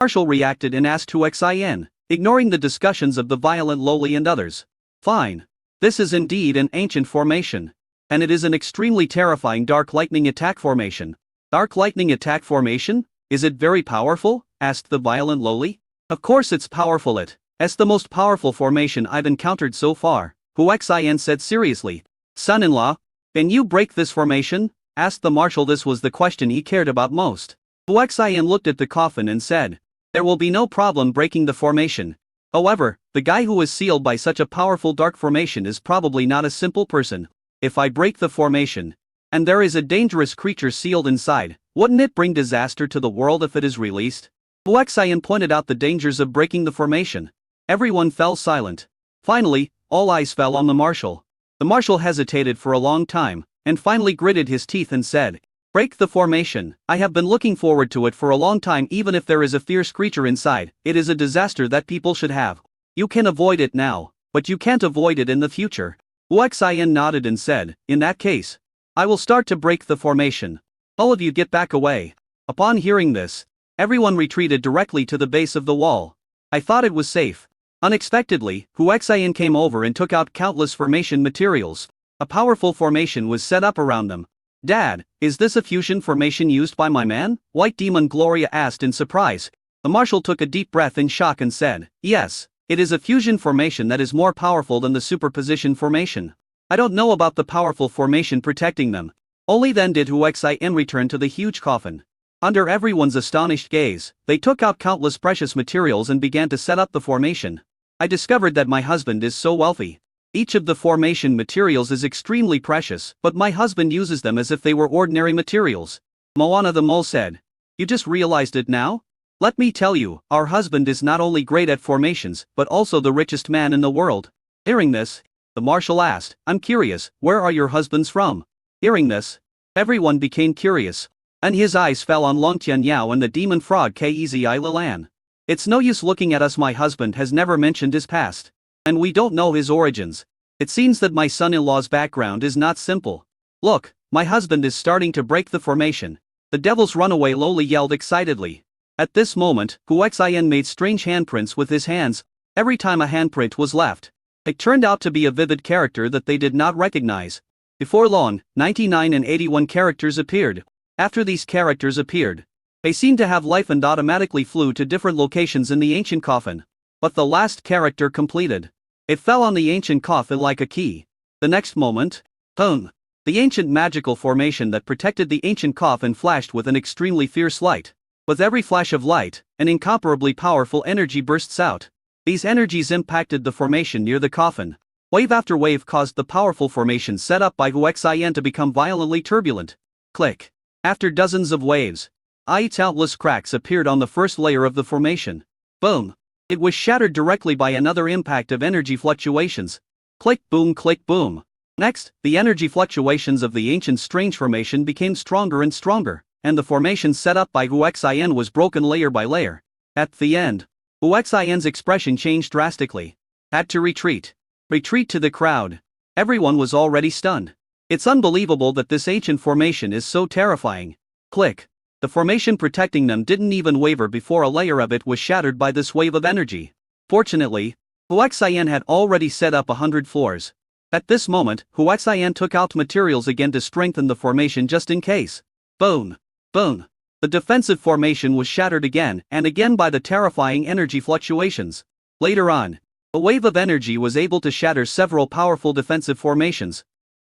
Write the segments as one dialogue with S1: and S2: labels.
S1: Marshall reacted and asked who Xin, ignoring the discussions of the violent Loli and others. Fine. This is indeed an ancient formation. And it is an extremely terrifying dark lightning attack formation. Dark lightning attack formation? Is it very powerful? Asked the violent Loli. Of course it's powerful. It's the most powerful formation I've encountered so far, Hu Xin said seriously. Son-in-law, can you break this formation? Asked the marshal. This was the question he cared about most. Hu Xin looked at the coffin and said, there will be no problem breaking the formation. However, the guy who is sealed by such a powerful dark formation is probably not a simple person. If I break the formation, and there is a dangerous creature sealed inside, wouldn't it bring disaster to the world if it is released? Hu Xin pointed out the dangers of breaking the formation. Everyone fell silent. Finally, all eyes fell on the marshal. The marshal hesitated for a long time, and finally gritted his teeth and said, break the formation. I have been looking forward to it for a long time. Even if there is a fierce creature inside, it is a disaster that people should have. You can avoid it now, but you can't avoid it in the future. Hu Xin nodded and said, in that case, I will start to break the formation. All of you get back away. Upon hearing this, everyone retreated directly to the base of the wall. I thought it was safe. Unexpectedly, Hu Xin came over and took out countless formation materials. A powerful formation was set up around them. Dad, is this a fusion formation used by my man? White Demon Gloria asked in surprise. The marshal took a deep breath in shock and said, yes, it is a fusion formation that is more powerful than the superposition formation. I don't know about the powerful formation protecting them. Only then did Hu Xin return to the huge coffin. Under everyone's astonished gaze, they took out countless precious materials and began to set up the formation. I discovered that my husband is so wealthy. Each of the formation materials is extremely precious, but my husband uses them as if they were ordinary materials. Moana the mole said. You just realized it now? Let me tell you, our husband is not only great at formations, but also the richest man in the world. Hearing this, the marshal asked, I'm curious, where are your husbands from? Hearing this, everyone became curious, and his eyes fell on Long Tian Yao and the demon frog Kezi Lilan. It's no use looking at us. My husband has never mentioned his past. And we don't know his origins. It seems that my son-in-law's background is not simple. Look, my husband is starting to break the formation. The devil's runaway Loli yelled excitedly. At this moment, Hu Xin made strange handprints with his hands. Every time a handprint was left, it turned out to be a vivid character that they did not recognize. Before long, 99 and 81 characters appeared. After these characters appeared, they seemed to have life and automatically flew to different locations in the ancient coffin. But the last character completed. It fell on the ancient coffin like a key. The next moment, boom! The ancient magical formation that protected the ancient coffin flashed with an extremely fierce light. With every flash of light, an incomparably powerful energy bursts out. These energies impacted the formation near the coffin. Wave after wave caused the powerful formation set up by Hu Xin to become violently turbulent. Click. After dozens of waves, countless cracks appeared on the first layer of the formation. Boom! It was shattered directly by another impact of energy fluctuations. Click boom click boom. Next, the energy fluctuations of the ancient strange formation became stronger and stronger, and the formation set up by Hu Xin was broken layer by layer. At the end, Hu Xin's expression changed drastically. Had to retreat. Retreat to the crowd. Everyone was already stunned. It's unbelievable that this ancient formation is so terrifying. Click. The formation protecting them didn't even waver before a layer of it was shattered by this wave of energy. Fortunately, Hu Xin had already set up 100 floors. At this moment, Hu Xin took out materials again to strengthen the formation just in case. Boom! Boom! The defensive formation was shattered again and again by the terrifying energy fluctuations. Later on, a wave of energy was able to shatter several powerful defensive formations.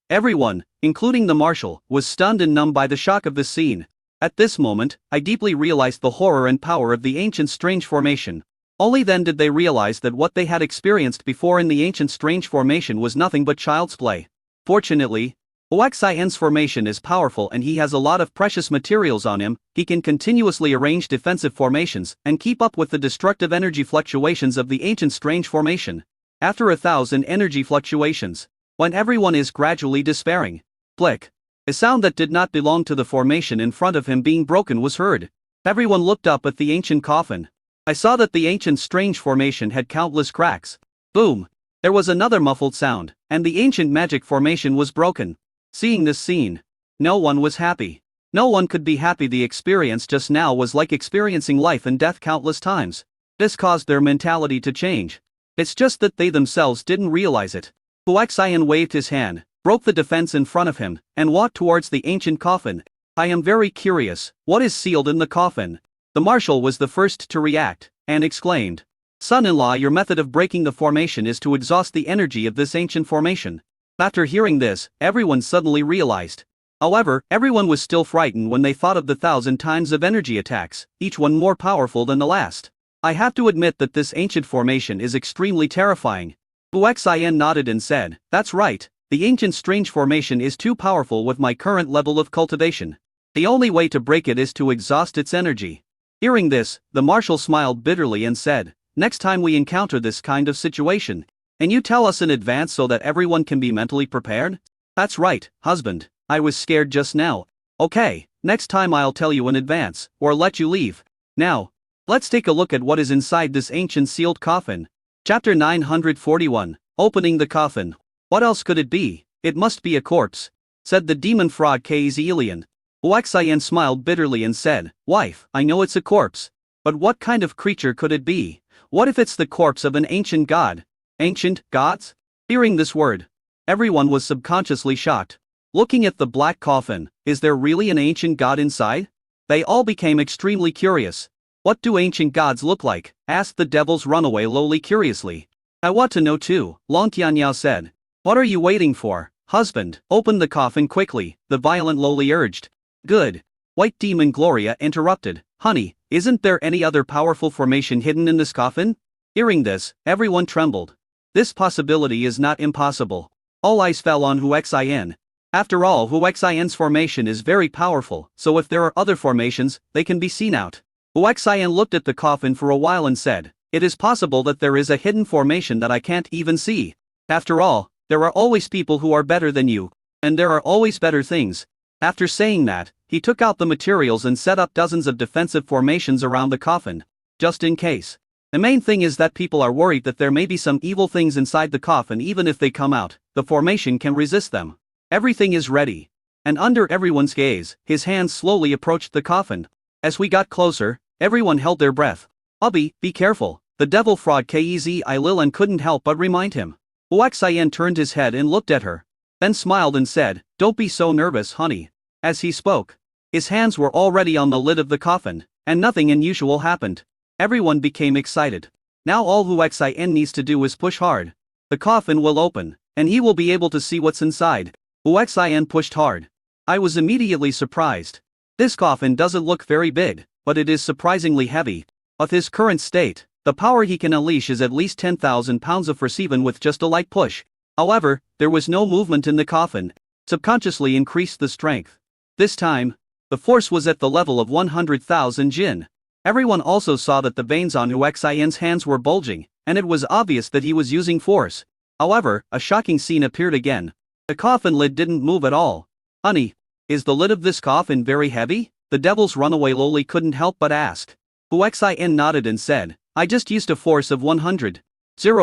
S1: Everyone, including the marshal, was stunned and numb by the shock of this scene. At this moment, I deeply realized the horror and power of the ancient strange formation. Only then did they realize that what they had experienced before in the ancient strange formation was nothing but child's play. Fortunately, Hu Xin's formation is powerful and he has a lot of precious materials on him. He can continuously arrange defensive formations and keep up with the destructive energy fluctuations of the ancient strange formation. After 1,000 energy fluctuations, when everyone is gradually despairing, click. A sound that did not belong to the formation in front of him being broken was heard. Everyone looked up at the ancient coffin. I saw that the ancient strange formation had countless cracks. Boom! There was another muffled sound, and the ancient magic formation was broken. Seeing this scene, no one was happy. No one could be happy. The experience just now was like experiencing life and death countless times. This caused their mentality to change. It's just that they themselves didn't realize it. Huaxian waved his hand, broke the defense in front of him, and walked towards the ancient coffin. I am very curious, what is sealed in the coffin? The marshal was the first to react, and exclaimed, Son-in-law, your method of breaking the formation is to exhaust the energy of this ancient formation. After hearing this, everyone suddenly realized. However, everyone was still frightened when they thought of the 1,000 times of energy attacks, each one more powerful than the last. I have to admit that this ancient formation is extremely terrifying. Huaxian nodded and said, That's right, the ancient strange formation is too powerful with my current level of cultivation. The only way to break it is to exhaust its energy. Hearing this, the marshal smiled bitterly and said, Next time we encounter this kind of situation, and you tell us in advance so that everyone can be mentally prepared? That's right, husband, I was scared just now. Okay, next time I'll tell you in advance, or let you leave. Now, let's take a look at what is inside this ancient sealed coffin. Chapter 941, Opening the Coffin. What else could it be? It must be a corpse, said the demon frog Kaizilian. Huaxian smiled bitterly and said, Wife, I know it's a corpse. But what kind of creature could it be? What if it's the corpse of an ancient god? Ancient gods? Hearing this word, everyone was subconsciously shocked. Looking at the black coffin, is there really an ancient god inside? They all became extremely curious. What do ancient gods look like? Asked the devil's runaway Loli curiously. I want to know too, Long Tianyao said. What are you waiting for, husband? Open the coffin quickly, the violent Loli urged. Good. White Demon Gloria interrupted. Honey, isn't there any other powerful formation hidden in this coffin? Hearing this, everyone trembled. This possibility is not impossible. All eyes fell on Huaxian. After all, Huaxian's formation is very powerful, so if there are other formations, they can be seen out. Huaxian looked at the coffin for a while and said, It is possible that there is a hidden formation that I can't even see. After all, there are always people who are better than you, and there are always better things. After saying that, he took out the materials and set up dozens of defensive formations around the coffin, just in case. The main thing is that people are worried that there may be some evil things inside the coffin. Even if they come out, the formation can resist them. Everything is ready. And under everyone's gaze, his hands slowly approached the coffin. As we got closer, everyone held their breath. Ubbi, be careful, the devil fraud Kezi Lilan couldn't help but remind him. Huaxian turned his head and looked at her, then smiled and said, Don't be so nervous, honey. As he spoke, his hands were already on the lid of the coffin, and nothing unusual happened. Everyone became excited. Now all Huaxian needs to do is push hard. The coffin will open, and he will be able to see what's inside. Huaxian pushed hard. I was immediately surprised. This coffin doesn't look very big, but it is surprisingly heavy. With his current state, the power he can unleash is at least 10,000 pounds of force even with just a light push. However, there was no movement in the coffin. Subconsciously increased the strength. This time, the force was at the level of 100,000 jin. Everyone also saw that the veins on Huaxian's hands were bulging, and it was obvious that he was using force. However, a shocking scene appeared again. The coffin lid didn't move at all. Honey, is the lid of this coffin very heavy? The devil's runaway Loli couldn't help but ask. Huaxian nodded and said, I just used a force of 100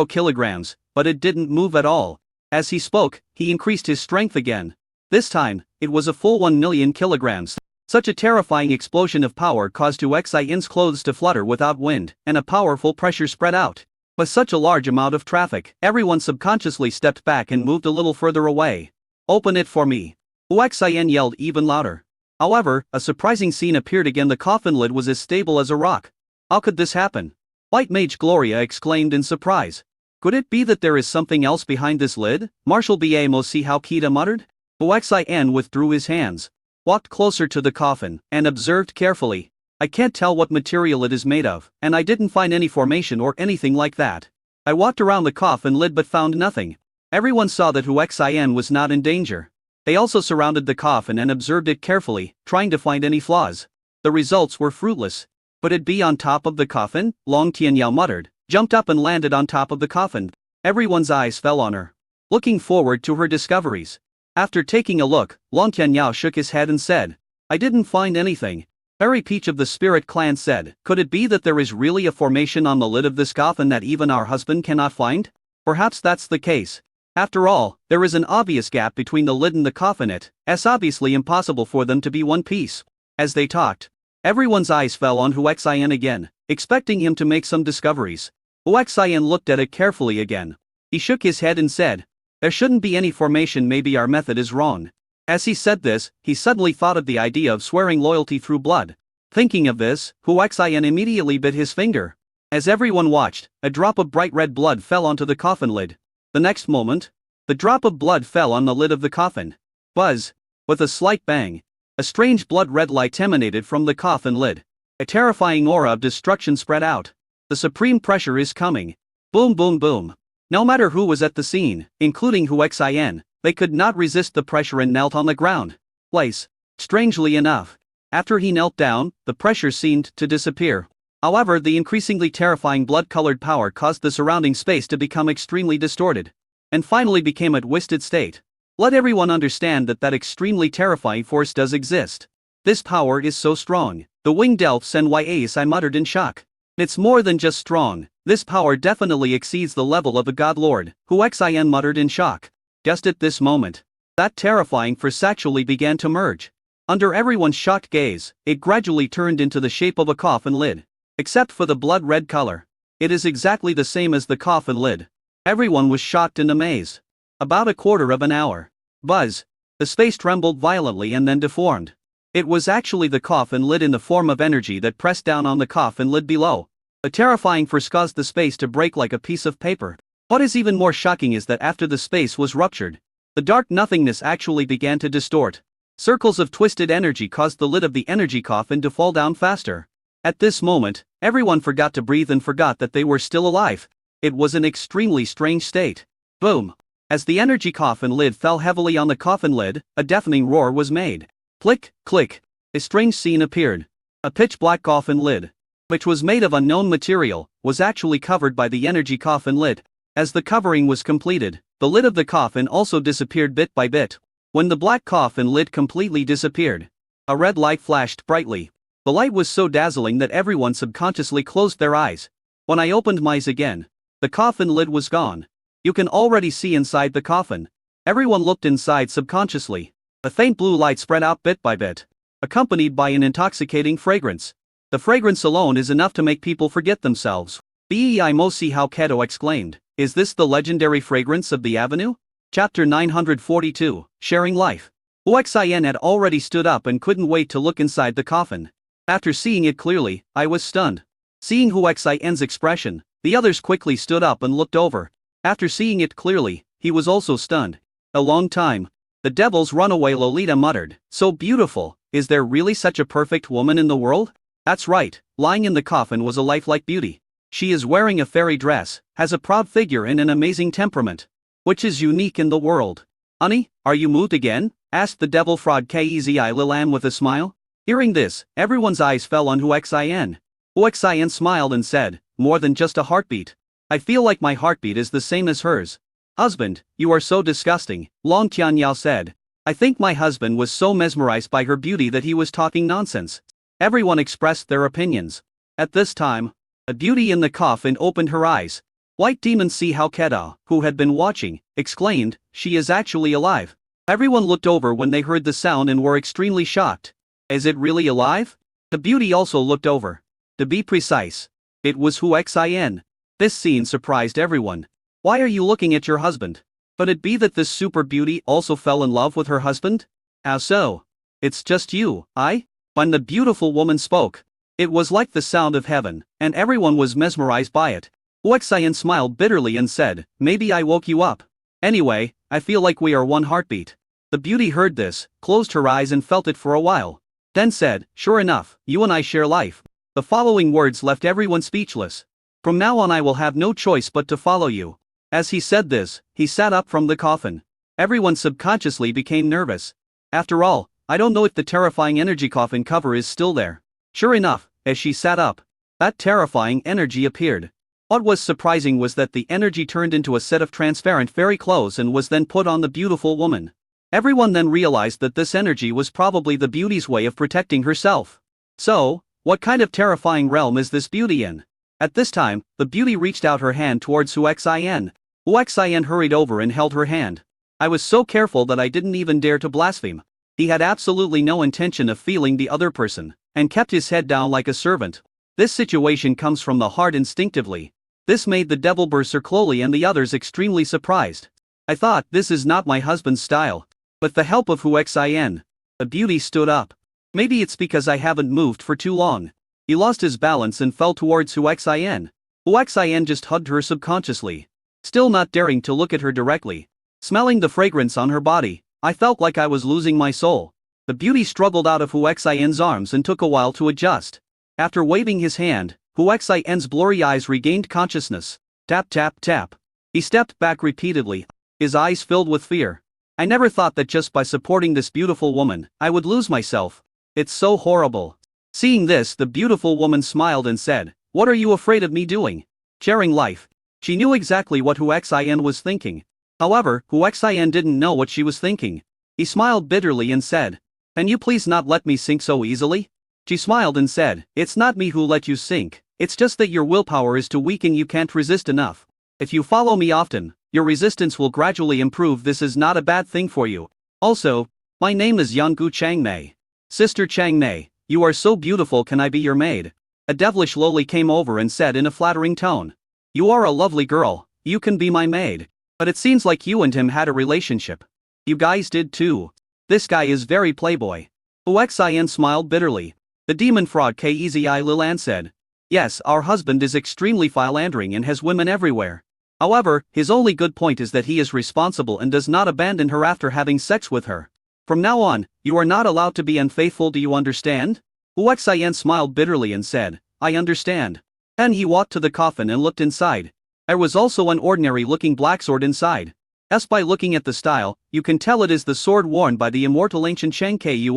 S1: kilograms, but it didn't move at all. As he spoke, he increased his strength again. This time, it was a full 1 million kilograms. Such a terrifying explosion of power caused Huaxian's clothes to flutter without wind, and a powerful pressure spread out. With such a large amount of traffic, everyone subconsciously stepped back and moved a little further away. Open it for me. Huaxian yelled even louder. However, a surprising scene appeared again. The coffin lid was as stable as a rock. How could this happen? White Mage Gloria exclaimed in surprise. Could it be that there is something else behind this lid? Marshal Bamo see how Kita muttered? Huaxian withdrew his hands, walked closer to the coffin, and observed carefully. I can't tell what material it is made of, and I didn't find any formation or anything like that. I walked around the coffin lid but found nothing. Everyone saw that Huaxian was not in danger. They also surrounded the coffin and observed it carefully, trying to find any flaws. The results were fruitless. Could it be on top of the coffin? Long Tianyao muttered, jumped up and landed on top of the coffin. Everyone's eyes fell on her, looking forward to her discoveries. After taking a look, Long Tianyao shook his head and said, I didn't find anything. Fairy Peach of the Spirit Clan said, Could it be that there is really a formation on the lid of this coffin that even our husband cannot find? Perhaps that's the case. After all, there is an obvious gap between the lid and the coffin. It's obviously impossible for them to be one piece. As they talked, everyone's eyes fell on Huaxian again, expecting him to make some discoveries. Huaxian looked at it carefully again. He shook his head and said, "There shouldn't be any formation, maybe our method is wrong." As he said this, he suddenly thought of the idea of swearing loyalty through blood. Thinking of this, Huaxian immediately bit his finger. As everyone watched, a drop of bright red blood fell onto the coffin lid. The next moment, the drop of blood fell on the lid of the coffin. Buzz! With a slight bang, a strange blood-red light emanated from the coffin lid. A terrifying aura of destruction spread out. The supreme pressure is coming. Boom boom boom. No matter who was at the scene, including Huaxian, they could not resist the pressure and knelt on the ground. Strangely enough, after he knelt down, the pressure seemed to disappear. However, the increasingly terrifying blood-colored power caused the surrounding space to become extremely distorted, and finally became a twisted state. Let everyone understand that extremely terrifying force does exist. This power is so strong, the winged elves and Yasi muttered in shock. It's more than just strong, this power definitely exceeds the level of a god lord, Huaxian muttered in shock. Just at this moment, that terrifying force actually began to merge. Under everyone's shocked gaze, it gradually turned into the shape of a coffin lid. Except for the blood-red color. It is exactly the same as the coffin lid. Everyone was shocked and amazed. About a quarter of an hour. Buzz! The space trembled violently and then deformed. It was actually the coffin lid in the form of energy that pressed down on the coffin lid below. A terrifying force caused the space to break like a piece of paper. What is even more shocking is that after the space was ruptured, the dark nothingness actually began to distort. Circles of twisted energy caused the lid of the energy coffin to fall down faster. At this moment, everyone forgot to breathe and forgot that they were still alive. It was an extremely strange state. Boom! As the energy coffin lid fell heavily on the coffin lid, a deafening roar was made. Click, click. A strange scene appeared. A pitch-black coffin lid, which was made of unknown material, was actually covered by the energy coffin lid. As the covering was completed, the lid of the coffin also disappeared bit by bit. When the black coffin lid completely disappeared, a red light flashed brightly. The light was so dazzling that everyone subconsciously closed their eyes. When I opened my eyes again, the coffin lid was gone. You can already see inside the coffin. Everyone looked inside subconsciously. A faint blue light spread out bit by bit, accompanied by an intoxicating fragrance. The fragrance alone is enough to make people forget themselves. Bei Mosi Hao Keto exclaimed, "Is this the legendary fragrance of the avenue?" Chapter 942, Sharing Life. Huaxian had already stood up and couldn't wait to look inside the coffin. After seeing it clearly, I was stunned. Seeing Huaxian's expression, the others quickly stood up and looked over. After seeing it clearly, he was also stunned. "A long time." The devil's runaway Lolita muttered, "So beautiful, is there really such a perfect woman in the world?" That's right, lying in the coffin was a lifelike beauty. She is wearing a fairy dress, has a proud figure and an amazing temperament, which is unique in the world. "Honey, are you moved again?" asked the devil fraud Kezi Lilan with a smile. Hearing this, everyone's eyes fell on Huaxian. Huaxian smiled and said, "More than just a heartbeat. I feel like my heartbeat is the same as hers." "Husband, you are so disgusting," Long Tianyao said. "I think my husband was so mesmerized by her beauty that he was talking nonsense." Everyone expressed their opinions. At this time, a beauty in the coffin opened her eyes. White Demon Si Hao Keda, who had been watching, exclaimed, "She is actually alive." Everyone looked over when they heard the sound and were extremely shocked. Is it really alive? The beauty also looked over. To be precise, it was Huaxian. This scene surprised everyone. "Why are you looking at your husband? Could it be that this super beauty also fell in love with her husband?" "How so?" "It's just you, I?" When the beautiful woman spoke, it was like the sound of heaven, and everyone was mesmerized by it. Huaxian smiled bitterly and said, "Maybe I woke you up. Anyway, I feel like we are one heartbeat." The beauty heard this, closed her eyes and felt it for a while. Then said, "Sure enough, you and I share life." The following words left everyone speechless. "From now on I will have no choice but to follow you." As he said this, he sat up from the coffin. Everyone subconsciously became nervous. After all, I don't know if the terrifying energy coffin cover is still there. Sure enough, as she sat up, that terrifying energy appeared. What was surprising was that the energy turned into a set of transparent fairy clothes and was then put on the beautiful woman. Everyone then realized that this energy was probably the beauty's way of protecting herself. So, what kind of terrifying realm is this beauty in? At this time, the beauty reached out her hand towards Huaxian. Hu Xian hurried over and held her hand. I was so careful that I didn't even dare to blaspheme. He had absolutely no intention of feeling the other person, and kept his head down like a servant. This situation comes from the heart instinctively. This made the devil Berserk Loli and the others extremely surprised. I thought, this is not my husband's style. With the help of Hu Xian, the beauty stood up. Maybe it's because I haven't moved for too long. He lost his balance and fell towards Hu Xian. Hu Xian just hugged her subconsciously, still not daring to look at her directly. Smelling the fragrance on her body, I felt like I was losing my soul. The beauty struggled out of Hu Xian's arms and took a while to adjust. After waving his hand, Hu Xian's blurry eyes regained consciousness. Tap tap tap. He stepped back repeatedly, his eyes filled with fear. I never thought that just by supporting this beautiful woman, I would lose myself. It's so horrible. Seeing this, the beautiful woman smiled and said, "What are you afraid of me doing? Sharing life." She knew exactly what Hu Xian was thinking. However, Hu Xian didn't know what she was thinking. He smiled bitterly and said, "Can you please not let me sink so easily?" She smiled and said, "It's not me who let you sink, it's just that your willpower is too weak and you can't resist enough. If you follow me often, your resistance will gradually improve. This is not a bad thing for you. Also, my name is Yanggu Changmei. Sister Changmei, you are so beautiful, can I be your maid?" A devilish loli came over and said in a flattering tone, "You are a lovely girl, you can be my maid. But it seems like you and him had a relationship. You guys did too. This guy is very playboy." Hu Xian smiled bitterly. The demon fraud Kezi Lilan said, "Yes, our husband is extremely philandering and has women everywhere. However, his only good point is that he is responsible and does not abandon her after having sex with her. From now on, you are not allowed to be unfaithful, do you understand?" Hu Xian smiled bitterly and said, "I understand." Then he walked to the coffin and looked inside. There was also an ordinary-looking black sword inside. As by looking at the style, you can tell it is the sword worn by the immortal ancient Chang Kui.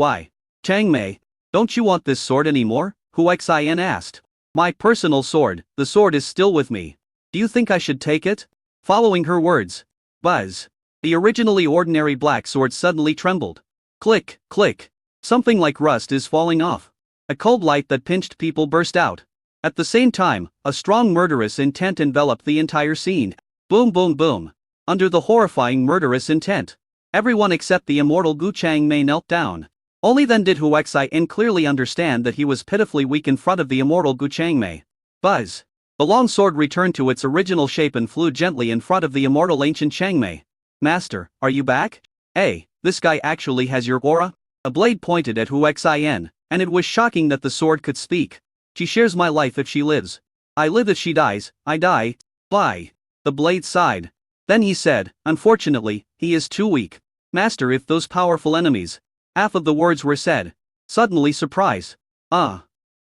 S1: "Changmei, don't you want this sword anymore?" Hu Xian asked. "My personal sword, the sword is still with me. Do you think I should take it?" Following her words, buzz. The originally ordinary black sword suddenly trembled. Click, click. Something like rust is falling off. A cold light that pinched people burst out. At the same time, a strong murderous intent enveloped the entire scene. Boom boom boom. Under the horrifying murderous intent, everyone except the immortal Gu Changmei knelt down. Only then did Hu Xian clearly understand that he was pitifully weak in front of the immortal Gu Changmei. Buzz. The long sword returned to its original shape and flew gently in front of the immortal ancient Changmei. "Master, are you back? Hey, this guy actually has your aura?" A blade pointed at Hu Xian, and it was shocking that the sword could speak. "She shares my life if she lives. I live if she dies, I die. Bye." The blade sighed. Then he said, "Unfortunately, he is too weak. Master, if those powerful enemies..." Half of the words were said. Suddenly surprise.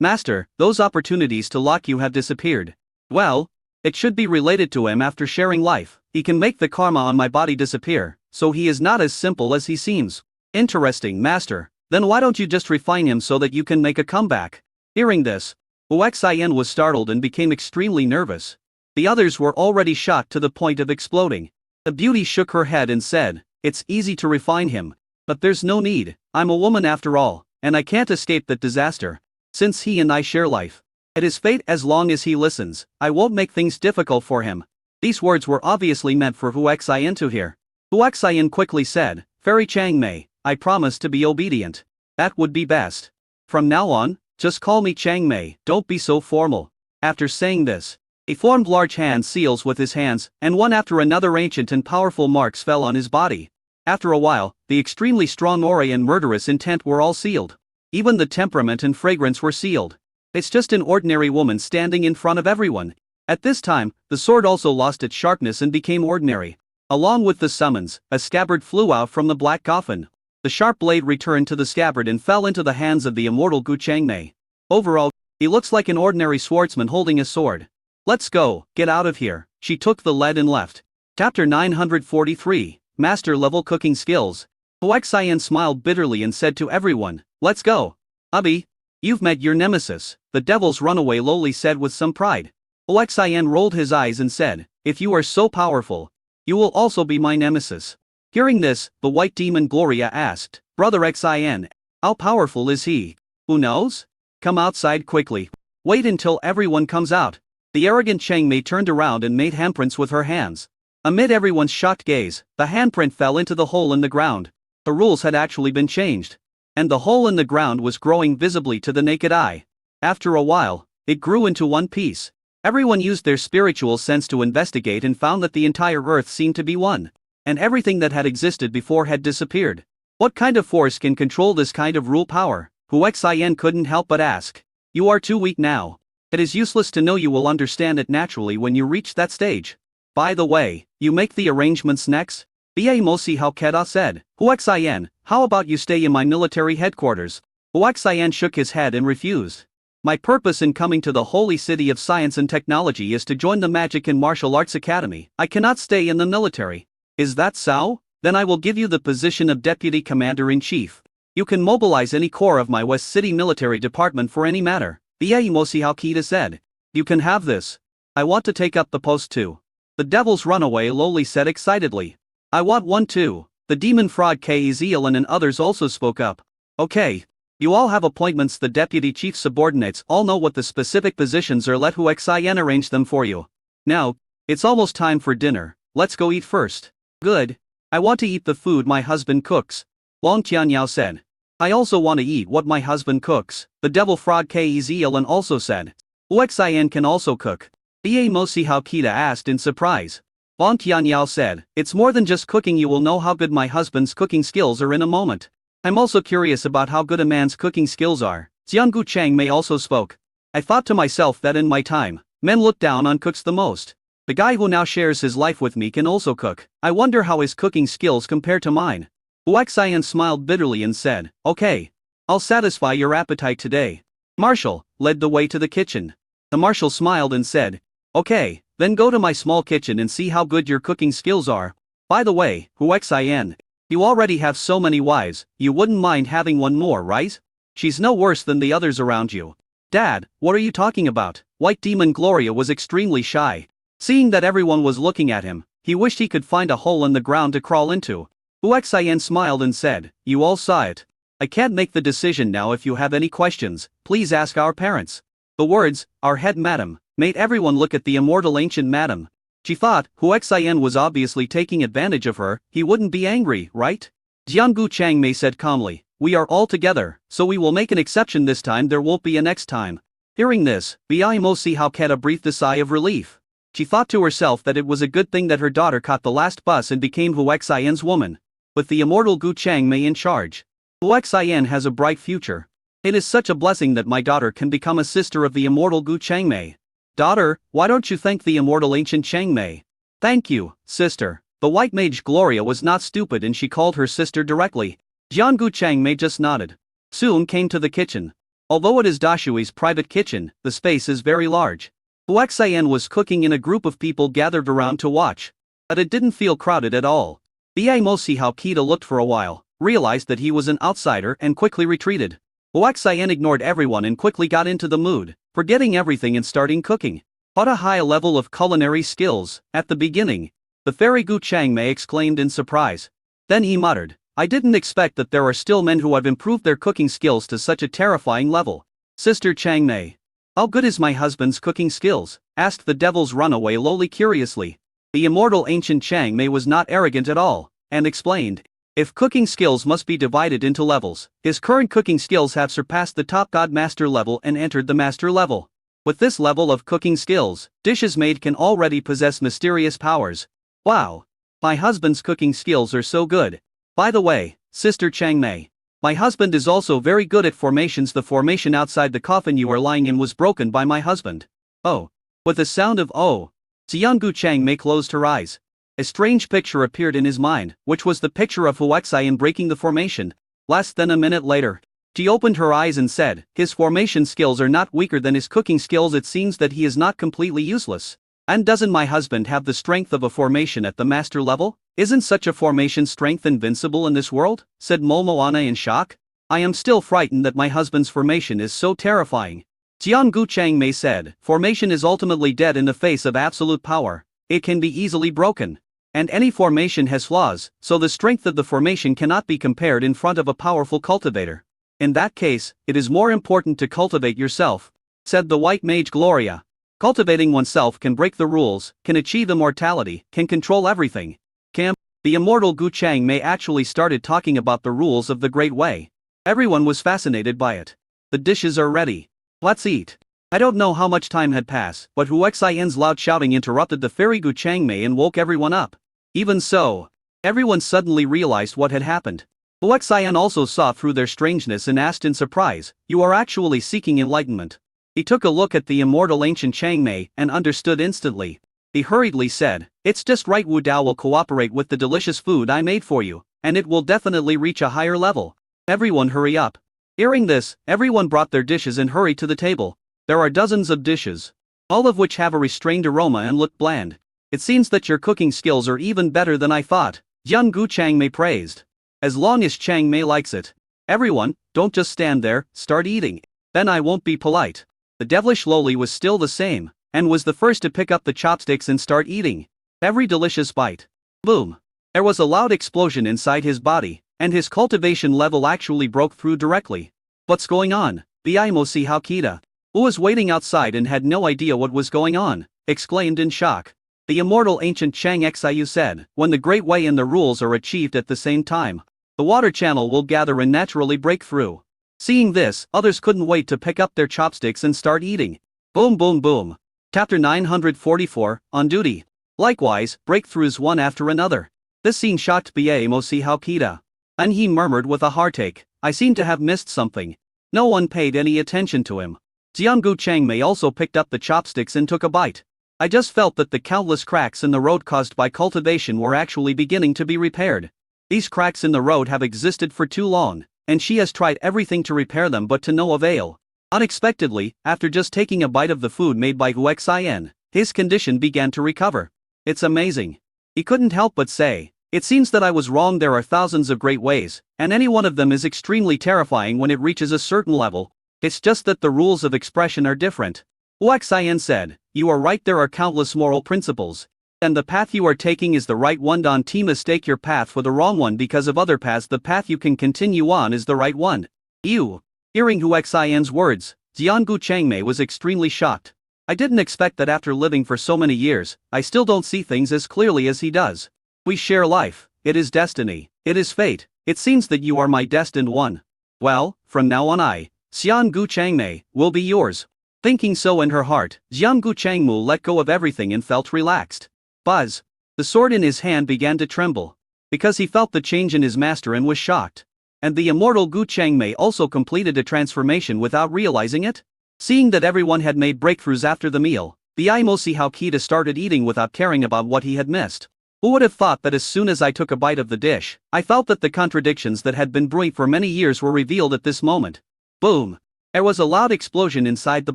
S1: Master, those opportunities to lock you have disappeared." "Well, it should be related to him after sharing life. He can make the karma on my body disappear, so he is not as simple as he seems." "Interesting, Master. Then why don't you just refine him so that you can make a comeback?" Hearing this, Hu Xian was startled and became extremely nervous. The others were already shocked to the point of exploding. The beauty shook her head and said, "It's easy to refine him. But there's no need, I'm a woman after all, and I can't escape that disaster. Since he and I share life, it is fate. As long as he listens, I won't make things difficult for him." These words were obviously meant for Hu Xian to hear. Hu Xian quickly said, "Fairy Changmei, I promise to be obedient." "That would be best. From now on, just call me Changmei, don't be so formal." After saying this, he formed large hand seals with his hands, and one after another ancient and powerful marks fell on his body. After a while, the extremely strong aura and murderous intent were all sealed. Even the temperament and fragrance were sealed. It's just an ordinary woman standing in front of everyone. At this time, the sword also lost its sharpness and became ordinary. Along with the summons, a scabbard flew out from the black coffin. The sharp blade returned to the scabbard and fell into the hands of the immortal Gu Changmei. Overall, he looks like an ordinary swordsman holding a sword. "Let's go, get out of here." She took the lead and left. Chapter 943, Master Level Cooking Skills. Hu Xian smiled bitterly and said to everyone, "Let's go. Abi, you've met your nemesis," the devil's runaway loli said with some pride. Hu Xian rolled his eyes and said, "If you are so powerful, you will also be my nemesis." Hearing this, the white demon Gloria asked, "Brother Xian, how powerful is he?" "Who knows? Come outside quickly. Wait until everyone comes out." The arrogant Changmei turned around and made handprints with her hands. Amid everyone's shocked gaze, the handprint fell into the hole in the ground. The rules had actually been changed. And the hole in the ground was growing visibly to the naked eye. After a while, it grew into one piece. Everyone used their spiritual sense to investigate and found that the entire earth seemed to be one. And everything that had existed before had disappeared. What kind of force can control this kind of rule power? Huaxian couldn't help but ask. You are too weak now. It is useless to know, you will understand it naturally when you reach that stage. By the way, you make the arrangements next? Ba Mosi Haukeda said. Huaxian, how about you stay in my military headquarters? Huaxian shook his head and refused. My purpose in coming to the holy city of science and technology is to join the Magic and Martial Arts Academy. I cannot stay in the military. Is that so? Then I will give you the position of Deputy Commander-in-Chief. You can mobilize any corps of my West City Military Department for any matter, Ba Mosi Haukeda said. You can have this. I want to take up the post too. The Devil's Runaway lowly said excitedly. I want one too. The Demon Fraud Kezilan and others also spoke up. Okay. You all have appointments. The deputy chief subordinates all know what the specific positions are. Let Huaxian arrange them for you. Now, it's almost time for dinner. Let's go eat first. Good. I want to eat the food my husband cooks. Wang Tianyao said. I also want to eat what my husband cooks, the Devil Fraud Kezilan also said. Huaxian can also cook. Ba Mosi Haukeda asked in surprise. Wang Tianyao said, it's more than just cooking. You will know how good my husband's cooking skills are in a moment. I'm also curious about how good a man's cooking skills are. Xianggu Changmei also spoke. I thought to myself that in my time, men look down on cooks the most. The guy who now shares his life with me can also cook. I wonder how his cooking skills compare to mine. Huaxian smiled bitterly and said, okay. I'll satisfy your appetite today. Marshal led the way to the kitchen. The marshal smiled and said, okay, then go to my small kitchen and see how good your cooking skills are. By the way, Huaxian, you already have so many wives, you wouldn't mind having one more, right? She's no worse than the others around you. Dad, what are you talking about? White Demon Gloria was extremely shy. Seeing that everyone was looking at him, he wished he could find a hole in the ground to crawl into. Huaxian smiled and said, you all saw it. I can't make the decision now. If you have any questions, please ask our parents. The words, our head madam, made everyone look at the immortal ancient madam. She thought Huaxian was obviously taking advantage of her. He wouldn't be angry, right? Xianggu Changmei said calmly, we are all together, so we will make an exception this time. There won't be a next time. Hearing this, Ba Mosi Haukeda breathed a sigh of relief. She thought to herself that it was a good thing that her daughter caught the last bus and became Huaxian's woman. With the immortal Gu Changmei in charge, Huaxian has a bright future. It is such a blessing that my daughter can become a sister of the immortal Gu Changmei. Daughter, why don't you thank the immortal ancient Changmei? Thank you, sister. The white mage Gloria was not stupid and she called her sister directly. Xianggu Changmei just nodded. Soon came to the kitchen. Although it is Dashui's private kitchen, the space is very large. Huaxian was cooking and a group of people gathered around to watch. But it didn't feel crowded at all. Ba Mosi Haukeda looked for a while, realized that he was an outsider and quickly retreated. Huaxian ignored everyone and quickly got into the mood, forgetting everything and starting cooking. What a high level of culinary skills, at the beginning. The fairy Gu Changmei exclaimed in surprise. Then he muttered, I didn't expect that there are still men who have improved their cooking skills to such a terrifying level. Sister Changmei. How good is my husband's cooking skills? Asked the Devil's Runaway lowly curiously. The immortal ancient Changmei was not arrogant at all, and explained. If cooking skills must be divided into levels, his current cooking skills have surpassed the top God Master level and entered the Master level. With this level of cooking skills, dishes made can already possess mysterious powers. Wow! My husband's cooking skills are so good. By the way, Sister Changmei, my husband is also very good at formations. The formation outside the coffin you are lying in was broken by my husband. Oh. With a sound of oh, Xianggu Changmei closed her eyes. A strange picture appeared in his mind, which was the picture of Huaxian breaking the formation. Less than a minute later, she opened her eyes and said, his formation skills are not weaker than his cooking skills. It seems that he is not completely useless. And doesn't my husband have the strength of a formation at the master level? Isn't such a formation strength invincible in this world? Said Momoana in shock. I am still frightened that my husband's formation is so terrifying. Xianggu Changmei said, formation is ultimately dead in the face of absolute power. It can be easily broken. And any formation has flaws, so the strength of the formation cannot be compared in front of a powerful cultivator. In that case, it is more important to cultivate yourself, said the white mage Gloria. Cultivating oneself can break the rules, can achieve immortality, can control everything. The immortal Gu Changmei actually started talking about the rules of the Great Way. Everyone was fascinated by it. The dishes are ready. Let's eat. I don't know how much time had passed, but Hu Xian's loud shouting interrupted the fairy Gu Changmei and woke everyone up. Even so, everyone suddenly realized what had happened. Hu Xian also saw through their strangeness and asked in surprise, "You are actually seeking enlightenment?" He took a look at the immortal ancient Changmei and understood instantly. He hurriedly said, "It's just right, Wu Dao will cooperate with the delicious food I made for you, and it will definitely reach a higher level. Everyone hurry up." Hearing this, everyone brought their dishes and hurried to the table. There are dozens of dishes, all of which have a restrained aroma and look bland. "It seems that your cooking skills are even better than I thought," Jian Gu Changmei praised. "As long as Changmei likes it. Everyone, don't just stand there, start eating. Then I won't be polite." The devilish loli was still the same, and was the first to pick up the chopsticks and start eating. Every delicious bite. Boom! There was a loud explosion inside his body, and his cultivation level actually broke through directly. "What's going on?" Bimo Hao Kita, who was waiting outside and had no idea what was going on, exclaimed in shock. The immortal ancient Chang Xiu said, "When the Great Way and the rules are achieved at the same time, the water channel will gather and naturally break through." Seeing this, others couldn't wait to pick up their chopsticks and start eating. Boom boom boom. Chapter 944, On Duty. Likewise, breakthroughs one after another. This scene shocked Bimo Hao Kita. And he murmured with a heartache, "I seem to have missed something." No one paid any attention to him. Jiangu Changmei also picked up the chopsticks and took a bite. "I just felt that the countless cracks in the road caused by cultivation were actually beginning to be repaired. These cracks in the road have existed for too long, and she has tried everything to repair them but to no avail." Unexpectedly, after just taking a bite of the food made by Hu Xian, his condition began to recover. "It's amazing." He couldn't help but say, "It seems that I was wrong. There are thousands of great ways, and any one of them is extremely terrifying when it reaches a certain level. It's just that the rules of expression are different." Hu Xian said, "You are right, there are countless moral principles. And the path you are taking is the right one. Don't mistake your path for the wrong one because of other paths. The path you can continue on is the right one." You. Hearing Hu Xian's words, Jiangu Changmei was extremely shocked. "I didn't expect that after living for so many years, I still don't see things as clearly as he does. We share life, it is destiny, it is fate, it seems that you are my destined one. Well, from now on Jiangu Changmei, will be yours." Thinking so in her heart, Jiangu Changmei let go of everything and felt relaxed. Buzz! The sword in his hand began to tremble. Because he felt the change in his master and was shocked. And the immortal Gu Changmei also completed a transformation without realizing it? Seeing that everyone had made breakthroughs after the meal, Bimo Hao Kita started eating without caring about what he had missed. Who would have thought that as soon as I took a bite of the dish, I felt that the contradictions that had been brewing for many years were revealed at this moment. Boom! There was a loud explosion inside the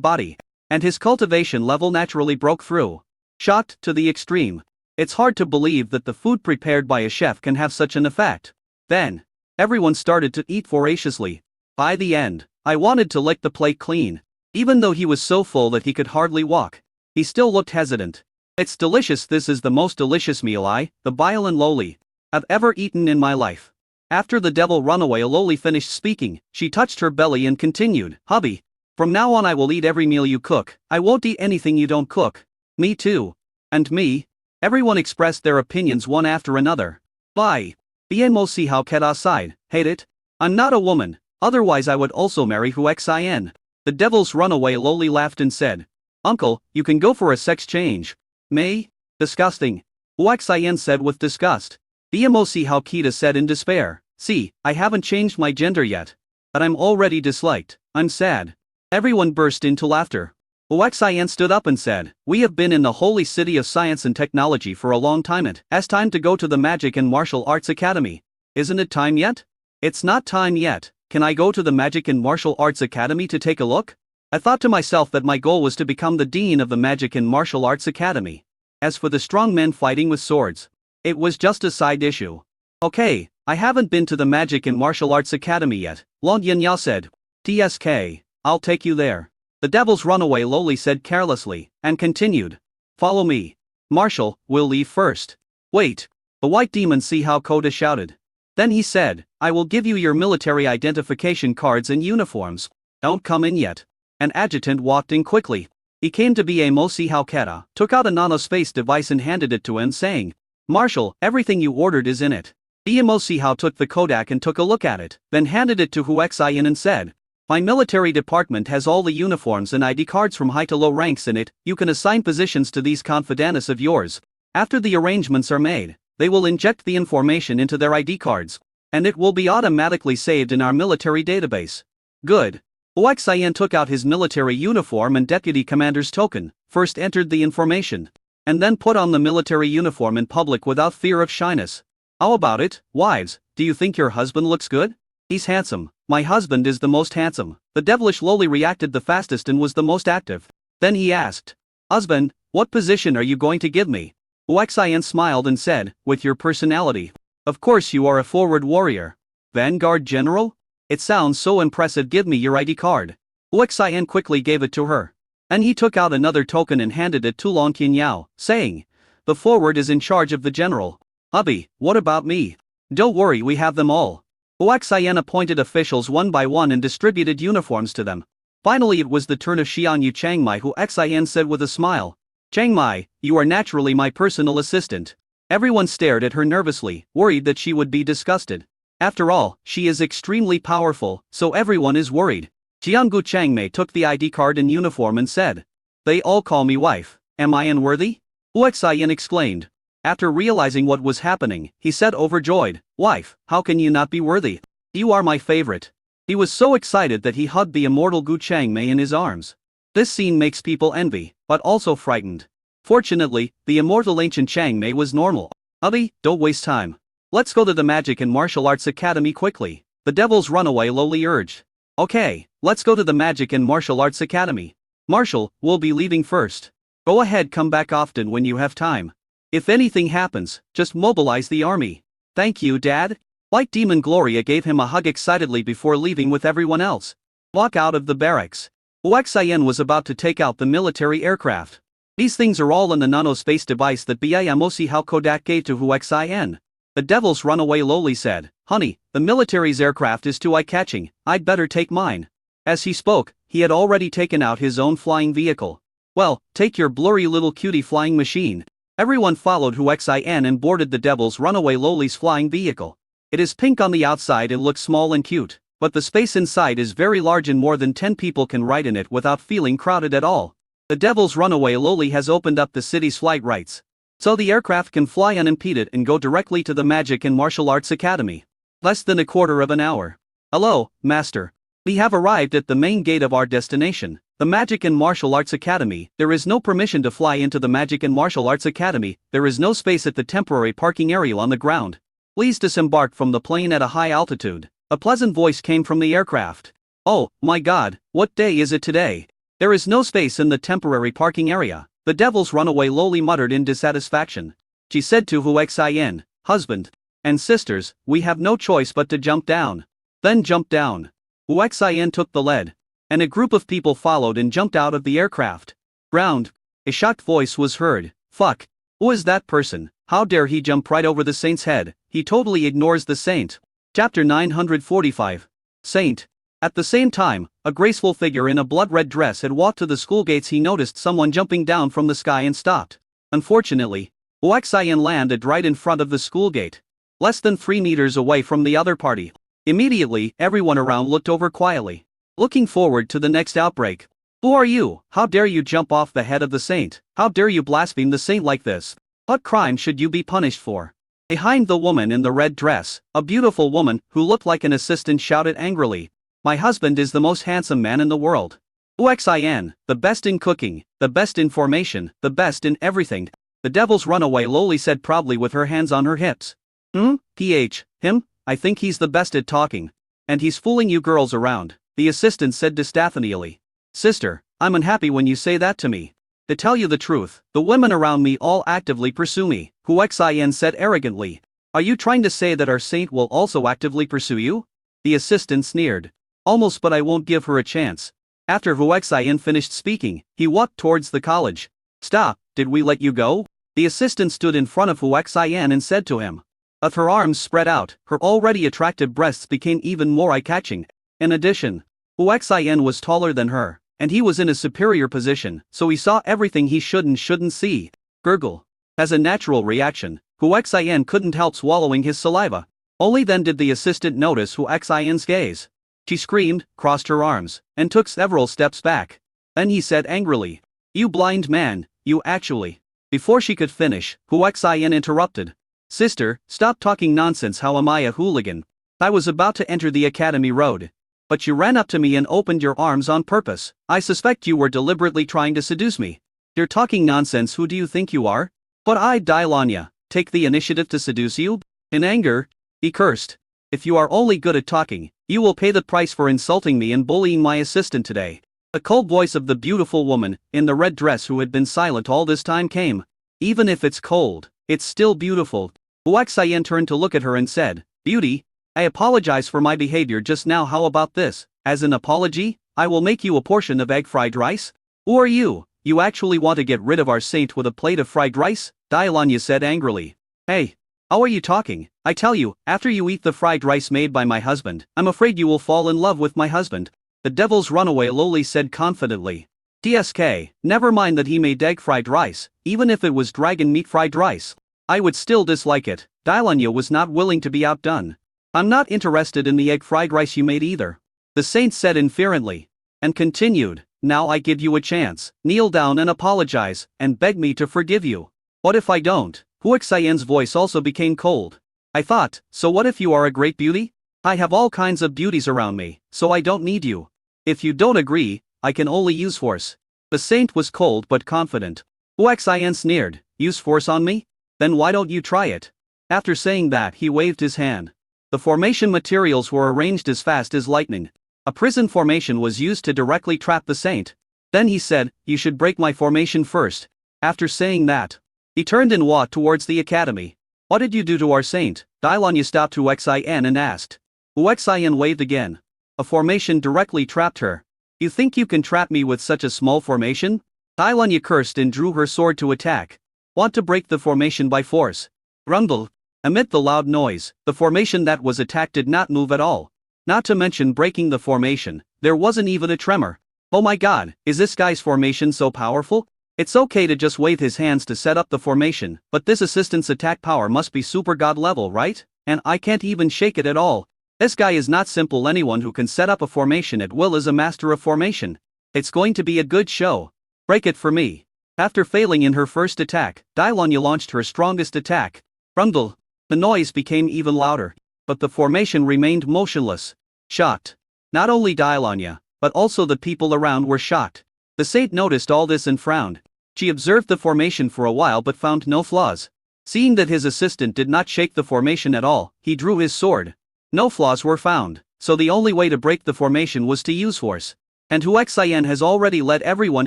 S1: body, and his cultivation level naturally broke through. Shocked to the extreme. It's hard to believe that the food prepared by a chef can have such an effect. Then, everyone started to eat voraciously. By the end, I wanted to lick the plate clean. Even though he was so full that he could hardly walk, he still looked hesitant. "It's delicious. This is the most delicious meal the Violent Loli, I've ever eaten in my life." After the devil runaway Loli finished speaking, she touched her belly and continued, "Hubby, from now on I will eat every meal you cook. I won't eat anything you don't cook." "Me too." "And me." Everyone expressed their opinions one after another. Bye. Bimo Hao Kita sighed, "Hate it? I'm not a woman, otherwise I would also marry Hu Xian." The devil's runaway Loli laughed and said, "Uncle, you can go for a sex change." "Me? Disgusting." Hu Xian said with disgust. Bimo Hao Kita said in despair, "See, I haven't changed my gender yet. But I'm already disliked, I'm sad." Everyone burst into laughter. Hu Xian stood up and said, "We have been in the holy city of science and technology for a long time. It's time to go to the Magic and Martial Arts Academy. Isn't it time yet?" "It's not time yet. Can I go to the Magic and Martial Arts Academy to take a look?" I thought to myself that my goal was to become the dean of the Magic and Martial Arts Academy. As for the strong men fighting with swords, it was just a side issue. "Okay, I haven't been to the Magic and Martial Arts Academy yet," Long Yinyao said. "TSK, I'll take you there." The devil's runaway Loli said carelessly, and continued, "Follow me. Marshall, we'll leave first." "Wait." The white demon Hao Koda shouted. Then he said, "I will give you your military identification cards and uniforms. Don't come in yet." An adjutant walked in quickly. He came to Ba Mosi Hauketa, took out a nanospace device and handed it to him, saying, "Marshal, everything you ordered is in it." Ba Mosi Hao took the Kodak and took a look at it, then handed it to Huaxian and said, "My military department has all the uniforms and ID cards from high to low ranks in it. You can assign positions to these confidantes of yours. After the arrangements are made, they will inject the information into their ID cards, and it will be automatically saved in our military database." Good. Huaxian took out his military uniform and deputy commander's token, first entered the information, and then put on the military uniform in public without fear of shyness. "How about it, wives? Do you think your husband looks good?" "He's handsome. My husband is the most handsome." The devilish loli reacted the fastest and was the most active. Then he asked, "Husband, what position are you going to give me?" Huaxian smiled and said, "With your personality. Of course you are a forward warrior. Vanguard general? It sounds so impressive. Give me your ID card." Huaxian quickly gave it to her. And he took out another token and handed it to Long Qinyao, saying, "The forward is in charge of the general." "Hubby, what about me?" "Don't worry, we have them all." Huaxian appointed officials one by one and distributed uniforms to them. Finally it was the turn of Xianyu Changmai. Huaxian said with a smile, "Changmai, you are naturally my personal assistant." Everyone stared at her nervously, worried that she would be disgusted. After all, she is extremely powerful, so everyone is worried. Jiangu Changmei took the ID card and uniform and said, "They all call me wife. Am I unworthy?" Huaxian exclaimed. After realizing what was happening, he said overjoyed, "Wife, how can you not be worthy? You are my favorite." He was so excited that he hugged the immortal Gu Changmei in his arms. This scene makes people envy, but also frightened. Fortunately, the immortal ancient Changmei was normal. "Hubby, don't waste time. Let's go to the Magic and Martial Arts Academy quickly," the Devil's Runaway loli urged. "Okay, let's go to the Magic and Martial Arts Academy. Marshal, we'll be leaving first. Go ahead, come back often when you have time. If anything happens, just mobilize the army." "Thank you, Dad." White Demon Gloria gave him a hug excitedly before leaving with everyone else. Walk out of the barracks. Huaxian was about to take out the military aircraft. These things are all in the nanospace device that Biayamosi Hao Kodak gave to Huaxian. The Devil's Runaway loli said, "Honey, the military's aircraft is too eye-catching, I'd better take mine." As he spoke, he had already taken out his own flying vehicle. "Well, take your blurry little cutie flying machine." Everyone followed Huaxian and boarded the Devil's Runaway loli's flying vehicle. It is pink on the outside and looks small and cute, but the space inside is very large and more than 10 people can ride in it without feeling crowded at all. The Devil's Runaway loli has opened up the city's flight rights, so the aircraft can fly unimpeded and go directly to the Magic and Martial Arts Academy. Less than a quarter of an hour. "Hello, Master. We have arrived at the main gate of our destination, the Magic and Martial Arts Academy. There is no permission to fly into the Magic and Martial Arts Academy. There is no space at the temporary parking area on the ground. Please disembark from the plane at a high altitude." A pleasant voice came from the aircraft. "Oh, my God, what day is it today? There is no space in the temporary parking area," the Devil's Runaway loli muttered in dissatisfaction. She said to Huaxian, "Husband and sisters, we have no choice but to jump down." Then jump down. Huaxian took the lead, and a group of people followed and jumped out of the aircraft. Ground. A shocked voice was heard. "Fuck. Who is that person? How dare he jump right over the saint's head? He totally ignores the saint." Chapter 945. Saint. At the same time, a graceful figure in a blood-red dress had walked to the school gates. He noticed someone jumping down from the sky and stopped. Unfortunately, Huaxian landed right in front of the school gate, less than 3 meters away from the other party. Immediately, everyone around looked over quietly, looking forward to the next outbreak. "Who are you? How dare you jump off the head of the saint? How dare you blaspheme the saint like this? What crime should you be punished for?" Behind the woman in the red dress, a beautiful woman, who looked like an assistant, shouted angrily, "My husband is the most handsome man in the world. Huaxian, the best in cooking, the best in formation, the best in everything." The Devil's Runaway loli said proudly with her hands on her hips. Him? I think he's the best at talking. And he's fooling you girls around," the assistant said distaffanially. "Sister, I'm unhappy when you say that to me. To tell you the truth, the women around me all actively pursue me," Huaxian said arrogantly. "Are you trying to say that our saint will also actively pursue you?" The assistant sneered. "Almost, but I won't give her a chance." After Huaxian finished speaking, he walked towards the college. "Stop, did we let you go?" The assistant stood in front of Huaxian and said to him. Of her arms spread out, her already attractive breasts became even more eye-catching. In addition, Huaxian was taller than her, and he was in a superior position, so he saw everything he shouldn't see. Gurgle. As a natural reaction, Hu Xin couldn't help swallowing his saliva. Only then did the assistant notice Hu Xin's gaze. She screamed, crossed her arms, and took several steps back. Then he said angrily, "You blind man, you actually." Before she could finish, Hu Xin interrupted. "Sister, stop talking nonsense. How am I a hooligan? I was about to enter the academy road. But you ran up to me and opened your arms on purpose. I suspect you were deliberately trying to seduce me. You're talking nonsense. Who do you think you are? But I, Dailanya, take the initiative to seduce you?" In anger, he cursed. "If you are only good at talking, you will pay the price for insulting me and bullying my assistant today." The cold voice of the beautiful woman in the red dress who had been silent all this time came. "Even if it's cold, it's still beautiful." Hu Xin turned to look at her and said, "Beauty, I apologize for my behavior just now. How about this? As an apology, I will make you a portion of egg fried rice." "Who are you? You actually want to get rid of our saint with a plate of fried rice?" Dailanya said angrily. "Hey, how are you talking? I tell you, after you eat the fried rice made by my husband, I'm afraid you will fall in love with my husband." "The devil's runaway," Loli said confidently. "TSK, never mind that he made egg fried rice, even if it was dragon meat fried rice. I would still dislike it." Dailanya was not willing to be outdone. "I'm not interested in the egg fried rice you made either," the saint said inferently. And continued, "Now I give you a chance, kneel down and apologize, and beg me to forgive you." "What if I don't?" Hu Xian's voice also became cold. "I thought, so what if you are a great beauty? I have all kinds of beauties around me, so I don't need you. If you don't agree, I can only use force." The saint was cold but confident. Hu Xian sneered, "Use force on me? Then why don't you try it?" After saying that, he waved his hand. The formation materials were arranged as fast as lightning. A prison formation was used to directly trap the saint. Then he said, "You should break my formation first." After saying that, he turned and walked towards the academy. "What did you do to our saint?" Dailanya stopped Hu Xin and asked. Hu Xin waved again. "A formation directly trapped her. You think you can trap me with such a small formation?" Dailanya cursed and drew her sword to attack. "Want to break the formation by force?" Rumble. Amid the loud noise, the formation that was attacked did not move at all. Not to mention breaking the formation, there wasn't even a tremor. "Oh my god, is this guy's formation so powerful? It's okay to just wave his hands to set up the formation, but this assistant's attack power must be super god level, right? And I can't even shake it at all. This guy is not simple. Anyone who can set up a formation at will is a master of formation. It's going to be a good show. Break it for me." After failing in her first attack, Dailanya launched her strongest attack. Rumble. The noise became even louder, but the formation remained motionless. Shocked. Not only Dailanya, but also the people around were shocked. The saint noticed all this and frowned. She observed the formation for a while but found no flaws. Seeing that his assistant did not shake the formation at all, he drew his sword. No flaws were found, so the only way to break the formation was to use force. And Hu Xian has already led everyone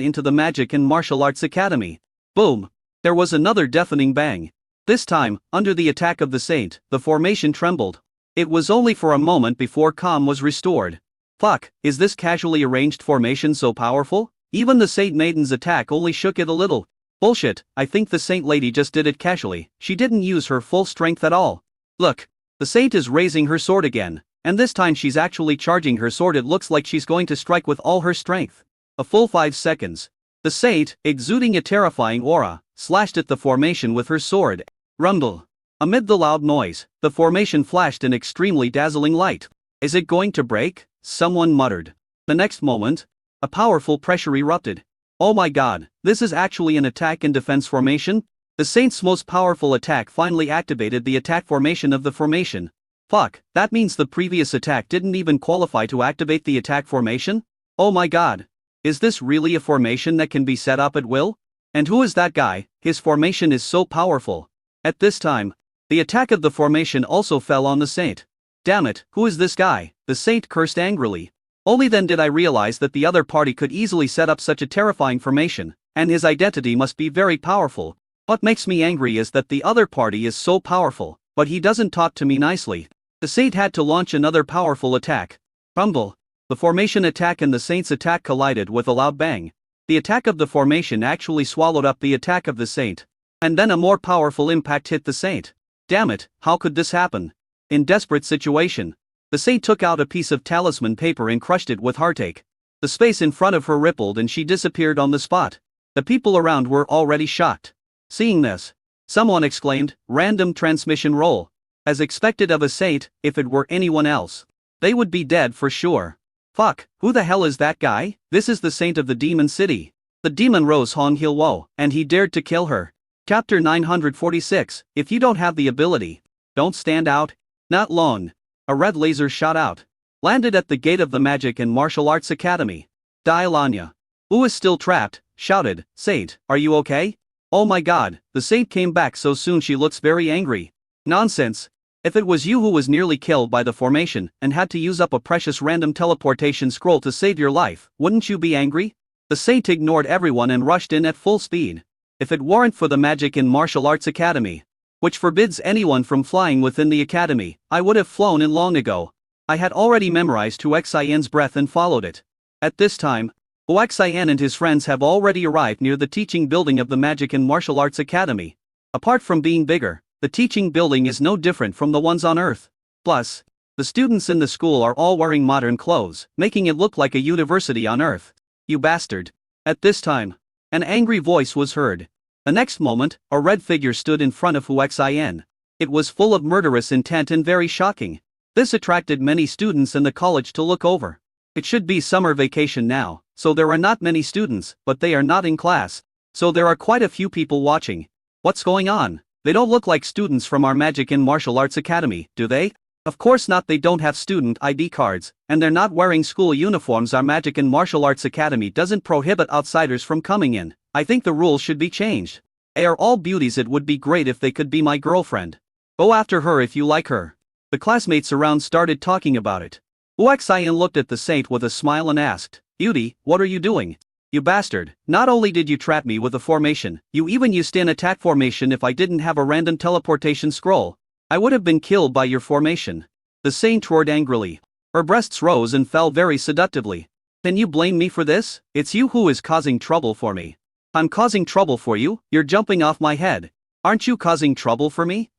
S1: into the Magic and Martial Arts Academy. Boom! There was another deafening bang. This time, under the attack of the saint, the formation trembled. It was only for a moment before calm was restored. Fuck, is this casually arranged formation so powerful? Even the saint maiden's attack only shook it a little. Bullshit, I think the saint lady just did it casually. She didn't use her full strength at all. Look. The saint is raising her sword again, and this time she's actually charging her sword. It looks like she's going to strike with all her strength. A full 5 seconds. The saint, exuding a terrifying aura, slashed at the formation with her sword. Rumble. Amid the loud noise, the formation flashed an extremely dazzling light. "Is it going to break?" someone muttered. The next moment, a powerful pressure erupted. "Oh my god, this is actually an attack and defense formation?" The saint's most powerful attack finally activated the attack formation of the formation. Fuck, that means the previous attack didn't even qualify to activate the attack formation? Oh my god. Is this really a formation that can be set up at will? And who is that guy? His formation is so powerful. At this time, the attack of the formation also fell on the saint. Damn it, who is this guy? The saint cursed angrily. Only then did I realize that the other party could easily set up such a terrifying formation, and his identity must be very powerful. What makes me angry is that the other party is so powerful, but he doesn't talk to me nicely. The saint had to launch another powerful attack. Rumble. The formation attack and the saint's attack collided with a loud bang. The attack of the formation actually swallowed up the attack of the saint. And then a more powerful impact hit the saint. Damn it, how could this happen? In desperate situation, the saint took out a piece of talisman paper and crushed it with heartache. The space in front of her rippled and she disappeared on the spot. The people around were already shocked. Seeing this, someone exclaimed, "Random transmission roll." As expected of a saint, if it were anyone else, they would be dead for sure. Fuck, who the hell is that guy? This is the saint of the demon city. The demon rose Hong Hil Wo, and he dared to kill her. Chapter 946, if you don't have the ability, don't stand out. Not long. A red laser shot out. Landed at the gate of the Magic and Martial Arts Academy. Dialanya, who is still trapped, shouted, "Saint, are you okay?" Oh my god, the saint came back so soon she looks very angry. Nonsense. If it was you who was nearly killed by the formation and had to use up a precious random teleportation scroll to save your life, wouldn't you be angry? The saint ignored everyone and rushed in at full speed. If it weren't for the Magic and Martial Arts Academy, which forbids anyone from flying within the academy, I would have flown in long ago. I had already memorized Huaxian's breath and followed it. At this time, Huaxian and his friends have already arrived near the teaching building of the Magic and Martial Arts Academy. Apart from being bigger, the teaching building is no different from the ones on Earth. Plus, the students in the school are all wearing modern clothes, making it look like a university on Earth. You bastard. At this time, an angry voice was heard. The next moment, a red figure stood in front of Huaxian. It was full of murderous intent and very shocking. This attracted many students in the college to look over. It should be summer vacation now, so there are not many students, but they are not in class, so there are quite a few people watching. What's going on? They don't look like students from our Magic and Martial Arts Academy, do they? Of course not, they don't have student ID cards, and they're not wearing school uniforms. Our Magic and Martial Arts Academy doesn't prohibit outsiders from coming in. I think the rules should be changed. They are all beauties. It would be great if they could be my girlfriend. Go after her if you like her. The classmates around started talking about it. Huaxian looked at the saint with a smile and asked, "Beauty, what are you doing? You bastard, not only did you trap me with a formation, you even used an attack formation. If I didn't have a random teleportation scroll, I would have been killed by your formation." The saint roared angrily. Her breasts rose and fell very seductively. "Can you blame me for this? It's you who is causing trouble for me." "I'm causing trouble for you? You're jumping off my head. Aren't you causing trouble for me?"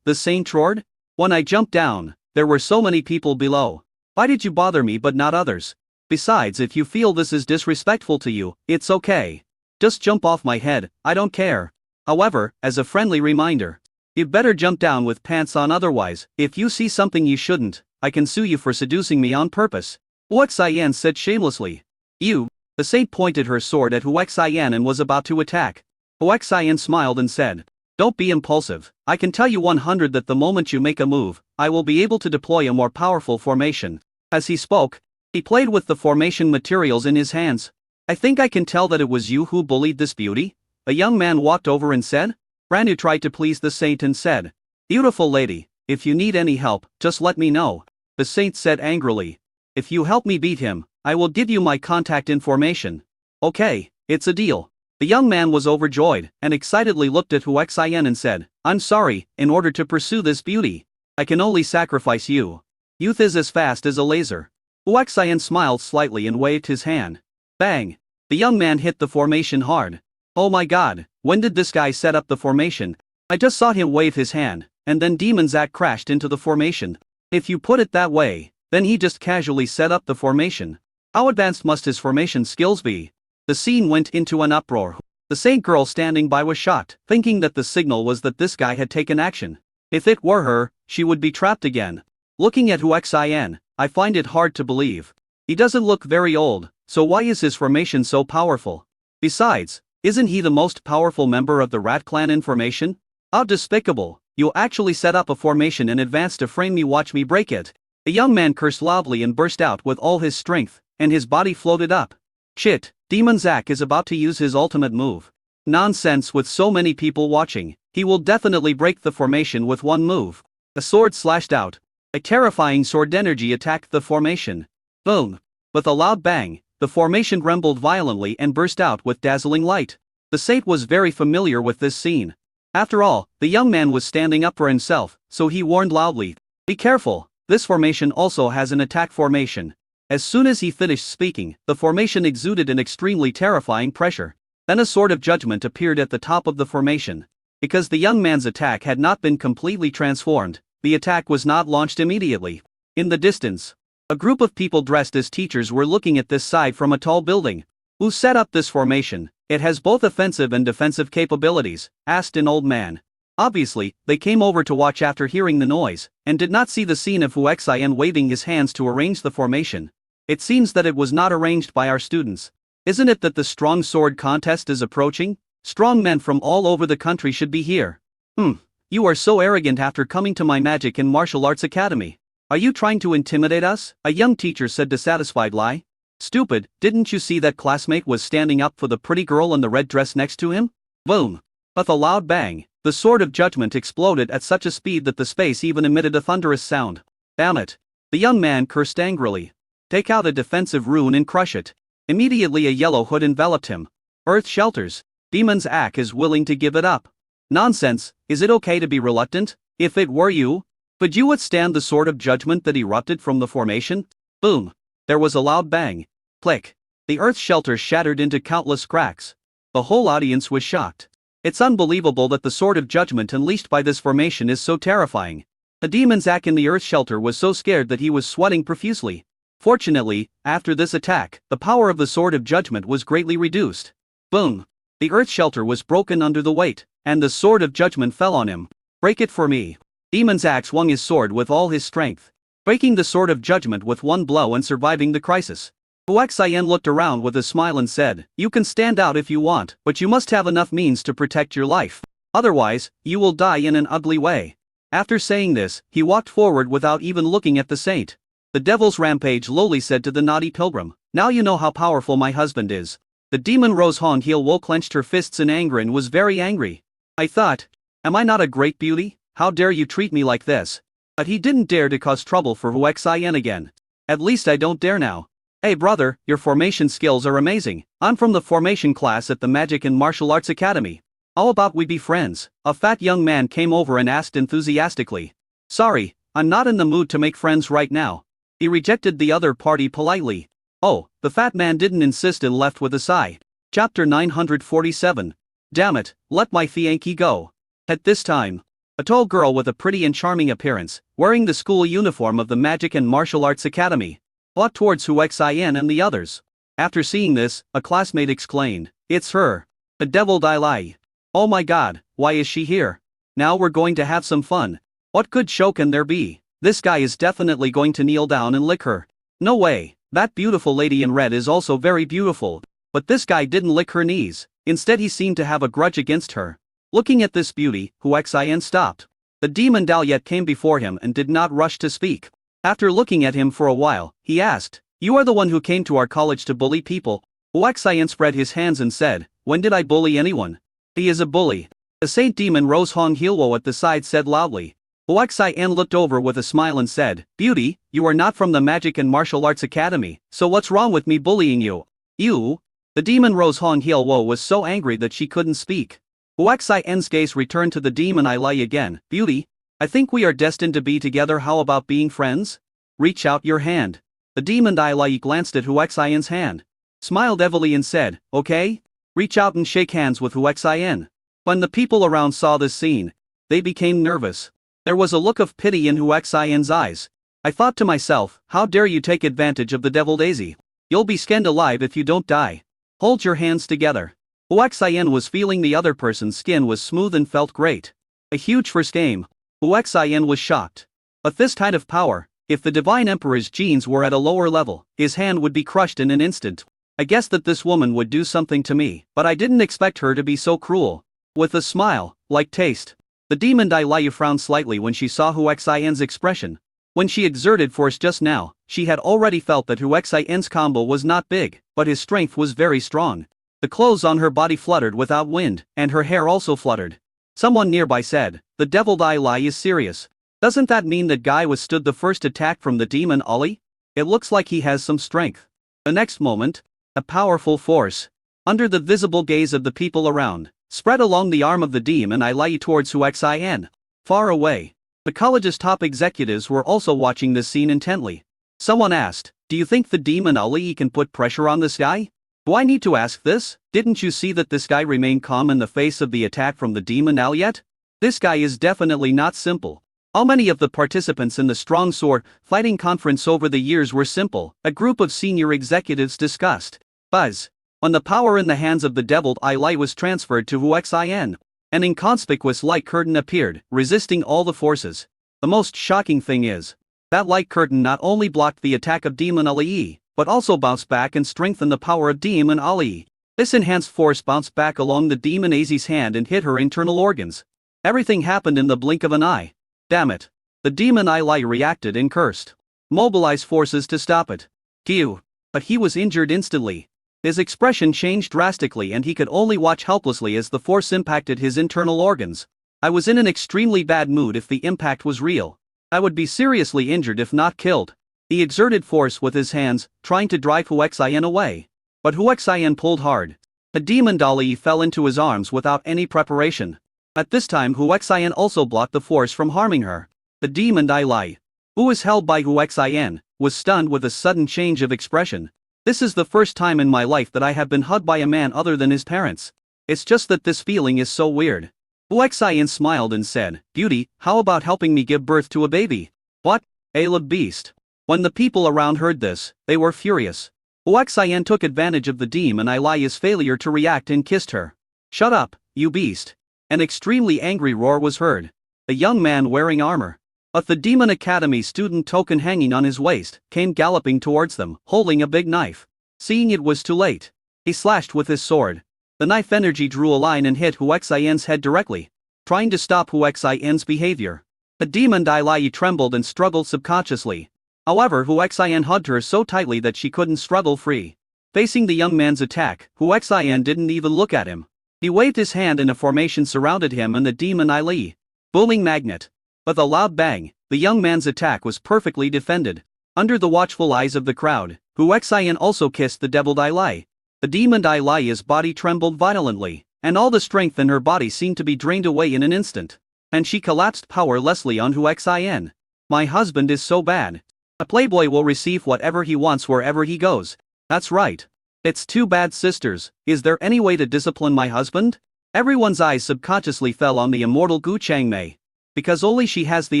S1: The saint roared. "When I jumped down, there were so many people below. Why did you bother me but not others? Besides, if you feel this is disrespectful to you, it's okay. Just jump off my head, I don't care. However, as a friendly reminder, you'd better jump down with pants on, otherwise, if you see something you shouldn't, I can sue you for seducing me on purpose." Huaxian said shamelessly. "You?" The saint pointed her sword at Huaxian and was about to attack. Huaxian smiled and said, "Don't be impulsive. I can tell you 100 that the moment you make a move, I will be able to deploy a more powerful formation." As he spoke, he played with the formation materials in his hands. "I think I can tell that it was you who bullied this beauty." A young man walked over and said. Ranu tried to please the saint and said, "Beautiful lady, if you need any help, just let me know." The saint said angrily, "If you help me beat him, I will give you my contact information." "Okay, it's a deal." The young man was overjoyed and excitedly looked at Huaxian and said, "I'm sorry, in order to pursue this beauty, I can only sacrifice you. Youth is as fast as a laser." Huaxian smiled slightly and waved his hand. Bang! The young man hit the formation hard. "Oh my god, when did this guy set up the formation? I just saw him wave his hand, and then Demon Zack crashed into the formation." If you put it that way, then he just casually set up the formation. How advanced must his formation skills be? The scene went into an uproar. The saint girl standing by was shocked, thinking that the signal was that this guy had taken action. If it were her, she would be trapped again. Looking at Huaxian, I find it hard to believe. He doesn't look very old, so why is his formation so powerful? Besides, isn't he the most powerful member of the Rat Clan in formation? How despicable! You actually set up a formation in advance to frame me. Watch me break it. The young man cursed loudly and burst out with all his strength, and his body floated up. Shit, Demon Zack is about to use his ultimate move. Nonsense, with so many people watching, he will definitely break the formation with one move. A sword slashed out. A terrifying sword energy attacked the formation. Boom! With a loud bang, the formation rumbled violently and burst out with dazzling light. The saint was very familiar with this scene. After all, the young man was standing up for himself, so he warned loudly, "Be careful, this formation also has an attack formation." As soon as he finished speaking, the formation exuded an extremely terrifying pressure. Then a sword of judgment appeared at the top of the formation. Because the young man's attack had not been completely transformed, the attack was not launched immediately. In the distance, A group of people dressed as teachers were looking at this side from a tall building. Who set up this formation? It has both offensive and defensive capabilities, asked an old man. Obviously, they came over to watch after hearing the noise, and did not see the scene of Huaxian waving his hands to arrange the formation. It seems that it was not arranged by our students. Isn't it that the strong sword contest is approaching? Strong men from all over the country should be here. You are so arrogant after coming to my magic and martial arts academy. Are you trying to intimidate us? A young teacher said dissatisfied lie. Stupid, didn't you see that classmate was standing up for the pretty girl in the red dress next to him? Boom! With a loud bang, the sword of judgment exploded at such a speed that the space even emitted a thunderous sound. Damn it! The young man cursed angrily. Take out a defensive rune and crush it. Immediately a yellow hood enveloped him. Earth shelters. Demon's Act is willing to give it up. Nonsense, is it okay to be reluctant? If it were you, could you withstand the sword of judgment that erupted from the formation? Boom! There was a loud bang. Click. The earth shelter shattered into countless cracks. The whole audience was shocked. It's unbelievable that the sword of judgment unleashed by this formation is so terrifying. The demon's act in the earth shelter was so scared that he was sweating profusely. Fortunately, after this attack, the power of the sword of judgment was greatly reduced. Boom! The earth shelter was broken under the weight, and the sword of judgment fell on him. Break it for me. Demon's axe swung his sword with all his strength, breaking the sword of judgment with one blow and surviving the crisis. Huaxian looked around with a smile and said, "You can stand out if you want, but you must have enough means to protect your life. Otherwise, you will die in an ugly way." After saying this, he walked forward without even looking at the saint. The devil's rampage lowly said to the naughty pilgrim, "Now you know how powerful my husband is." The demon Rose Hong Heal Wo clenched her fists in anger and was very angry. "I thought, am I not a great beauty? How dare you treat me like this?" But he didn't dare to cause trouble for Huaxian again. "At least I don't dare now. Hey brother, your formation skills are amazing. I'm from the formation class at the Magic and Martial Arts Academy. How about we be friends?" A fat young man came over and asked enthusiastically. "Sorry, I'm not in the mood to make friends right now." He rejected the other party politely. Oh, the fat man didn't insist and left with a sigh. Chapter 947. Damn it, let my Fianki go. At this time, a tall girl with a pretty and charming appearance, wearing the school uniform of the Magic and Martial Arts Academy, walked towards Huaxian and the others. After seeing this, a classmate exclaimed, "It's her. The devil Dai Lai. Oh my god, why is she here? Now we're going to have some fun. What good show can there be? This guy is definitely going to kneel down and lick her. No way, that beautiful lady in red is also very beautiful, but this guy didn't lick her knees, instead he seemed to have a grudge against her." Looking at this beauty, Huaxian stopped. The demon Daliet came before him and did not rush to speak. After looking at him for a while, he asked, "You are the one who came to our college to bully people?" Huaxian spread his hands and said, "When did I bully anyone? He is a bully." The Saint Demon Rose Hong Healwo at the side said loudly. Huaxian looked over with a smile and said, "Beauty, you are not from the Magic and Martial Arts Academy, so what's wrong with me bullying you?" "You?" The demon Rose Hong Healwo was so angry that she couldn't speak. Huaxian's gaze returned to the demon I Lai again. "Beauty, I think we are destined to be together. How about being friends? Reach out your hand." The demon I Lai glanced at Huaxian's hand, smiled evilly and said, "Okay? Reach out and shake hands with Huaxian." When the people around saw this scene, they became nervous. There was a look of pity in Huaxian's eyes. "I thought to myself, how dare you take advantage of the devil Daisy? You'll be skinned alive if you don't die. Hold your hands together." Huaxian was feeling the other person's skin was smooth and felt great. A huge first aim. Huaxian was shocked. With this kind of power, if the Divine Emperor's genes were at a lower level, his hand would be crushed in an instant. "I guessed that this woman would do something to me, but I didn't expect her to be so cruel." With a smile, like taste. The demon Dai Lai frowned slightly when she saw Huaxian's expression. When she exerted force just now, she had already felt that Huaxian's combo was not big, but his strength was very strong. The clothes on her body fluttered without wind, and her hair also fluttered. Someone nearby said, "The devil Dai Lai is serious. Doesn't that mean that guy withstood the first attack from the demon Ollie? It looks like he has some strength." The next moment, a powerful force, under the visible gaze of the people around, spread along the arm of the demon I Lai towards Huaxian. Far away, the college's top executives were also watching this scene intently. Someone asked, "Do you think the demon Ali can put pressure on this guy?" "Do I need to ask this? Didn't you see that this guy remained calm in the face of the attack from the demon Al yet? This guy is definitely not simple." How many of the participants in the Strong Sword Fighting Conference over the years were simple, a group of senior executives discussed. Buzz. When the power in the hands of the Deviled Eye Light was transferred to Huxin, an inconspicuous light curtain appeared, resisting all the forces. The most shocking thing is, that light curtain not only blocked the attack of Demon Ali, but also bounced back and strengthened the power of Demon Ali. This enhanced force bounced back along the Demon Azi's hand and hit her internal organs. Everything happened in the blink of an eye. Damn it. The Demon Ali reacted and cursed. Mobilize forces to stop it. Q. But he was injured instantly. His expression changed drastically and he could only watch helplessly as the force impacted his internal organs. I was in an extremely bad mood if the impact was real. I would be seriously injured if not killed. He exerted force with his hands, trying to drive Huxin away. But Huxin pulled hard. The Demon Dali fell into his arms without any preparation. At this time Huxin also blocked the force from harming her. The Demon Dali, who was held by Huxin, was stunned with a sudden change of expression. This is the first time in my life that I have been hugged by a man other than his parents. It's just that this feeling is so weird. Huxin smiled and said, "Beauty, how about helping me give birth to a baby?" What? Aleb beast. When the people around heard this, they were furious. Huxin took advantage of the Demon Ali's failure to react and kissed her. "Shut up, you beast." An extremely angry roar was heard. A young man wearing armor, but the Demon Academy student token hanging on his waist, came galloping towards them, holding a big knife. Seeing it was too late, he slashed with his sword. The knife energy drew a line and hit Huxin's head directly, trying to stop Huxin's behavior. The Demon Dali trembled and struggled subconsciously. However, Huxin hugged her so tightly that she couldn't struggle free. Facing the young man's attack, Huxin didn't even look at him. He waved his hand and a formation surrounded him and the Demon Ali. Booming magnet. With a loud bang, the young man's attack was perfectly defended. Under the watchful eyes of the crowd, Huxin also kissed the Deviled Eye. The Demon Ali's body trembled violently, and all the strength in her body seemed to be drained away in an instant. And she collapsed powerlessly on Huxin. My husband is so bad. A playboy will receive whatever he wants wherever he goes. That's right. It's too bad, sisters. Is there any way to discipline my husband? Everyone's eyes subconsciously fell on the immortal Gu Changmei. Because only she has the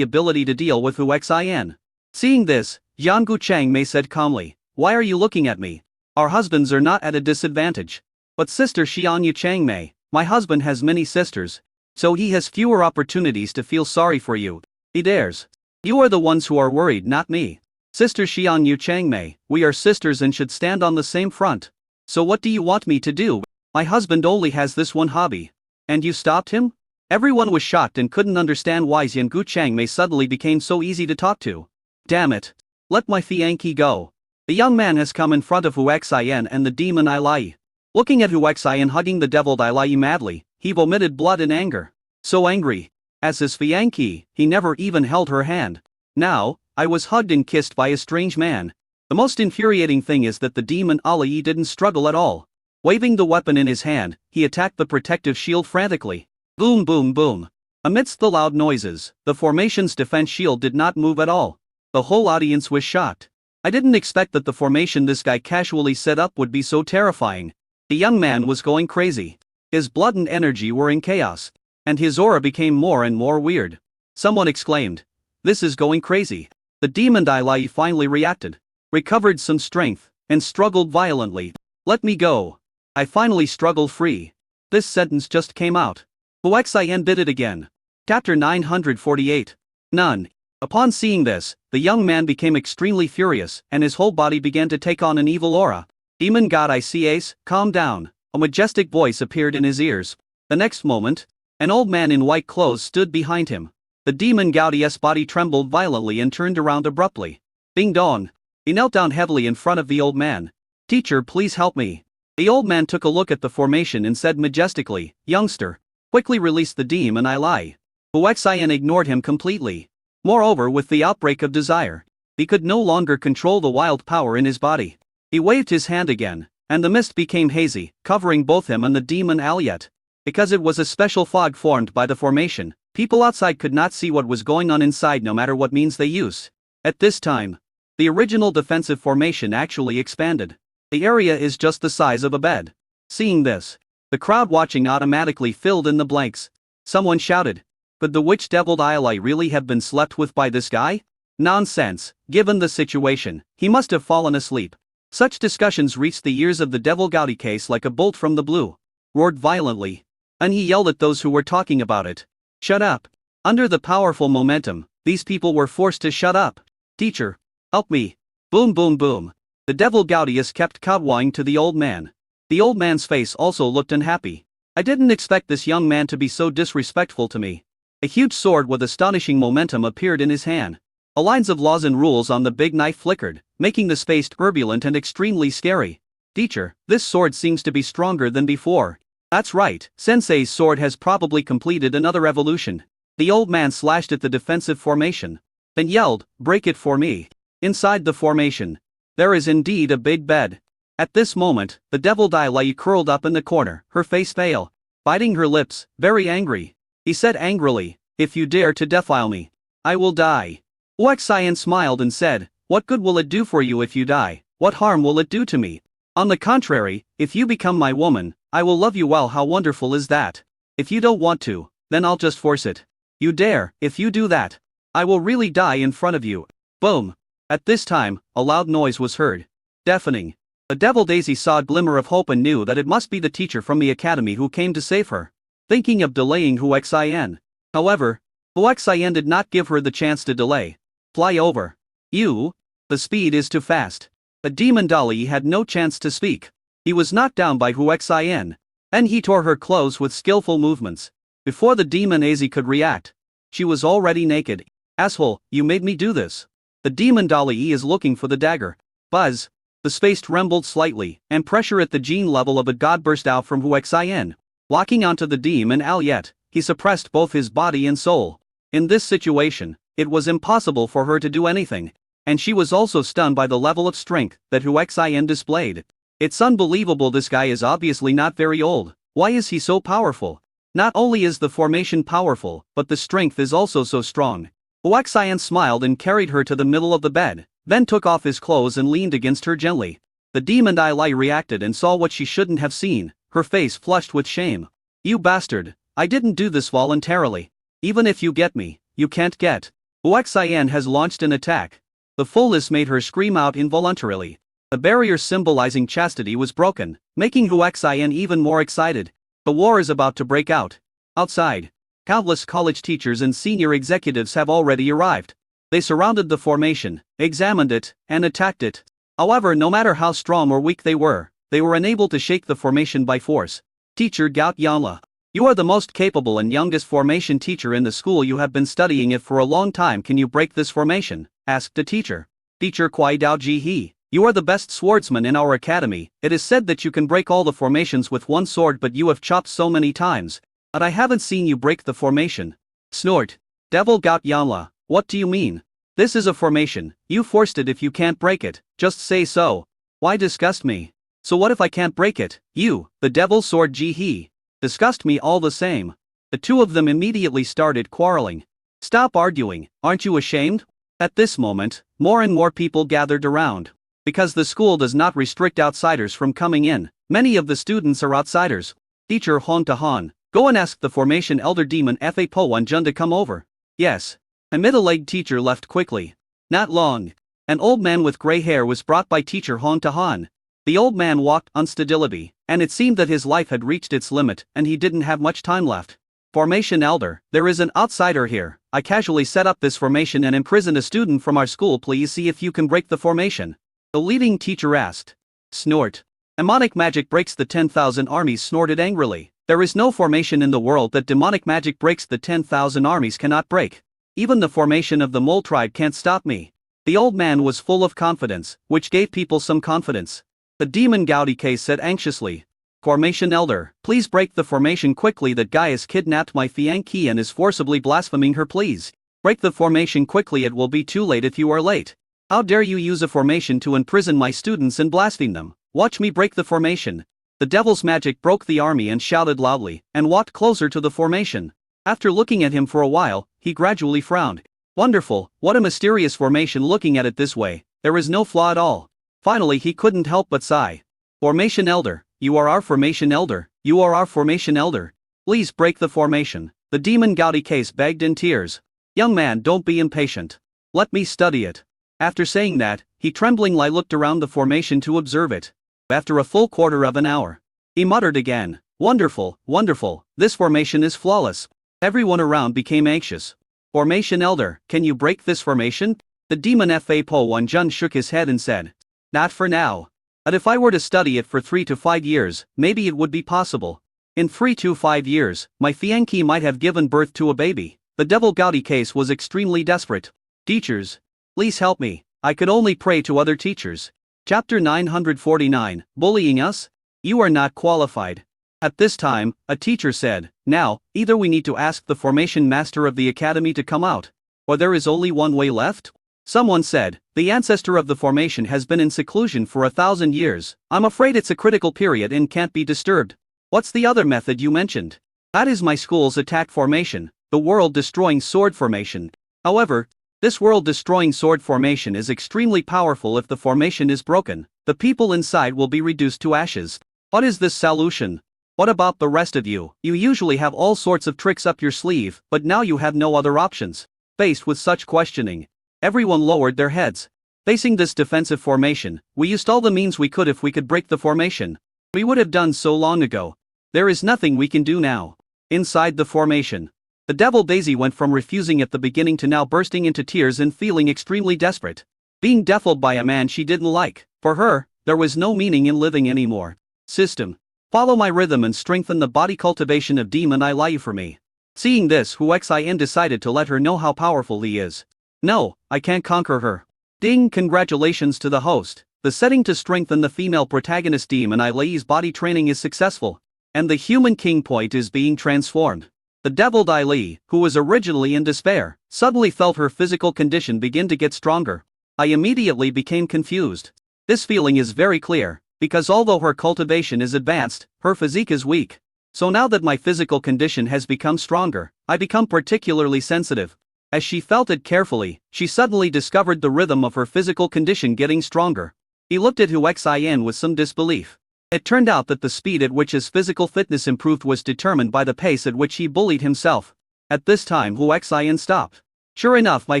S1: ability to deal with Huxin. Seeing this, Yan Gu Changmei said calmly, "Why are you looking at me? Our husbands are not at a disadvantage." But Sister Xian Yu Changmei, my husband has many sisters, so he has fewer opportunities to feel sorry for you. He dares. You are the ones who are worried, not me. Sister Xian Yu Changmei, we are sisters and should stand on the same front. So what do you want me to do? My husband only has this one hobby. And you stopped him? Everyone was shocked and couldn't understand why Yan Gu Changmei suddenly became so easy to talk to. Damn it. Let my fiancé go. The young man has come in front of Huxin and the Demon Ali. Looking at Huxin hugging the Deviled Ali madly, he vomited blood in anger. So angry. As his fiancé, he never even held her hand. Now, I was hugged and kissed by a strange man. The most infuriating thing is that the Demon Ali didn't struggle at all. Waving the weapon in his hand, he attacked the protective shield frantically. Boom boom boom. Amidst the loud noises, the formation's defense shield did not move at all. The whole audience was shocked. I didn't expect that the formation this guy casually set up would be so terrifying. The young man was going crazy. His blood and energy were in chaos. And his aura became more and more weird. Someone exclaimed, "This is going crazy." The Demon Ali finally reacted, recovered some strength, and struggled violently. "Let me go. I finally struggled free." This sentence just came out. Huxin did it again. Chapter 948. None. Upon seeing this, the young man became extremely furious, and his whole body began to take on an evil aura. "Demon God Ics, calm down." A majestic voice appeared in his ears. The next moment, an old man in white clothes stood behind him. The Demon Gaudi's body trembled violently and turned around abruptly. Ding dong. He knelt down heavily in front of the old man. "Teacher, please help me." The old man took a look at the formation and said majestically, "Youngster, quickly release the Demon Ali." Huxin ignored him completely. Moreover, with the outbreak of desire, he could no longer control the wild power in his body. He waved his hand again, and the mist became hazy, covering both him and the Demon Aliet. Because it was a special fog formed by the formation, people outside could not see what was going on inside no matter what means they used. At this time, the original defensive formation actually expanded. The area is just the size of a bed. Seeing this, the crowd watching automatically filled in the blanks. Someone shouted, Could the witch-deviled Iolai really have been slept with by this guy? Nonsense, given the situation, he must have fallen asleep. Such discussions reached the ears of the Devil Gaudi case like a bolt from the blue. Roared violently. And he yelled at those who were talking about it. Shut up. Under the powerful momentum, these people were forced to shut up. Teacher, help me. Boom boom boom. The Devil Gaudius kept kowtowing to the old man. The old man's face also looked unhappy. I didn't expect this young man to be so disrespectful to me. A huge sword with astonishing momentum appeared in his hand. A lines of laws and rules on the big knife flickered, making the space turbulent and extremely scary. Teacher, this sword seems to be stronger than before. That's right, Sensei's sword has probably completed another evolution. The old man slashed at the defensive formation. Then yelled, break it for me. Inside the formation, there is indeed a big bed. At this moment, the Devil Iolai curled up in the corner, her face pale, biting her lips, very angry. He said angrily, if you dare to defile me, I will die. Uxian smiled and said, what good will it do for you if you die? What harm will it do to me? On the contrary, if you become my woman, I will love you well. How wonderful is that? If you don't want to, then I'll just force it. You dare, if you do that, I will really die in front of you. Boom. At this time, a loud noise was heard. Deafening. The Devil Daisy saw a glimmer of hope and knew that it must be the teacher from the academy who came to save her. Thinking of delaying Huxian. However, Huxian did not give her the chance to delay. Fly over. You. The speed is too fast. The demon Dali had no chance to speak. He was knocked down by Huxian. And he tore her clothes with skillful movements. Before the demon Daisy could react, she was already naked. Asshole, you made me do this. The demon Dali is looking for the dagger. Buzz. The space trembled slightly, and pressure at the gene level of a god burst out from Huxian. Locking onto the demon Alyet, he suppressed both his body and soul. In this situation, it was impossible for her to do anything, and she was also stunned by the level of strength that Huxian displayed. It's unbelievable, this guy is obviously not very old. Why is he so powerful? Not only is the formation powerful, but the strength is also so strong. Huxian smiled and carried her to the middle of the bed, then took off his clothes and leaned against her gently. The demon Iolai reacted and saw what she shouldn't have seen, her face flushed with shame. You bastard, I didn't do this voluntarily. Even if you get me, you can't get. Huxian has launched an attack. The fullness made her scream out involuntarily. The barrier symbolizing chastity was broken, making Huxian even more excited. The war is about to break out. Outside, countless college teachers and senior executives have already arrived. They surrounded the formation, examined it, and attacked it. However, no matter how strong or weak they were unable to shake the formation by force. Teacher Gout Yanla, you are the most capable and youngest formation teacher in the school. You have been studying it for a long time. Can you break this formation? Asked the teacher. Teacher Kuai Dao Ji He, you are the best swordsman in our academy. It is said that you can break all the formations with one sword, but you have chopped so many times. But I haven't seen you break the formation. Snort. Devil Gout Yanla, what do you mean? This is a formation, you forced it. If you can't break it, just say so. Why disgust me? So what if I can't break it? You, the Devil Sword Ji He, disgust me all the same. The two of them immediately started quarreling. Stop arguing, aren't you ashamed? At this moment, more and more people gathered around. Because the school does not restrict outsiders from coming in, many of the students are outsiders. Teacher Hong Tahan, go and ask the formation elder demon Fa Po Wan Jun to come over. Yes. A middle-aged teacher left quickly. Not long. An old man with gray hair was brought by teacher Hong Tahan. The old man walked unsteadily, and it seemed that his life had reached its limit and he didn't have much time left. Formation elder, there is an outsider here. I casually set up this formation and imprisoned a student from our school. Please see if you can break the formation. The leading teacher asked. Snort. Demonic magic breaks the 10,000 armies. Snorted angrily. There is no formation in the world that demonic magic breaks. The 10,000 armies cannot break. Even the formation of the mole tribe can't stop me. The old man was full of confidence, which gave people some confidence. The demon Gaudi case said anxiously. Formation elder, please break the formation quickly. That guy has kidnapped my fiancée and is forcibly blaspheming her. Please break the formation quickly. It will be too late if you are late. How dare you use a formation to imprison my students and blaspheme them? Watch me break the formation. The devil's magic broke the army and shouted loudly, and walked closer to the formation. After looking at him for a while, he gradually frowned. Wonderful, what a mysterious formation. Looking at it this way, there is no flaw at all. Finally he couldn't help but sigh. Formation elder, you are our formation elder, you are our formation elder. Please break the formation. The demon Gaudi case begged in tears. Young man, don't be impatient. Let me study it. After saying that, he tremblingly looked around the formation to observe it. After a full quarter of an hour, he muttered again, wonderful, wonderful, this formation is flawless. Everyone around became anxious. Formation elder, can you break this formation? The demon Fa Po Wan Jun shook his head and said, not for now. But if I were to study it for 3 to 5 years, maybe it would be possible. In 3 to 5 years, my Fianqi might have given birth to a baby. The devil Gaudi case was extremely desperate. Teachers, please help me. I could only pray to other teachers. Chapter 949, Bullying Us? You are not qualified. At this time, a teacher said, now, either we need to ask the formation master of the academy to come out, or there is only one way left. Someone said, the ancestor of the formation has been in seclusion for 1,000 years. I'm afraid it's a critical period and can't be disturbed. What's the other method you mentioned? That is my school's attack formation, the world-destroying sword formation. However, this world-destroying sword formation is extremely powerful. If the formation is broken, the people inside will be reduced to ashes. What is this solution? What about the rest of you? You usually have all sorts of tricks up your sleeve, but now you have no other options. Faced with such questioning, everyone lowered their heads. Facing this defensive formation, we used all the means we could. If we could break the formation, we would have done so long ago. There is nothing we can do now. Inside the formation, the devil Daisy went from refusing at the beginning to now bursting into tears and feeling extremely desperate. Being defiled by a man she didn't like, for her, there was no meaning in living anymore. System. Follow my rhythm and strengthen the body cultivation of Demon I Lai for me. Seeing this, Hu Xin decided to let her know how powerful he is. No, I can't conquer her. Ding! Congratulations to the host. The setting to strengthen the female protagonist Demon I Lai's body training is successful, and the human king point is being transformed. The devil Dai Li, who was originally in despair, suddenly felt her physical condition begin to get stronger. I immediately became confused. This feeling is very clear, because although her cultivation is advanced, her physique is weak. So now that my physical condition has become stronger, I become particularly sensitive. As she felt it carefully, she suddenly discovered the rhythm of her physical condition getting stronger. He looked at Hu Xin with some disbelief. It turned out that the speed at which his physical fitness improved was determined by the pace at which he bullied himself. At this time Hu Xin stopped. Sure enough, my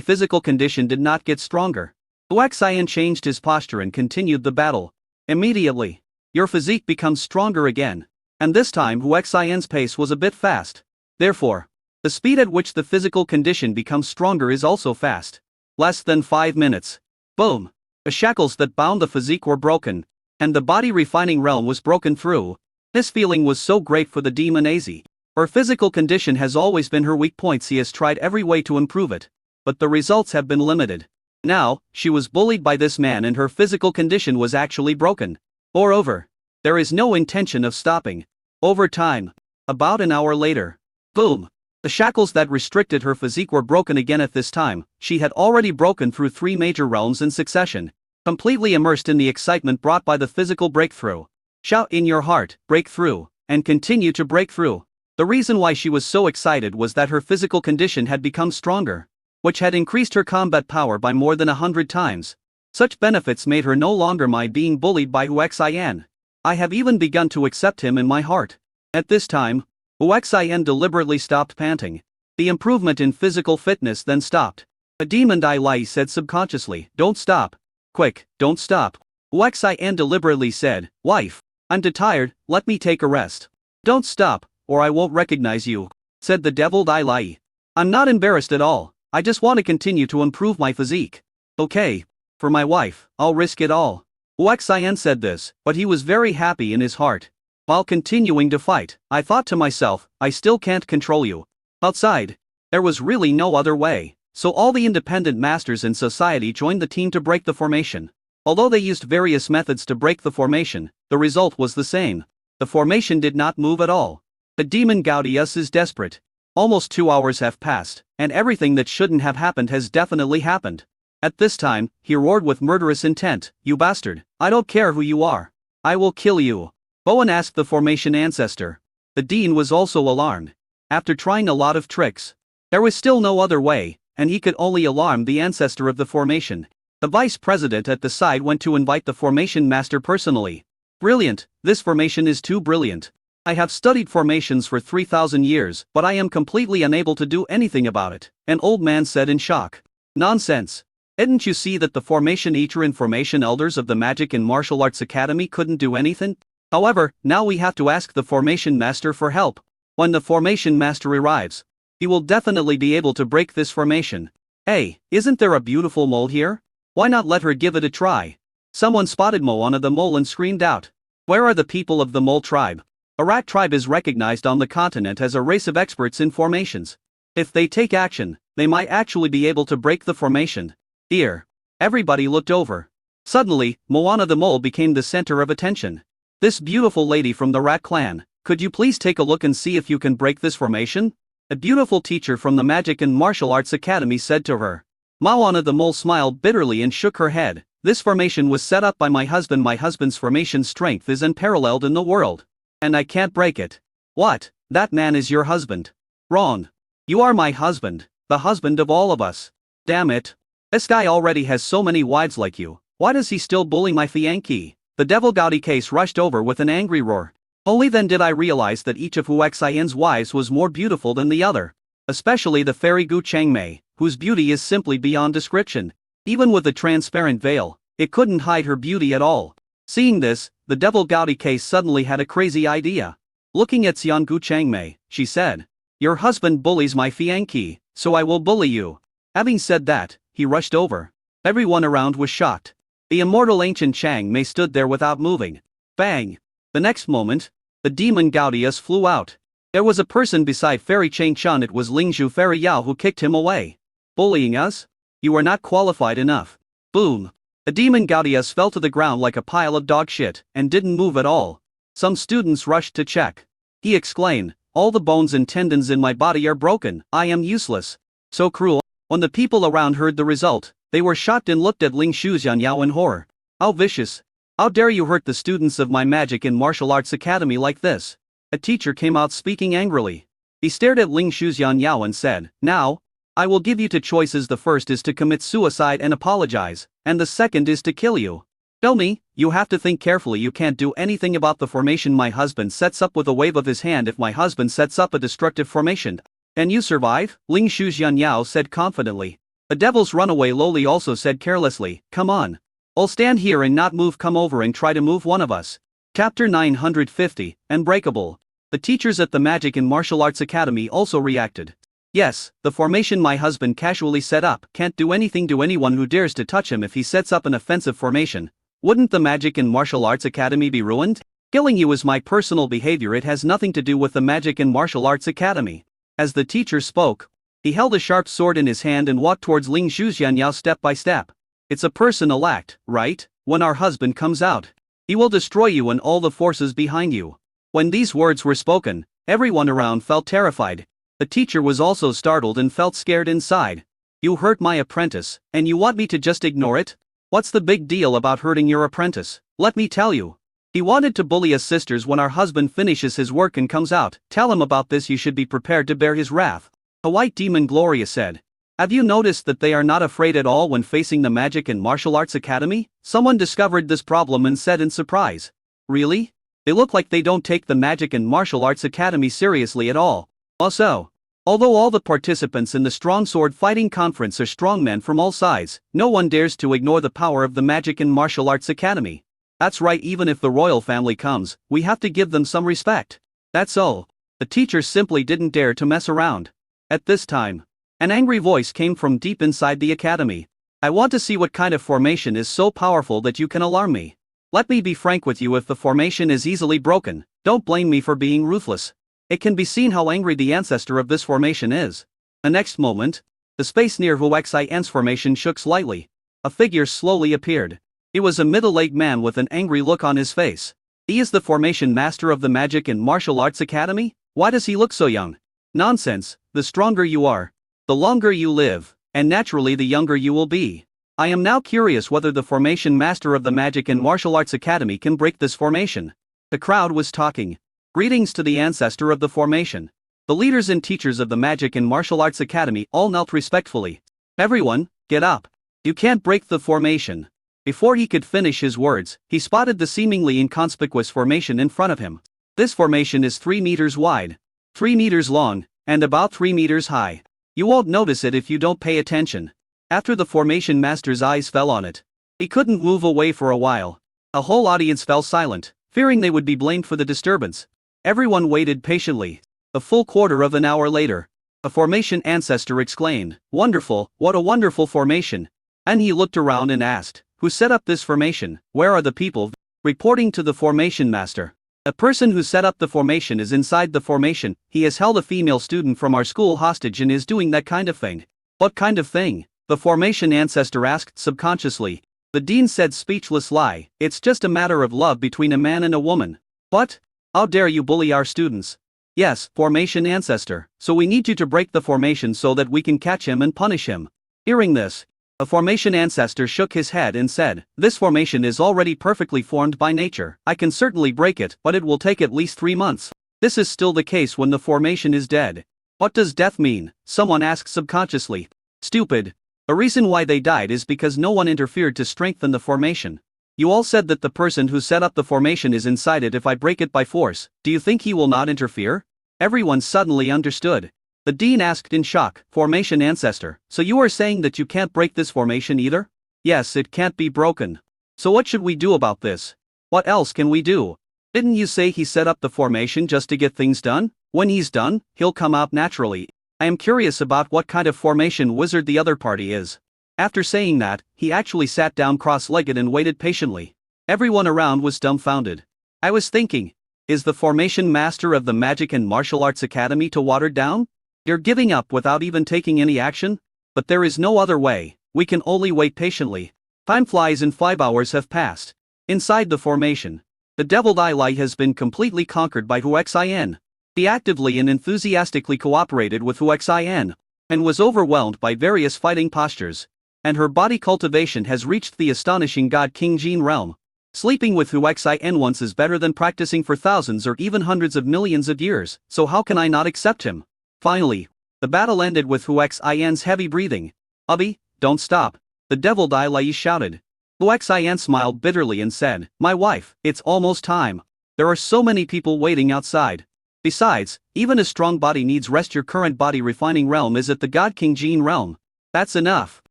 S1: physical condition did not get stronger. Hu Xin changed his posture and continued the battle. Immediately, your physique becomes stronger again. And this time Hu Xin's pace was a bit fast. Therefore, the speed at which the physical condition becomes stronger is also fast. Less than 5 minutes. Boom! The shackles that bound the physique were broken, and the body refining realm was broken through. This feeling was so great for the demon Az. Her physical condition has always been her weak point. She has tried every way to improve it, but the results have been limited. Now, she was bullied by this man and her physical condition was actually broken. Moreover, there is no intention of stopping. Over time, about an hour later, boom! The shackles that restricted her physique were broken again. At this time, she had already broken through 3 major realms in succession. Completely immersed in the excitement brought by the physical breakthrough. Shout in your heart, break through, and continue to break through. The reason why she was so excited was that her physical condition had become stronger, which had increased her combat power by more than 100 times. Such benefits made her no longer mind being bullied by Hu Xin. I have even begun to accept him in my heart. At this time, Hu Xin deliberately stopped panting. The improvement in physical fitness then stopped. A demon Dai Lai said subconsciously, don't stop. Quick, don't stop. Hu Xin deliberately said, wife, I'm too tired, let me take a rest. Don't stop, or I won't recognize you, said the devil Dai Lai. I'm not embarrassed at all, I just want to continue to improve my physique. Okay, for my wife, I'll risk it all. Hu Xin said this, but he was very happy in his heart. While continuing to fight, I thought to myself, I still can't control you. Outside, there was really no other way. So all the independent masters in society joined the team to break the formation. Although they used various methods to break the formation, the result was the same. The formation did not move at all. The demon Gaudius is desperate. Almost 2 hours have passed, and everything that shouldn't have happened has definitely happened. At this time, he roared with murderous intent, you bastard, I don't care who you are. I will kill you. Bowen asked the formation ancestor. The dean was also alarmed. After trying a lot of tricks, there was still no other way, and he could only alarm the ancestor of the formation. The vice president at the side went to invite the formation master personally. Brilliant, this formation is too brilliant. I have studied formations for 3,000 years, but I am completely unable to do anything about it, an old man said in shock. Nonsense. Didn't you see that the formation teacher and formation elders of the Magic and Martial Arts Academy couldn't do anything? However, now we have to ask the formation master for help. When the formation master arrives, he will definitely be able to break this formation. Hey, isn't there a beautiful mole here? Why not let her give it a try? Someone spotted Moana the mole and screamed out. Where are the people of the mole tribe? A rat tribe is recognized on the continent as a race of experts in formations. If they take action, they might actually be able to break the formation. Here. Everybody looked over. Suddenly, Moana the mole became the center of attention. This beautiful lady from the rat clan, could you please take a look and see if you can break this formation? A beautiful teacher from the Magic and Martial Arts Academy said to her. Moana the mole smiled bitterly and shook her head. This formation was set up by my husband. My husband's formation strength is unparalleled in the world. And I can't break it. What? That man is your husband? Wrong. You are my husband, the husband of all of us. Damn it. This guy already has so many wives like you. Why does he still bully my fiancée? The Devil Gaudi case rushed over with an angry roar. Only then did I realize that each of Hu Xian's wives was more beautiful than the other. Especially the fairy Gu Changmei, whose beauty is simply beyond description. Even with a transparent veil, it couldn't hide her beauty at all. Seeing this, the Devil Gaudi case suddenly had a crazy idea. Looking at Xian Gu Changmei, she said, "Your husband bullies my fiancée, so I will bully you." Having said that, he rushed over. Everyone around was shocked. The immortal ancient Chang Mei stood there without moving. Bang! The next moment, the demon Gaudius flew out. There was a person beside Fairy Chang Chun. It was Lingzhu Fairy Yao who kicked him away. Bullying us? You are not qualified enough. Boom! The demon Gaudius fell to the ground like a pile of dog shit, and didn't move at all. Some students rushed to check. He exclaimed, "All the bones and tendons in my body are broken, I am useless." So cruel. When the people around heard the result, they were shocked and looked at Ling Shuxian Yao in horror. How vicious! How dare you hurt the students of my Magic and Martial Arts Academy like this? A teacher came out speaking angrily. He stared at Ling Shuxian Yao and said, "Now, I will give you two choices. The first is to commit suicide and apologize, and the second is to kill you. Tell me, you have to think carefully. You can't do anything about the formation my husband sets up with a wave of his hand. If my husband sets up a destructive formation, can you survive?" Ling Shuxian Yao said confidently. The devil's runaway Loli also said carelessly, "Come on. I'll stand here and not move. Come over and try to move one of us." Chapter 950, Unbreakable. The teachers at the Magic and Martial Arts Academy also reacted. Yes, the formation my husband casually set up can't do anything to anyone who dares to touch him. If he sets up an offensive formation, wouldn't the Magic and Martial Arts Academy be ruined? Killing you is my personal behavior. It has nothing to do with the Magic and Martial Arts Academy. As the teacher spoke, he held a sharp sword in his hand and walked towards Ling Shuxian Yao step by step. It's a personal act, right? When our husband comes out, he will destroy you and all the forces behind you. When these words were spoken, everyone around felt terrified. The teacher was also startled and felt scared inside. You hurt my apprentice, and you want me to just ignore it? What's the big deal about hurting your apprentice? Let me tell you. He wanted to bully us sisters. When our husband finishes his work and comes out, tell him about this. You should be prepared to bear his wrath. A white demon Gloria said. Have you noticed that they are not afraid at all when facing the Magic and Martial Arts Academy? Someone discovered this problem and said in surprise. Really? They look like they don't take the Magic and Martial Arts Academy seriously at all. Also, although all the participants in the Strong Sword Fighting Conference are strong men from all sides, no one dares to ignore the power of the Magic and Martial Arts Academy. That's right, even if the royal family comes, we have to give them some respect. That's all. The teacher simply didn't dare to mess around. At this time, an angry voice came from deep inside the academy. I want to see what kind of formation is so powerful that you can alarm me. Let me be frank with you, if the formation is easily broken, don't blame me for being ruthless. It can be seen how angry the ancestor of this formation is. The next moment, the space near Hu Xian's formation shook slightly. A figure slowly appeared. He was a middle-aged man with an angry look on his face. He is the formation master of the Magic and Martial Arts Academy? Why does he look so young? Nonsense, the stronger you are, the longer you live, and naturally the younger you will be. I am now curious whether the formation master of the Magic and Martial Arts Academy can break this formation. The crowd was talking. Greetings to the ancestor of the formation. The leaders and teachers of the Magic and Martial Arts Academy all knelt respectfully. Everyone, get up. You can't break the formation. Before he could finish his words, he spotted the seemingly inconspicuous formation in front of him. This formation is 3 meters wide, 3 meters long, and about 3 meters high. You won't notice it if you don't pay attention. After the formation master's eyes fell on it, he couldn't move away for a while. A whole audience fell silent, fearing they would be blamed for the disturbance. Everyone waited patiently. A full quarter of an hour later, a formation ancestor exclaimed, "Wonderful, what a wonderful formation!" And he looked around and asked, "Who set up this formation? Where are the people?" Reporting to the formation master, "A person who set up the formation is inside the formation. He has held a female student from our school hostage and is doing that kind of thing." "What kind of thing?" the formation ancestor asked subconsciously. The dean said, speechless lie, "It's just a matter of love between a man and a woman." "What? How dare you bully our students?" "Yes, formation ancestor, so we need you to break the formation so that we can catch him and punish him." Hearing this, a formation ancestor shook his head and said, "This formation is already perfectly formed by nature. I can certainly break it, but it will take at least 3 months. This is still the case when the formation is dead." "What does death mean?" someone asked subconsciously. "Stupid. A reason why they died is because no one interfered to strengthen the formation. You all said that the person who set up the formation is inside it. If I break it by force, do you think he will not interfere?" Everyone suddenly understood. The dean asked in shock, "Formation ancestor, so you are saying that you can't break this formation either?" "Yes, it can't be broken." "So what should we do about this?" "What else can we do? Didn't you say he set up the formation just to get things done? When he's done, he'll come out naturally. I am curious about what kind of formation wizard the other party is." After saying that, he actually sat down cross-legged and waited patiently. Everyone around was dumbfounded. "I was thinking, is the formation master of the Magic and Martial Arts Academy to watered down? You're giving up without even taking any action? But there is no other way, we can only wait patiently." Time flies and 5 hours have passed. Inside the formation, the Deviled Eye has been completely conquered by Huexin. He actively and enthusiastically cooperated with Huexin, and was overwhelmed by various fighting postures. And her body cultivation has reached the astonishing God King Jin realm. Sleeping with Huexin once is better than practicing for thousands or even hundreds of millions of years, so how can I not accept him? Finally, the battle ended with Huexin's heavy breathing. "Hubby, don't stop," the Deviled Eye shouted. Huexin smiled bitterly and said, "My wife, it's almost time. There are so many people waiting outside. Besides, even a strong body needs rest. Your current body refining realm is at the God King Jin realm. That's enough."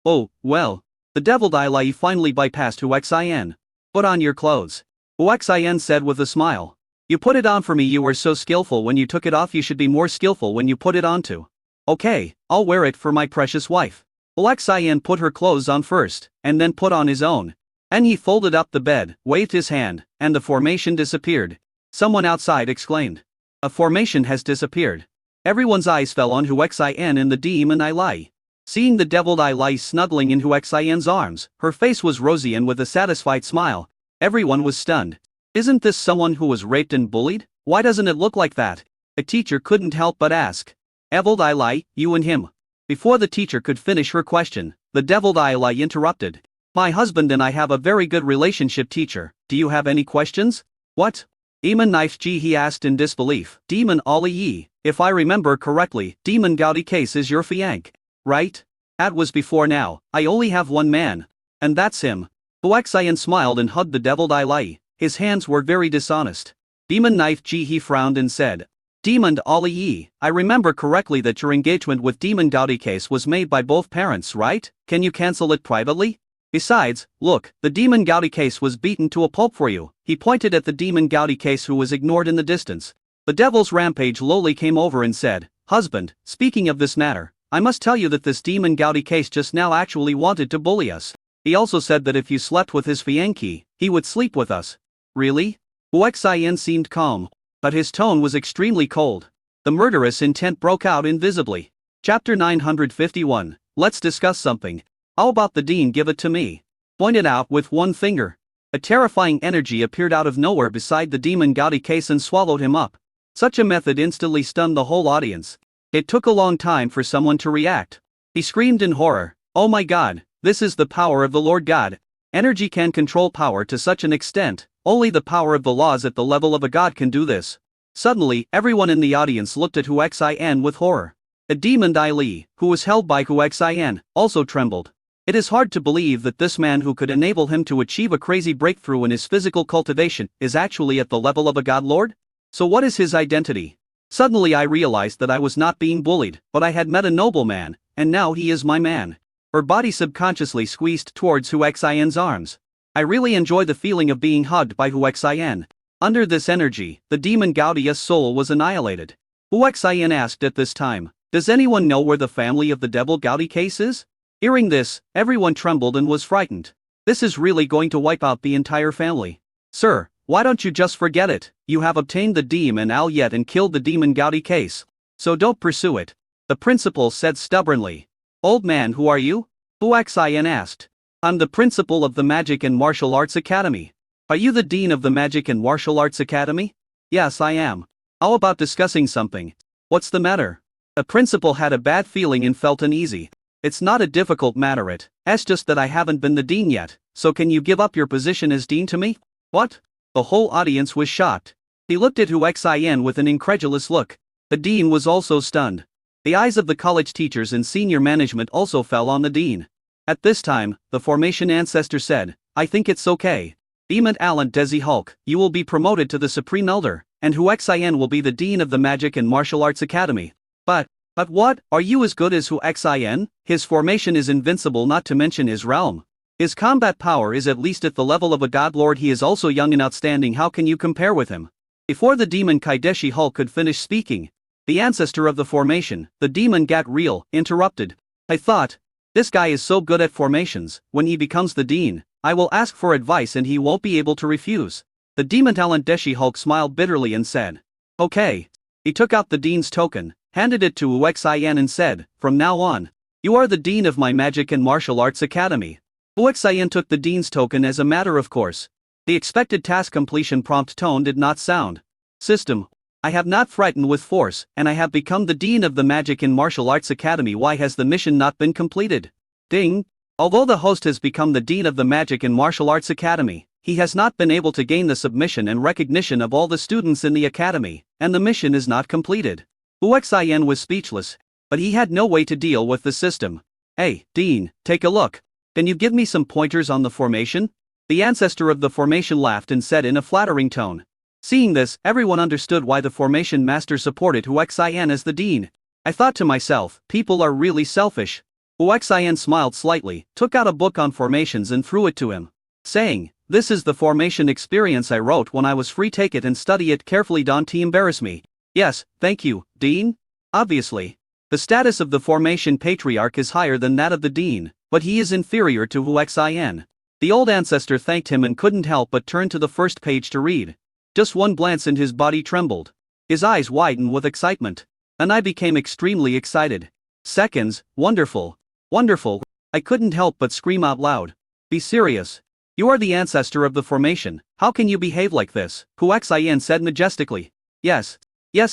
S1: "Oh, well." The Deviled Eye finally bypassed Huexin. "Put on your clothes," Huexin said with a smile. "You put it on for me. You were so skillful when you took it off. You should be more skillful when you put it on too." "Okay, I'll wear it for my precious wife." Huexin put her clothes on first, and then put on his own. And he folded up the bed, waved his hand, and the formation disappeared. Someone outside exclaimed, "A formation has disappeared." Everyone's eyes fell on Huexin and the Demon Eye. Seeing the Deviled Eye snuggling in Huexin's arms, her face was rosy and with a satisfied smile. Everyone was stunned. "Isn't this someone who was raped and bullied? Why doesn't it look like that?" A teacher couldn't help but ask. "Deviled Eye, you and him." Before the teacher could finish her question, the Deviled Eye interrupted. "My husband and I have a very good relationship, teacher. Do you have any questions?" "What?" Demon Knife G, he asked in disbelief. "Demon Ali, if I remember correctly, Demon Gaudi Case is your fiancé, right?" "That was before. Now, I only have one man. And that's him." Huexin smiled and hugged the Deviled Eye. His hands were very dishonest. Demon Knife G, he frowned and said, "Demon Ali, I remember correctly that your engagement with Demon Gaudi Case was made by both parents, right? Can you cancel it privately? Besides, look, the Demon Gaudi Case was beaten to a pulp for you." He pointed at the Demon Gaudi Case who was ignored in the distance. The Devil's Rampage Loli came over and said, "Husband, speaking of this matter, I must tell you that this Demon Gaudi Case just now actually wanted to bully us. He also said that if you slept with his fiancée, he would sleep with us." "Really?" Huexin seemed calm, but his tone was extremely cold. The murderous intent broke out invisibly. Chapter 951. Let's discuss something. "How about the dean give it to me?" Pointed out with one finger. A terrifying energy appeared out of nowhere beside the Demon Gaudi Case and swallowed him up. Such a method instantly stunned the whole audience. It took a long time for someone to react. He screamed in horror, "Oh my God, this is the power of the Lord God. Energy can control power to such an extent, only the power of the laws at the level of a god can do this." Suddenly, everyone in the audience looked at Huexin with horror. The Demon Eye, who was held by Huexin, also trembled. It is hard to believe that this man who could enable him to achieve a crazy breakthrough in his physical cultivation is actually at the level of a god lord? So what is his identity? Suddenly I realized that I was not being bullied, but I had met a nobleman, and now he is my man. Her body subconsciously squeezed towards Hu Xian's arms. I really enjoy the feeling of being hugged by Hu Xian. Under this energy, the demon Gaudia's soul was annihilated. Hu Xian asked at this time, "Does anyone know where the family of the devil Gaudi case is?" Hearing this, everyone trembled and was frightened. This is really going to wipe out the entire family. Sir, why don't you just forget it? You have obtained the demon Al-Yet and killed the demon Gaudi case. So don't pursue it. The principal said stubbornly. Old man, who are you? Hu Xian asked. I'm the principal of the Magic and Martial Arts Academy. Are you the dean of the Magic and Martial Arts Academy? Yes, I am. How about discussing something? What's the matter? The principal had a bad feeling and felt uneasy. It's not a difficult matter, it's just that I haven't been the dean yet, so can you give up your position as dean to me? What? The whole audience was shocked. He looked at Hu Xian with an incredulous look. The dean was also stunned. The eyes of the college teachers and senior management also fell on the dean. At this time, the formation ancestor said, I think it's okay. Demon Alan Desi Hulk, you will be promoted to the Supreme Elder, and Hu Xian will be the dean of the Magic and Martial Arts Academy. But what, are you as good as Hu Xian? His formation is invincible, not to mention his realm. His combat power is at least at the level of a god lord. He is also young and outstanding. How can you compare with him? Before the demon Kaideshi Hulk could finish speaking, the ancestor of the formation, the demon Gat Real, interrupted. I thought, this guy is so good at formations, when he becomes the dean, I will ask for advice and he won't be able to refuse. The demon Talenteshi Hulk smiled bitterly and said, okay. He took out the dean's token, handed it to Hu Xian and said, from now on, you are the dean of my Magic and Martial Arts Academy. Hu Xian took the dean's token as a matter of course. The expected task completion prompt tone did not sound. System. I have not frightened with force, and I have become the dean of the Magic and Martial Arts Academy. Why has the mission not been completed? Ding. Although the host has become the dean of the Magic and Martial Arts Academy, he has not been able to gain the submission and recognition of all the students in the academy, and the mission is not completed. Hu Xian was speechless, but he had no way to deal with the system. Hey, Dean, take a look. Can you give me some pointers on the formation? The ancestor of the formation laughed and said in a flattering tone. Seeing this, everyone understood why the formation master supported Hu Xian as the dean. I thought to myself, people are really selfish. Hu Xian smiled slightly, took out a book on formations and threw it to him, saying, this is the formation experience I wrote when I was free. Take it and study it carefully. Don't embarrass me. Yes, thank you, Dean. Obviously, the status of the formation patriarch is higher than that of the dean, but he is inferior to Hu Xian. The old ancestor thanked him and couldn't help but turn to the first page to read. Just one glance and his body trembled. His eyes widened with excitement. And I became extremely excited. Seconds, wonderful. Wonderful. I couldn't help but scream out loud. Be serious. You are the ancestor of the formation. How can you behave like this? Hu Xian said majestically. Yes,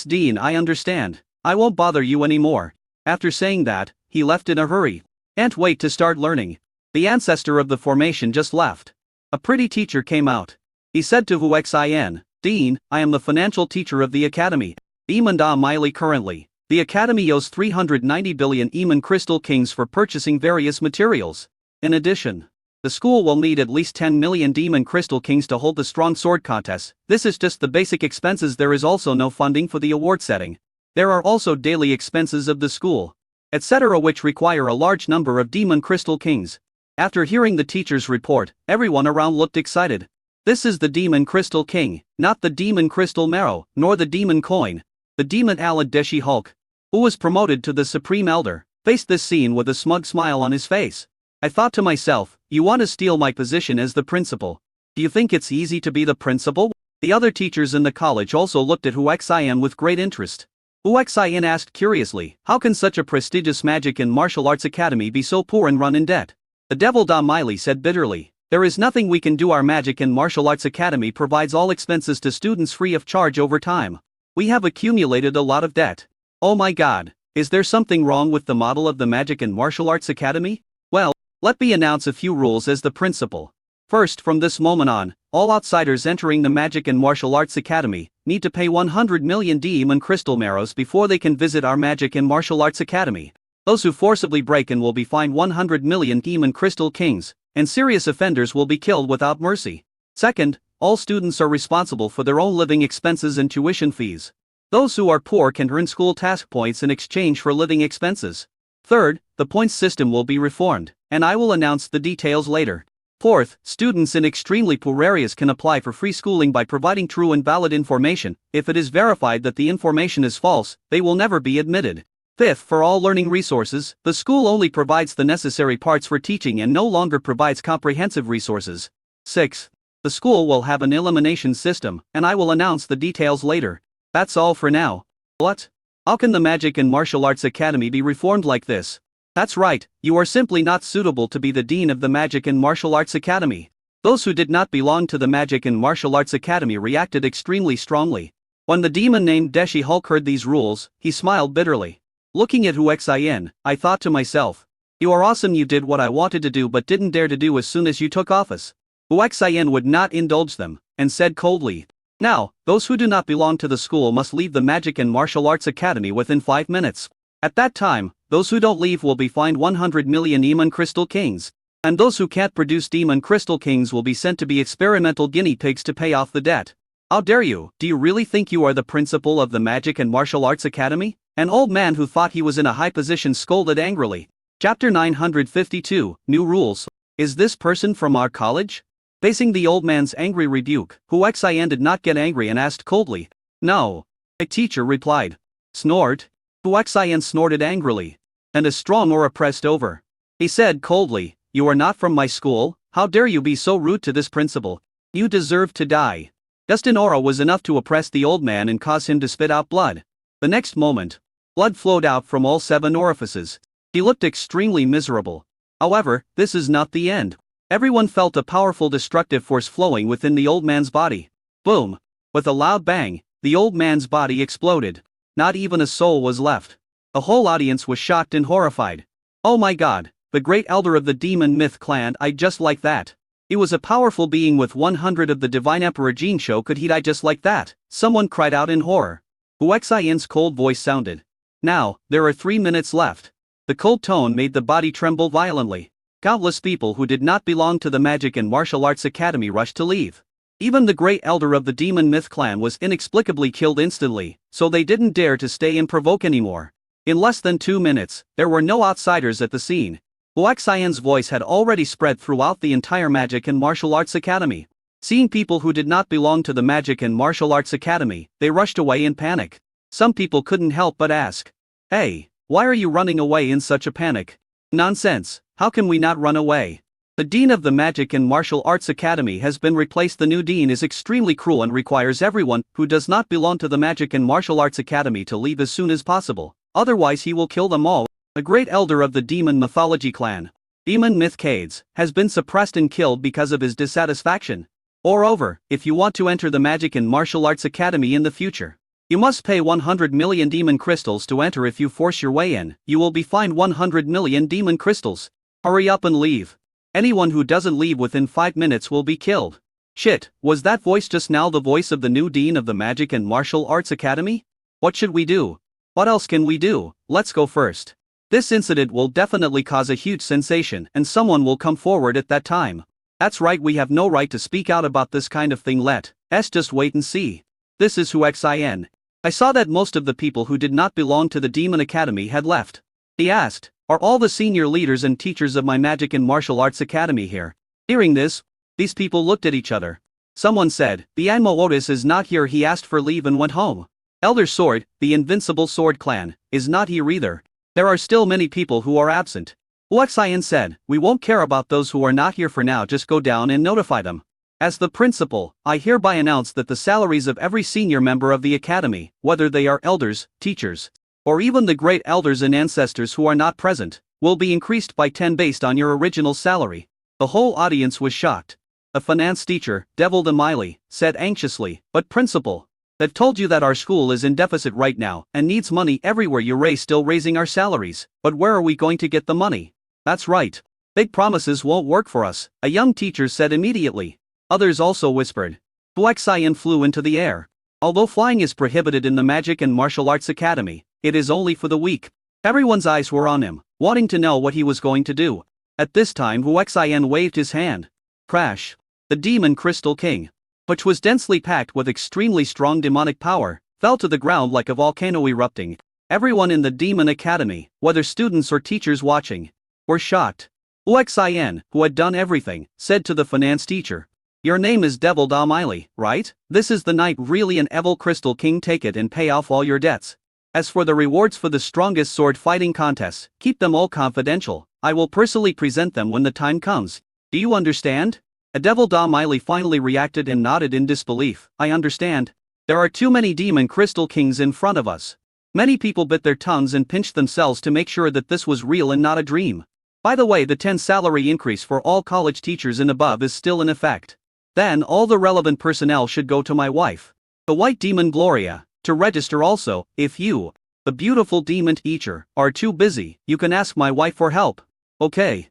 S1: Dean, I understand. I won't bother you anymore. After saying that, he left in a hurry. Can't wait to start learning. The ancestor of the formation just left. A pretty teacher came out. He said to Hu Xian, Dean, I am the financial teacher of the academy. Emanda Miley currently. The academy owes 390 billion Eman Crystal Kings for purchasing various materials. In addition, the school will need at least 10 million Demon Crystal Kings to hold the strong sword contest. This is just the basic expenses. There is also no funding for the award setting. There are also daily expenses of the school, etc., which require a large number of Demon Crystal Kings. After hearing the teacher's report, everyone around looked excited. This is the Demon Crystal King, not the Demon Crystal Marrow, nor the Demon Coin. The Demon Aladeshi Hulk, who was promoted to the Supreme Elder, faced this scene with a smug smile on his face. I thought to myself, you want to steal my position as the principal. Do you think it's easy to be the principal? The other teachers in the college also looked at Hu Xian with great interest. Hu Xian asked curiously, how can such a prestigious magic and martial arts academy be so poor and run in debt? The devil Da Miley said bitterly, there is nothing we can do. Our magic and martial arts academy provides all expenses to students free of charge over time. We have accumulated a lot of debt. Oh my god, is there something wrong with the model of the magic and martial arts academy? Well, let me announce a few rules as the principal. First, from this moment on, all outsiders entering the Magic and Martial Arts Academy need to pay 100 million Demon Crystal Marrows before they can visit our Magic and Martial Arts Academy. Those who forcibly break in will be fined 100 million Demon Crystal Kings, and serious offenders will be killed without mercy. Second, all students are responsible for their own living expenses and tuition fees. Those who are poor can earn school task points in exchange for living expenses. Third, the points system will be reformed, and I will announce the details later. Fourth, students in extremely poor areas can apply for free schooling by providing true and valid information. If it is verified that the information is false, they will never be admitted. Fifth, for all learning resources, the school only provides the necessary parts for teaching and no longer provides comprehensive resources. Sixth, the school will have an elimination system, and I will announce the details later. That's all for now. What? How can the Magic and Martial Arts Academy be reformed like this? That's right, you are simply not suitable to be the dean of the Magic and Martial Arts Academy. Those who did not belong to the Magic and Martial Arts Academy reacted extremely strongly. When the demon named Deshi Hulk heard these rules, he smiled bitterly. Looking at Huxin, I thought to myself, you are awesome, you did what I wanted to do but didn't dare to do as soon as you took office. Huxin would not indulge them, and said coldly, now, those who do not belong to the school must leave the Magic and Martial Arts Academy within 5 minutes. At that time, those who don't leave will be fined 100 million Demon Crystal Kings, and those who can't produce Demon Crystal Kings will be sent to be experimental guinea pigs to pay off the debt. How dare you? Do you really think you are the principal of the Magic and Martial Arts Academy? An old man who thought he was in a high position scolded angrily. Chapter 952, New Rules. Is this person from our college? Facing the old man's angry rebuke, Huxin did not get angry and asked coldly. No. A teacher replied. Snort. Huxin snorted angrily. And a strong aura pressed over. He said coldly, you are not from my school, how dare you be so rude to this principal? You deserve to die. Just an aura was enough to oppress the old man and cause him to spit out blood. The next moment, blood flowed out from all 7 orifices. He looked extremely miserable. However, this is not the end. Everyone felt a powerful destructive force flowing within the old man's body. Boom! With a loud bang, the old man's body exploded. Not even a soul was left. The whole audience was shocked and horrified. Oh my god, the great elder of the Demon Myth clan died just like that. He was a powerful being with 100 of the Divine Emperor Jinsho. Could he die just like that? Someone cried out in horror. Huxin's cold voice sounded. Now, there are 3 minutes left. The cold tone made the body tremble violently. Countless people who did not belong to the Magic and Martial Arts Academy rushed to leave. Even the great elder of the Demon Myth clan was inexplicably killed instantly, so they didn't dare to stay and provoke anymore. In less than 2 minutes, there were no outsiders at the scene. Huxin's voice had already spread throughout the entire Magic and Martial Arts Academy. Seeing people who did not belong to the Magic and Martial Arts Academy, they rushed away in panic. Some people couldn't help but ask, hey, why are you running away in such a panic? Nonsense, how can we not run away? The dean of the Magic and Martial Arts Academy has been replaced. The new dean is extremely cruel and requires everyone who does not belong to the Magic and Martial Arts Academy to leave as soon as possible, otherwise he will kill them all. The great elder of the Demon Mythology clan, Demon Myth Cades, has been suppressed and killed because of his dissatisfaction. Moreover, if you want to enter the Magic and Martial Arts Academy in the future, you must pay 100 million demon crystals to enter. If you force your way in, you will be fined 100 million demon crystals. Hurry up and leave. Anyone who doesn't leave within 5 minutes will be killed. Shit, was that voice just now the voice of the new dean of the Magic and Martial Arts Academy? What should we do? What else can we do? Let's go first. This incident will definitely cause a huge sensation and someone will come forward at that time. That's right, we have no right to speak out about this kind of thing. Let's just wait and see. This is Huxin. I saw that most of the people who did not belong to the Demon Academy had left. He asked, are all the senior leaders and teachers of my Magic and Martial Arts Academy here? Hearing this, these people looked at each other. Someone said, the Anmo Otis is not here. He asked for leave and went home. Elder Sword, the Invincible Sword Clan, is not here either. There are still many people who are absent. Huxin said, we won't care about those who are not here for now, just go down and notify them. As the principal, I hereby announce that the salaries of every senior member of the academy, whether they are elders, teachers, or even the great elders and ancestors who are not present, will be increased by 10 based on your original salary. The whole audience was shocked. A finance teacher, Devil the Miley, said anxiously, but principal, they've told you that our school is in deficit right now and needs money everywhere. You're still raising our salaries, but where are we going to get the money? That's right. Big promises won't work for us, a young teacher said immediately. Others also whispered. Huxin flew into the air. Although flying is prohibited in the Magic and Martial Arts Academy, it is only for the weak. Everyone's eyes were on him, wanting to know what he was going to do. At this time Huxin waved his hand. Crash. The Demon Crystal King. which was densely packed with extremely strong demonic power, fell to the ground like a volcano erupting. Everyone in the Demon Academy, whether students or teachers watching, were shocked. Uxin, who had done everything, said to the finance teacher, "Your name is Devil Da Miley, right? This is the night really an Evil Crystal King. Take it and pay off all your debts. As for the rewards for the strongest sword fighting contests, keep them all confidential. I will personally present them when the time comes. Do you understand?" A Devil Da Miley finally reacted and nodded in disbelief. "I understand. There are too many Demon Crystal Kings in front of us." Many people bit their tongues and pinched themselves to make sure that this was real and not a dream. By the way, the 10 salary increase for all college teachers and above is still in effect. Then all the relevant personnel should go to my wife, the White Demon Gloria, to register also. If you, the beautiful demon teacher, are too busy, you can ask my wife for help. Okay.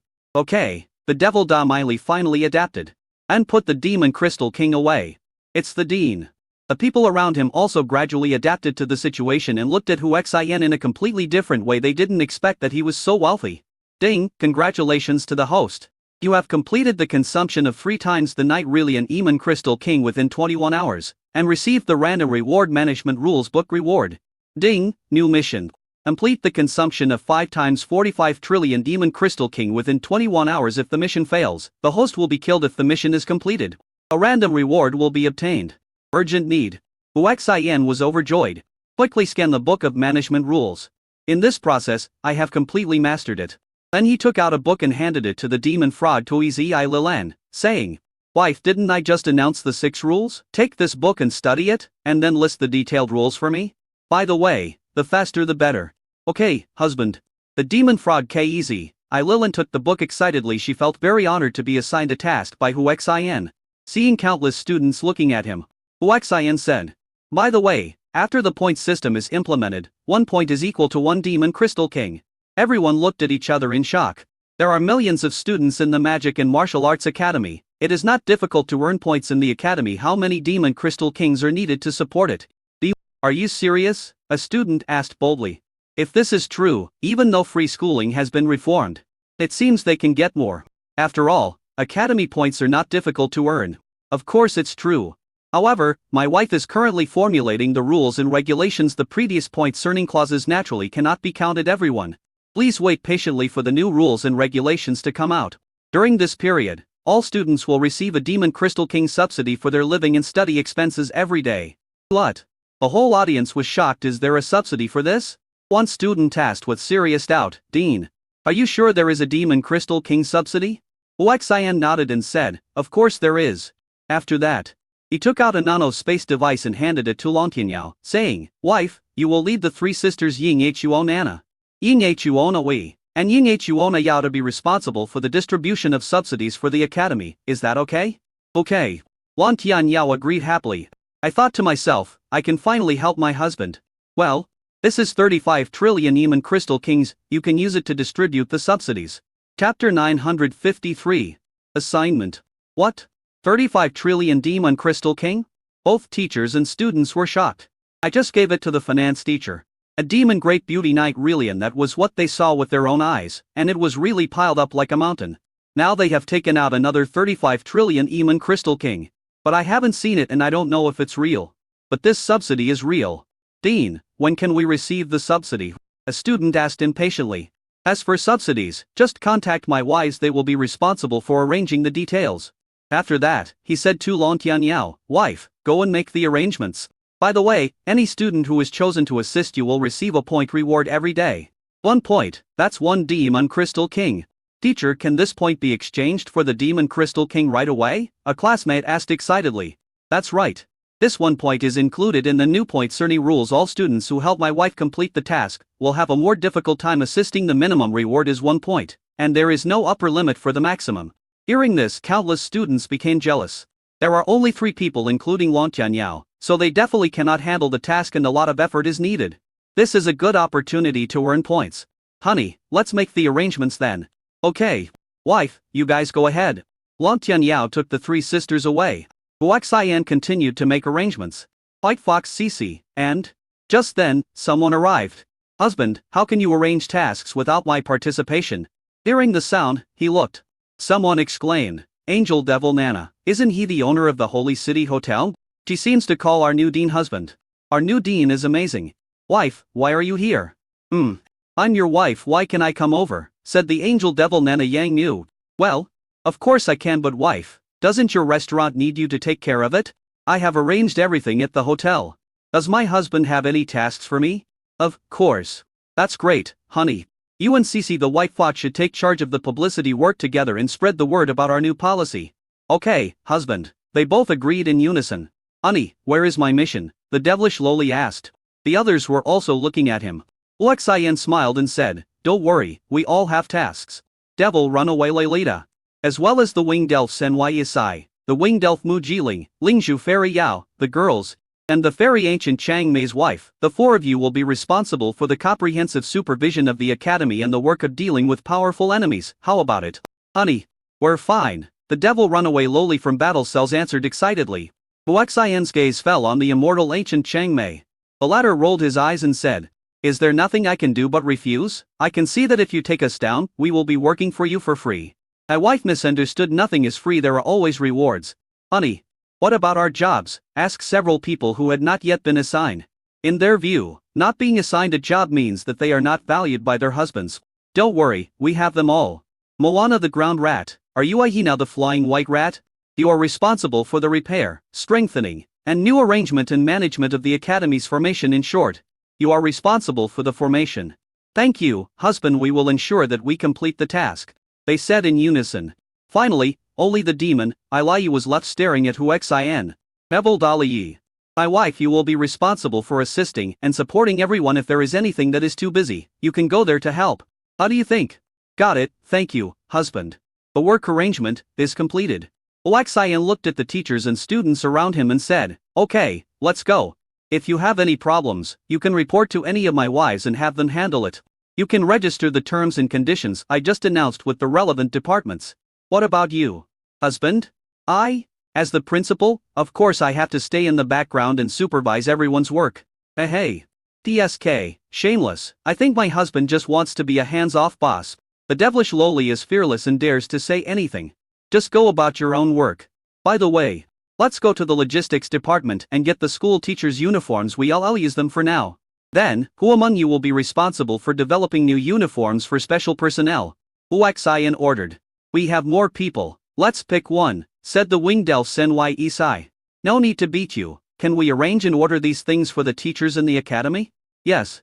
S1: The Devil Da Miley finally adapted and put the Demon Crystal King away. It's the Dean. The people around him also gradually adapted to the situation and looked at Huxin in a completely different way. They didn't expect that he was so wealthy. Ding, congratulations to the host. You have completed the consumption of 3 times the Night Relian Demon Crystal King within 21 hours, and received the Random Reward Management Rules Book reward. Ding, new mission. Complete the consumption of 5 times 45 trillion Demon Crystal King within 21 hours. If the mission fails, the host will be killed. If the mission is completed, a random reward will be obtained. Urgent need. Huxin was overjoyed. Quickly scan the Book of Management Rules. In this process, I have completely mastered it. Then he took out a book and handed it to the demon frog Toizi Lilan, saying, "Wife, didn't I just announce the 6 rules? Take this book and study it, and then list the detailed rules for me. By the way, the faster the better." "Okay, husband." The demon frog Kez Lilan took the book excitedly. She felt very honored to be assigned a task by Huxin. Seeing countless students looking at him, Huxin said, "By the way, after the point system is implemented, 1 point is equal to 1 Demon Crystal King." Everyone looked at each other in shock. There are millions of students in the Magic and Martial Arts Academy. It is not difficult to earn points in the academy. How many Demon Crystal Kings are needed to support it? Are you serious? A student asked boldly. If this is true, even though free schooling has been reformed, it seems they can get more. After all, academy points are not difficult to earn. Of course it's true. However, my wife is currently formulating the rules and regulations. The previous points earning clauses naturally cannot be counted. Everyone, please wait patiently for the new rules and regulations to come out. During this period, all students will receive a Demon Crystal King subsidy for their living and study expenses every day. What? The whole audience was shocked. Is there a subsidy for this? One student asked with serious doubt, "Dean, are you sure there is a Demon Crystal King subsidy?" Huxin nodded and said, "Of course there is." After that, he took out a nano-space device and handed it to Lontianyao, saying, "Wife, you will lead the 3 sisters Ying Huon Anna, Ying Huon Wei, and Ying Huon Yao to be responsible for the distribution of subsidies for the academy. Is that okay?" "Okay." Lontianyao agreed happily. I thought to myself, I can finally help my husband. Well, this is 35 trillion Demon Crystal Kings, you can use it to distribute the subsidies. Chapter 953. Assignment. What? 35 trillion Demon Crystal King? Both teachers and students were shocked. I just gave it to the finance teacher. A demon great beauty Night Relian, that was what they saw with their own eyes, and it was really piled up like a mountain. Now they have taken out another 35 trillion Demon Crystal King. But I haven't seen it and I don't know if it's real. But this subsidy is real. Dean, when can we receive the subsidy? A student asked impatiently. As for subsidies, just contact my wives, they will be responsible for arranging the details. After that, he said to Lontianyao, "Wife, go and make the arrangements. By the way, any student who is chosen to assist you will receive a point reward every day. 1 point, that's 1 Demon Crystal King. Teacher, can this point be exchanged for the Demon Crystal King right away?" A classmate asked excitedly. "That's right. This 1 point is included in the new point cerny rules. All students who help my wife complete the task will have a more difficult time assisting. The minimum reward is 1 point, and there is no upper limit for the maximum." Hearing this, countless students became jealous. There are only 3 people including Lontianyao, so they definitely cannot handle the task and a lot of effort is needed. This is a good opportunity to earn points. Honey, let's make the arrangements then. Okay. Wife, you guys go ahead. Lontianyao took the 3 sisters away. Huxin continued to make arrangements. White Fox Cici, and just then, someone arrived. "Husband, how can you arrange tasks without my participation?" Hearing the sound, he looked. Someone exclaimed, Angel Devil Nana, isn't he the owner of the Holy City Hotel? She seems to call our new dean husband. Our new dean is amazing. Wife, why are you here? I'm your wife, why can I come over? Said the Angel Devil Nana Yang Mu. Well, of course I can, but wife, doesn't your restaurant need you to take care of it? I have arranged everything at the hotel. Does my husband have any tasks for me? Of course. That's great, honey. You and Cece the White Fox should take charge of the publicity work together and spread the word about our new policy. Okay, husband. They both agreed in unison. Honey, where is my mission? The devilish loli asked. The others were also looking at him. Luxian smiled and said, don't worry, we all have tasks. Devil Runaway Lalita. As well as the Winged Elf Senwai Isai, the Winged Elf Mu Jiling, Lingzhu Fairy Yao, the girls, and the Fairy Ancient Chang Mei's wife. The four of you will be responsible for the comprehensive supervision of the academy and the work of dealing with powerful enemies. How about it? Honey, we're fine. The Devil Runaway Loli from Battle Cells answered excitedly. Luxian's gaze fell on the immortal Ancient Chang Mei. The latter rolled his eyes and said, is there nothing I can do but refuse? I can see that if you take us down, we will be working for you for free. My wife misunderstood. Nothing is free, there are always rewards. Honey, what about our jobs? Asked several people who had not yet been assigned. In their view, not being assigned a job means that they are not valued by their husbands. Don't worry, we have them all. Moana the ground rat, are you Ahina the flying white rat? You are responsible for the repair, strengthening, and new arrangement and management of the academy's formation. In short, you are responsible for the formation. Thank you, husband, we will ensure that we complete the task, they said in unison. Finally, Oli the demon, Ilayu was left staring at Huxin. Bevel Daliyi. My wife, you will be responsible for assisting and supporting everyone. If there is anything that is too busy, you can go there to help. How do you think? Got it, thank you, husband. The work arrangement is completed. Huxin looked at the teachers and students around him and said, okay, let's go. If you have any problems, you can report to any of my wives and have them handle it. You can register the terms and conditions I just announced with the relevant departments. What about you, husband? As the principal, of course I have to stay in the background and supervise everyone's work. Hey. TSK, shameless, I think my husband just wants to be a hands-off boss. The devilish loli is fearless and dares to say anything. Just go about your own work. By the way, let's go to the logistics department and get the school teachers' uniforms. I'll use them for now. Then, who among you will be responsible for developing new uniforms for special personnel? Huxin ordered. We have more people, let's pick one, said the Winged Elf Senwai Isai. No need to beat you, can we arrange and order these things for the teachers in the academy? Yes,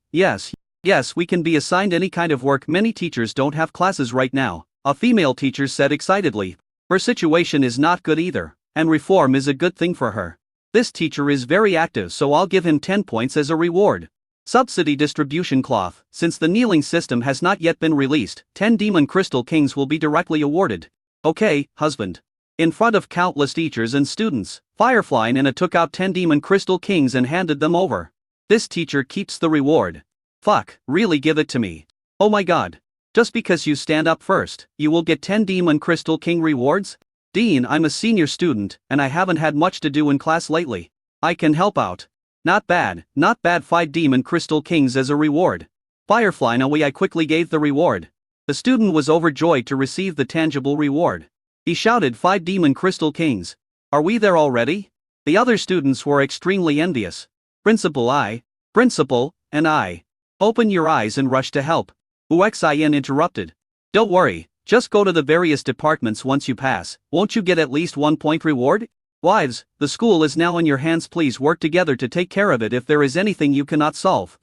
S1: we can be assigned any kind of work. Many teachers don't have classes right now, a female teacher said excitedly. Her situation is not good either, and reform is a good thing for her. This teacher is very active, so I'll give him 10 points as a reward. Subsidy distribution cloth, since the kneeling system has not yet been released, 10 Demon Crystal Kings will be directly awarded. Okay, husband. In front of countless teachers and students, Firefly Nana took out 10 Demon Crystal Kings and handed them over. This teacher keeps the reward. Fuck, really, give it to me. Oh my god. Just because you stand up first, you will get 10 Demon Crystal King rewards? Dean, I'm a senior student, and I haven't had much to do in class lately. I can help out. Not bad, 5 Demon Crystal Kings as a reward. Firefly Nana, I quickly gave the reward. The student was overjoyed to receive the tangible reward. He shouted, 5 Demon Crystal Kings. Are we there already? The other students were extremely envious. Principal, and I. Open your eyes and rush to help. Huxin interrupted. Don't worry, just go to the various departments. Once you pass, won't you get at least 1 point reward? Wives, the school is now in your hands. Please work together to take care of it. If there is anything you cannot solve,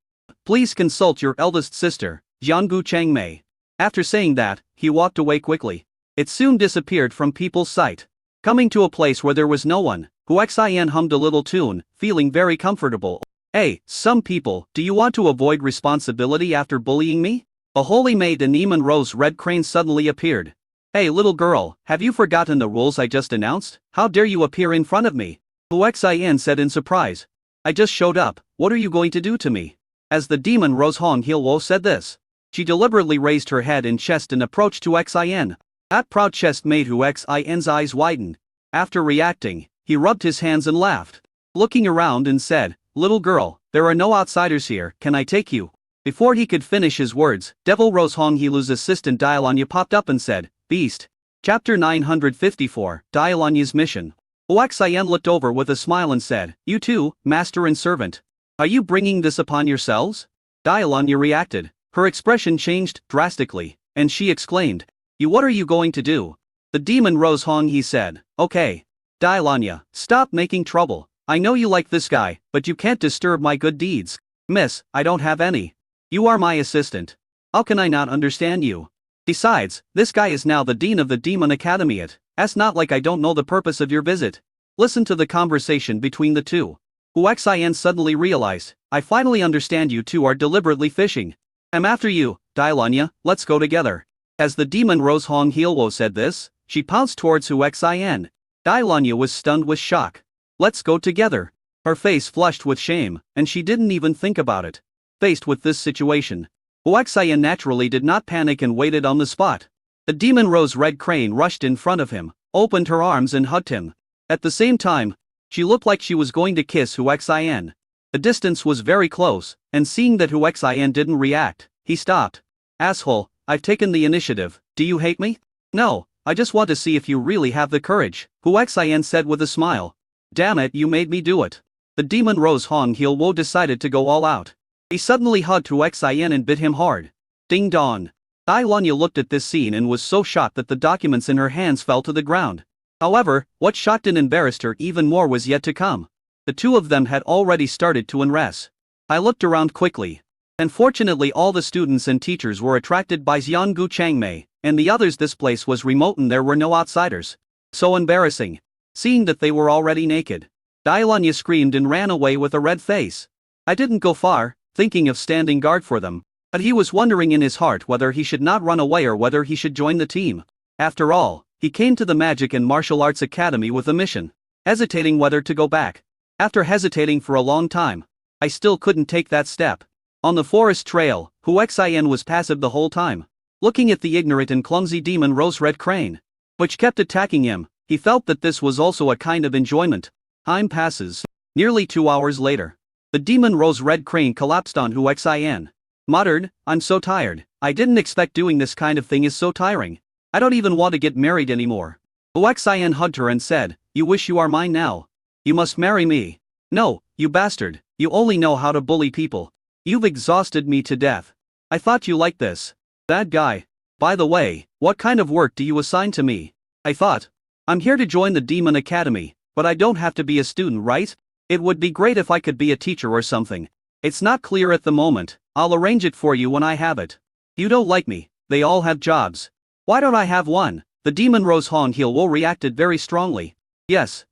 S1: please consult your eldest sister, Jianggu Changmei. After saying that, he walked away quickly. It soon disappeared from people's sight. Coming to a place where there was no one, Huxin hummed a little tune, feeling very comfortable. Hey, some people, do you want to avoid responsibility after bullying me? A holy maid Aneman Rose Red Crane suddenly appeared. Hey little girl, have you forgotten the rules I just announced? How dare you appear in front of me? Huxin said in surprise. I just showed up, what are you going to do to me? As the demon Rose Hong Hilwo said this, she deliberately raised her head and chest and approached Huxin. That proud chest made Huxin's eyes widen. After reacting, he rubbed his hands and laughed. Looking around and said, little girl, there are no outsiders here, can I take you? Before he could finish his words, Devil Rose Hong Hilu's assistant Dialanya popped up and said, Beast. Chapter 954, Dialanya's Mission. Oxien looked over with a smile and said, "You too, master and servant. Are you bringing this upon yourselves?" Dialanya reacted. Her expression changed drastically, and she exclaimed, What are you going to do?" The demon Rose Hong, he said. "Okay. Dialanya, stop making trouble. I know you like this guy, but you can't disturb my good deeds." "Miss, I don't have any. You are my assistant. How can I not understand you? Besides, this guy is now the dean of the Demon Academy. It's not like I don't know the purpose of your visit." Listen to the conversation between the two. Huaxian suddenly realized, "I finally understand, you two are deliberately fishing. I'm after you, Dialanya, let's go together." As the demon Rose Hong Heilwo said this, she pounced towards Huaxian. Dialanya was stunned with shock. "Let's go together." Her face flushed with shame, and she didn't even think about it. Faced with this situation, Huaxian naturally did not panic and waited on the spot. The demon Rose Red Crane rushed in front of him, opened her arms and hugged him. At the same time, she looked like she was going to kiss Huaxian. The distance was very close, and seeing that Huaxian didn't react, he stopped. "Asshole, I've taken the initiative, do you hate me?" "No, I just want to see if you really have the courage," Huaxian said with a smile. "Damn it, you made me do it." The demon Rose Hong Heilwo decided to go all out. He suddenly hugged Huaxian and bit him hard. Ding dong. Dialanya looked at this scene and was so shocked that the documents in her hands fell to the ground. However, what shocked and embarrassed her even more was yet to come. The two of them had already started to undress. I looked around quickly. Unfortunately, all the students and teachers were attracted by Xianggu Changmei, and the others. This place was remote and there were no outsiders. So embarrassing. Seeing that they were already naked, Dialanya screamed and ran away with a red face. I didn't go far, thinking of standing guard for them, but he was wondering in his heart whether he should not run away or whether he should join the team. After all, he came to the Magic and Martial Arts Academy with a mission, hesitating whether to go back. After hesitating for a long time, I still couldn't take that step. On the forest trail, Huaxian was passive the whole time, looking at the ignorant and clumsy demon Rose Red Crane, which kept attacking him. He felt that this was also a kind of enjoyment. Time passes. Nearly 2 hours later, the demon Rose Red Crane collapsed on Huaxian. Muttered, "I'm so tired. I didn't expect doing this kind of thing is so tiring. I don't even want to get married anymore." Huaxian hugged her and said, "You wish you are mine now? You must marry me." "No, you bastard, you only know how to bully people. You've exhausted me to death. I thought you liked this." "That guy. By the way, what kind of work do you assign to me?" "I thought. I'm here to join the Demon Academy, but I don't have to be a student, right? It would be great if I could be a teacher or something. It's not clear at the moment. I'll arrange it for you when I have it." "You don't like me. They all have jobs. Why don't I have one?" The demon Rose Hong Heilwo reacted very strongly. Yes,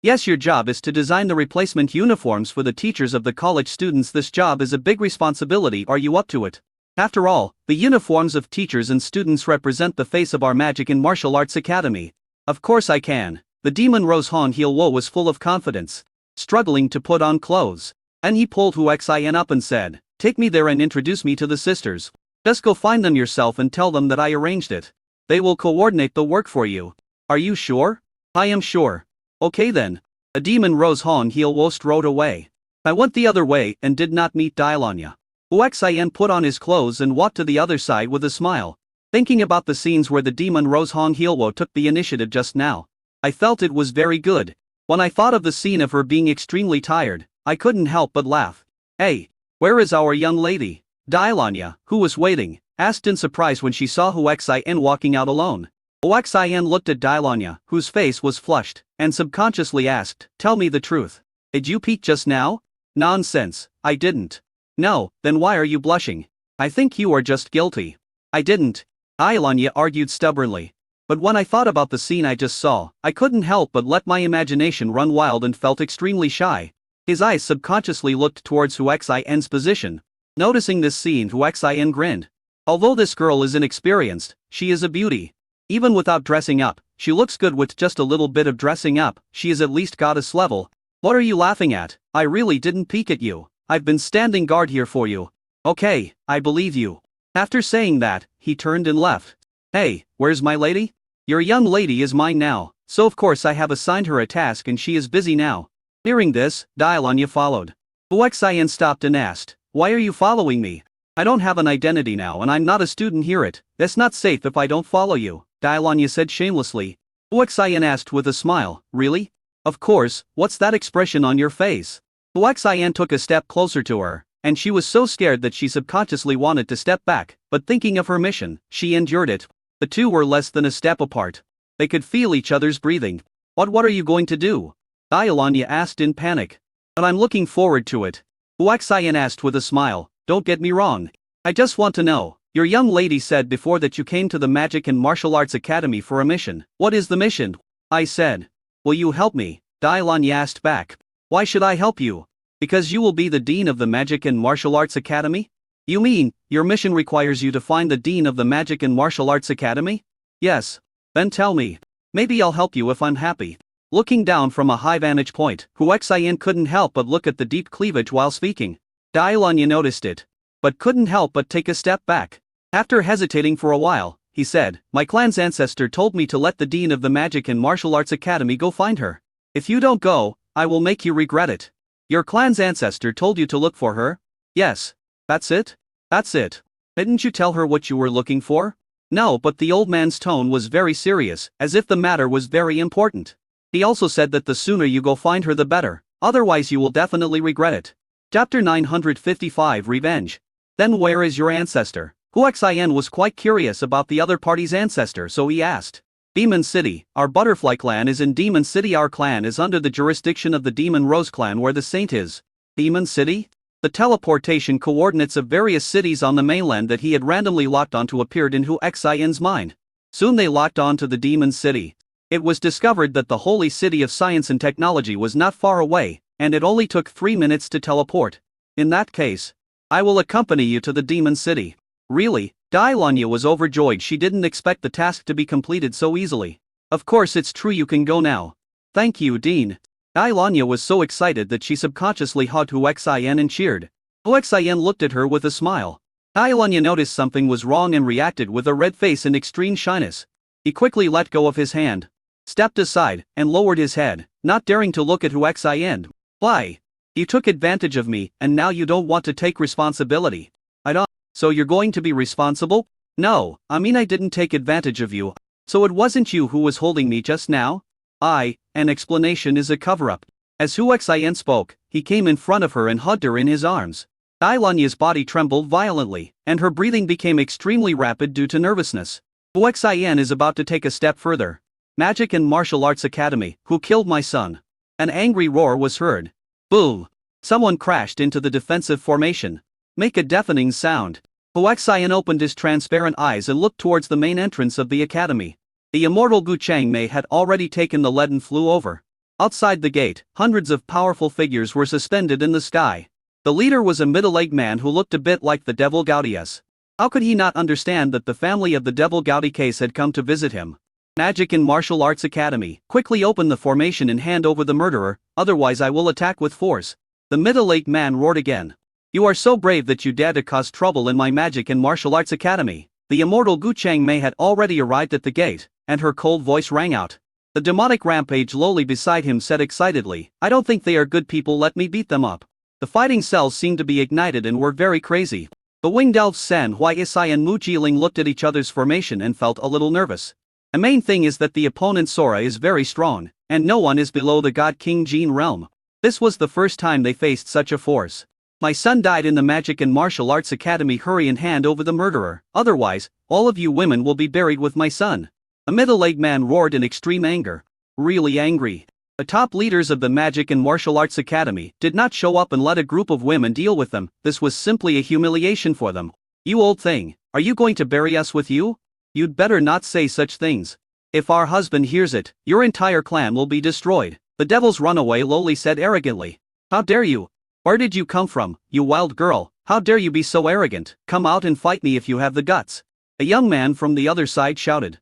S1: your job is to design the replacement uniforms for the teachers of the college students. This job is a big responsibility. Are you up to it? After all, the uniforms of teachers and students represent the face of our Magic and Martial Arts Academy. "Of course I can." The demon Rose Hong Heilwo was full of confidence, struggling to put on clothes. And he pulled Huaxian up and said, "Take me there and introduce me to the sisters. Just go find them yourself and tell them that I arranged it. They will coordinate the work for you." "Are you sure?" "I am sure." "Okay then." A demon Rose Hong Heilwo strode away. I went the other way and did not meet Dialanya. Huaxian put on his clothes and walked to the other side with a smile. Thinking about the scenes where the demon Rose Hong Heilwo took the initiative just now, I felt it was very good. When I thought of the scene of her being extremely tired, I couldn't help but laugh. "Hey, where is our young lady?" Dialanya, who was waiting, asked in surprise when she saw Huaxian walking out alone. Huaxian looked at Dialanya, whose face was flushed, and subconsciously asked, "Tell me the truth. Did you peek just now?" "Nonsense, I didn't." "No, then why are you blushing? I think you are just guilty." "I didn't," Dialanya argued stubbornly. "But when I thought about the scene I just saw, I couldn't help but let my imagination run wild and felt extremely shy." His eyes subconsciously looked towards Huaxian's position. Noticing this scene, Huaxian grinned. Although this girl is inexperienced, she is a beauty. Even without dressing up, she looks good with just a little bit of dressing up. She is at least goddess level. "What are you laughing at? I really didn't peek at you. I've been standing guard here for you." "Okay, I believe you." After saying that, he turned and left. "Hey, where's my lady?" "Your young lady is mine now, so of course I have assigned her a task and she is busy now." Hearing this, Dialanya followed. Huaxian stopped and asked, "Why are you following me? I don't have an identity now and I'm not a student here. It's not safe if I don't follow you." Dialanya said shamelessly. Huaxian asked with a smile, really? Of course, what's that expression on your face? Huaxian took a step closer to her, and she was so scared that she subconsciously wanted to step back, but thinking of her mission, she endured it. The two were less than a step apart. They could feel each other's breathing. What are you going to do? Dialanya asked in panic. But I'm looking forward to it. Huaxian asked with a smile, don't get me wrong. I just want to know. Your young lady said before that you came to the Magic and Martial Arts Academy for a mission. What is the mission? I said. Will you help me? Dialanya asked back. Why should I help you? Because you will be the Dean of the Magic and Martial Arts Academy? You mean, your mission requires you to find the Dean of the Magic and Martial Arts Academy? Yes. Then tell me. Maybe I'll help you if I'm happy. Looking down from a high vantage point, Huaxian couldn't help but look at the deep cleavage while speaking. Dialanya noticed it, but couldn't help but take a step back. After hesitating for a while, he said, my clan's ancestor told me to let the Dean of the Magic and Martial Arts Academy go find her. If you don't go, I will make you regret it. Your clan's ancestor told you to look for her? Yes. That's it? That's it. Didn't you tell her what you were looking for? No, but the old man's tone was very serious, as if the matter was very important. He also said that the sooner you go find her the better, otherwise you will definitely regret it. Chapter 955 Revenge. Then where is your ancestor? Huaxian was quite curious about the other party's ancestor, so he asked. Demon City. Our butterfly clan is in Demon City. Our clan is under the jurisdiction of the Demon Rose clan where the saint is. Demon City? The teleportation coordinates of various cities on the mainland that he had randomly locked onto appeared in Huaxian's mind. Soon they locked on to the Demon City. It was discovered that the holy city of science and technology was not far away, and it only took 3 minutes to teleport. In that case, I will accompany you to the Demon City. Really? Dialanya was overjoyed. She didn't expect the task to be completed so easily. Of course it's true, you can go now. Thank you, Dean. Dialanya was so excited that she subconsciously hugged Huaxian and cheered. Huaxian looked at her with a smile. Dialanya noticed something was wrong and reacted with a red face and extreme shyness. He quickly let go of his hand, stepped aside, and lowered his head, not daring to look at Huaxian. Why? You took advantage of me, and now you don't want to take responsibility. I don't. So you're going to be responsible? No, I mean I didn't take advantage of you. So it wasn't you who was holding me just now? An explanation is a cover-up. As Huaxian spoke, he came in front of her and hugged her in his arms. Dialanya's body trembled violently, and her breathing became extremely rapid due to nervousness. Huaxian is about to take a step further. Magic and Martial Arts Academy, who killed my son? An angry roar was heard. Boom! Someone crashed into the defensive formation. Make a deafening sound. Huaxian opened his transparent eyes and looked towards the main entrance of the academy. The immortal Gu Changmei had already taken the lead and flew over. Outside the gate, hundreds of powerful figures were suspended in the sky. The leader was a middle-aged man who looked a bit like the Devil Gaudius. How could he not understand that the family of the Devil Gaudi had come to visit him? Magic and Martial Arts Academy, quickly open the formation and hand over the murderer, otherwise I will attack with force. The middle-aged man roared again. You are so brave that you dare to cause trouble in my Magic and Martial Arts Academy. The immortal Gu Changmei had already arrived at the gate, and her cold voice rang out. The demonic Rampage Loli beside him said excitedly, I don't think they are good people, let me beat them up. The fighting cells seemed to be ignited and were very crazy. The winged elves San Huaisai and Mu Jiling looked at each other's formation and felt a little nervous. The main thing is that the opponent Sora is very strong, and no one is below the God King Jin realm. This was the first time they faced such a force. My son died in the Magic and Martial Arts Academy. Hurry and hand over the murderer, otherwise, all of you women will be buried with my son. A middle-aged man roared in extreme anger. Really angry. The top leaders of the Magic and Martial Arts Academy did not show up and let a group of women deal with them. This was simply a humiliation for them. You old thing, are you going to bury us with you? You'd better not say such things. If our husband hears it, your entire clan will be destroyed. The devil's runaway Loli said arrogantly. How dare you? Where did you come from, you wild girl? How dare you be so arrogant? Come out and fight me if you have the guts. A young man from the other side shouted.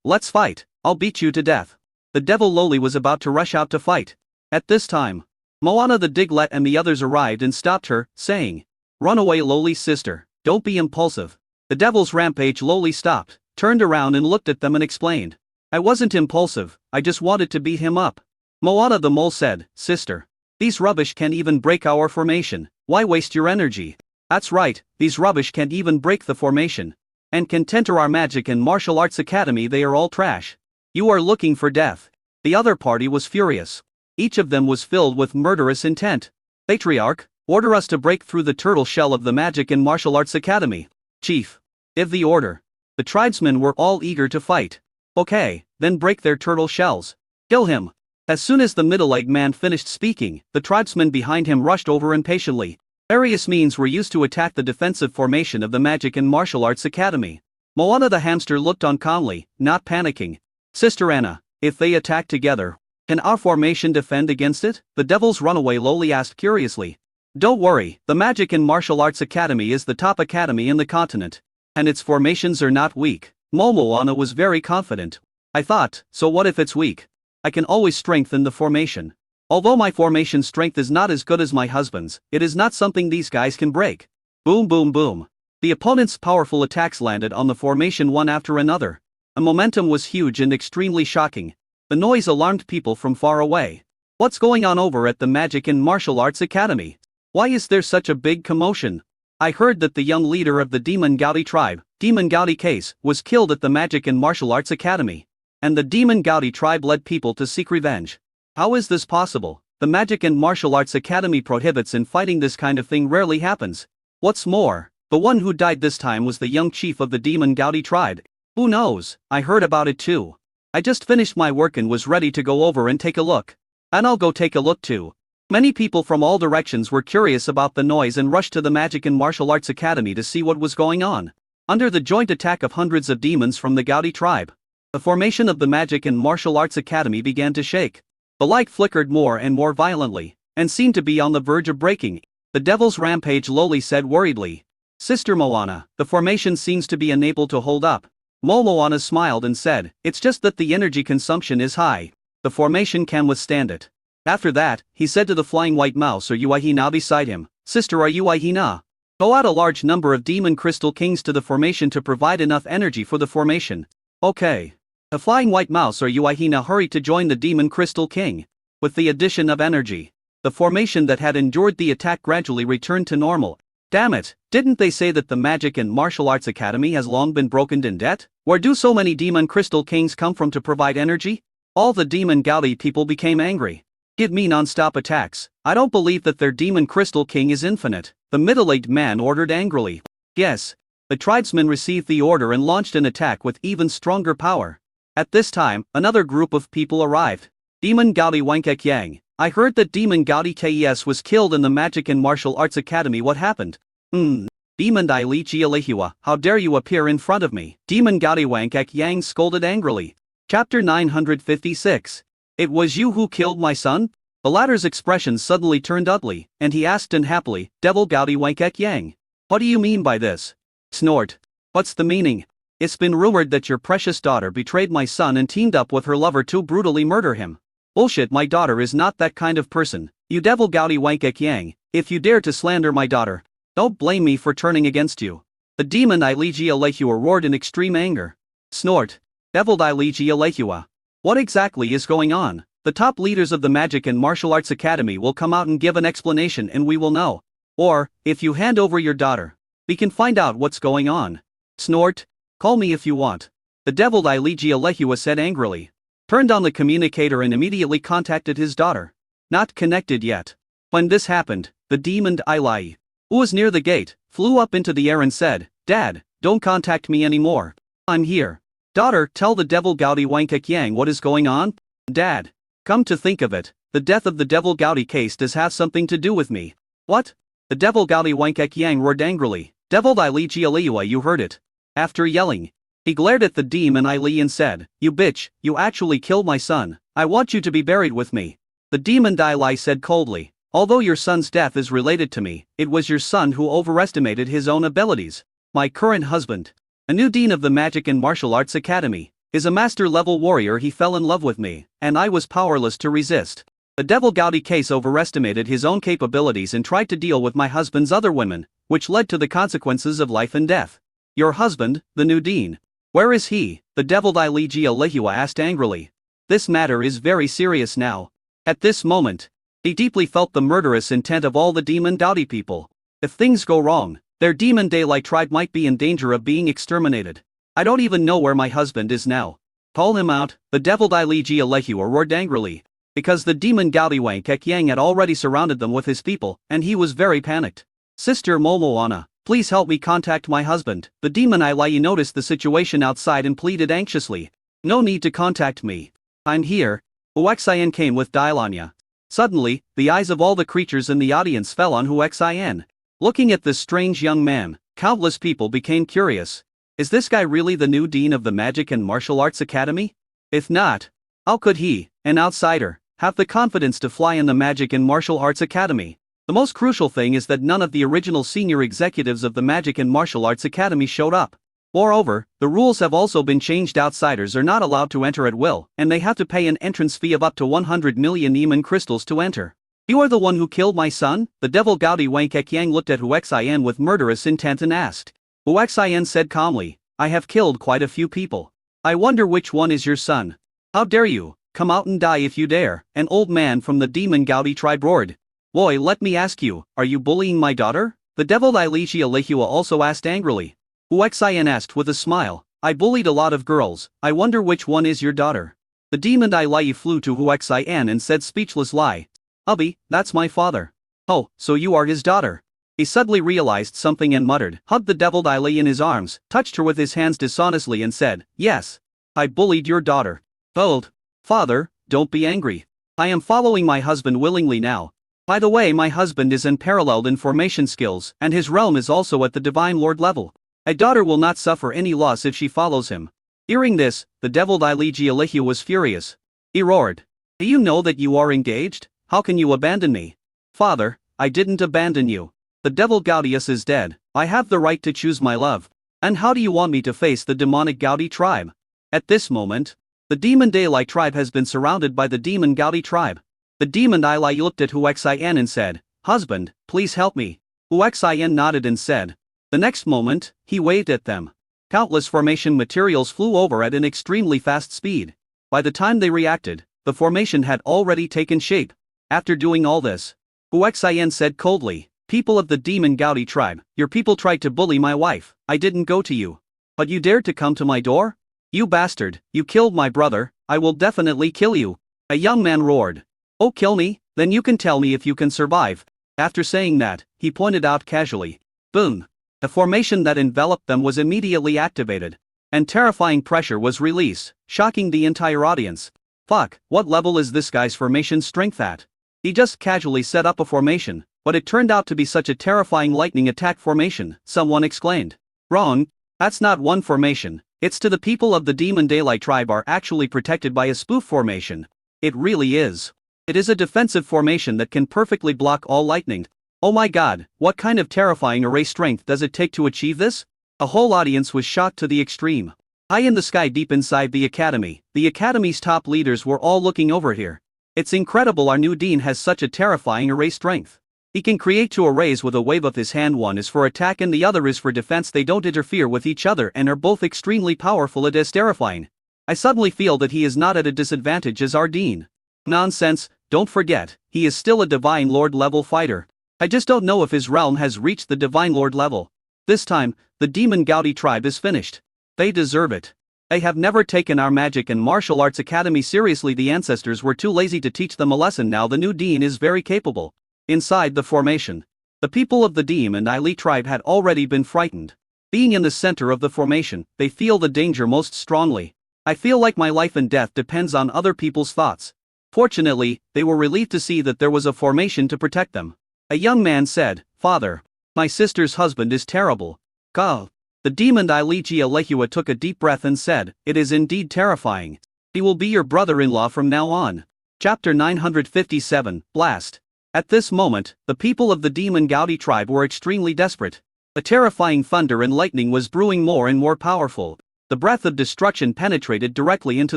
S1: Let's fight, I'll beat you to death. The devil Loli was about to rush out to fight. At this time, Moana the Diglett and the others arrived and stopped her, saying, Run away Loli's sister, don't be impulsive. The devil's Rampage Loli stopped, turned around and looked at them and explained. I wasn't impulsive, I just wanted to beat him up. Moana the mole said, Sister, these rubbish can't even break our formation, why waste your energy? That's right, these rubbish can't even break the formation. and can enter our magic and martial arts academy. They are all trash. You are looking for death. The other party was furious. Each of them was filled with murderous intent. Patriarch, order us to break through the turtle shell of the magic and martial arts academy. Chief, give the order. The tribesmen were all eager to fight. Okay, then break their turtle shells. Kill him. As soon as the middle-aged man finished speaking, the tribesmen behind him rushed over impatiently. Various means were used to attack the defensive formation of the Magic and Martial Arts Academy. Moana the hamster looked on calmly, not panicking. Sister Anna, if they attack together, can our formation defend against it? The Devil's Runaway lowly asked curiously. Don't worry, the Magic and Martial Arts Academy is the top academy in the continent. And its formations are not weak. Moana was very confident. I thought, so what if it's weak? I can always strengthen the formation. Although my formation strength is not as good as my husband's, it is not something these guys can break. Boom boom boom. The opponent's powerful attacks landed on the formation one after another. The momentum was huge and extremely shocking. The noise alarmed people from far away. What's going on over at the Magic and Martial Arts Academy? Why is there such a big commotion? I heard that the young leader of the Demon Gaudi tribe, Demon Gaudi Case, was killed at the Magic and Martial Arts Academy. And the Demon Gaudi tribe led people to seek revenge. How is this possible? The Magic and Martial Arts Academy prohibits in fighting. This kind of thing rarely happens. What's more, the one who died this time was the young chief of the Demon Gaudi tribe. Who knows, I heard about it too. I just finished my work and was ready to go over and take a look. And I'll go take a look too. Many people from all directions were curious about the noise and rushed to the Magic and Martial Arts Academy to see what was going on. Under the joint attack of hundreds of demons from the Gaudi tribe, the formation of the Magic and Martial Arts Academy began to shake. The light flickered more and more violently, and seemed to be on the verge of breaking. The Devil's Rampage lowly said worriedly. Sister Moana, the formation seems to be unable to hold up. Moana smiled and said, it's just that the energy consumption is high. The formation can withstand it. After that, he said to the flying white mouse or Uahina beside him, Sister are Uahina? Go out a large number of Demon Crystal Kings to the formation to provide enough energy for the formation. Okay. The flying white mouse or Uahina hurried to join the Demon Crystal King. With the addition of energy, the formation that had endured the attack gradually returned to normal. Damn it, didn't they say that the Magic and Martial Arts Academy has long been broken in debt? Where do so many Demon Crystal Kings come from to provide energy? All the Demon Gaudi people became angry. Give me non-stop attacks. I don't believe that their Demon Crystal King is infinite, the middle-aged man ordered angrily. Yes. The tribesmen received the order and launched an attack with even stronger power. At this time, another group of people arrived. Demon Gaudi Wangkek Yang. I heard that Demon Gaudi Kes was killed in the Magic and Martial Arts Academy. What happened? Demon Dai Li Chialehua, how dare you appear in front of me? Demon Gaudi Wangkek Yang scolded angrily. Chapter 956. It was you who killed my son? The latter's expression suddenly turned ugly, and he asked unhappily, Devil Gaudi Wangkek Yang. What do you mean by this? Snort. What's the meaning? It's been rumored that your precious daughter betrayed my son and teamed up with her lover to brutally murder him. Bullshit, my daughter is not that kind of person. You Devil Gaudi Wangkek Yang, if you dare to slander my daughter, don't blame me for turning against you. The demon Ilegia Lehua roared in extreme anger. Snort. Devil Ilegia Lehua. What exactly is going on? The top leaders of the Magic and Martial Arts Academy will come out and give an explanation and we will know. Or, if you hand over your daughter, we can find out what's going on. Snort. Call me if you want. The Devil Ilegia Lehua said angrily. Turned on the communicator and immediately contacted his daughter. Not connected yet. When this happened, the demon Ilai, who was near the gate, flew up into the air and said, Dad, don't contact me anymore. I'm here. Daughter, tell the Devil Gaudi Wangkek Yang what is going on? Dad. Come to think of it, the death of the Devil Gaudi Case does have something to do with me. What? The Devil Gaudi Wangkek Yang roared angrily. Devil Ilegia Lehua, you heard it. After yelling, he glared at the demon Ili and said, You bitch, you actually killed my son. I want you to be buried with me. The demon Ili said coldly, although your son's death is related to me, it was your son who overestimated his own abilities. My current husband, a new dean of the Magic and Martial Arts Academy, is a master-level warrior. He fell in love with me, and I was powerless to resist. The Devil Gaudi Case overestimated his own capabilities and tried to deal with my husband's other women, which led to the consequences of life and death. Your husband, the new dean. Where is he? The Devil Ilegia Lehua asked angrily. This matter is very serious now. At this moment, he deeply felt the murderous intent of all the Demon Gaudi people. If things go wrong, Their demon daylight tribe might be in danger of being exterminated. I don't even know where my husband is now. Call him out, the devil Dai Li Jia Lehua roared angrily. Because the demon Gaudi Wang Kekyang had already surrounded them with his people, and he was very panicked. Sister Momoana, please help me contact my husband. The demon Ilai noticed the situation outside and pleaded anxiously. No need to contact me. I'm here. Huaxian came with Dailanya. Suddenly, the eyes of all the creatures in the audience fell on Huaxian. Looking at this strange young man, countless people became curious. Is this guy really the new dean of the Magic and Martial Arts Academy? If not, how could he, an outsider, have the confidence to fly in the Magic and Martial Arts Academy? The most crucial thing is that none of the original senior executives of the Magic and Martial Arts Academy showed up. Moreover, the rules have also been changed. Outsiders are not allowed to enter at will, and they have to pay an entrance fee of up to 100 million Neiman crystals to enter. You are the one who killed my son? The devil Gaudi Wang Kekyang looked at Huaxian with murderous intent and asked. Huaxian said calmly, I have killed quite a few people. I wonder which one is your son. How dare you? Come out and die if you dare, an old man from the demon Gaudi tribe roared. Boy, let me ask you, are you bullying my daughter? The devil Dai Li Jia Lehua also asked angrily. Huaxian asked with a smile, I bullied a lot of girls, I wonder which one is your daughter. The demon Dai Li flew to Huaxian and said speechless lie. Hubby, that's my father. Oh, so you are his daughter. He suddenly realized something and muttered, hugged the devil Dai Li in his arms, touched her with his hands dishonestly and said, yes. I bullied your daughter. Old. Father, don't be angry. I am following my husband willingly now. By the way, my husband is unparalleled in formation skills, and his realm is also at the Divine Lord level. A daughter will not suffer any loss if she follows him. Hearing this, the devil Dai Li Jia Lehua was furious. He roared. Do you know that you are engaged? How can you abandon me? Father, I didn't abandon you. The devil Gaudius is dead. I have the right to choose my love. And how do you want me to face the demonic Gaudi tribe? At this moment, the demon Daylight tribe has been surrounded by the demon Gaudi tribe. The demon Ilai looked at Huaxian and said, Husband, please help me. Huaxian nodded and said. The next moment, he waved at them. Countless formation materials flew over at an extremely fast speed. By the time they reacted, the formation had already taken shape. After doing all this, Huaxian said coldly, People of the demon Gaudi tribe, your people tried to bully my wife. I didn't go to you. But you dared to come to my door? You bastard, you killed my brother, I will definitely kill you. A young man roared. Oh, kill me, then you can tell me if you can survive. After saying that, he pointed out casually. Boom. The formation that enveloped them was immediately activated. And terrifying pressure was released, shocking the entire audience. Fuck, what level is this guy's formation strength at? He just casually set up a formation, but it turned out to be such a terrifying lightning attack formation, someone exclaimed. Wrong, that's not one formation, it's to the people of the Demon Daylight tribe are actually protected by a spoof formation. It really is. It is a defensive formation that can perfectly block all lightning. Oh my god, what kind of terrifying array strength does it take to achieve this? A whole audience was shocked to the extreme. High in the sky deep inside the academy's top leaders were all looking over here. It's incredible our new dean has such a terrifying array strength. He can create two arrays with a wave of his hand. One is for attack and the other is for defense. They don't interfere with each other and are both extremely powerful. It is terrifying. I suddenly feel that he is not at a disadvantage as our dean. Nonsense, don't forget, he is still a Divine Lord level fighter. I just don't know if his realm has reached the Divine Lord level. This time, the Demon Gaudi tribe is finished. They deserve it. They have never taken our Magic and Martial Arts Academy seriously. The ancestors were too lazy to teach them a lesson. Now the new dean is very capable. Inside the formation, the people of the Demon Ili tribe had already been frightened. Being in the center of the formation, they feel the danger most strongly. I feel like my life and death depends on other people's thoughts. Fortunately, they were relieved to see that there was a formation to protect them. A young man said, Father, my sister's husband is terrible. Ka. The demon Ili Jia Lehua took a deep breath and said, It is indeed terrifying. He will be your brother-in-law from now on. Chapter 957, Blast. At this moment, the people of the Demon Gaudi tribe were extremely desperate. A terrifying thunder and lightning was brewing more and more powerful. The breath of destruction penetrated directly into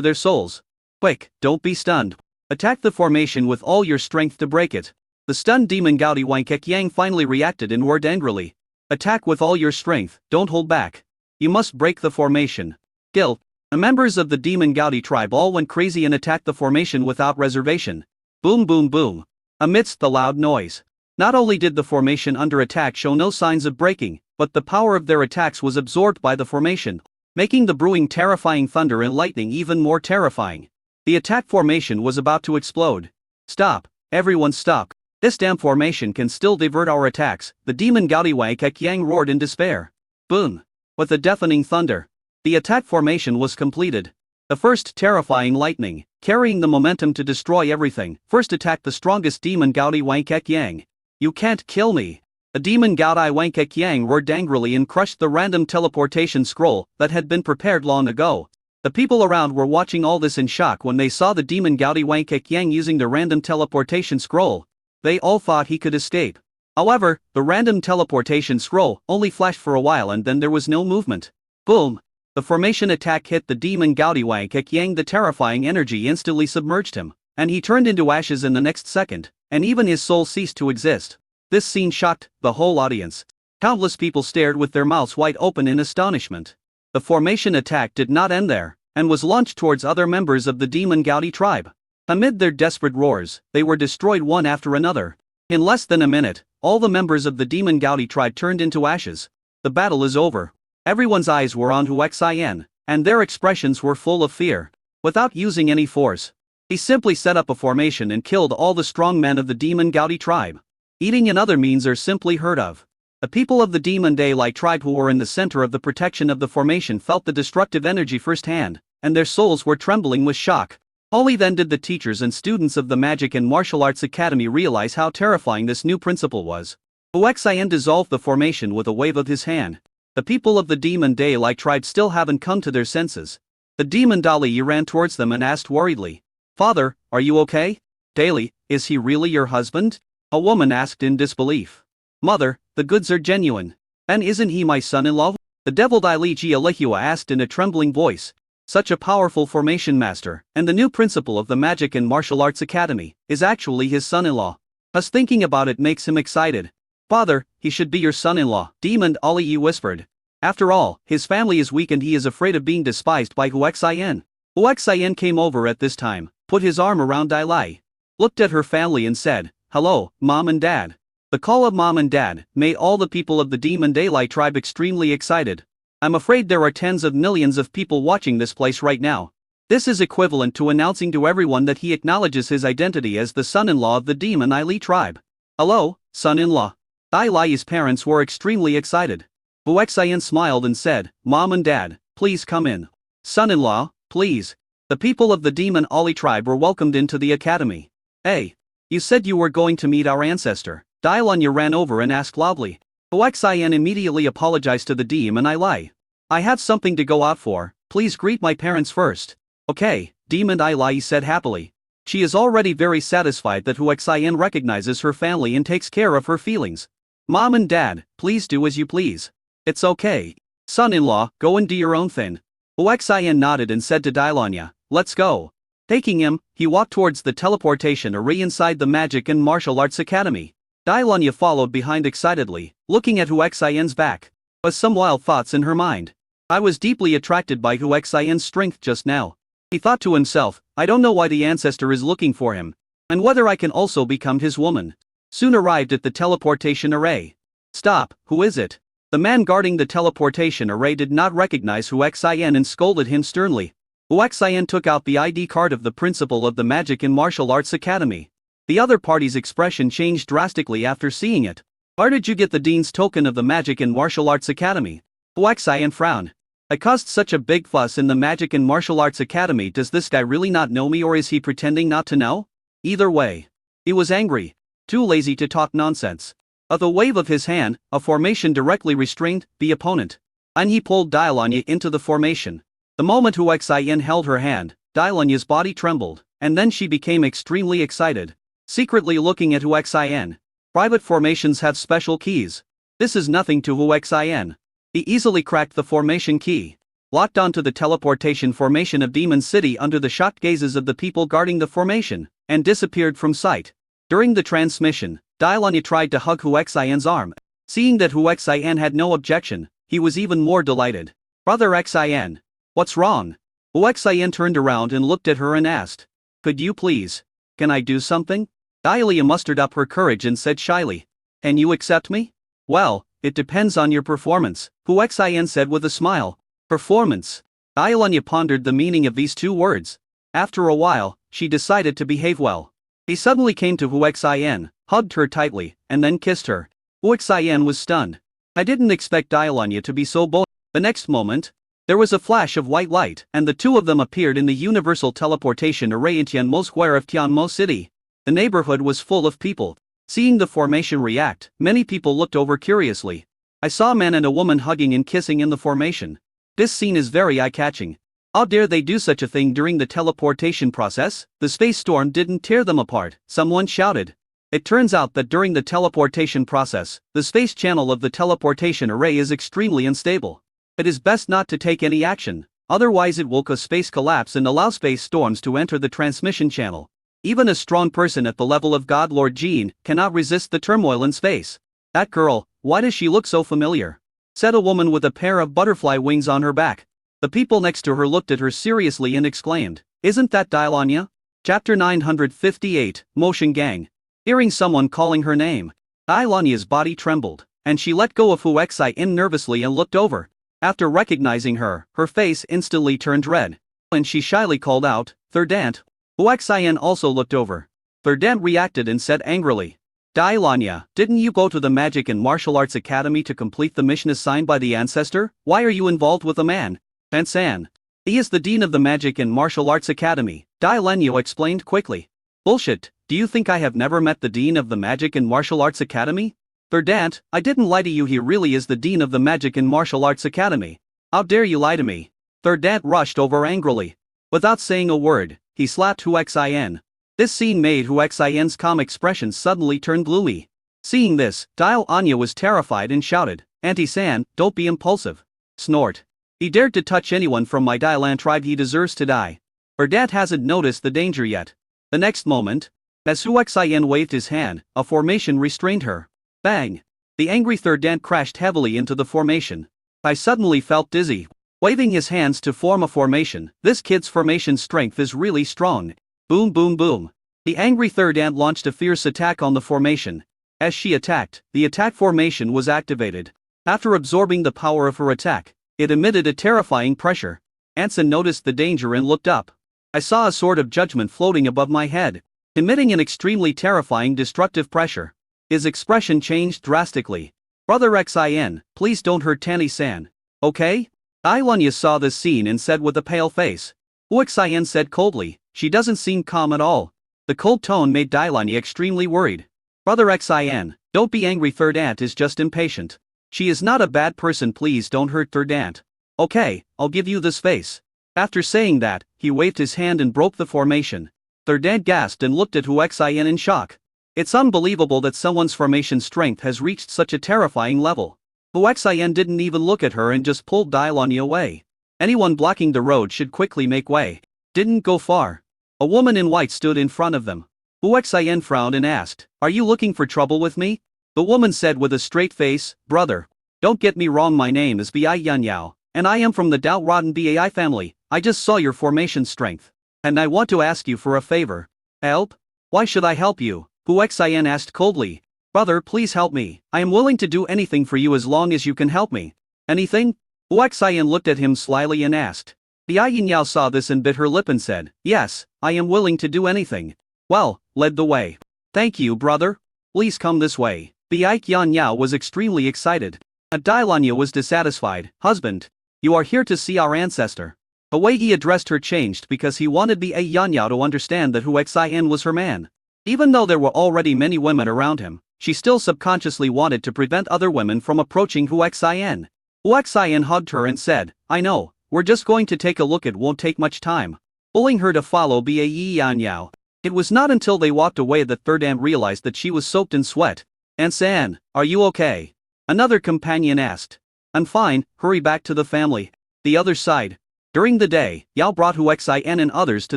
S1: their souls. Quick, don't be stunned. Attack the formation with all your strength to break it. The stunned demon Gaudi Wangkekyang finally reacted and roared angrily. Attack with all your strength, don't hold back. You must break the formation. Kill. The members of the Demon Gaudi tribe all went crazy and attacked the formation without reservation. Boom boom boom. Amidst the loud noise, not only did the formation under attack show no signs of breaking, but the power of their attacks was absorbed by the formation, making the brewing terrifying thunder and lightning even more terrifying. The attack formation was about to explode. Stop, everyone stop. This damn formation can still divert our attacks, the demon Gaudi Wang Keqiang roared in despair. Boom! With a deafening thunder, the attack formation was completed. The first terrifying lightning, carrying the momentum to destroy everything, first attacked the strongest demon Gaudi Wang Keqiang. You can't kill me! The demon Gaudi Wang Keqiang roared angrily and crushed the random teleportation scroll that had been prepared long ago. The people around were watching all this in shock when they saw the demon Gaudi Wang Keqiang using the random teleportation scroll. They all thought he could escape. However, the random teleportation scroll only flashed for a while and then there was no movement. Boom! The formation attack hit the demon Gaudi Wang Keqiang. The terrifying energy instantly submerged him, and he turned into ashes in the next second, and even his soul ceased to exist. This scene shocked the whole audience. Countless people stared with their mouths wide open in astonishment. The formation attack did not end there, and was launched towards other members of the demon Gaudi tribe. Amid their desperate roars, they were destroyed one after another. In less than a minute, all the members of the demon Gaudi tribe turned into ashes. The battle is over. Everyone's eyes were on Hu Xian, and their expressions were full of fear. Without using any force, he simply set up a formation and killed all the strong men of the demon Gaudi tribe. Eating and other means are simply heard of. The people of the demon Daylight tribe who were in the center of the protection of the formation felt the destructive energy firsthand, and their souls were trembling with shock. Only then did the teachers and students of the Magic and Martial Arts Academy realize how terrifying this new principle was. Hu Xian dissolved the formation with a wave of his hand. The people of the demon Daylight tribe still haven't come to their senses. The demon Dali ran towards them and asked worriedly, "Father, are you okay? Daily, is he really your husband?" A woman asked in disbelief. "Mother, the goods are genuine. And isn't he my son-in-law?" The devil Dali Jialihua asked in a trembling voice. Such a powerful formation master, and the new principal of the Magic and Martial Arts Academy, is actually his son-in-law. Us thinking about it makes him excited. "Father, he should be your son-in-law," Demon Ali whispered. "After all, his family is weak and he is afraid of being despised by Hu Xian." Hu Xian came over at this time, put his arm around Dai Lai, looked at her family and said, "Hello, Mom and Dad." The call of Mom and Dad made all the people of the Demon Daylight tribe extremely excited. I'm afraid there are tens of millions of people watching this place right now. This is equivalent to announcing to everyone that he acknowledges his identity as the son-in-law of the Demon Ili tribe. "Hello, son-in-law." Dai Lai's parents were extremely excited. Hu Xian smiled and said, "Mom and Dad, please come in. Son-in-law, please." The people of the Demon Ali tribe were welcomed into the academy. "Hey, you said you were going to meet our ancestor." Dai Lanya ran over and asked loudly. Hu Xian immediately apologized to the Demon Ili. "I have something to go out for, please greet my parents first." "Okay," Demon Ili said happily. She is already very satisfied that Hu Xian recognizes her family and takes care of her feelings. "Mom and Dad, please do as you please. It's okay. Son-in-law, go and do your own thing." Hu Xian nodded and said to Dailanya, "Let's go." Taking him, he walked towards the teleportation array inside the Magic and Martial Arts Academy. Dailanya followed behind excitedly, looking at Hu Xian's back. With some wild thoughts in her mind. "I was deeply attracted by Hu Xian's strength just now." He thought to himself, "I don't know why the ancestor is looking for him, and whether I can also become his woman." Soon arrived at the teleportation array. "Stop, who is it?" The man guarding the teleportation array did not recognize Hu Xian and scolded him sternly. Hu Xian took out the ID card of the principal of the Magic and Martial Arts Academy. The other party's expression changed drastically after seeing it. "Where did you get the Dean's token of the Magic and Martial Arts Academy?" Hu Xian frowned. "I caused such a big fuss in the Magic and Martial Arts Academy. Does this guy really not know me or is he pretending not to know?" Either way, he was angry. Too lazy to talk nonsense. With a wave of his hand, a formation directly restrained the opponent. And he pulled Dailanya into the formation. The moment Hu Xian held her hand, Dailanya's body trembled, and then she became extremely excited. Secretly looking at Hu Xian. Private formations have special keys. This is nothing to Hu Xian. He easily cracked the formation key. Locked onto the teleportation formation of Demon City under the shocked gazes of the people guarding the formation, and disappeared from sight. During the transmission, Dailanya tried to hug Hu Xian's arm. Seeing that Hu Xian had no objection, he was even more delighted. "Brother Xian, what's wrong?" Hu Xian turned around and looked at her and asked. "Could you please? Can I do something?" Dailanya mustered up her courage and said shyly. "And you accept me?" "Well, it depends on your performance, Hu Xin said with a smile. Performance. Dialanya pondered the meaning of these two words. After a while, she decided to behave well. He suddenly came to Hu Xin, hugged her tightly, and then kissed her. Hu Xin was stunned. I didn't expect Dialanya to be so bold. The next moment, there was a flash of white light, and the two of them appeared in the universal teleportation array in Tianmo Square of Tianmo City. The neighborhood was full of people. Seeing the formation react, many people looked over curiously. I saw a man and a woman hugging and kissing in the formation. This scene is very eye-catching. How dare they do such a thing during the teleportation process? The space storm didn't tear them apart, someone shouted. It turns out that during the teleportation process, the space channel of the teleportation array is extremely unstable. It is best not to take any action, otherwise it will cause space collapse and allow space storms to enter the transmission channel. Even a strong person at the level of God Lord Jean cannot resist the turmoil in space. That girl, why does she look so familiar? Said a woman with a pair of butterfly wings on her back. The people next to her looked at her seriously and exclaimed, "Isn't that Dialanya?" Chapter 958, Motion Gang. Hearing someone calling her name, Dialanya's body trembled, and she let go of Hu Xin nervously and looked over. After recognizing her, her face instantly turned red, and she shyly called out, "Therdant." Hu Xin also looked over. Therdant reacted and said angrily, "Dialanya, didn't you go to the Magic and Martial Arts Academy to complete the mission assigned by the ancestor? Why are you involved with a man?" San. He is the dean of the Magic and Martial Arts Academy, Dialanya explained quickly. Bullshit, do you think I have never met the dean of the Magic and Martial Arts Academy? Therdant, I didn't lie to you, he really is the dean of the Magic and Martial Arts Academy. How dare you lie to me? Therdant rushed over angrily. Without saying a word, he slapped Hu Xin. This scene made Hu Xin's calm expression suddenly turn gloomy. Seeing this, Dialanya was terrified and shouted, "Auntie San, don't be impulsive." Snort. He dared to touch anyone from my Dialan tribe, he deserves to die. Therdant hasn't noticed the danger yet. The next moment, as Hu Xin waved his hand, a formation restrained her. Bang! The angry Therdant crashed heavily into the formation. I suddenly felt dizzy. Waving his hands to form a formation, this kid's formation strength is really strong. Boom boom boom. The angry Therdant launched a fierce attack on the formation. As she attacked, the attack formation was activated. After absorbing the power of her attack, it emitted a terrifying pressure. Anson noticed the danger and looked up. I saw a sword of judgment floating above my head, emitting an extremely terrifying destructive pressure. His expression changed drastically. "Brother Xin, please don't hurt Tani-san. Okay?" Dialanya saw this scene and said with a pale face. Hu Xin said coldly, "She doesn't seem calm at all." The cold tone made Dialanya extremely worried. "Brother Xin, don't be angry, Therdant is just impatient. She is not a bad person, please don't hurt Therdant. Okay, I'll give you this face." After saying that, he waved his hand and broke the formation. Therdant gasped and looked at Hu Xin in shock. It's unbelievable that someone's formation strength has reached such a terrifying level. Hu Xin didn't even look at her and just pulled Dialanya away. Anyone blocking the road should quickly make way. Didn't go far. A woman in white stood in front of them. Hu Xin frowned and asked, "Are you looking for trouble with me?" The woman said with a straight face, "Brother, don't get me wrong, my name is Bai Yanyao, and I am from the Dao Rotten Bai family. I just saw your formation strength, and I want to ask you for a favor." "Help? Why should I help you?" Hu Xin asked coldly. "Brother, please help me. I am willing to do anything for you as long as you can help me." "Anything?" Hu Xin looked at him slyly and asked. Bai Yanyao saw this and bit her lip and said, "Yes, I am willing to do anything." Well, led the way. "Thank you, brother. Please come this way." Bai Yanyao was extremely excited. Dialanya was dissatisfied. "Husband, you are here to see our ancestor." The way he addressed her changed because he wanted Bai Yanyao to understand that Hu Xin was her man. Even though there were already many women around him, she still subconsciously wanted to prevent other women from approaching Hu Xin. Hu Xin hugged her and said, "I know, we're just going to take a look, it won't take much time," pulling her to follow Bai Yanyao. It was not until they walked away that Therdant realized that she was soaked in sweat. "Ansan, are you okay?" Another companion asked. "I'm fine, hurry back to the family." The other side. During the day, Yao brought Hu Xin and others to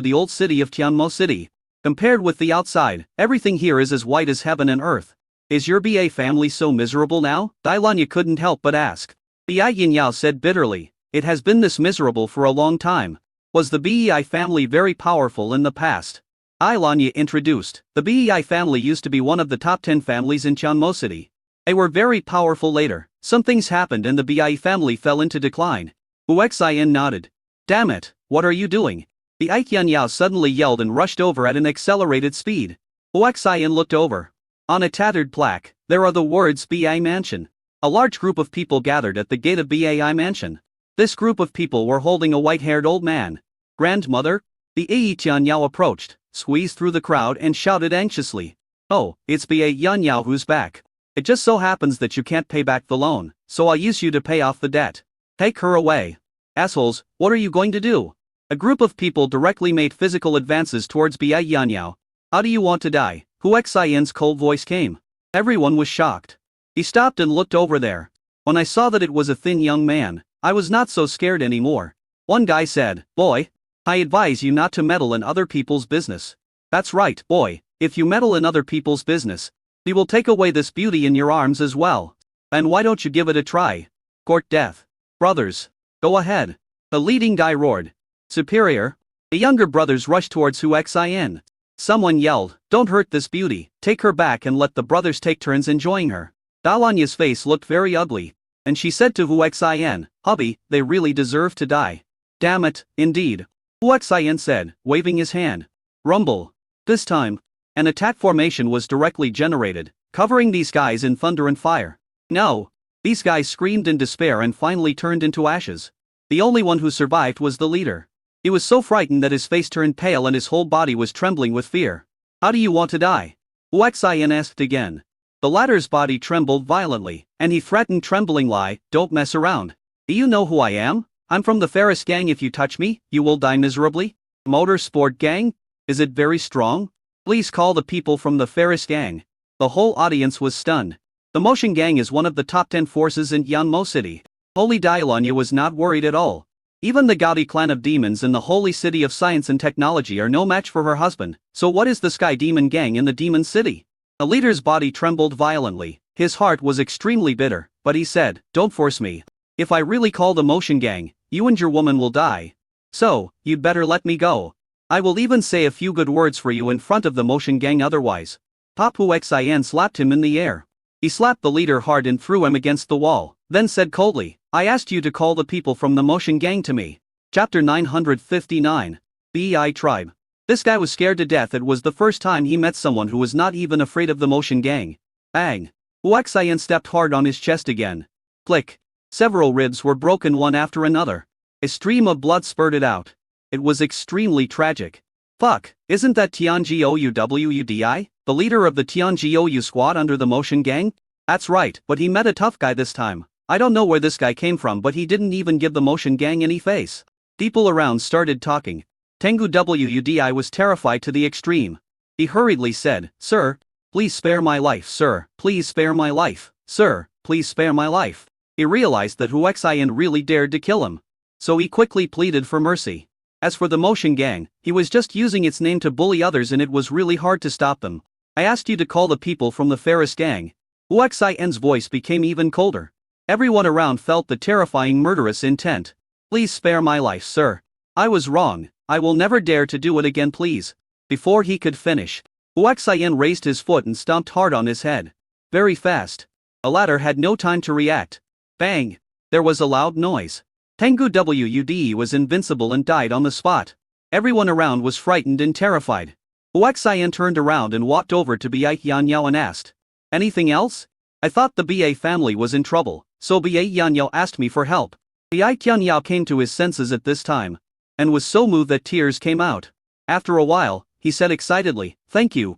S1: the old city of Tianmo City. Compared with the outside, everything here is as white as heaven and earth. "Is your Ba family so miserable now?" Dialanya couldn't help but ask. Bai Yanyao said bitterly, "It has been this miserable for a long time." Was the Bei family very powerful in the past? Dialanya introduced. The Bei family used to be one of the top 10 families in Tianmo City. They were very powerful later. Some things happened and the Bai family fell into decline. Huaxian nodded. Damn it, what are you doing? The Aiqianyao suddenly yelled and rushed over at an accelerated speed. Huaxian looked over. On a tattered plaque, there are the words Bai Mansion. A large group of people gathered at the gate of Bai Mansion. This group of people were holding a white-haired old man. Grandmother? The Aiqianyao approached, squeezed through the crowd and shouted anxiously. Oh, it's Bai Yanyao who's back. It just so happens that you can't pay back the loan, so I'll use you to pay off the debt. Take her away. Assholes, what are you going to do? A group of people directly made physical advances towards Bai Yanyao. How do you want to die? Huaxian's cold voice came. Everyone was shocked. He stopped and looked over there. When I saw that it was a thin young man, I was not so scared anymore. One guy said, Boy, I advise you not to meddle in other people's business. That's right, boy, if you meddle in other people's business, he will take away this beauty in your arms as well. And why don't you give it a try? Court death. Brothers, go ahead. The leading guy roared. Superior. The younger brothers rushed towards Huaxian. Someone yelled, Don't hurt this beauty, take her back and let the brothers take turns enjoying her. Dalanya's face looked very ugly, and she said to Huaxian, Hubby, they really deserve to die. Damn it, indeed. Huaxian said, waving his hand. Rumble. This time, an attack formation was directly generated, covering these guys in thunder and fire. No. These guys screamed in despair and finally turned into ashes. The only one who survived was the leader. He was so frightened that his face turned pale and his whole body was trembling with fear. How do you want to die? Huaxian asked again. The latter's body trembled violently, and he threatened tremblingly, Don't mess around. Do you know who I am? I'm from the Ferris gang. If you touch me, you will die miserably. Motor Sport Gang? Is it very strong? Please call the people from the Ferris gang. The whole audience was stunned. The Motion Gang is one of the top 10 forces in Yanmo City. Holy Dialanya was not worried at all. Even the Gaudi clan of demons in the holy city of science and technology are no match for her husband, so what is the Sky Demon Gang in the Demon City? The leader's body trembled violently. His heart was extremely bitter, but he said, Don't force me. If I really call the Motion Gang, you and your woman will die. So, you'd better let me go. I will even say a few good words for you in front of the Motion Gang otherwise. Pop Huaxian slapped him in the air. He slapped the leader hard and threw him against the wall, then said coldly, I asked you to call the people from the Motion Gang to me. Chapter 959. Bai Tribe. This guy was scared to death. It was the first time he met someone who was not even afraid of the Motion Gang. Bang. Huaxian stepped hard on his chest again. Click. Several ribs were broken one after another. A stream of blood spurted out. It was extremely tragic. Fuck, isn't that Tianjiouwudi, the leader of the Tianjiou squad under the Motion Gang? That's right, but he met a tough guy this time. I don't know where this guy came from, but he didn't even give the Motion Gang any face. People around started talking. Tengu Wudi was terrified to the extreme. He hurriedly said, Sir, please spare my life, sir, please spare my life, sir, please spare my life. He realized that Huaxian really dared to kill him. So he quickly pleaded for mercy. As for the Motion Gang, he was just using its name to bully others and it was really hard to stop them. I asked you to call the people from the Ferris gang. Huaxian's voice became even colder. Everyone around felt the terrifying murderous intent. Please spare my life, sir. I was wrong, I will never dare to do it again, please. Before he could finish, Huaxian raised his foot and stomped hard on his head. Very fast. The latter had no time to react. Bang! There was a loud noise. Tengu Wudi was invincible and died on the spot. Everyone around was frightened and terrified. Huaxian turned around and walked over to Bai Yanyao and asked, Anything else? I thought the Bai family was in trouble, so Bai Yanyao asked me for help. Bai Yanyao came to his senses at this time, and was so moved that tears came out. After a while, he said excitedly, Thank you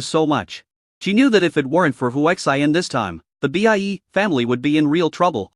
S1: so much. She knew that if it weren't for Huaxian this time, the Bai family would be in real trouble.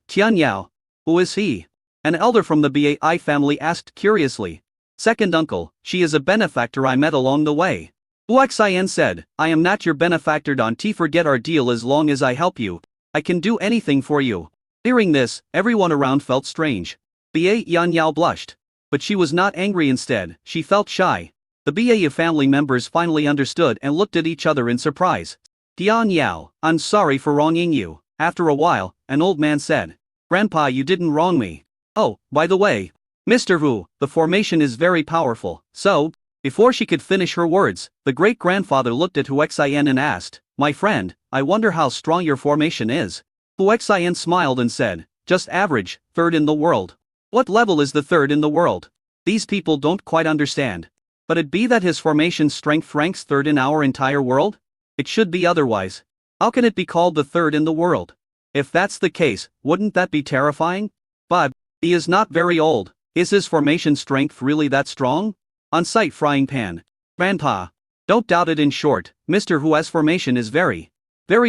S1: Tianyao. Who is he? An elder from the Bai family asked curiously. Second uncle, she is a benefactor I met along the way. Huaxian said, I am not your benefactor, don't forget our deal. As long as I help you, I can do anything for you. Hearing this, everyone around felt strange. Bai Yanyao blushed. But she was not angry, instead, she felt shy. The Bai family members finally understood and looked at each other in surprise. Tianyao, I'm sorry for wronging you. After a while, an old man said, Grandpa, you didn't wrong me. Oh, by the way, Mr. Wu, the formation is very powerful, so, before she could finish her words, the great-grandfather looked at Huaxian and asked, my friend, I wonder how strong your formation is. Hu Xian smiled and said, just average, third in the world. What level is the third in the world? These people don't quite understand. But it be that his formation strength ranks third in our entire world? It should be otherwise. How can it be called the third in the world? If that's the case, wouldn't that be terrifying? But he is not very old. Is his formation strength really that strong? On sight frying pan. Grandpa. Don't doubt it. In short, Mr. Hu's formation is very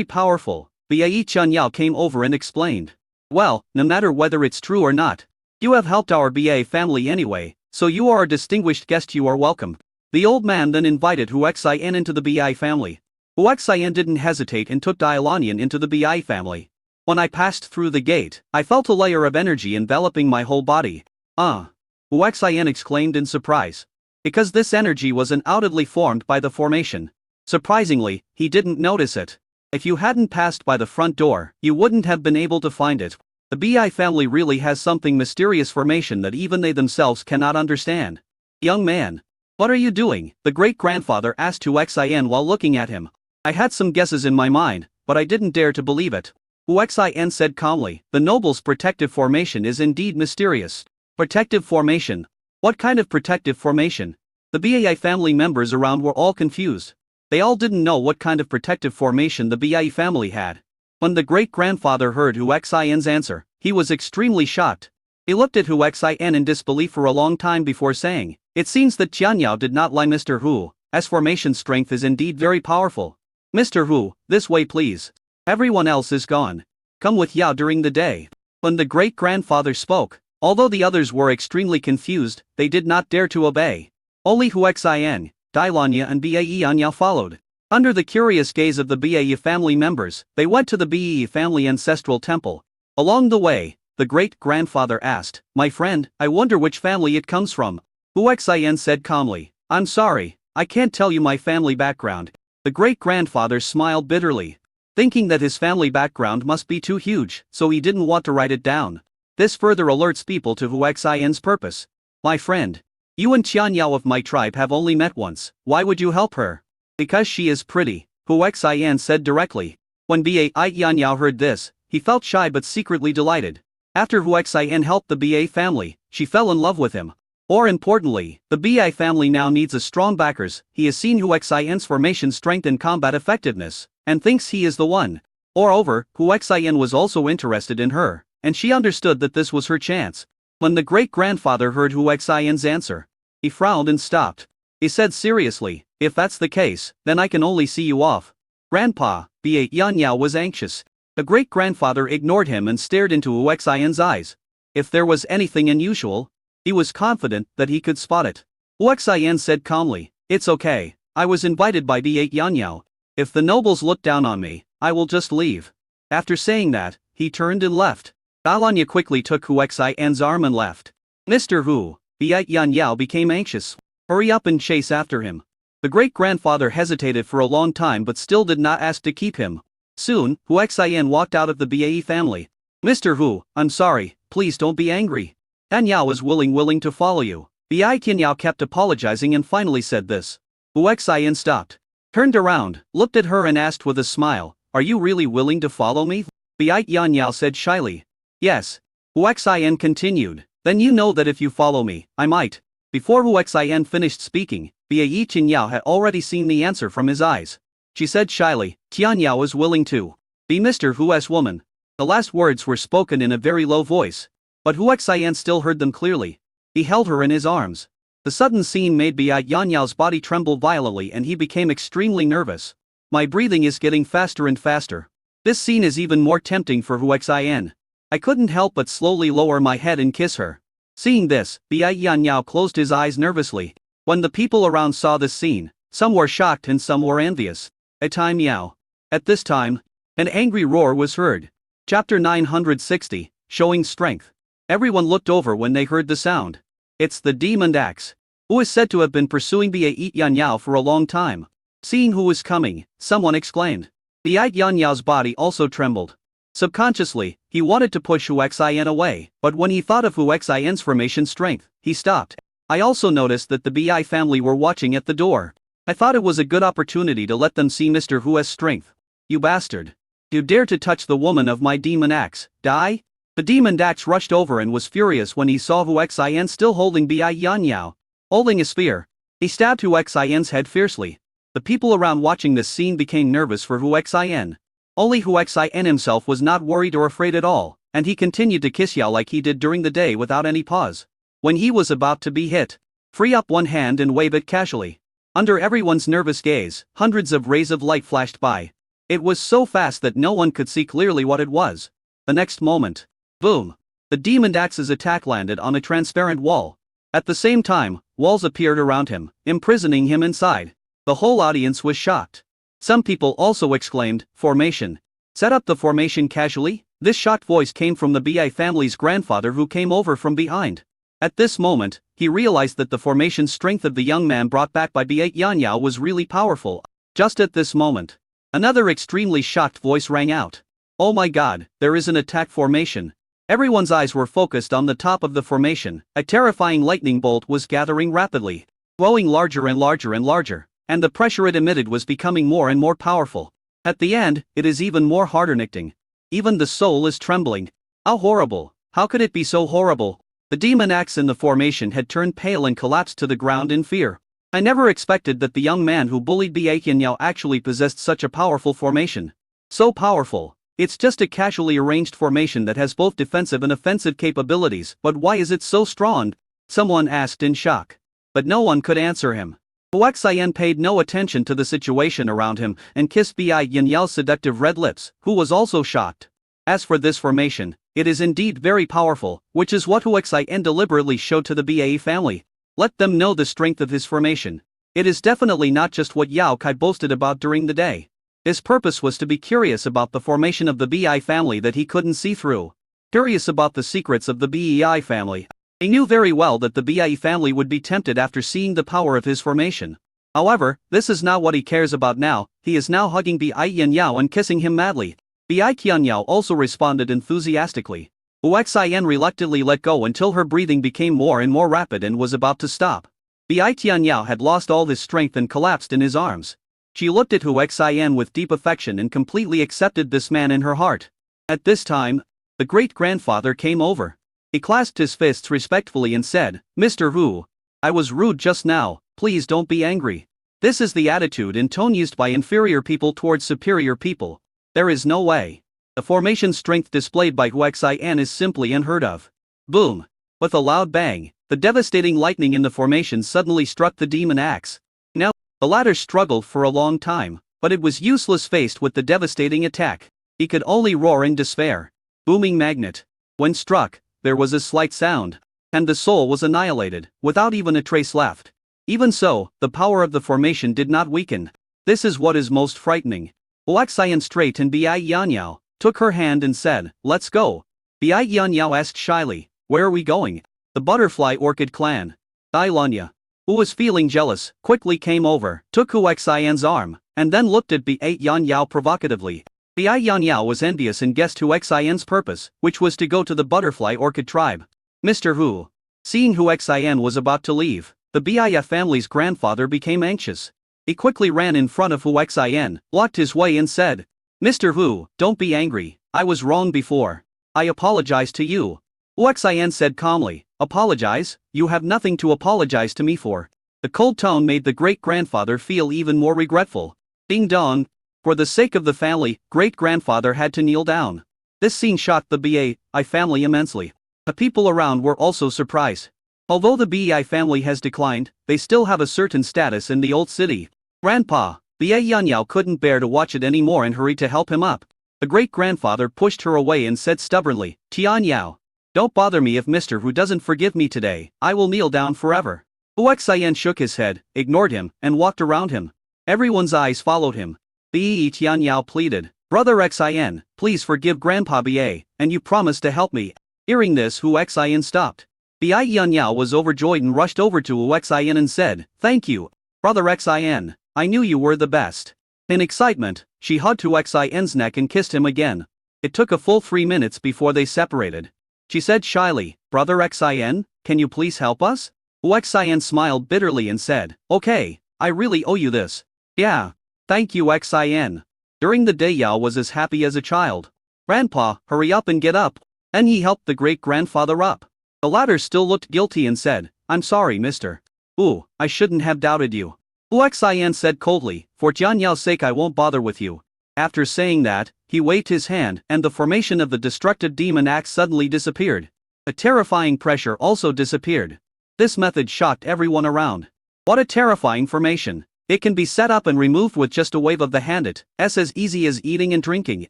S1: powerful. Bai Chunyao came over and explained. Well, no matter whether it's true or not, you have helped our Ba family anyway, so you are a distinguished guest. You are welcome. The old man then invited Hu Xian into the Bai family. Hu Xian didn't hesitate and took Dailanian into the Bai family. When I passed through the gate, I felt a layer of energy enveloping my whole body. Hu Xian exclaimed in surprise. Because this energy was undoubtedly formed by the formation. Surprisingly, he didn't notice it. If you hadn't passed by the front door, you wouldn't have been able to find it. The Bai family really has something mysterious formation that even they themselves cannot understand. Young man. What are you doing? The great-grandfather asked Hu Xian while looking at him. I had some guesses in my mind, but I didn't dare to believe it. Hu Xian said calmly, the noble's protective formation is indeed mysterious. Protective formation? What kind of protective formation? The Bai family members around were all confused. They all didn't know what kind of protective formation the Bai family had. When the great-grandfather heard Hu Xian's answer, he was extremely shocked. He looked at Hu Xian in disbelief for a long time before saying, it seems that Tianyao did not lie. Mr. Hu's formation strength is indeed very powerful. Mr. Hu, this way please. Everyone else is gone. Come with Yao during the day. When the great-grandfather spoke, although the others were extremely confused, they did not dare to obey. Only Hu Xian, Dailanya and Bai Yanyao followed. Under the curious gaze of the Bai family members, they went to the Bai family ancestral temple. Along the way, the great-grandfather asked, my friend, I wonder which family it comes from. Hu Xian said calmly, I'm sorry, I can't tell you my family background. The great-grandfather smiled bitterly, thinking that his family background must be too huge, so he didn't want to write it down. This further alerts people to Hu Xian's purpose. My friend, you and Tianyao of my tribe have only met once, why would you help her? Because she is pretty, Hu Xian said directly. When Bai Yanyao heard this, he felt shy but secretly delighted. After Hu Xian helped the Bai family, she fell in love with him. More importantly, the Bai family now needs a strong backers. He has seen Hu Xian's formation strength and combat effectiveness, and thinks he is the one. Moreover, Hu Xian was also interested in her, and she understood that this was her chance. When the great-grandfather heard Hu Xian's answer, he frowned and stopped. He said seriously, if that's the case, then I can only see you off. Grandpa, Bai Yanyao was anxious. The great-grandfather ignored him and stared into Hu Xian's eyes. If there was anything unusual, he was confident that he could spot it. Hu Xian said calmly, it's okay, I was invited by Bai Yanyao. If the nobles look down on me, I will just leave. After saying that, he turned and left. Dailanya quickly took Hu Xian's arm and left. Mr. Hu, Bai Yanyao became anxious. Hurry up and chase after him. The great-grandfather hesitated for a long time but still did not ask to keep him. Soon, Hu Xian walked out of the Bai family. Mr. Hu, I'm sorry, please don't be angry. Tianyao is willing to follow you. Bai Tianyao kept apologizing and finally said this. Hu Xian stopped, turned around, looked at her and asked with a smile, are you really willing to follow me? Bai Yanyao said shyly. Yes. Hu Xian continued, then you know that if you follow me, I might. Before Hu Xian finished speaking, Bai Tianyao had already seen the answer from his eyes. She said shyly, Tianyao is willing to be Mr. Hu's woman. The last words were spoken in a very low voice, but Hu Xian still heard them clearly. He held her in his arms. The sudden scene made Bai Yanyao's body tremble violently and he became extremely nervous. My breathing is getting faster and faster. This scene is even more tempting for Hu Xian. I couldn't help but slowly lower my head and kiss her. Seeing this, Bai Yanyao closed his eyes nervously. When the people around saw this scene, some were shocked and some were envious. At this time, an angry roar was heard. Chapter 960, Showing Strength. Everyone looked over when they heard the sound. It's the demon axe, who is said to have been pursuing Bai Yanyao for a long time. Seeing who was coming, someone exclaimed. Bai Yanyao's body also trembled. Subconsciously, he wanted to push Hu Xian away, but when he thought of Hu Xian's formation strength, he stopped. I also noticed that the Bai family were watching at the door. I thought it was a good opportunity to let them see Mr. Hu's strength. You bastard. You dare to touch the woman of my demon axe, die? The demon axe rushed over and was furious when he saw Hu Xin still holding Bai Yan Yao. Holding a spear, he stabbed Hu Xin's head fiercely. The people around watching this scene became nervous for Hu Xin. Only Hu Xin himself was not worried or afraid at all, and he continued to kiss Yao like he did during the day without any pause. When he was about to be hit, free up one hand and wave it casually. Under everyone's nervous gaze, hundreds of rays of light flashed by. It was so fast that no one could see clearly what it was. The next moment, boom! The demon axe's attack landed on a transparent wall. At the same time, walls appeared around him, imprisoning him inside. The whole audience was shocked. Some people also exclaimed, "Formation! Set up the formation casually?" This shocked voice came from the Bai family's grandfather, who came over from behind. At this moment, he realized that the formation strength of the young man brought back by Bai Yan Yao was really powerful. Just at this moment, another extremely shocked voice rang out. "Oh my god, there is an attack formation." Everyone's eyes were focused on the top of the formation. A terrifying lightning bolt was gathering rapidly, growing larger and larger and larger, and the pressure it emitted was becoming more and more powerful. At the end, it is even more harder-nicking. Even the soul is trembling. How horrible! How could it be so horrible? The demon axe in the formation had turned pale and collapsed to the ground in fear. I never expected that the young man who bullied Bai Yan Yao actually possessed such a powerful formation. So powerful. It's just a casually arranged formation that has both defensive and offensive capabilities, but why is it so strong? Someone asked in shock. But no one could answer him. Hu Xin paid no attention to the situation around him and kissed Bai Yan Yao's seductive red lips, who was also shocked. As for this formation, it is indeed very powerful, which is what Hu Xin deliberately showed to the Bai family. Let them know the strength of his formation. It is definitely not just what Yao Kai boasted about during the day. His purpose was to be curious about the formation of the Bai family that he couldn't see through. Curious about the secrets of the Bai family. He knew very well that the Bai family would be tempted after seeing the power of his formation. However, this is not what he cares about now. He is now hugging Bai Yan Yao and kissing him madly. Bai Yan Yao also responded enthusiastically. Hu Xin reluctantly let go until her breathing became more and more rapid and was about to stop. Bai Yan Yao had lost all his strength and collapsed in his arms. She looked at Hu Xin with deep affection and completely accepted this man in her heart. At this time, the great-grandfather came over. He clasped his fists respectfully and said, "Mr. Hu, I was rude just now, please don't be angry." This is the attitude and tone used by inferior people towards superior people. There is no way. The formation strength displayed by Hu Xin is simply unheard of. Boom! With a loud bang, the devastating lightning in the formation suddenly struck the demon axe. Now, the latter struggled for a long time, but it was useless faced with the devastating attack. He could only roar in despair. Booming magnet. When struck, there was a slight sound, and the soul was annihilated, without even a trace left. Even so, the power of the formation did not weaken. This is what is most frightening. Hu Xin straightened Bai Yan Yao, took her hand and said, "Let's go." Bai Yan Yao asked shyly, "Where are we going?" "The Butterfly Orchid Clan." Dailanya, who was feeling jealous, quickly came over, took Hu Xin's arm, and then looked at Bai Yan Yao provocatively. Bai Yan Yao was envious and guessed Hu Xin's purpose, which was to go to the Butterfly Orchid tribe. Mr. Hu. Seeing Hu Xin was about to leave, the Bai family's grandfather became anxious. He quickly ran in front of Hu Xin, blocked his way and said, "Mr. Hu, don't be angry, I was wrong before. I apologize to you." Hu Xin said calmly, "Apologize? You have nothing to apologize to me for." The cold tone made the great-grandfather feel even more regretful. Ding dong. For the sake of the family, great-grandfather had to kneel down. This scene shocked the Bai family immensely. The people around were also surprised. Although the Bai family has declined, they still have a certain status in the old city. Grandpa, Bai Yan Yao couldn't bear to watch it anymore and hurried to help him up. The great-grandfather pushed her away and said stubbornly, "Tian Yao, don't bother me. If Mr. Hu doesn't forgive me today, I will kneel down forever." Hu Xin shook his head, ignored him, and walked around him. Everyone's eyes followed him. Bai Tian Yao pleaded, "Brother Xin, please forgive Grandpa Bai, and you promise to help me." Hearing this, Hu Xin stopped. Bai Yan Yao was overjoyed and rushed over to Hu Xin and said, "Thank you, Brother Xin, I knew you were the best." In excitement, she hugged Hu Xin's neck and kissed him again. It took a full 3 minutes before they separated. She said shyly, "Brother Xin, can you please help us?" Hu Xin smiled bitterly and said, "Okay, I really owe you this. Yeah. Thank you Xin. During the day Yao was as happy as a child. Grandpa, hurry up and get up. And he helped the great-grandfather up. The latter still looked guilty and said, I'm sorry mister. Ooh, I shouldn't have doubted you. Xin said coldly, for Jian Yao's sake I won't bother with you. After saying that, he waved his hand and the formation of the destructive demon axe suddenly disappeared. A terrifying pressure also disappeared. This method shocked everyone around. What a terrifying formation. It can be set up and removed with just a wave of the hand. It's as easy as eating and drinking.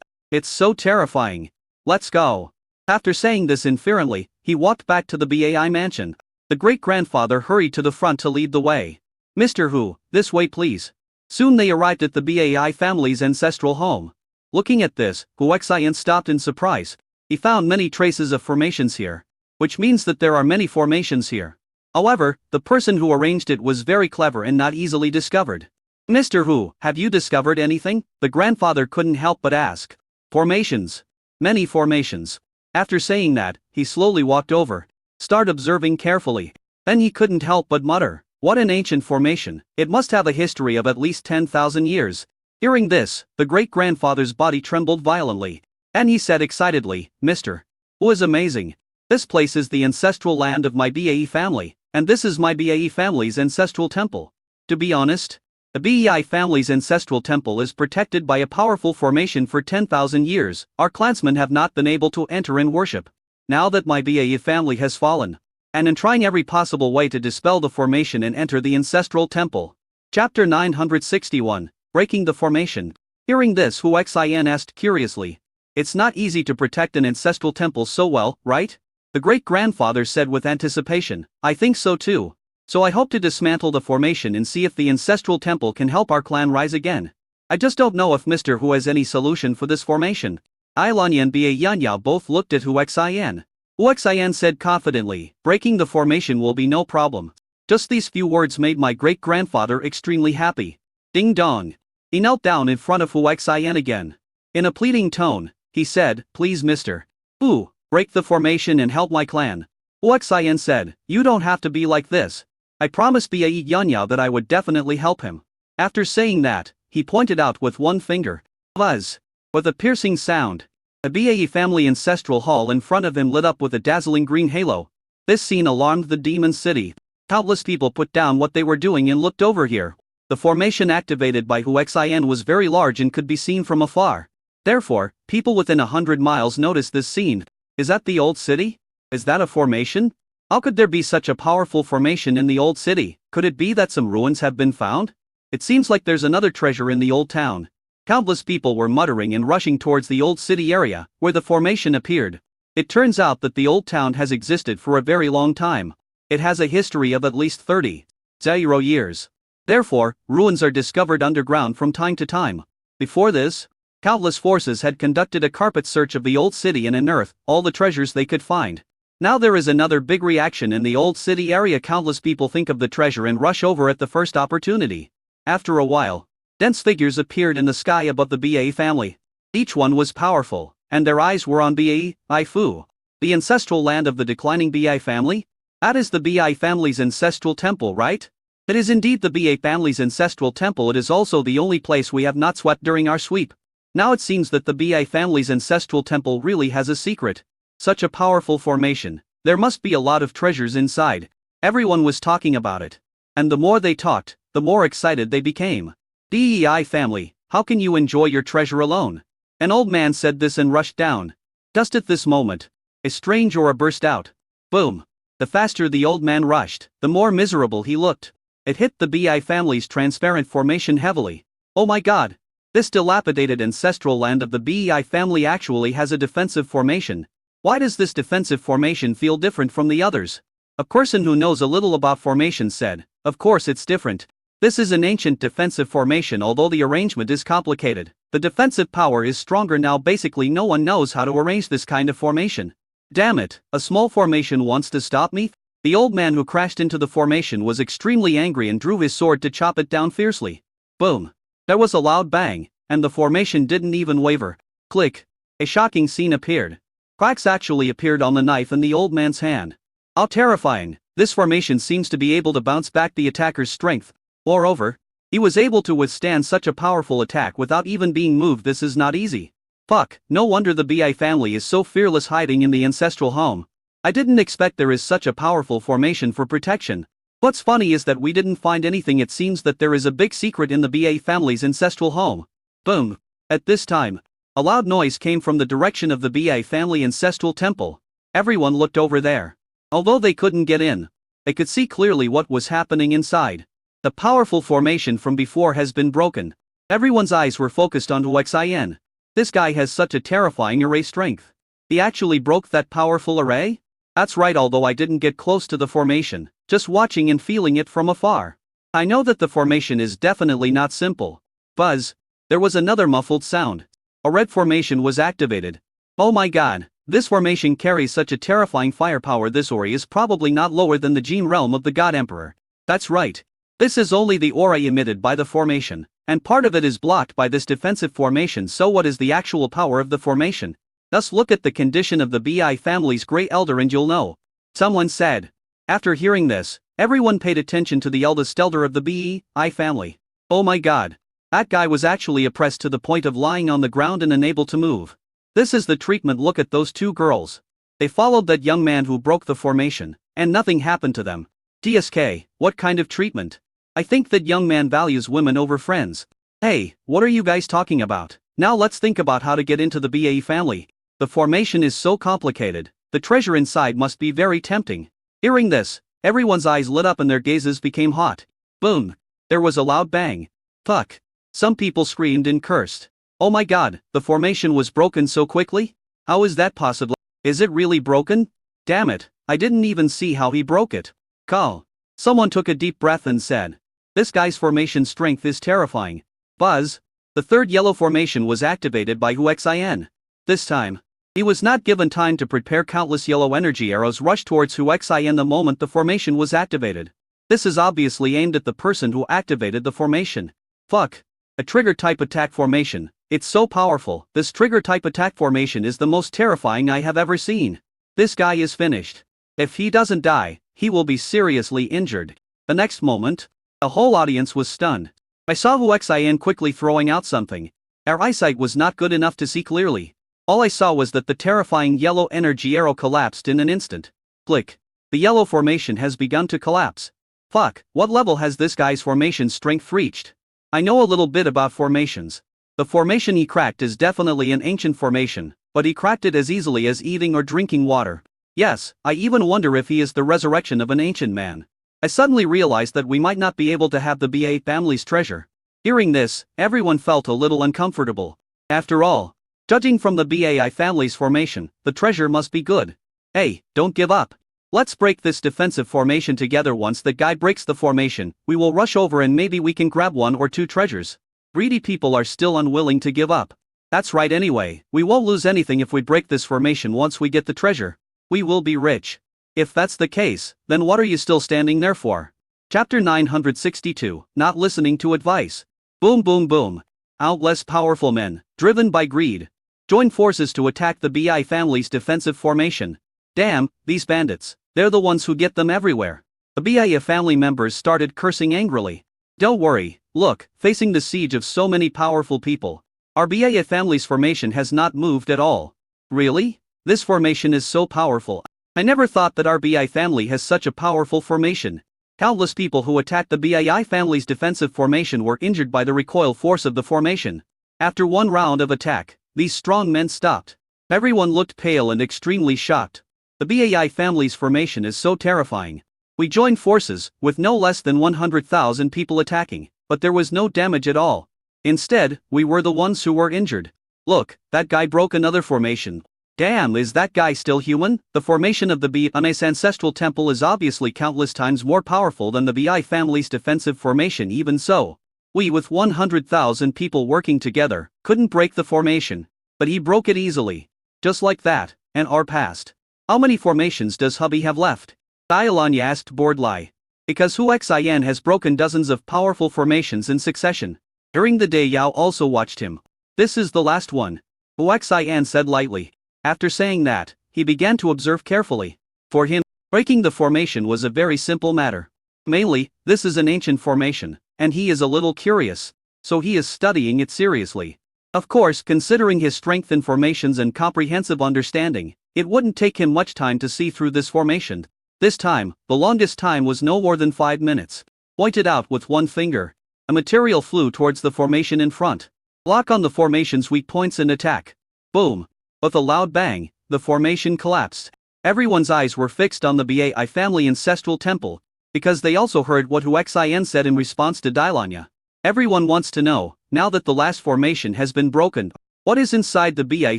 S1: It's so terrifying. Let's go. After saying this inferently, he walked back to the Bai mansion. The great-grandfather hurried to the front to lead the way. Mr. Hu, this way please. Soon they arrived at the Bai family's ancestral home. Looking at this, Huixian stopped in surprise. He found many traces of formations here. Which means that there are many formations here. However, the person who arranged it was very clever and not easily discovered. Mr. Hu, have you discovered anything? The grandfather couldn't help but ask. Formations. Many formations. After saying that, he slowly walked over. Started observing carefully. Then he couldn't help but mutter, what an ancient formation, it must have a history of at least 10,000 years. Hearing this, the great-grandfather's body trembled violently. And he said excitedly, Mr. Hu is amazing. This place is the ancestral land of my Bai family, and this is my Bai family's ancestral temple. To be honest, the Bai family's ancestral temple is protected by a powerful formation for 10,000 years. Our clansmen have not been able to enter and worship. Now that my Bai family has fallen, and in trying every possible way to dispel the formation and enter the ancestral temple. Chapter 961, Breaking the Formation. Hearing this, Huixian asked curiously, it's not easy to protect an ancestral temple so well, right? The great-grandfather said with anticipation, I think so too. So I hope to dismantle the formation and see if the ancestral temple can help our clan rise again. I just don't know if Mr. Hu has any solution for this formation. Ailanya and Bai Yanyao both looked at Huixian. Huixian said confidently, breaking the formation will be no problem. Just these few words made my great-grandfather extremely happy. Ding dong. He knelt down in front of Huixian again. In a pleading tone, he said, please Mr. Hu, break the formation and help my clan. Huixian said, you don't have to be like this. I promised Bai Yanyao that I would definitely help him. After saying that, he pointed out with one finger. Buzz. With a piercing sound, a Bai family ancestral hall in front of him lit up with a dazzling green halo. This scene alarmed the demon city. Countless people put down what they were doing and looked over here. The formation activated by Huixian was very large and could be seen from afar. Therefore, people within 100 miles noticed this scene. Is that the old city? Is that a formation? How could there be such a powerful formation in the old city? Could it be that some ruins have been found? It seems like there's another treasure in the old town. Countless people were muttering and rushing towards the old city area, where the formation appeared. It turns out that the old town has existed for a very long time. It has a history of at least 30 years. Therefore, ruins are discovered underground from time to time. Before this, countless forces had conducted a carpet search of the old city and unearthed all the treasures they could find. Now there is another big reaction in the old city area. Countless people think of the treasure and rush over at the first opportunity. After a while, dense figures appeared in the sky above the Bai family. Each one was powerful, and their eyes were on Bai Fu, the ancestral land of the declining Bai family. That is the Bai family's ancestral temple, right? It is indeed the Bai family's ancestral temple. It is also the only place we have not swept during our sweep. Now it seems that the Bai family's ancestral temple really has a secret. Such a powerful formation. There must be a lot of treasures inside. Everyone was talking about it. And the more they talked, the more excited they became. Dei family, how can you enjoy your treasure alone? An old man said this and rushed down. Just at this moment, a strange aura burst out. Boom. The faster the old man rushed, the more miserable he looked. It hit the Bai family's transparent formation heavily. Oh my god! This dilapidated ancestral land of the Bai family actually has a defensive formation. Why does this defensive formation feel different from the others? A person who knows a little about formations said, of course it's different. This is an ancient defensive formation. Although the arrangement is complicated, the defensive power is stronger now. Basically no one knows how to arrange this kind of formation. Damn it, a small formation wants to stop me? The old man who crashed into the formation was extremely angry and drew his sword to chop it down fiercely. Boom. There was a loud bang, and the formation didn't even waver. Click. A shocking scene appeared. Cracks actually appeared on the knife in the old man's hand. How terrifying! This formation seems to be able to bounce back the attacker's strength. Moreover, he was able to withstand such a powerful attack without even being moved. This is not easy. Fuck, no wonder the BI family is so fearless hiding in the ancestral home. I didn't expect there is such a powerful formation for protection. What's funny is that we didn't find anything. It seems that there is a big secret in the BA family's ancestral home. Boom. At this time, a loud noise came from the direction of the BA family ancestral temple. Everyone looked over there. Although they couldn't get in, they could see clearly what was happening inside. The powerful formation from before has been broken. Everyone's eyes were focused on Xin. This guy has such a terrifying array strength. He actually broke that powerful array? That's right, although I didn't get close to the formation, just watching and feeling it from afar. I know that the formation is definitely not simple. Buzz. There was another muffled sound. A red formation was activated. Oh my god, this formation carries such a terrifying firepower. This Ori is probably not lower than the gene realm of the God Emperor. That's right. This is only the aura emitted by the formation, and part of it is blocked by this defensive formation. So what is the actual power of the formation? Thus look at the condition of the BI family's Grey Elder and you'll know. Someone said. After hearing this, everyone paid attention to the eldest elder of the BI family. Oh my god. That guy was actually oppressed to the point of lying on the ground and unable to move. This is the treatment. Look at those two girls. They followed that young man who broke the formation, and nothing happened to them. DSK, what kind of treatment? I think that young man values women over friends. Hey, what are you guys talking about? Now let's think about how to get into the BAE family. The formation is so complicated, the treasure inside must be very tempting. Hearing this, everyone's eyes lit up and their gazes became hot. Boom. There was a loud bang. Fuck. Some people screamed and cursed. Oh my god, the formation was broken so quickly? How is that possible? Is it really broken? Damn it, I didn't even see how he broke it. Call. Someone took a deep breath and said. This guy's formation strength is terrifying. Buzz. The third yellow formation was activated by Xin. This time, he was not given time to prepare. Countless yellow energy arrows rushed towards Xin the moment the formation was activated. This is obviously aimed at the person who activated the formation. Fuck. A trigger-type attack formation. It's so powerful. This trigger-type attack formation is the most terrifying I have ever seen. This guy is finished. If he doesn't die, he will be seriously injured. The next moment, the whole audience was stunned. I saw Xin quickly throwing out something. Our eyesight was not good enough to see clearly. All I saw was that the terrifying yellow energy arrow collapsed in an instant. Click. The yellow formation has begun to collapse. Fuck, what level has this guy's formation strength reached? I know a little bit about formations. The formation he cracked is definitely an ancient formation, but he cracked it as easily as eating or drinking water. Yes, I even wonder if he is the resurrection of an ancient man. I suddenly realized that we might not be able to have the BA family's treasure. Hearing this, everyone felt a little uncomfortable. After all, judging from the BAI family's formation, the treasure must be good. Hey, don't give up. Let's break this defensive formation together. Once the guy breaks the formation, we will rush over and maybe we can grab one or two treasures. Greedy people are still unwilling to give up. That's right anyway, we won't lose anything if we break this formation. Once we get the treasure, we will be rich. If that's the case, then what are you still standing there for? Chapter 962, Not Listening to Advice. Boom boom boom. Out less powerful men, driven by greed, join forces to attack the BI family's defensive formation. Damn, these bandits. They're the ones who get them everywhere. The BIA family members started cursing angrily. Don't worry, look, facing the siege of so many powerful people, our BIA family's formation has not moved at all. Really? This formation is so powerful. I never thought that our BI family has such a powerful formation. Countless people who attacked the BII family's defensive formation were injured by the recoil force of the formation. After one round of attack, these strong men stopped. Everyone looked pale and extremely shocked. The BAI family's formation is so terrifying. We joined forces, with no less than 100,000 people attacking, but there was no damage at all. Instead, we were the ones who were injured. Look, that guy broke another formation. Damn, is that guy still human? The formation of the BI's ancestral temple is obviously countless times more powerful than the BI family's defensive formation. Even so, we with 100,000 people working together, couldn't break the formation. But he broke it easily. Just like that, an hour passed. How many formations does hubby have left? Dialanya asked boredly. Because Xin has broken dozens of powerful formations in succession. During the day Yao also watched him. This is the last one. Xin said lightly. After saying that, he began to observe carefully. For him, breaking the formation was a very simple matter. Mainly, this is an ancient formation. and he is a little curious, so he is studying it seriously. Of course, considering his strength in formations and comprehensive understanding, it wouldn't take him much time to see through this formation. This time, the longest time was no more than 5 minutes. Pointed out with one finger, a material flew towards the formation in front. Lock on the formation's weak points and attack. Boom! With a loud bang, the formation collapsed. Everyone's eyes were fixed on the Bai family ancestral temple, because they also heard what Huaxian said in response to Dailanya. Everyone wants to know, now that the last formation has been broken, what is inside the Bai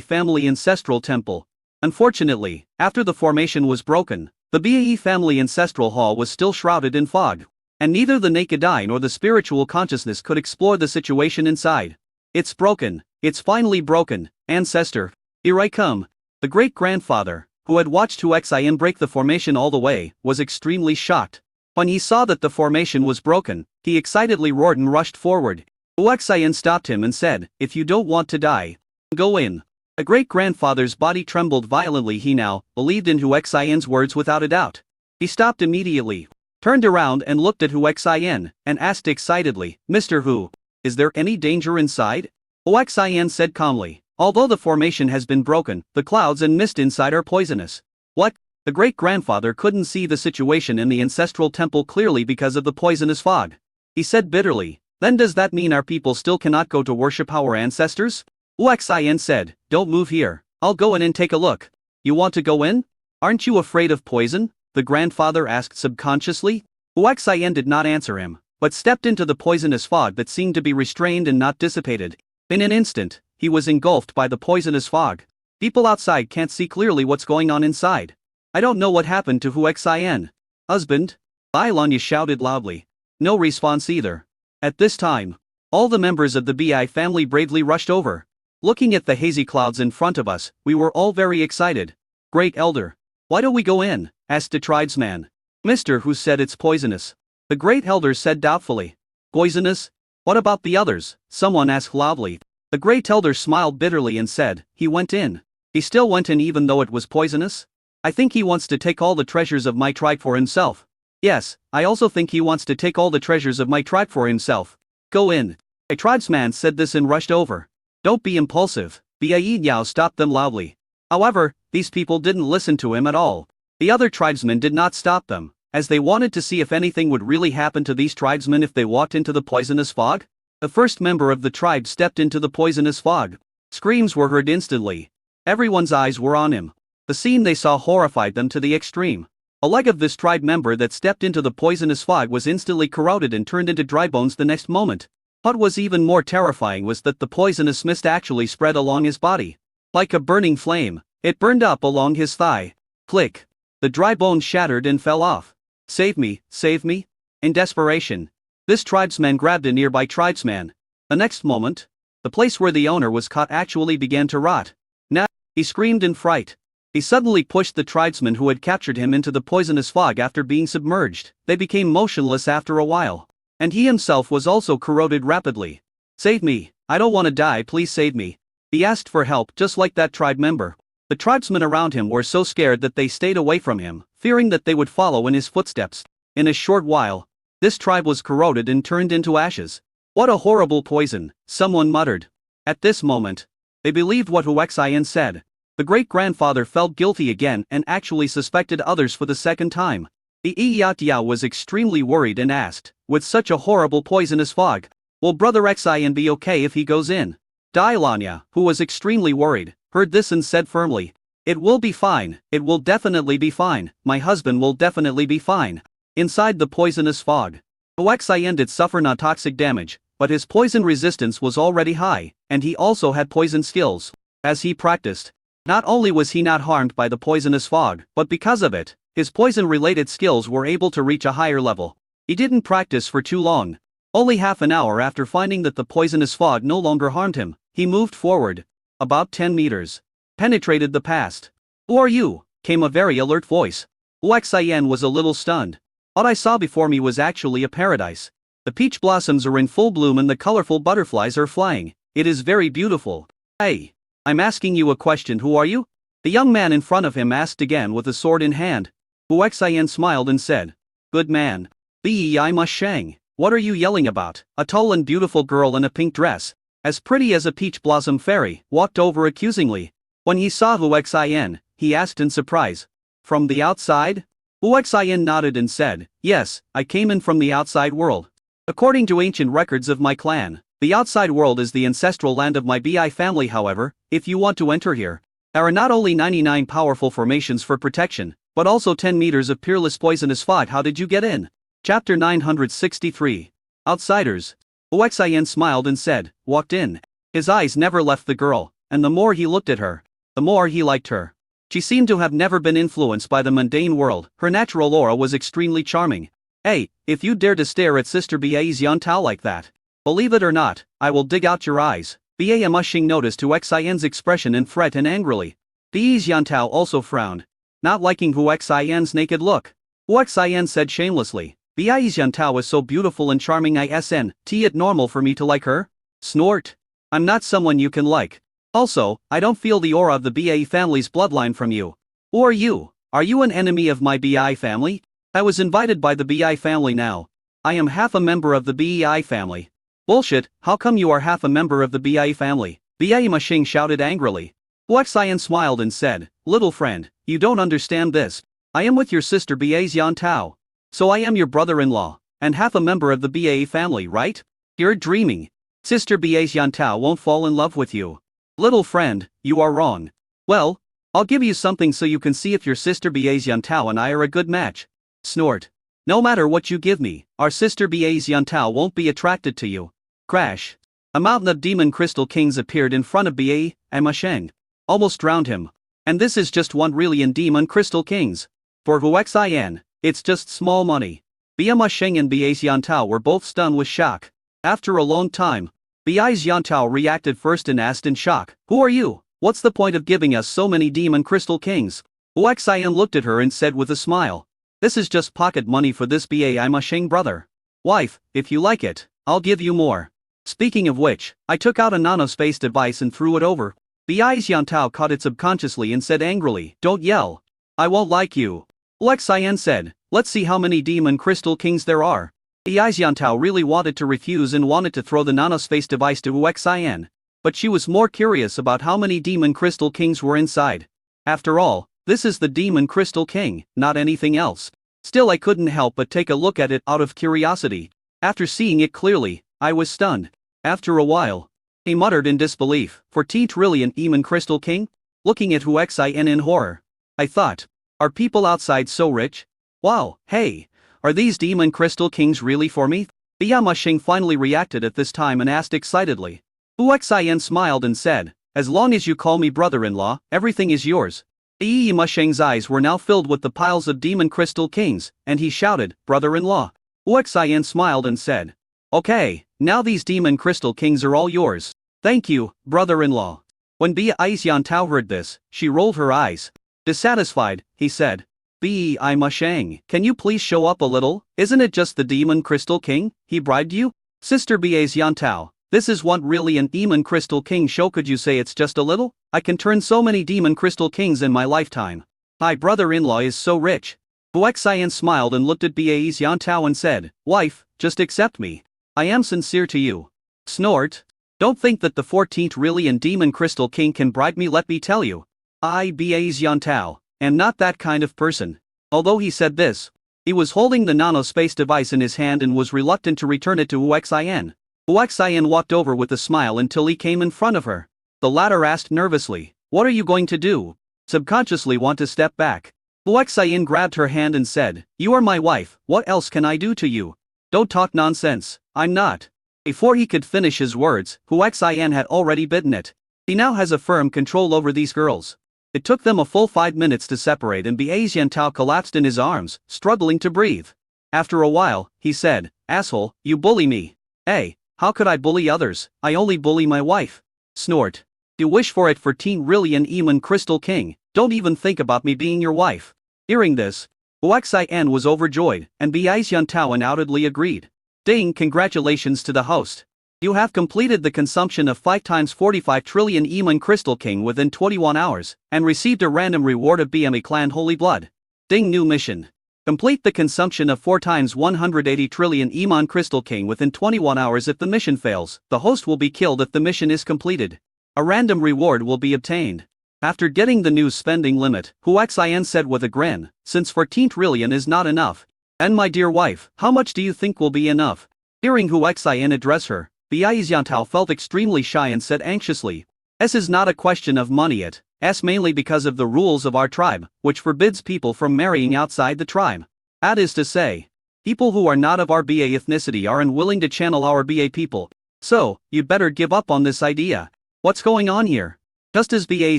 S1: family ancestral temple. Unfortunately, after the formation was broken, the Bai family ancestral hall was still shrouded in fog, and neither the naked eye nor the spiritual consciousness could explore the situation inside. It's broken, it's finally broken, ancestor. Here I come. The great-grandfather, who had watched Huaxian break the formation all the way, was extremely shocked. When he saw that the formation was broken, he excitedly roared and rushed forward. Huaxian stopped him and said, "If you don't want to die, go in." The great-grandfather's body trembled violently. He now believed in Huaxian's words without a doubt. He stopped immediately, turned around and looked at Huaxian, and asked excitedly, "Mr. Hu, is there any danger inside?" Huaxian said calmly, "Although the formation has been broken, the clouds and mist inside are poisonous." What? The great-grandfather couldn't see the situation in the ancestral temple clearly because of the poisonous fog. He said bitterly, "Then does that mean our people still cannot go to worship our ancestors?" Huaxian said, "Don't move here, I'll go in and take a look." "You want to go in? Aren't you afraid of poison?" the grandfather asked subconsciously. Huaxian did not answer him, but stepped into the poisonous fog that seemed to be restrained and not dissipated. In an instant, he was engulfed by the poisonous fog. People outside can't see clearly what's going on inside. "I don't know what happened to Huaxian." "Husband?" Dailanya shouted loudly. No response either. At this time, all the members of the Bai family bravely rushed over. Looking at the hazy clouds in front of us, we were all very excited. "Great Elder, why don't we go in?" asked the tribesman. "Mr. Hu said it's poisonous." The Great Elder said doubtfully. "Poisonous? What about the others?" someone asked loudly. The Great Elder smiled bitterly and said, "He went in. He still went in even though it was poisonous? I think he wants to take all the treasures of my tribe for himself." "Yes, I also think he wants to take all the treasures of my tribe for himself. Go in." A tribesman said this and rushed over. "Don't be impulsive," Bai Yao stopped them loudly. However, these people didn't listen to him at all. The other tribesmen did not stop them, as they wanted to see if anything would really happen to these tribesmen if they walked into the poisonous fog. The first member of the tribe stepped into the poisonous fog. Screams were heard instantly. Everyone's eyes were on him. The scene they saw horrified them to the extreme. A leg of this tribe member that stepped into the poisonous fog was instantly corroded and turned into dry bones the next moment. What was even more terrifying was that the poisonous mist actually spread along his body. Like a burning flame, it burned up along his thigh. Click. The dry bones shattered and fell off. "Save me, save me." In desperation, this tribesman grabbed a nearby tribesman. The next moment, the place where the owner was caught actually began to rot. "Nah!" he screamed in fright. He suddenly pushed the tribesman who had captured him into the poisonous fog after being submerged. They became motionless after a while. And he himself was also corroded rapidly. "Save me, I don't want to die, please save me." He asked for help just like that tribe member. The tribesmen around him were so scared that they stayed away from him, fearing that they would follow in his footsteps. In a short while, this tribe was corroded and turned into ashes. "What a horrible poison," someone muttered. At this moment, they believed what Huaxian said. The great-grandfather felt guilty again and actually suspected others for the second time. The Iyat was extremely worried and asked, "With such a horrible poisonous fog, will Brother Xian be okay if he goes in?" Dailanya, who was extremely worried, heard this and said firmly, "It will be fine, it will definitely be fine, my husband will definitely be fine." Inside the poisonous fog, Huaxian did suffer non-toxic damage, but his poison resistance was already high, and he also had poison skills. As he practiced, not only was he not harmed by the poisonous fog, but because of it, his poison-related skills were able to reach a higher level. He didn't practice for too long. Only half an hour after finding that the poisonous fog no longer harmed him, he moved forward. About 10 meters. Penetrated the past. "Who are you?" came a very alert voice. Huaxian was a little stunned. What I saw before me was actually a paradise. The peach blossoms are in full bloom and the colorful butterflies are flying. It is very beautiful. "Hey! I'm asking you a question, who are you?" The young man in front of him asked again with a sword in hand. Huaxian smiled and said, "Good man. Bi Mushang. what are you yelling about? A tall and beautiful girl in a pink dress, as pretty as a peach blossom fairy, walked over accusingly. When he saw Hu Xin, he asked in surprise, "From the outside?" Hu Xin nodded and said, "Yes, I came in from the outside world. According to ancient records of my clan, the outside world is the ancestral land of my Bi family. However, if you want to enter here, there are not only 99 powerful formations for protection, but also 10 meters of peerless poisonous fog. How did you get in?" Chapter 963. Outsiders. Hu Xin smiled and said, "Walked in." His eyes never left the girl, and the more he looked at her, the more he liked her. She seemed to have never been influenced by the mundane world. Her natural aura was extremely charming. "Hey, if you dare to stare at Sister Ba Xiantao like that, believe it or not, I will dig out your eyes." Ba Mushing noticed Hu Xian's expression and threat and angrily. Ba Xiantao also frowned, not liking Hu Xian's naked look. Hu Xin said shamelessly, "Ba Xiantao is so beautiful and charming. Isn't it normal for me to like her?" Snort. "I'm not someone you can like. Also, I don't feel the aura of the Ba family's bloodline from you. Who are you? Are you an enemy of my Ba family? I was invited by the Ba family now. I am half a member of the Bei family." "Bullshit, how come you are half a member of the Bei family?" Ba Mushing shouted angrily. Hu Xian smiled and said, "Little friend, you don't understand this. I am with your sister Ba Xiantao. So I am your brother-in-law, and half a member of the Ba family, right? You're dreaming. Sister Ba Xiantao won't fall in love with you. Little friend, you are wrong. Well, I'll give you something so you can see if your sister Ba Xiantao and I are a good match." Snort. "No matter what you give me, our sister Ba Xiantao won't be attracted to you." Crash. A mountain of demon crystal kings appeared in front of Ba Musheng, almost drowned him. And this is just one really demon crystal kings. For Hu Xin, it's just small money. Ba Musheng and Ba Xiantao were both stunned with shock. After a long time, Ba Xiantao reacted first and asked in shock, "Who are you? What's the point of giving us so many demon crystal kings?" Hu Xin looked at her and said with a smile, "This is just pocket money for this Ba Musheng brother. Wife, if you like it, I'll give you more. Speaking of which, I took out a nanospace device and threw it over." Ba Xiantao caught it subconsciously and said angrily, "Don't yell. I won't like you." Hu Xin said, "Let's see how many demon crystal kings there are." Ba Xiantao really wanted to refuse and wanted to throw the nanospace device to Hu Xin, but she was more curious about how many demon crystal kings were inside. After all, this is the demon crystal king, not anything else. Still, I couldn't help but take a look at it out of curiosity. After seeing it clearly, I was stunned. After a while, he muttered in disbelief, 14 trillion demon crystal king? Looking at Hu Xin in horror, I thought, are people outside so rich? Wow, hey, are these demon crystal kings really for me? Ba Mushing finally reacted at this time and asked excitedly. Hu Xin smiled and said, "As long as you call me brother-in-law, everything is yours." Ba Musheng's eyes were now filled with the piles of demon crystal kings, and he shouted, "Brother-in-law." Hu Xin smiled and said, "Okay, now these demon crystal kings are all yours. Thank you, brother-in-law." When Ba Xiantao heard this, she rolled her eyes. Dissatisfied, he said, "Ba Musheng, can you please show up a little? Isn't it just the demon crystal king? He bribed you?" "Sister Ba Xiantao, this is what really an demon crystal king show. Could you say it's just a little? I can turn so many demon crystal kings in my lifetime. My brother-in-law is so rich." Hu Xin smiled and looked at Ba Xiantao and said, "Wife, just accept me. I am sincere to you." Snort. "Don't think that the 14th really and demon crystal king can bribe me. Let me tell you, I, Ba Xiantao, am not that kind of person." Although he said this, he was holding the nanospace device in his hand and was reluctant to return it to Hu Xin. Hu Xin walked over with a smile until he came in front of her. The latter asked nervously, "What are you going to do?" Subconsciously want to step back. Hu Xin grabbed her hand and said, "You are my wife, what else can I do to you? Don't talk nonsense, I'm not." Before he could finish his words, Hu Xin had already bitten it. He now has a firm control over these girls. It took them a full 5 minutes to separate and Ba Xiantao collapsed in his arms, struggling to breathe. After a while, he said, "Asshole, you bully me." "Hey, how could I bully others? I only bully my wife." Snort. "You wish for it 14 really an demon crystal king, don't even think about me being your wife." Hearing this, Hu Xin was overjoyed, and Ba Xiantao undoubtedly agreed. Ding, congratulations to the host. You have completed the consumption of 5 times 45 trillion demon crystal king within 21 hours, and received a random reward of BME clan holy blood. Ding, new mission. Complete the consumption of 4 times 180 trillion Iman Crystal King within 21 hours. If the mission fails, the host will be killed. If the mission is completed, a random reward will be obtained. After getting the new spending limit, Huaxian said with a grin, since 14 trillion is not enough. And my dear wife, how much do you think will be enough? Hearing Huaxian address her, Bai Xiantao felt extremely shy and said anxiously, "This is not a question of money, it's mainly because of the rules of our tribe, which forbids people from marrying outside the tribe. That is to say, people who are not of our BA ethnicity are unwilling to channel our BA people. So, you'd better give up on this idea. What's going on here?" Just as Bai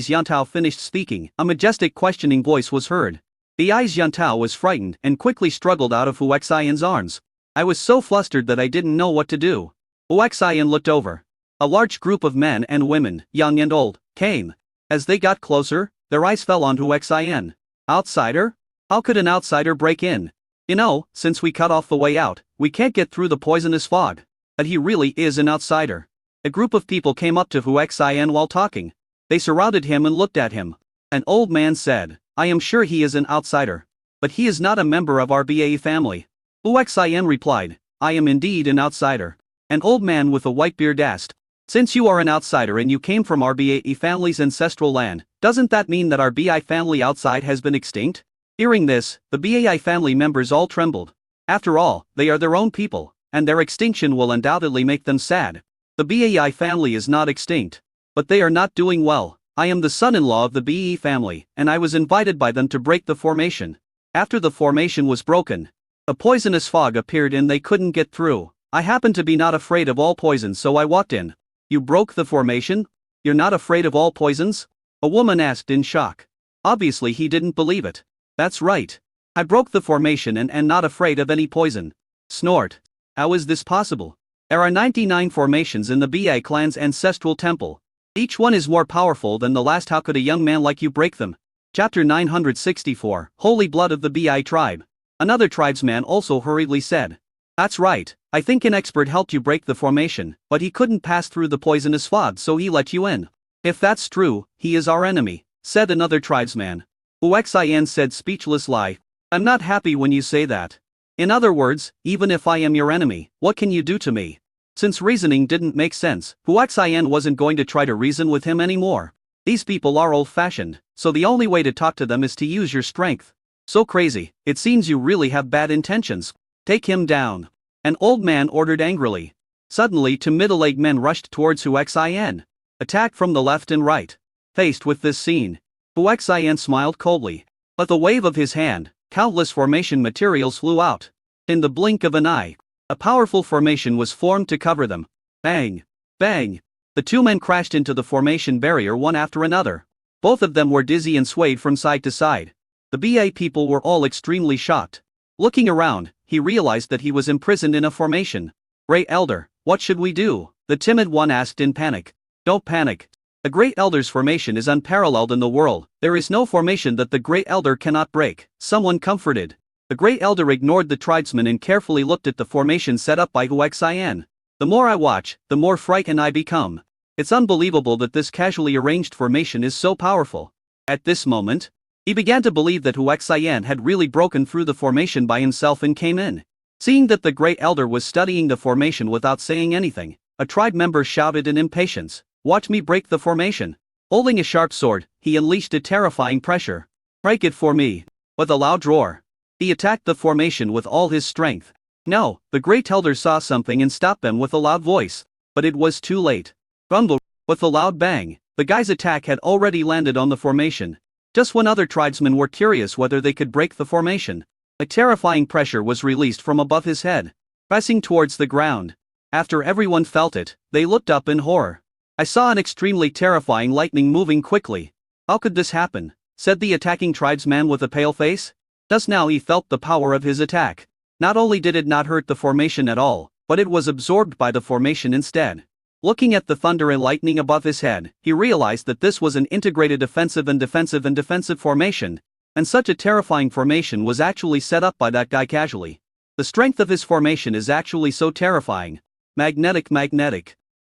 S1: Xiantao finished speaking, a majestic questioning voice was heard. Bai Xiantao was frightened and quickly struggled out of Huaxian's arms. "I was so flustered that I didn't know what to do." Huaxian looked over. A large group of men and women, young and old, came. As they got closer, their eyes fell on Huaxian. Outsider? How could an outsider break in? You know, since we cut off the way out, we can't get through the poisonous fog. But he really is an outsider. A group of people came up to Huaxian while talking. They surrounded him and looked at him. An old man said, "I am sure he is an outsider. But he is not a member of our BA family." Huaxian replied, "I am indeed an outsider." An old man with a white beard asked, "Since you are an outsider and you came from our BA family's ancestral land, doesn't that mean that our BI family outside has been extinct?" Hearing this, the BAI family members all trembled. After all, they are their own people, and their extinction will undoubtedly make them sad. The BAI family is not extinct. But they are not doing well. I am the son-in-law of the BE family, and I was invited by them to break the formation. After the formation was broken, a poisonous fog appeared and they couldn't get through. I happened to be not afraid of all poisons, so I walked in. "You broke the formation? You're not afraid of all poisons?" a woman asked in shock. Obviously he didn't believe it. "That's right. I broke the formation and not afraid of any poison." Snort. "How is this possible? There are 99 formations in the BA clan's ancestral temple. Each one is more powerful than the last. How could a young man like you break them?" Chapter 964, Holy Blood of the BI Tribe. Another tribesman also hurriedly said, "That's right, I think an expert helped you break the formation, but he couldn't pass through the poisonous fog, so he let you in." "If that's true, he is our enemy," said another tribesman. Huaxian said speechless lie. "I'm not happy when you say that. In other words, even if I am your enemy, what can you do to me?" Since reasoning didn't make sense, Huaxian wasn't going to try to reason with him anymore. These people are old-fashioned, so the only way to talk to them is to use your strength. "So crazy, it seems you really have bad intentions. Take him down," an old man ordered angrily. Suddenly two middle-aged men rushed towards Huaxian. Attack from the left and right. Faced with this scene, Huaxian smiled coldly. With a wave of his hand, countless formation materials flew out. In the blink of an eye, a powerful formation was formed to cover them. Bang! Bang! The two men crashed into the formation barrier one after another. Both of them were dizzy and swayed from side to side. The BA people were all extremely shocked. Looking around, he realized that he was imprisoned in a formation. "Great Elder, what should we do?" the timid one asked in panic. "Don't panic. The Great Elder's formation is unparalleled in the world. There is no formation that the Great Elder cannot break," someone comforted. The Great Elder ignored the tribesman and carefully looked at the formation set up by Huaxian. "The more I watch, the more frightened I become. It's unbelievable that this casually arranged formation is so powerful." At this moment, he began to believe that Huaxian had really broken through the formation by himself and came in. Seeing that the Great Elder was studying the formation without saying anything, a tribe member shouted in impatience, "Watch me break the formation." Holding a sharp sword, he unleashed a terrifying pressure. "Break it for me." With a loud roar, he attacked the formation with all his strength. No, the Great Elder saw something and stopped them with a loud voice. But it was too late. Rumble! With a loud bang, the guy's attack had already landed on the formation. Just when other tribesmen were curious whether they could break the formation, a terrifying pressure was released from above his head, pressing towards the ground. After everyone felt it, they looked up in horror. "I saw an extremely terrifying lightning moving quickly. How could this happen?" said the attacking tribesman with a pale face. Just now he felt the power of his attack. Not only did it not hurt the formation at all, but it was absorbed by the formation instead. Looking at the thunder and lightning above his head, he realized that this was an integrated offensive and defensive formation, and such a terrifying formation was actually set up by that guy casually. The strength of his formation is actually so terrifying. Magnetic.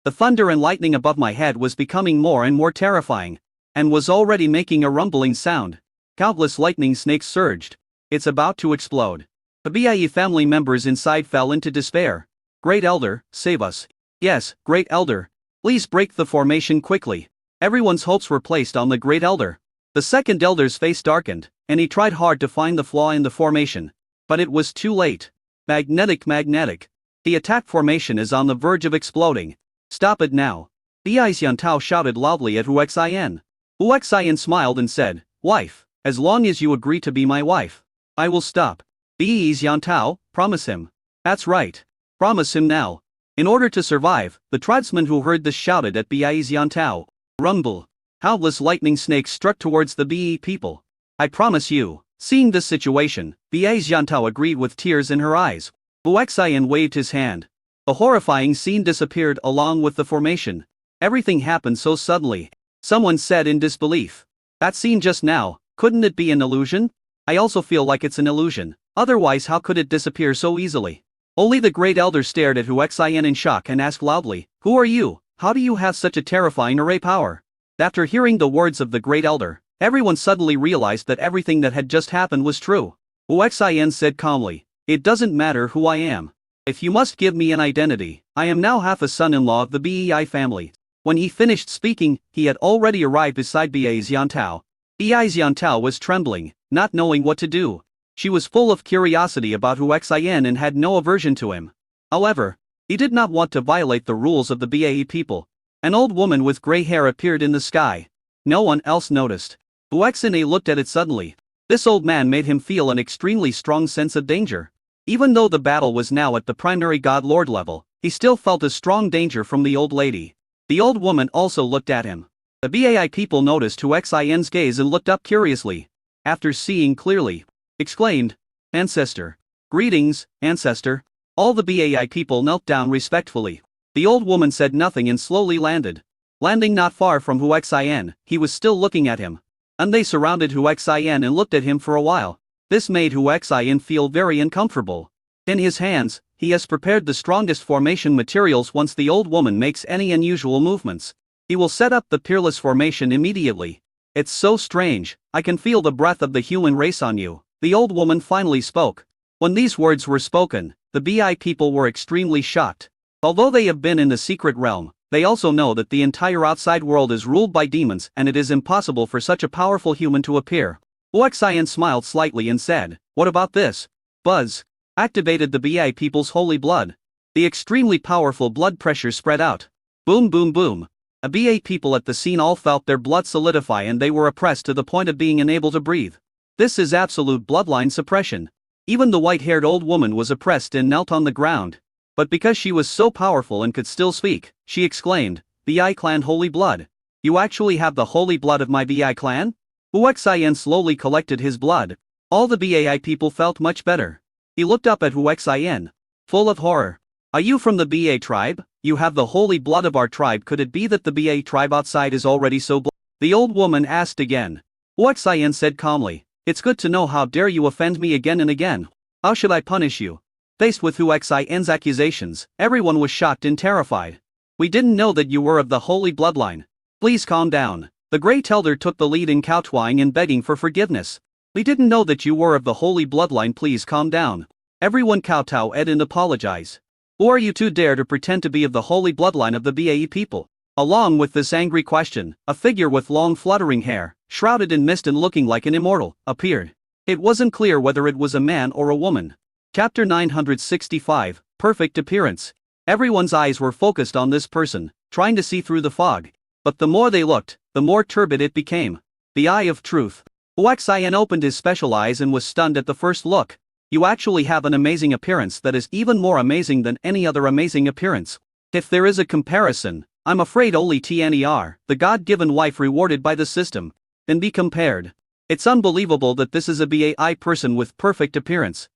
S1: The thunder and lightning above my head was becoming more and more terrifying, and was already making a rumbling sound. Countless lightning snakes surged. it's about to explode. The BIE family members inside fell into despair. Great Elder, save us. Yes, Great Elder. Please break the formation quickly. Everyone's hopes were placed on the Great Elder. The second Elder's face darkened, and he tried hard to find the flaw in the formation. But it was too late. Magnetic. The attack formation is on the verge of exploding. Stop it now. Bai Xiantao shouted loudly at Hu Xian. Hu Xian smiled and said, Wife, as long as you agree to be my wife, I will stop. Bai Xiantao, promise him. That's right. Promise him now. In order to survive, the tribesmen who heard this shouted at Bai Xiantao. Rumble. Countless lightning snakes struck towards the Bai people. I promise you. Seeing this situation, Bai Xiantao agreed with tears in her eyes. Hu Xian waved his hand. The horrifying scene disappeared along with the formation. Everything happened so suddenly. Someone said in disbelief. That scene just now, couldn't it be an illusion? I also feel like it's an illusion. Otherwise, how could it disappear so easily? Only the Great Elder stared at Hu Xian in shock and asked loudly, Who are you? How do you have such a terrifying array power? After hearing the words of the Great Elder, everyone suddenly realized that everything that had just happened was true. Hu Xian said calmly, It doesn't matter who I am. If you must give me an identity, I am now half a son-in-law of the Bai family. When he finished speaking, he had already arrived beside Bai Xiantao. Bai Xiantao was trembling, not knowing what to do. She was full of curiosity about Hu Xian and had no aversion to him. However, he did not want to violate the rules of the Bai people. An old woman with gray hair appeared in the sky. No one else noticed. Hu Xian looked at it suddenly. This old man made him feel an extremely strong sense of danger. Even though the battle was now at the primary God Lord level, he still felt a strong danger from the old lady. The old woman also looked at him. The Bai people noticed Hu Xian's gaze and looked up curiously. After seeing clearly, exclaimed, Ancestor. Greetings, Ancestor. All the Bai people knelt down respectfully. The old woman said nothing and slowly landed. Landing not far from Hu Xian, he was still looking at him. And they surrounded Hu Xian and looked at him for a while. This made Hu Xian feel very uncomfortable. In his hands, he has prepared the strongest formation materials. Once the old woman makes any unusual movements, he will set up the peerless formation immediately. It's so strange, I can feel the breath of the human race on you, the old woman finally spoke. When these words were spoken, the Bai people were extremely shocked. Although they have been in the secret realm, they also know that the entire outside world is ruled by demons and it is impossible for such a powerful human to appear. Hu Xian smiled slightly and said, What about this? Buzz. Activated the Bai people's holy blood. The extremely powerful blood pressure spread out. Boom. The Bai people at the scene all felt their blood solidify and they were oppressed to the point of being unable to breathe. This is absolute bloodline suppression. Even the white-haired old woman was oppressed and knelt on the ground. But because she was so powerful and could still speak, she exclaimed, Bai clan holy blood. You actually have the holy blood of my Bai clan? Hu Xian slowly collected his blood. All the Bai people felt much better. He looked up at Hu Xian, full of horror. Are you from the Bai tribe? You have the holy blood of our tribe. Could it be that the Bai tribe outside is already so blood? The old woman asked again. Hu Xian said calmly, It's good to know. How dare you offend me again and again? How should I punish you? Faced with Hu Xian's accusations, everyone was shocked and terrified. We didn't know that you were of the holy bloodline. Please calm down. The Great Elder took the lead in kowtowing and begging for forgiveness. We didn't know that you were of the holy bloodline. Please calm down. Everyone kowtowed and apologize. Who are you to dare to pretend to be of the holy bloodline of the Bai people? Along with this angry question, a figure with long fluttering hair, shrouded in mist and looking like an immortal, appeared. It wasn't clear whether it was a man or a woman. Chapter 965, Perfect Appearance. Everyone's eyes were focused on this person, trying to see through the fog. But the more they looked, the more turbid it became. The Eye of Truth. Hu Xian opened his special eyes and was stunned at the first look. You actually have an amazing appearance that is even more amazing than any other amazing appearance. If there is a comparison, I'm afraid only Tner, the God-given wife rewarded by the system, can be compared. It's unbelievable that this is a Bai person with perfect appearance.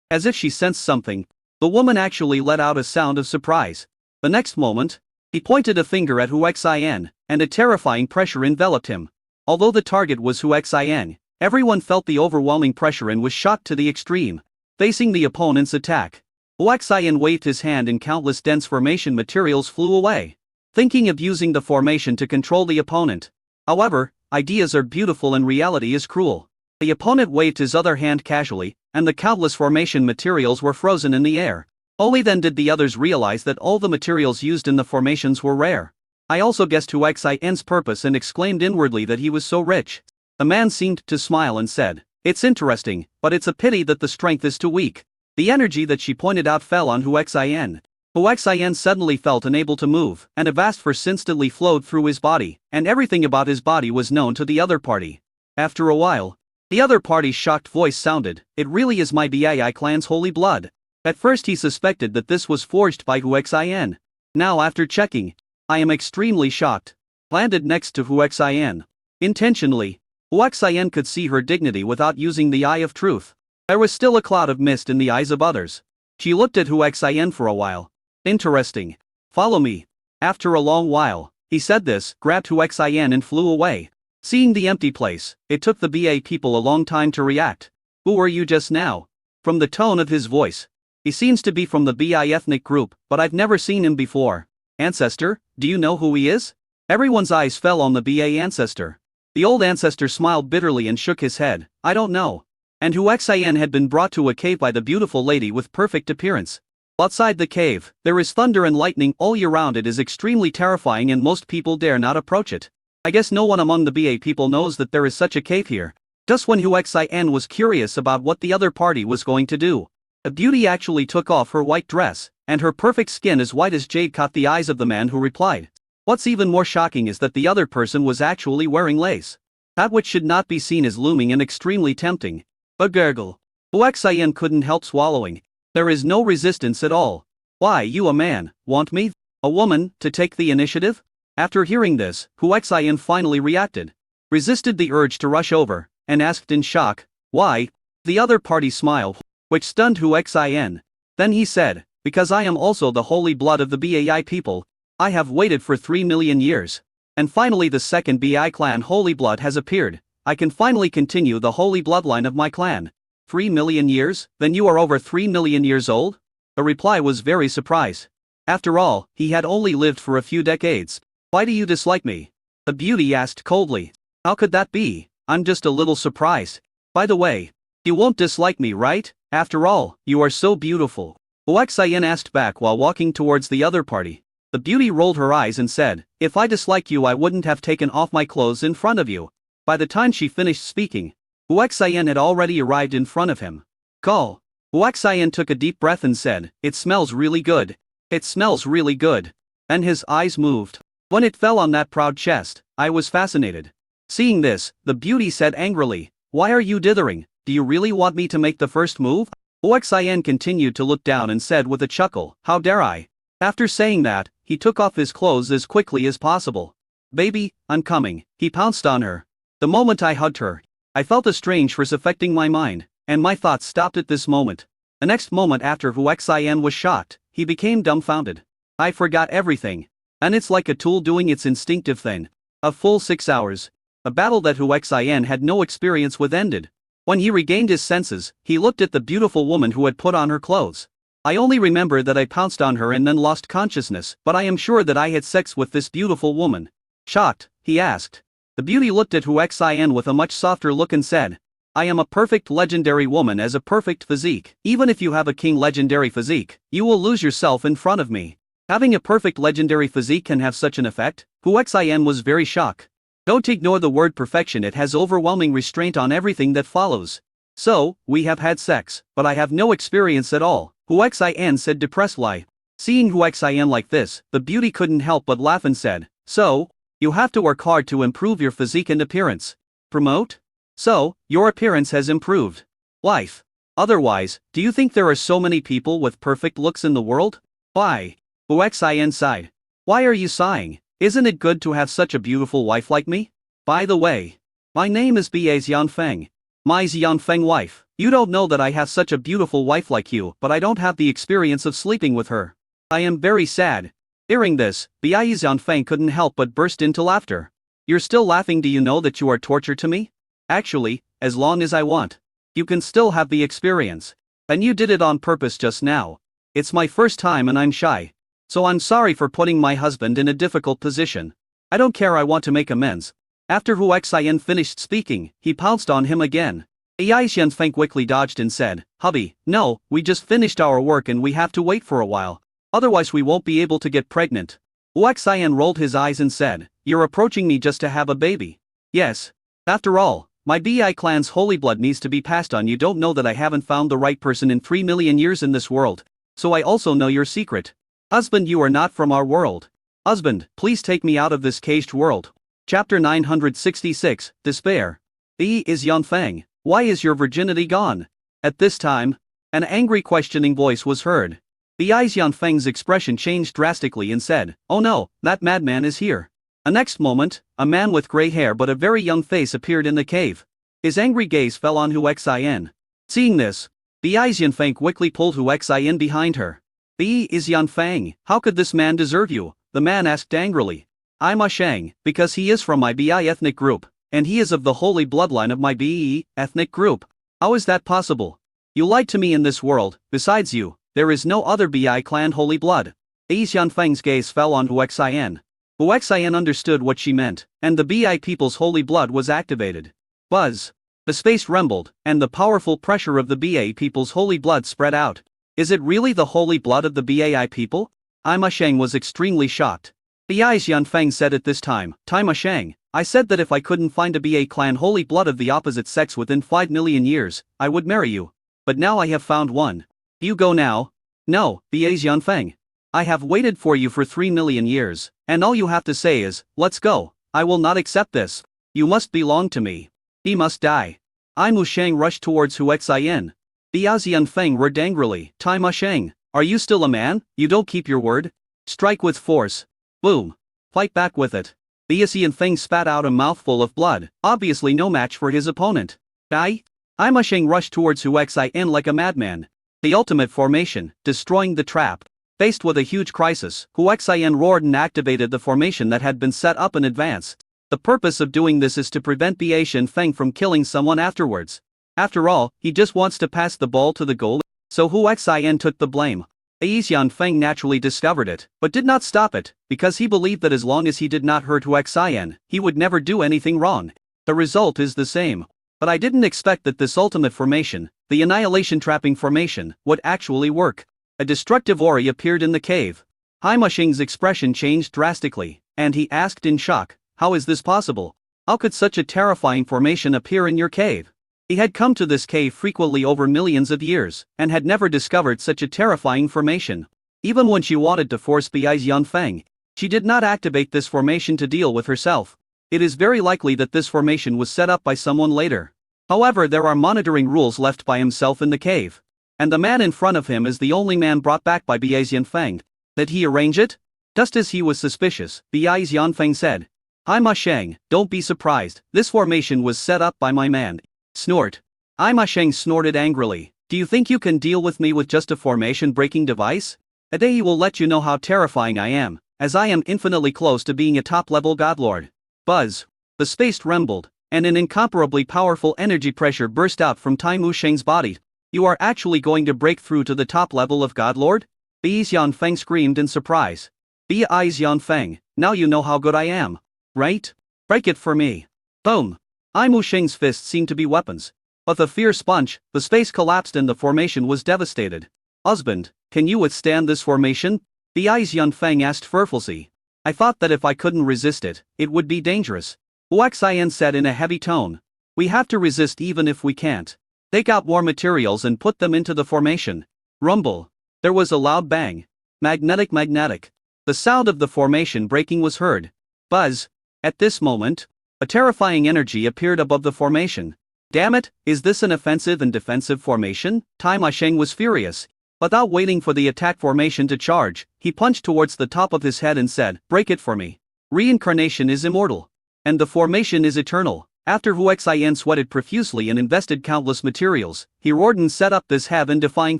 S1: As if she sensed something, the woman actually let out a sound of surprise. The next moment, he pointed a finger at Hu Xian, and a terrifying pressure enveloped him. Although the target was Hu Xian, everyone felt the overwhelming pressure and was shocked to the extreme. Facing the opponent's attack, Hu Xian waved his hand and countless dense formation materials flew away, thinking of using the formation to control the opponent. However, ideas are beautiful and reality is cruel. The opponent waved his other hand casually, and the countless formation materials were frozen in the air. Only then did the others realize that all the materials used in the formations were rare. I also guessed Hu Xian's purpose and exclaimed inwardly that he was so rich. The man seemed to smile and said, "It's interesting, but it's a pity that the strength is too weak." The energy that she pointed out fell on Hu Xian. Hu Xian suddenly felt unable to move, and a vast force instantly flowed through his body, and everything about his body was known to the other party. After a while, the other party's shocked voice sounded, "It really is my Bai clan's holy blood." At first he suspected that this was forged by Hu Xian. Now after checking, "I am extremely shocked." Landed next to Hu Xian. Intentionally, Hu Xian could see her dignity without using the eye of truth. There was still a cloud of mist in the eyes of others. She looked at Hu Xian for a while. "Interesting. Follow me." After a long while, he said this, grabbed Hu Xian and flew away. Seeing the empty place, it took the Ba people a long time to react. "Who were you just now?" From the tone of his voice, "He seems to be from the Bi ethnic group, but I've never seen him before." "Ancestor, do you know who he is?" Everyone's eyes fell on the Ba ancestor. The old ancestor smiled bitterly and shook his head. "I don't know." And Hu Xian had been brought to a cave by the beautiful lady with perfect appearance. Outside the cave, there is thunder and lightning all year round. It is extremely terrifying and most people dare not approach it. I guess no one among the Ba people knows that there is such a cave here. Just when Hu Xian was curious about what the other party was going to do, a beauty actually took off her white dress, and her perfect skin as white as jade caught the eyes of the man who replied. What's even more shocking is that the other person was actually wearing lace. That which should not be seen is looming and extremely tempting. A gurgle. Hu Xian couldn't help swallowing. There is no resistance at all. "Why, you a man, want me, a woman, to take the initiative?" After hearing this, Hu Xian finally reacted. Resisted the urge to rush over, and asked in shock, "Why?" The other party smiled, which stunned Hu Xian. Then he said, "Because I am also the holy blood of the Bai people. I have waited for 3 million years. And finally the second Bai clan holy blood has appeared. I can finally continue the holy bloodline of my clan." 3 million years? Then you are over 3 million years old? The reply was very surprised. After all, he had only lived for a few decades. "Why do you dislike me?" The beauty asked coldly. "How could that be? I'm just a little surprised. By the way, you won't dislike me, right? After all, you are so beautiful." Hu Xian asked back while walking towards the other party. The beauty rolled her eyes and said, "If I disliked you I wouldn't have taken off my clothes in front of you." By the time she finished speaking, Hu Xian had already arrived in front of him. "Call." Hu Xian took a deep breath and said, "It smells really good. It smells really good." Then his eyes moved. When it fell on that proud chest, I was fascinated. Seeing this, the beauty said angrily, "Why are you dithering? Do you really want me to make the first move?" Hu Xian continued to look down and said with a chuckle, "How dare I?" After saying that, he took off his clothes as quickly as possible. "Baby, I'm coming." He pounced on her. The moment I hugged her, I felt a strange force affecting my mind, and my thoughts stopped at this moment. The next moment after Hu Xian was shocked, he became dumbfounded. I forgot everything. And it's like a tool doing its instinctive thing. A full 6 hours. A battle that Hu Xian had no experience with ended. When he regained his senses, he looked at the beautiful woman who had put on her clothes. I only remember that I pounced on her and then lost consciousness, but I am sure that I had sex with this beautiful woman. Shocked, he asked. The beauty looked at Hu Xian with a much softer look and said, "I am a perfect legendary woman as a perfect physique. Even if you have a king legendary physique, you will lose yourself in front of me." Having a perfect legendary physique can have such an effect? Hu Xian was very shocked. Don't ignore the word perfection, it has overwhelming restraint on everything that follows. "So, we have had sex, but I have no experience at all," Hu Xian said depressedly. Seeing Hu Xian like this, the beauty couldn't help but laugh and said, "So, you have to work hard to improve your physique and appearance. Promote? So, your appearance has improved. Life. Otherwise, do you think there are so many people with perfect looks in the world?" "Why?" Hu Xian sighed. "Why are you sighing? Isn't it good to have such a beautiful wife like me? By the way, my name is Ba Xianfeng. My Xianfeng wife. You don't know that I have such a beautiful wife like you, but I don't have the experience of sleeping with her. I am very sad." Hearing this, Ba Xianfeng couldn't help but burst into laughter. "You're still laughing? Do you know that you are torture to me? Actually, as long as I want, you can still have the experience. And you did it on purpose just now. It's my first time and I'm shy. So I'm sorry for putting my husband in a difficult position. I don't care, I want to make amends." After Hu Xian finished speaking, he pounced on him again. Xian Feng quickly dodged and said, "Hubby, no, we just finished our work and we have to wait for a while. Otherwise we won't be able to get pregnant." Hu Xian rolled his eyes and said, "You're approaching me just to have a baby?" "Yes. After all, my Bi clan's holy blood needs to be passed on. You don't know that I haven't found the right person in 3 million years in this world. So I also know your secret. Husband, you are not from our world. Husband, please take me out of this caged world." Chapter 966, Despair. Is Yanfeng, why is your virginity gone? At this time, an angry questioning voice was heard. Yanfeng's expression changed drastically and said, "Oh no, that madman is here." The next moment, a man with gray hair but a very young face appeared in the cave. His angry gaze fell on Hu Xian. Seeing this, Yanfeng quickly pulled Hu Xian behind her. "Is Yanfeng, how could this man deserve you?" the man asked angrily. "I'm a Shang, because he is from my Bi ethnic group, and he is of the holy bloodline of my Bi ethnic group. How is that possible? You lied to me in this world. Besides you, there is no other Bi clan holy blood." Yanfeng's gaze fell on Hu Xian. Hu Xian understood what she meant, and the Bi people's holy blood was activated. Buzz! The space rumbled, and the powerful pressure of the Ba people's holy blood spread out. Is it really the holy blood of the Bai people? Ima Shang was extremely shocked. Yanfeng said at this time, "Taima Shang, I said that if I couldn't find a Ba clan holy blood of the opposite sex within 5 million years, I would marry you. But now I have found one. You go now." "No, Yanfeng. I have waited for you for 3 million years, and all you have to say is, 'Let's go.' I will not accept this. You must belong to me. He must die." Ima Shang rushed towards Hu Xian. Yanfeng roared angrily, "Taima Shang, are you still a man? You don't keep your word? Strike with force." Boom. Fight back with it. Yanfeng spat out a mouthful of blood, obviously no match for his opponent. Ima Shang rushed towards Hu Xian like a madman. The ultimate formation, destroying the trap. Faced with a huge crisis, Hu Xian roared and activated the formation that had been set up in advance. The purpose of doing this is to prevent Yanfeng from killing someone afterwards. After all, he just wants to pass the ball to the goal, so Hu Xian took the blame. Yanfeng naturally discovered it, but did not stop it, because he believed that as long as he did not hurt Hu Xian, he would never do anything wrong. The result is the same. But I didn't expect that this ultimate formation, the Annihilation Trapping Formation, would actually work. A destructive Ori appeared in the cave. Ima Shang's expression changed drastically, and he asked in shock, "How is this possible? How could such a terrifying formation appear in your cave?" He had come to this cave frequently over millions of years, and had never discovered such a terrifying formation. Even when she wanted to force Yanfeng, she did not activate this formation to deal with herself. It is very likely that this formation was set up by someone later. However, there are monitoring rules left by himself in the cave. And the man in front of him is the only man brought back by Yanfeng. Did he arrange it? Just as he was suspicious, Yanfeng said, "Ima Shang, don't be surprised, this formation was set up by my man." Snort. Ima Shang snorted angrily. "Do you think you can deal with me with just a formation-breaking device? A day will let you know how terrifying I am, as I am infinitely close to being a top-level godlord." Buzz. The space trembled, and an incomparably powerful energy pressure burst out from Taimu Shang's body. "You are actually going to break through to the top level of godlord?" Yanfeng screamed in surprise. Yanfeng, now you know how good I am. Right? Break it for me. Boom. Ima Shang's fists seemed to be weapons. With a fierce punch, the space collapsed and the formation was devastated. "Husband, can you withstand this formation?" Yanfeng asked fearfully. "I thought that if I couldn't resist it, it would be dangerous." Hu Xian said in a heavy tone. "We have to resist even if we can't. Take out more materials and put them into the formation." Rumble. There was a loud bang. Magnetic. The sound of the formation breaking was heard. Buzz. At this moment, a terrifying energy appeared above the formation. "Damn it, is this an offensive and defensive formation?" Taima Shang was furious. Without waiting for the attack formation to charge, he punched towards the top of his head and said, "Break it for me. Reincarnation is immortal. And the formation is eternal." After Hu Xian sweated profusely and invested countless materials, he roared and set up this heaven-defying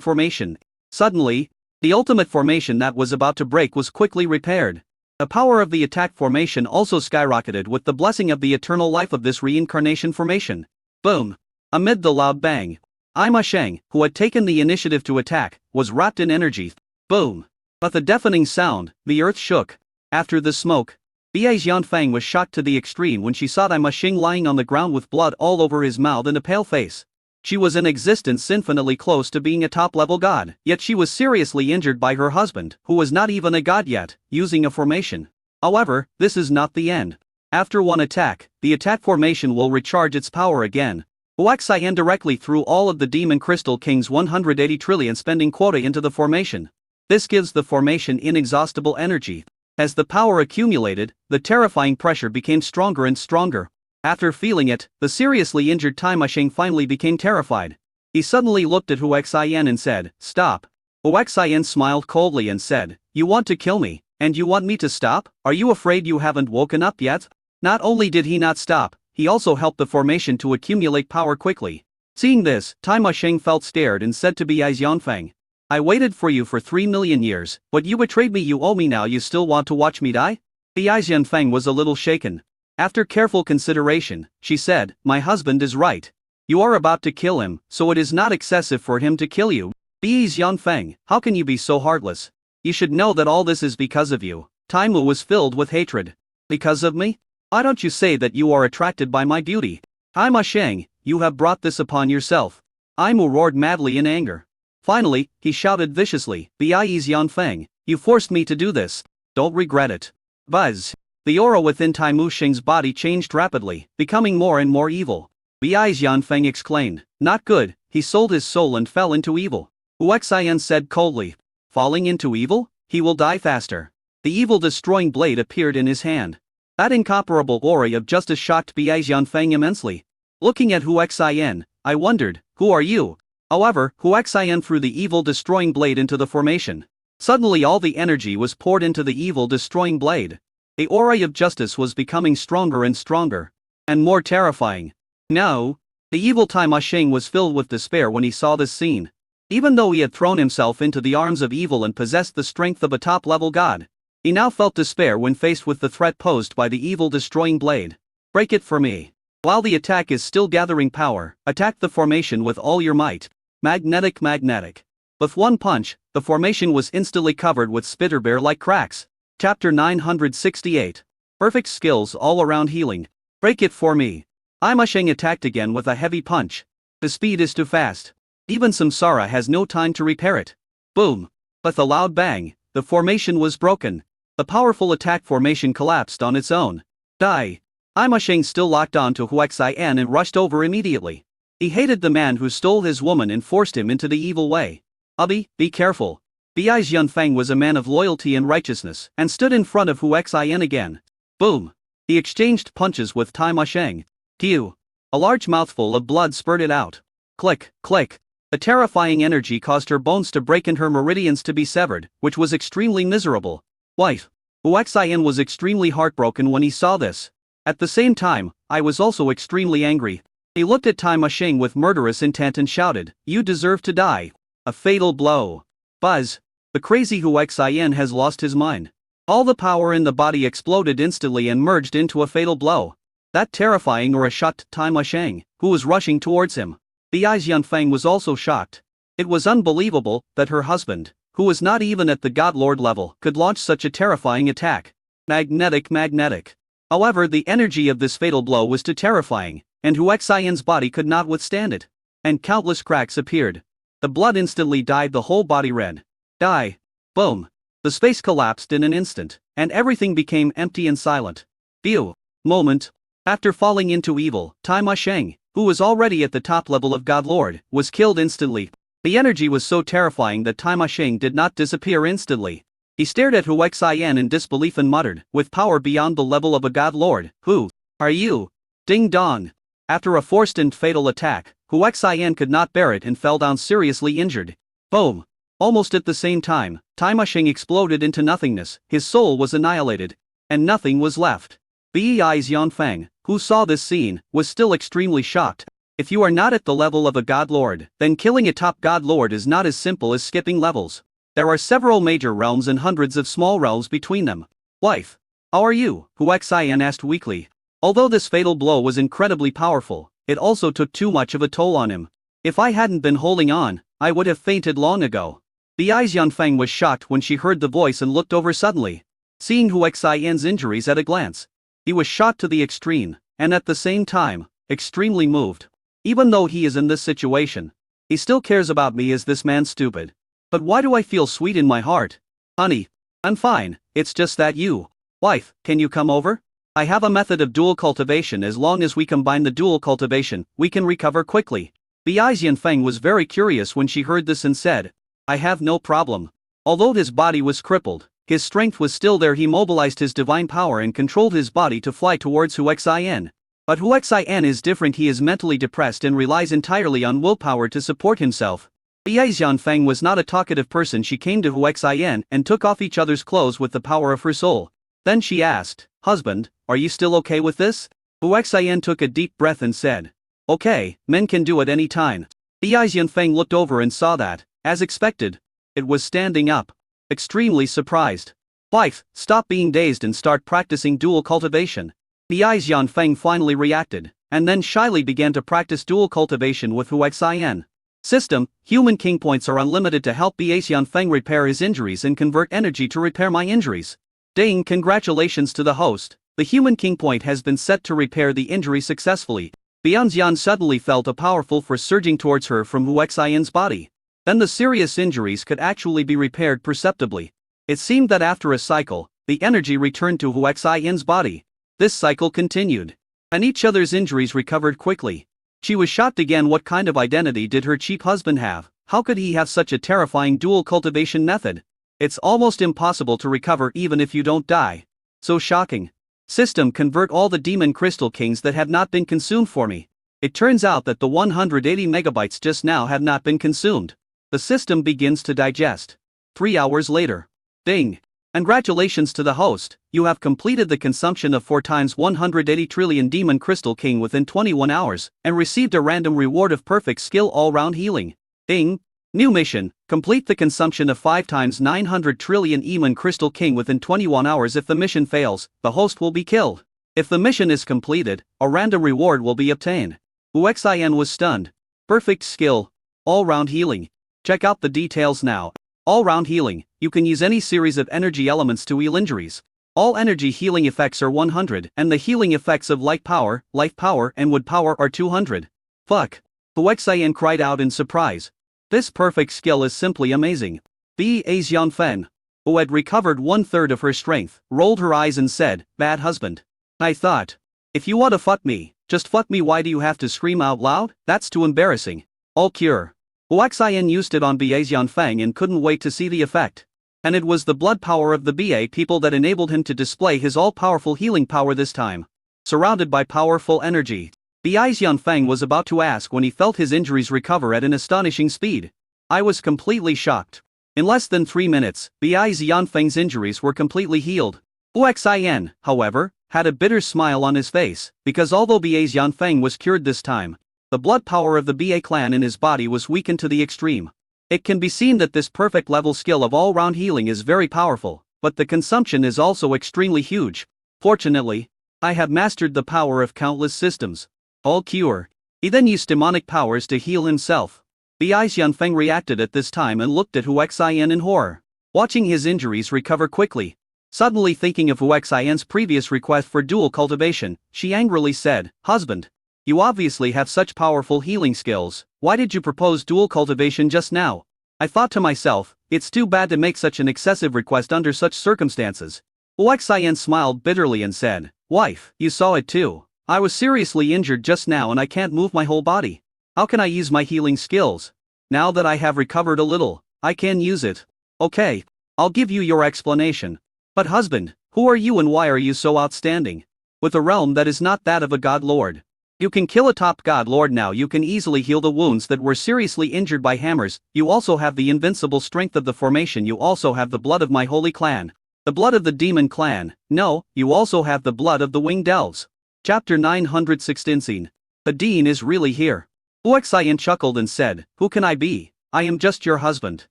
S1: formation. Suddenly, the ultimate formation that was about to break was quickly repaired. The power of the attack formation also skyrocketed with the blessing of the eternal life of this reincarnation formation. Boom! Amid the loud bang, Ima Shang, who had taken the initiative to attack, was wrapped in energy. Boom! With a deafening sound, the earth shook. After the smoke, Bai Xianfeng was shocked to the extreme when she saw Tai Mashing lying on the ground with blood all over his mouth and a pale face. She was in existence infinitely close to being a top-level god, yet she was seriously injured by her husband, who was not even a god yet, using a formation. However, this is not the end. After one attack, the attack formation will recharge its power again. Huaxian directly threw all of the Demon Crystal King's 180 trillion spending quota into the formation. This gives the formation inexhaustible energy. As the power accumulated, the terrifying pressure became stronger and stronger. After feeling it, the seriously injured Tai Mashing finally became terrified. He suddenly looked at Huaxian and said, "Stop." Huaxian smiled coldly and said, "You want to kill me, and you want me to stop? Are you afraid you haven't woken up yet?" Not only did he not stop, he also helped the formation to accumulate power quickly. Seeing this, Tai Mashing felt scared and said to Bai Xianfeng, "I waited for you for 3 million years, but you betrayed me. You owe me now. You still want to watch me die?" Bai Xianfeng was a little shaken. After careful consideration, she said, "My husband is right. You are about to kill him, so it is not excessive for him to kill you." Bai Xianfeng, how can you be so heartless? You should know that all this is because of you. Taimu was filled with hatred. Because of me? Why don't you say that you are attracted by my beauty? Tai Mashing, you have brought this upon yourself. Aimu roared madly in anger. Finally, he shouted viciously, "Bai Xianfeng, you forced me to do this. Don't regret it." Buzz. The aura within Tai Mashing's body changed rapidly, becoming more and more evil. Bai Xianfeng exclaimed, "Not good." He sold his soul and fell into evil. Huaxian said coldly, "Falling into evil? He will die faster." The evil destroying blade appeared in his hand. That incomparable aura of justice shocked Bai Xianfeng immensely. Looking at Huaxian, I wondered, "Who are you?" However, Huaxian threw the evil destroying blade into the formation. Suddenly all the energy was poured into the evil destroying blade. The aura of justice was becoming stronger and stronger, and more terrifying. No. The evil Tai Mashing was filled with despair when he saw this scene. Even though he had thrown himself into the arms of evil and possessed the strength of a top-level god, he now felt despair when faced with the threat posed by the evil destroying blade. "Break it for me. While the attack is still gathering power, attack the formation with all your might." Magnetic. With one punch, the formation was instantly covered with spitterbear-like cracks. Chapter 968. Perfect skills all around healing. Break it for me. Tai Mashing attacked again with a heavy punch. The speed is too fast. Even Samsara has no time to repair it. Boom. With a loud bang, the formation was broken. The powerful attack formation collapsed on its own. Die. Tai Mashing still locked on to Huaxian and rushed over immediately. He hated the man who stole his woman and forced him into the evil way. "Abi, be careful." Bai Xianfeng was a man of loyalty and righteousness, and stood in front of Huaxian again. Boom. He exchanged punches with Tai Mashing. Pew. A large mouthful of blood spurted out. Click, click. The terrifying energy caused her bones to break and her meridians to be severed, which was extremely miserable. Wife. Huaxian was extremely heartbroken when he saw this. At the same time, I was also extremely angry. He looked at Tai Mashing with murderous intent and shouted, "You deserve to die." A fatal blow. Buzz. The crazy Huaxian has lost his mind. All the power in the body exploded instantly and merged into a fatal blow. That terrifying aura shocked Tai Mashing, who was rushing towards him. Bai Xianfeng was also shocked. It was unbelievable that her husband, who was not even at the God Lord level, could launch such a terrifying attack. Magnetic. However, the energy of this fatal blow was too terrifying, and Huaxian's body could not withstand it. And countless cracks appeared. The blood instantly dyed the whole body red. Die. Boom. The space collapsed in an instant, and everything became empty and silent. Phew. Moment. After falling into evil, Tai Mashing, who was already at the top level of God Lord, was killed instantly. The energy was so terrifying that Tai Mashing did not disappear instantly. He stared at Huaxian in disbelief and muttered, "With power beyond the level of a God Lord, who are you?" Ding dong. After a forced and fatal attack, Huaxian could not bear it and fell down seriously injured. Boom. Almost at the same time, Tai Mashing exploded into nothingness, his soul was annihilated, and nothing was left. Bai Xianfeng, who saw this scene, was still extremely shocked. If you are not at the level of a God Lord, then killing a top God Lord is not as simple as skipping levels. There are several major realms and hundreds of small realms between them. "Wife. How are you?" Huaxian asked weakly. Although this fatal blow was incredibly powerful, it also took too much of a toll on him. "If I hadn't been holding on, I would have fainted long ago." Bai Xianfeng was shocked when she heard the voice and looked over suddenly. seeing Hu Xian's injuries at a glance. He was shocked to the extreme, and at the same time, extremely moved. Even though he is in this situation, he still cares about me. Is this man stupid? But why do I feel sweet in my heart? Honey, I'm fine, it's just that you. Wife, can you come over? I have a method of dual cultivation. As long as we combine the dual cultivation, we can recover quickly. Bai Xianfeng was very curious when she heard this and said, I have no problem. Although his body was crippled, his strength was still there. He mobilized his divine power and controlled his body to fly towards Hu Xian. But Hu Xian is different. He is mentally depressed and relies entirely on willpower to support himself. Bai Xianfeng was not a talkative person. She came to Hu Xian and took off each other's clothes with the power of her soul. Then she asked, Husband, are you still okay with this? Hu Xian took a deep breath and said, Okay, men can do it any time. Bai Xianfeng looked over and saw that, as expected, it was standing up. Extremely surprised. Wife, stop being dazed and start practicing dual cultivation. Bai Xianfeng finally reacted, and then shyly began to practice dual cultivation with Hu Xian. System, human king points are unlimited to help Bai Xianfeng repair his injuries and convert energy to repair my injuries. Ding, congratulations to the host. The human king point has been set to repair the injury successfully. Bianxian suddenly felt a powerful force surging towards her from Hu Xian's body. Then the serious injuries could actually be repaired perceptibly. It seemed that after a cycle, the energy returned to Hu Xian's body. This cycle continued, and each other's injuries recovered quickly. She was shocked again. What kind of identity did her cheap husband have? How could he have such a terrifying dual cultivation method? It's almost impossible to recover even if you don't die. So shocking. System, convert all the demon crystal kings that have not been consumed for me. It turns out that the 180 megabytes just now have not been consumed. The system begins to digest. 3 hours later. Ding. Congratulations to the host, you have completed the consumption of 4 times 180 trillion demon crystal king within 21 hours, and received a random reward of perfect skill all-round healing. Ding. New mission, complete the consumption of 5 times 900 trillion demon crystal king within 21 hours. If the mission fails, the host will be killed. If the mission is completed, a random reward will be obtained. Hu Xian was stunned. Perfect skill. All-round healing. Check out the details now. All-round healing, you can use any series of energy elements to heal injuries. All energy healing effects are 100, and the healing effects of light power, life power, and wood power are 200. Fuck. Hu Xian cried out in surprise. This perfect skill is simply amazing. Bai Xianfeng, who had recovered 1/3 of her strength, rolled her eyes and said, Bad husband. I thought. If you want to fuck me, just fuck me. Why do you have to scream out loud? That's too embarrassing. All cure. Hu Xian used it on Bai Xianfeng and couldn't wait to see the effect. And it was the blood power of the Ba people that enabled him to display his all-powerful healing power this time. Surrounded by powerful energy, Bai Xianfeng was about to ask when he felt his injuries recover at an astonishing speed. I was completely shocked. In less than 3 minutes, Bai Xianfeng's injuries were completely healed. Hu Xian, however, had a bitter smile on his face, because although Bai Xianfeng was cured this time, the blood power of the Ba clan in his body was weakened to the extreme. It can be seen that this perfect level skill of all-round healing is very powerful, but the consumption is also extremely huge. Fortunately, I have mastered the power of countless systems. All cure. He then used demonic powers to heal himself. Bai Xianfeng reacted at this time and looked at Hu Xian in horror, watching his injuries recover quickly. Suddenly thinking of Hu Xian's previous request for dual cultivation, she angrily said, Husband, you obviously have such powerful healing skills, why did you propose dual cultivation just now? I thought to myself, it's too bad to make such an excessive request under such circumstances. Hu Xian smiled bitterly and said, Wife, you saw it too. I was seriously injured just now and I can't move my whole body. How can I use my healing skills? Now that I have recovered a little, I can use it. Okay, I'll give you your explanation. But husband, who are you and why are you so outstanding? With a realm that is not that of a god lord. You can kill a top god lord now. You can easily heal the wounds that were seriously injured by hammers. You also have the invincible strength of the formation. You also have the blood of my holy clan. The blood of the demon clan. No, you also have the blood of the winged elves. Chapter 916. The dean is really here. Hu Xian chuckled and said, Who can I be? I am just your husband.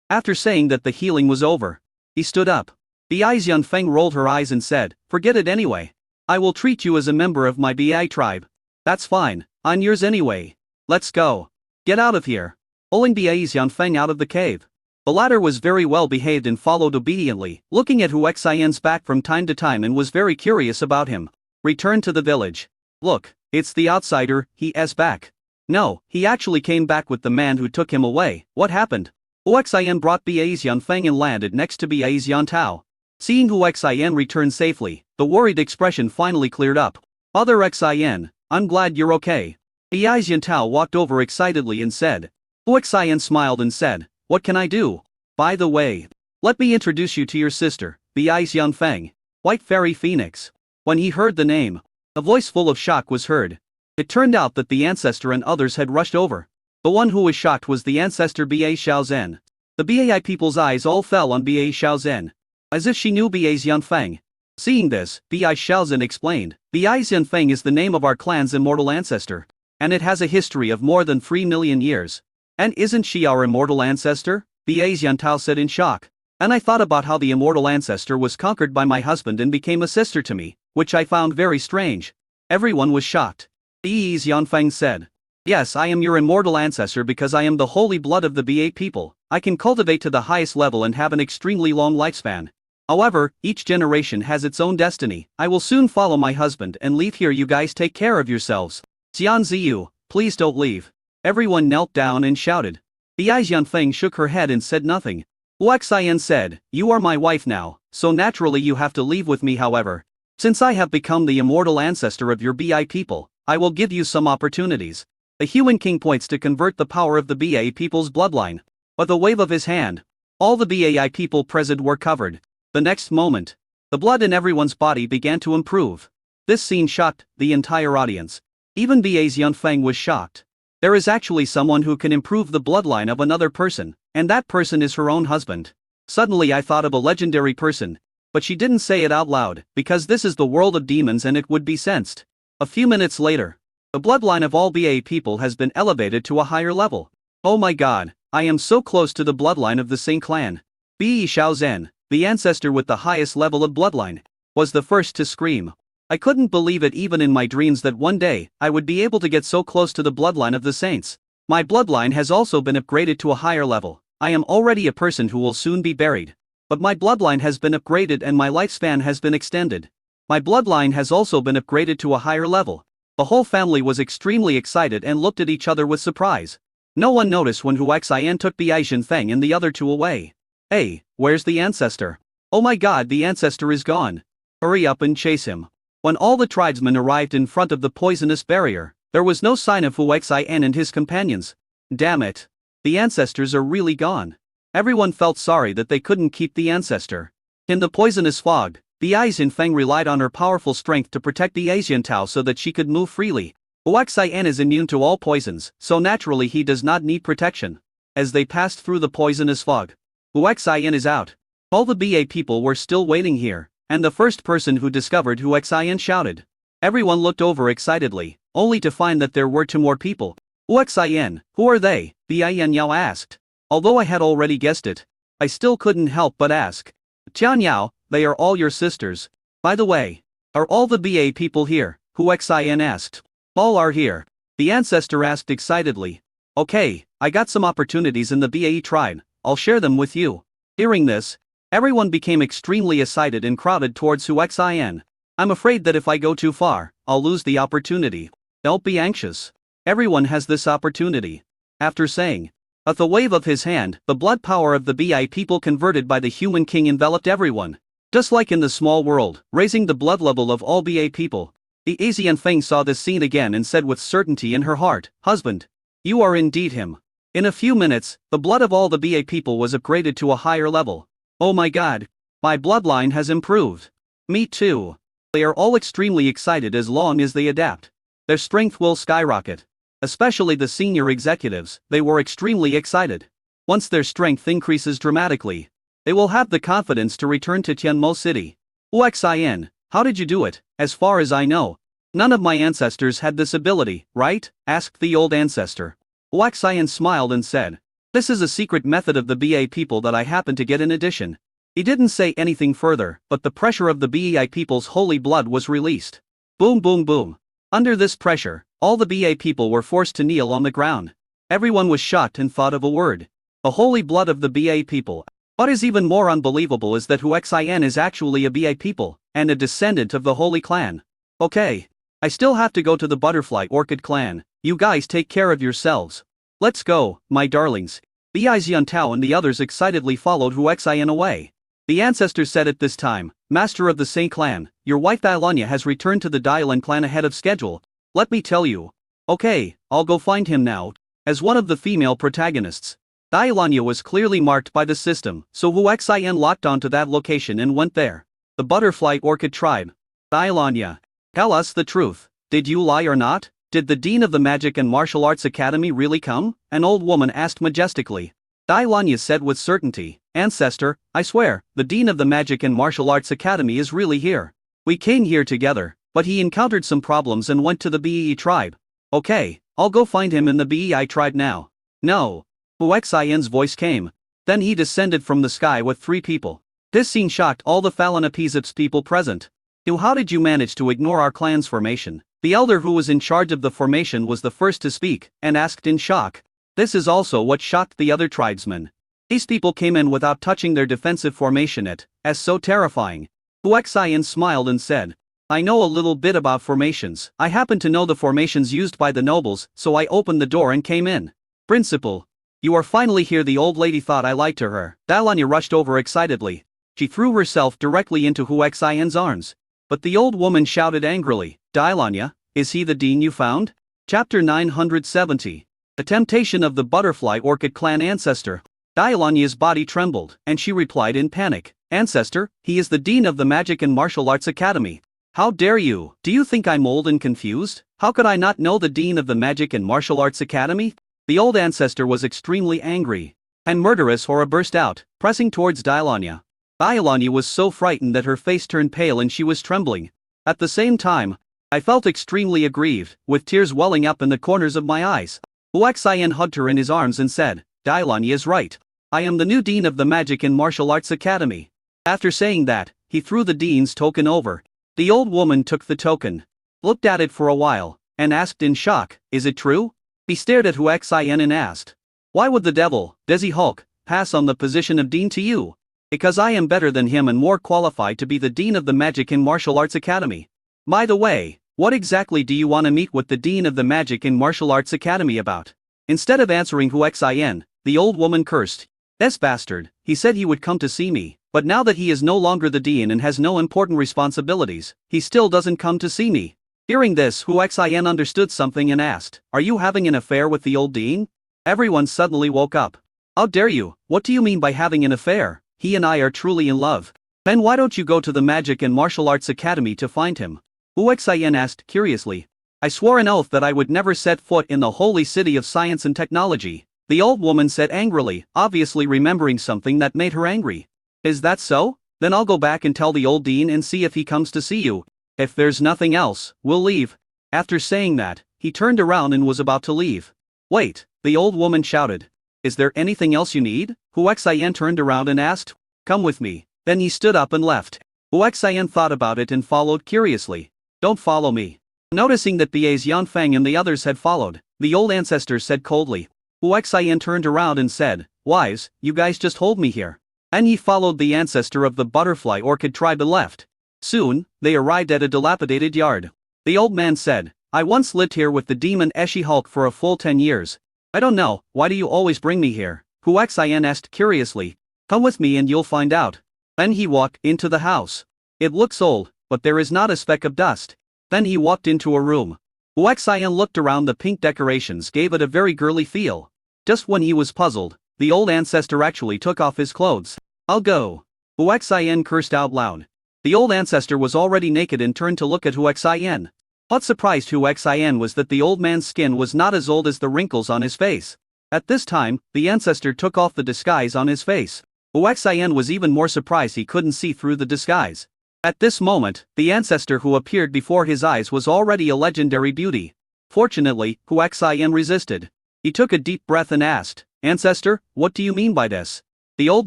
S1: After saying that the healing was over, he stood up. Bai Xianfeng rolled her eyes and said, Forget it anyway. I will treat you as a member of my Bai tribe. That's fine, I'm yours anyway. Let's go. Get out of here. Pulling Bai Xianfeng out of the cave, The latter was very well behaved and followed obediently, looking at Hu Xian's back from time to time and was very curious about him. Returned to the village. Look, it's the outsider, he's back. No, he actually came back with the man who took him away. What happened? Hu Xian brought Ba Xianfeng and landed next to Ba Xiantao. Seeing Hu Xian return safely, the worried expression finally cleared up. Other Xian, I'm glad you're okay. Ba Xiantao walked over excitedly and said. Hu Xian smiled and said, what can I do? By the way, let me introduce you to your sister, Ba Xianfeng, White Fairy Phoenix. When he heard the name, a voice full of shock was heard. It turned out that the ancestor and others had rushed over. The one who was shocked was the ancestor Ba Xiaozhen. The Bai people's eyes all fell on Ba Xiaozhen, as if she knew Ba Xianfeng. Seeing this, Ba Xiaozhen explained, Ba Xianfeng is the name of our clan's immortal ancestor, and it has a history of more than 3 million years. And isn't she our immortal ancestor? Ba Xiantao said in shock. And I thought about how the immortal ancestor was conquered by my husband and became a sister to me, which I found very strange. Everyone was shocked. Ba Xianfeng said. Yes, I am your immortal ancestor because I am the holy blood of the Ba people. I can cultivate to the highest level and have an extremely long lifespan. However, each generation has its own destiny. I will soon follow my husband and leave here. You guys take care of yourselves. Xian Ziyu, please don't leave. Everyone knelt down and shouted. Ba Xianfeng shook her head and said nothing. Hu Xian said, you are my wife now, so naturally you have to leave with me. However, since I have become the immortal ancestor of your Ba people, I will give you some opportunities. The human king points to convert the power of the Ba people's bloodline. With a wave of his hand, all the Bai people present were covered. The next moment, the blood in everyone's body began to improve. This scene shocked the entire audience. Even Ba Xianfeng was shocked. There is actually someone who can improve the bloodline of another person, and that person is her own husband. Suddenly I thought of a legendary person, but she didn't say it out loud, because this is the world of demons and it would be sensed. A few minutes later, the bloodline of all Ba people has been elevated to a higher level. Oh my god, I am so close to the bloodline of the same clan. Ba Xiaozhen, the ancestor with the highest level of bloodline, was the first to scream. I couldn't believe it even in my dreams that one day, I would be able to get so close to the bloodline of the saints. My bloodline has also been upgraded to a higher level. I am already a person who will soon be buried. But my bloodline has been upgraded and my lifespan has been extended. My bloodline has also been upgraded to a higher level. The whole family was extremely excited and looked at each other with surprise. No one noticed when Hu Xian took Ba Xianfeng and the other two away. Hey, where's the ancestor? Oh my god, the ancestor is gone. Hurry up and chase him. When all the tribesmen arrived in front of the poisonous barrier, there was no sign of Hu Xian and his companions. Damn it. The ancestors are really gone. Everyone felt sorry that they couldn't keep the ancestor. In the poisonous fog, Ba Xianfeng relied on her powerful strength to protect Ba Xiantao so that she could move freely. Hu Xian is immune to all poisons, so naturally he does not need protection. As they passed through the poisonous fog, Hu Xian is out. All the Ba people were still waiting here, and the first person who discovered Hu Xian shouted. Everyone looked over excitedly, only to find that there were 2 more people. Hu Xian, who are they? Ba Yanyao asked. Although I had already guessed it, I still couldn't help but ask. Tian Yao, they are all your sisters. By the way, are all the Ba people here? Hu Xian asked. All are here. The ancestor asked excitedly. Okay, I got some opportunities in the Ba tribe, I'll share them with you. Hearing this, everyone became extremely excited and crowded towards Hu Xian. I'm afraid that if I go too far, I'll lose the opportunity. Don't be anxious. Everyone has this opportunity. After saying, at the wave of his hand, the blood power of the Ba people converted by the human king enveloped everyone. Just like in the small world, raising the blood level of all Ba people. The Xianfeng saw this scene again and said with certainty in her heart, husband, you are indeed him. In a few minutes, the blood of all the Ba people was upgraded to a higher level. Oh my god, my bloodline has improved. Me too. They are all extremely excited as long as they adapt. Their strength will skyrocket. Especially the senior executives, they were extremely excited. Once their strength increases dramatically, they will have the confidence to return to Tianmo City. Hu Xian, how did you do it? As far as I know, none of my ancestors had this ability, right? Asked the old ancestor. Hu Xian smiled and said, this is a secret method of the Ba people that I happened to get in addition. He didn't say anything further, but the pressure of the Ba people's holy blood was released. Boom boom boom. Under this pressure, all the Ba people were forced to kneel on the ground. Everyone was shocked and thought of a word. the holy blood of the BA people. What is even more unbelievable is that Huxin is actually a BA people, and a descendant of the Holy Clan. Okay. I still have to go to the Butterfly Orchid Clan. You guys take care of yourselves. Let's go, my darlings. Bai Xiantao and the others excitedly followed Huxin away. The ancestor said at this time, Master of the Saint Clan, your wife Dailanya has returned to the Dailan clan ahead of schedule. Let me tell you. Okay, I'll go find him now. As one of the female protagonists, Dailanya was clearly marked by the system, so Huxin locked onto that location and went there. The Butterfly Orchid Tribe. Dailanya. Tell us the truth. Did you lie or not? Did the Dean of the Magic and Martial Arts Academy really come? An old woman asked majestically. Dailanya said with certainty, Ancestor, I swear, the Dean of the Magic and Martial Arts Academy is really here. We came here together, but he encountered some problems and went to the BEE tribe. Okay, I'll go find him in the BEI tribe now. No. Huxin's voice came. Then he descended from the sky with 3 people. This scene shocked all the Phalanapizip's people present. How did you manage to ignore our clan's formation? The elder who was in charge of the formation was the first to speak, and asked in shock. This is also what shocked the other tribesmen. These people came in without touching their defensive formation as so terrifying. Huxin smiled and said, I know a little bit about formations. I happen to know the formations used by the nobles, so I opened the door and came in. Principal. You are finally here. The old lady thought I lied to her. Dailanya rushed over excitedly. She threw herself directly into Huxin's arms. But the old woman shouted angrily, Dailanya, is he the dean you found? Chapter 970. The Temptation of the Butterfly Orchid Clan Ancestor. Dailanya's body trembled, and she replied in panic, Ancestor, he is the dean of the Magic and Martial Arts Academy. How dare you? Do you think I'm old and confused? How could I not know the dean of the Magic and Martial Arts Academy? The old ancestor was extremely angry. And murderous horror burst out, pressing towards Dailanya. Dailanya was so frightened that her face turned pale and she was trembling. At the same time, I felt extremely aggrieved, with tears welling up in the corners of my eyes. Huxin hugged her in his arms and said, Dailanya is right. I am the new dean of the Magic and Martial Arts Academy. After saying that, he threw the dean's token over. The old woman took the token, looked at it for a while, and asked in shock, Is it true? He stared at Huxin and asked, Why would the devil, Desi Hulk, pass on the position of dean to you? Because I am better than him and more qualified to be the dean of the Magic and Martial Arts Academy. By the way, what exactly do you want to meet with the dean of the Magic and Martial Arts Academy about? Instead of answering Huxin, the old woman cursed. This bastard, he said he would come to see me, but now that he is no longer the dean and has no important responsibilities, he still doesn't come to see me. Hearing this, Huxin understood something and asked, Are you having an affair with the old dean? Everyone suddenly woke up. How dare you? What do you mean by having an affair? He and I are truly in love. Then why don't you go to the Magic and Martial Arts Academy to find him? Huxin asked curiously. I swore an oath that I would never set foot in the holy city of science and technology. The old woman said angrily, obviously remembering something that made her angry. Is that so? Then I'll go back and tell the old dean and see if he comes to see you. If there's nothing else, we'll leave. After saying that, he turned around and was about to leave. Wait, the old woman shouted. Is there anything else you need? Huxin turned around and asked. Come with me. Then he stood up and left. Huxin thought about it and followed curiously. Don't follow me. Noticing that Bas Yanfeng and the others had followed, the old ancestor said coldly. Huxin turned around and said, Wise, you guys just hold me here. And he followed the ancestor of the Butterfly Orchid tribe and left. Soon, they arrived at a dilapidated yard. The old man said, I once lived here with the demon Eshi Hulk for a full 10 years. I don't know, why do you always bring me here? Huxin asked curiously. Come with me and you'll find out. Then he walked into the house. It looks old, but there is not a speck of dust. Then he walked into a room. Huxin looked around. The pink decorations gave it a very girly feel. Just when he was puzzled, the old ancestor actually took off his clothes. I'll go. Huxin cursed out loud. The old ancestor was already naked and turned to look at Huxin. What surprised Huxin was that the old man's skin was not as old as the wrinkles on his face. At this time, the ancestor took off the disguise on his face. Huxin was even more surprised he couldn't see through the disguise. At this moment, the ancestor who appeared before his eyes was already a legendary beauty. Fortunately, Huxin resisted. He took a deep breath and asked, Ancestor, what do you mean by this? The old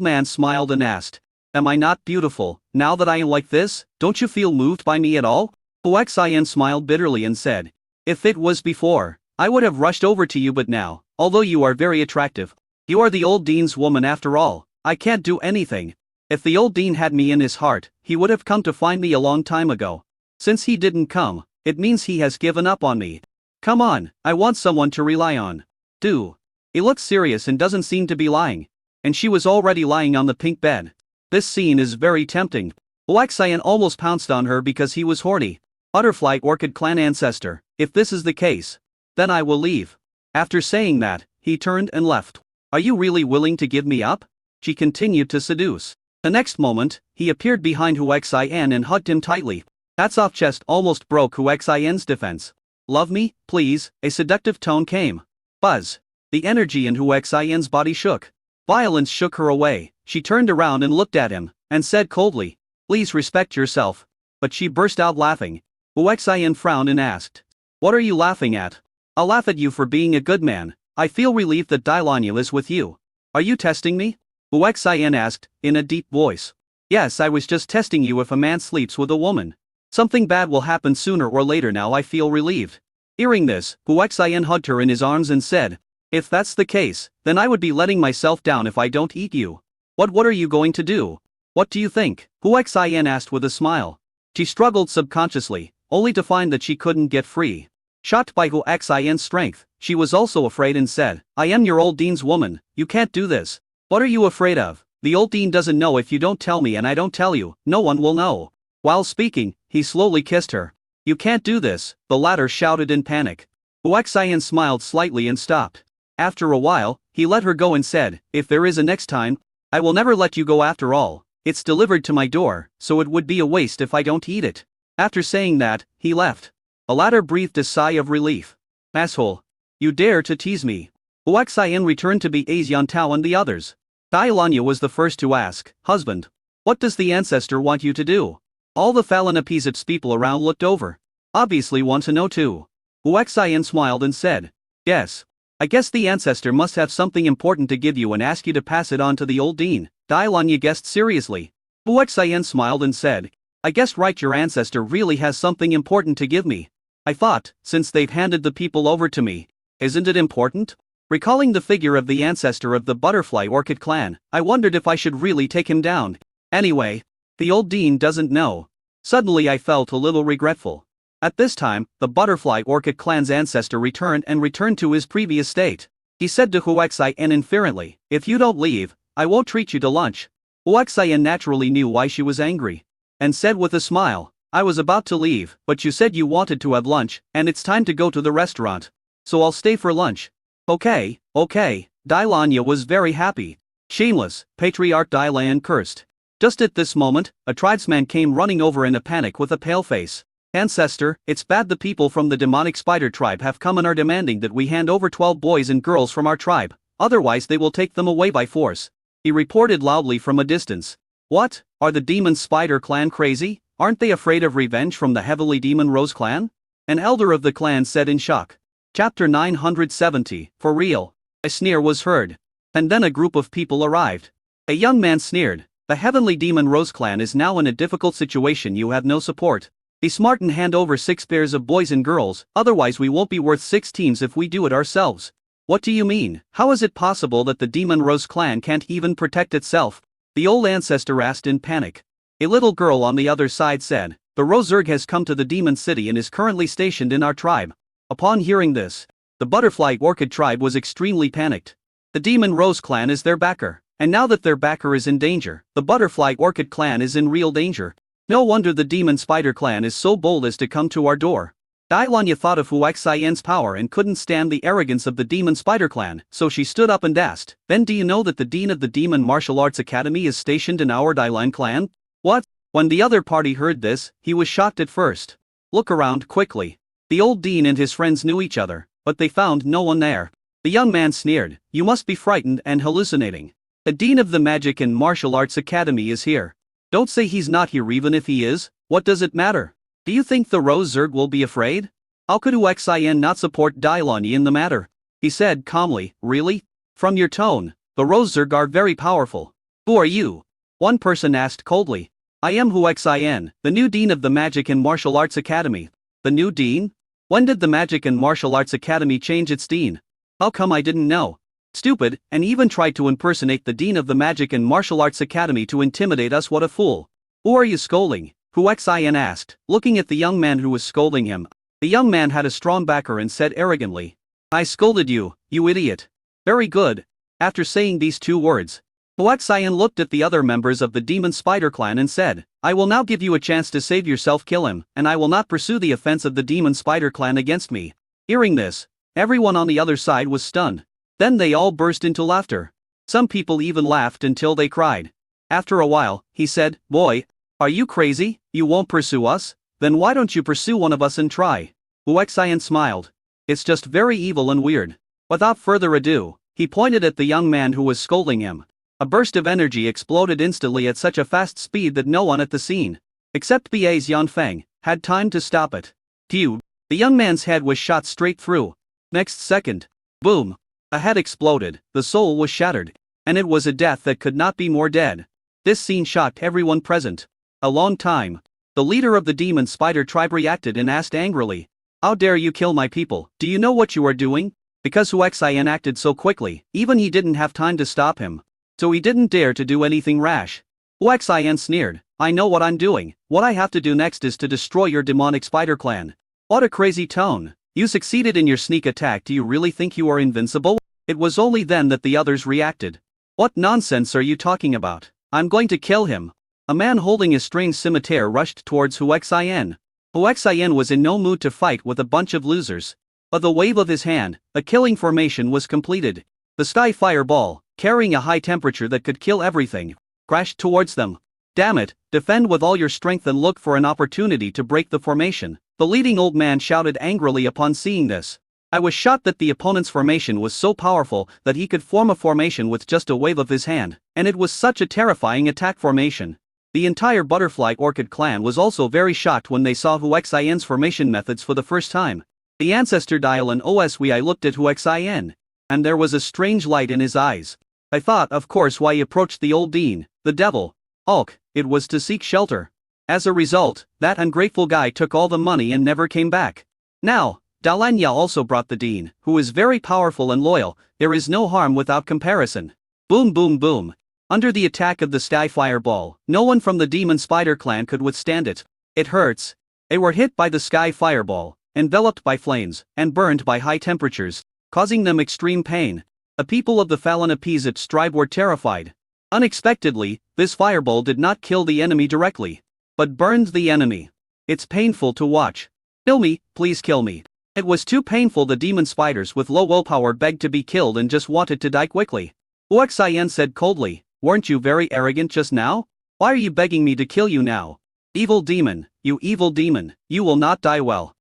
S1: man smiled and asked, Am I not beautiful, now that I am like this? Don't you feel moved by me at all? Huxin smiled bitterly and said, If it was before, I would have rushed over to you, but now, although you are very attractive, You are the old dean's woman after all. I can't do anything. If the old dean had me in his heart, he would have come to find me a long time ago. Since he didn't come, it means he has given up on me. Come on, I want someone to rely on. Do. He looks serious and doesn't seem to be lying. And she was already lying on the pink bed. This scene is very tempting. Huaxian almost pounced on her because he was horny. Butterfly Orchid Clan ancestor, if this is the case, then I will leave. After saying that, he turned and left. Are you really willing to give me up? She continued to seduce. The next moment, he appeared behind Huaxian and hugged him tightly. That soft chest almost broke Huaxian's defense. Love me, please, a seductive tone came. Buzz. The energy in Huaxian's body shook. Violence shook her away. She turned around and looked at him, and said coldly, please respect yourself. But she burst out laughing. Huaxian frowned and asked, what are you laughing at? I'll laugh at you for being a good man. I feel relieved that Dailanya is with you. Are you testing me? Huaxian asked, in a deep voice. Yes, I was just testing you if a man sleeps with a woman. Something bad will happen sooner or later now I feel relieved. Hearing this, Huaxian hugged her in his arms and said, if that's the case, then I would be letting myself down if I don't eat you. What are you going to do? What do you think? Huaxian asked with a smile. She struggled subconsciously, only to find that she couldn't get free. Shocked by Huaxian's strength, she was also afraid and said, I am your old dean's woman, you can't do this. What are you afraid of? The old dean doesn't know if you don't tell me and I don't tell you, no one will know. While speaking, he slowly kissed her. You can't do this, the latter shouted in panic. Huaxian smiled slightly and stopped. After a while, he let her go and said, if there is a next time, I will never let you go after all. It's delivered to my door, so it would be a waste if I don't eat it. After saying that, he left. The latter breathed a sigh of relief. Asshole. You dare to tease me. Huaxian returned to be Aziantao and the others. Dailanya was the first to ask, husband, what does the ancestor want you to do? All the Phalanapizits people around looked over. Obviously want to know too. Huaxian smiled and said, yes. I guess the ancestor must have something important to give you and ask you to pass it on to the old dean. Dailanya guessed seriously. Huaxian smiled and said, I guess right, your ancestor really has something important to give me. I thought, since they've handed the people over to me, isn't it important? Recalling the figure of the ancestor of the Butterfly Orchid clan, I wondered if I should really take him down. Anyway, the old dean doesn't know. Suddenly I felt a little regretful. At this time, the Butterfly Orchid clan's ancestor returned to his previous state. He said to Huaxian inferently, if you don't leave, I won't treat you to lunch. Huaxian naturally knew why she was angry. And said with a smile, I was about to leave, but you said you wanted to have lunch, and it's time to go to the restaurant. So I'll stay for lunch. Okay. Dailanya was very happy. Shameless, Patriarch Dailan cursed. Just at this moment, a tribesman came running over in a panic with a pale face. Ancestor, it's bad, the people from the demonic spider tribe have come and are demanding that we hand over 12 boys and girls from our tribe, otherwise they will take them away by force. He reported loudly from a distance. What? Are the demon spider clan crazy? Aren't they afraid of revenge from the heavily demon Rose clan? An elder of the clan said in shock. Chapter 970, for real. A sneer was heard. And then a group of people arrived. A young man sneered, the heavenly demon Rose clan is now in a difficult situation, you have no support. Be smart and hand over 6 pairs of boys and girls, otherwise we won't be worth 6 teams if we do it ourselves. What do you mean? How is it possible that the demon Rose clan can't even protect itself? The old ancestor asked in panic. A little girl on the other side said, the Rose Zerg has come to the demon city and is currently stationed in our tribe. Upon hearing this, the Butterfly Orchid tribe was extremely panicked. The demon Rose clan is their backer, and now that their backer is in danger, the Butterfly Orchid clan is in real danger. No wonder the demon spider clan is so bold as to come to our door. Dailanya thought of Huaxian's power and couldn't stand the arrogance of the demon spider clan, so she stood up and asked, then do you know that the dean of the Demon Martial Arts Academy is stationed in our Dailan clan? What? When the other party heard this, he was shocked at first. Look around quickly. The old dean and his friends knew each other, but they found no one there. The young man sneered, you must be frightened and hallucinating. The dean of the Magic and Martial Arts Academy is here. Don't say he's not here, even if he is. What does it matter? Do you think the Rose Zerg will be afraid? How could Huaxian not support Dailanya in the matter? He said calmly, really? From your tone, the Rose Zerg are very powerful. Who are you? One person asked coldly. I am Huaxian, the new dean of the Magic and Martial Arts Academy. The new dean? When did the Magic and Martial Arts Academy change its dean? How come I didn't know? Stupid, and even tried to impersonate the dean of the Magic and Martial Arts Academy to intimidate us. What a fool. Who are you scolding? Hu Xin asked, looking at the young man who was scolding him. The young man had a strong backer and said arrogantly, I scolded you, you idiot. Very good. After saying these two words, Hu Xin looked at the other members of the Demon Spider clan and said, I will now give you a chance to save yourself, kill him, and I will not pursue the offense of the Demon Spider clan against me. Hearing this, everyone on the other side was stunned. Then they all burst into laughter. Some people even laughed until they cried. After a while, he said, Boy, are you crazy? You won't pursue us? Then why don't you pursue one of us and try? Hu Xin smiled. It's just very evil and weird. Without further ado, he pointed at the young man who was scolding him. A burst of energy exploded instantly at such a fast speed that no one at the scene, except BA's Yanfeng, had time to stop it. Pew! The young man's head was shot straight through. Next second, boom! A head exploded, the soul was shattered, and it was a death that could not be more dead. This scene shocked everyone present. A long time. The leader of the Demon Spider tribe reacted and asked angrily, How dare you kill my people? Do you know what you are doing? Because Hu Xin acted so quickly, even he didn't have time to stop him. So he didn't dare to do anything rash. Hu Xin sneered, I know what I'm doing. What I have to do next is to destroy your demonic spider clan. What a crazy tone. You succeeded in your sneak attack. Do you really think you are invincible? It was only then that the others reacted. What nonsense are you talking about? I'm going to kill him. A man holding a strange scimitar rushed towards Hu Xin. Hu Xin was in no mood to fight with a bunch of losers. With a wave of his hand, a killing formation was completed. The sky fireball, carrying a high temperature that could kill everything, crashed towards them. Damn it, defend with all your strength and look for an opportunity to break the formation, the leading old man shouted angrily upon seeing this. I was shocked that the opponent's formation was so powerful that he could form a formation with just a wave of his hand, and it was such a terrifying attack formation. The entire Butterfly Orchid clan was also very shocked when they saw Hu Xin's formation methods for the first time. The ancestor Dylan Oswi looked at Hu Xin, and there was a strange light in his eyes. I thought, of course, why he approached the old dean, the devil. Hulk, it was to seek shelter. As a result, that ungrateful guy took all the money and never came back. Now, Dalanya also brought the dean, who is very powerful and loyal. There is no harm without comparison. Boom boom boom. Under the attack of the sky fireball, no one from the Demon Spider clan could withstand it. It hurts. They were hit by the sky fireball, enveloped by flames, and burned by high temperatures, causing them extreme pain. The people of the Phalanapizip tribe were terrified. Unexpectedly, this fireball did not kill the enemy directly, but burned the enemy. It's painful to watch. Kill me, please kill me. It was too painful. The demon spiders with low willpower begged to be killed and just wanted to die quickly. Hu Xin said coldly, weren't you very arrogant just now? Why are you begging me to kill you now? Evil demon, you will not die well.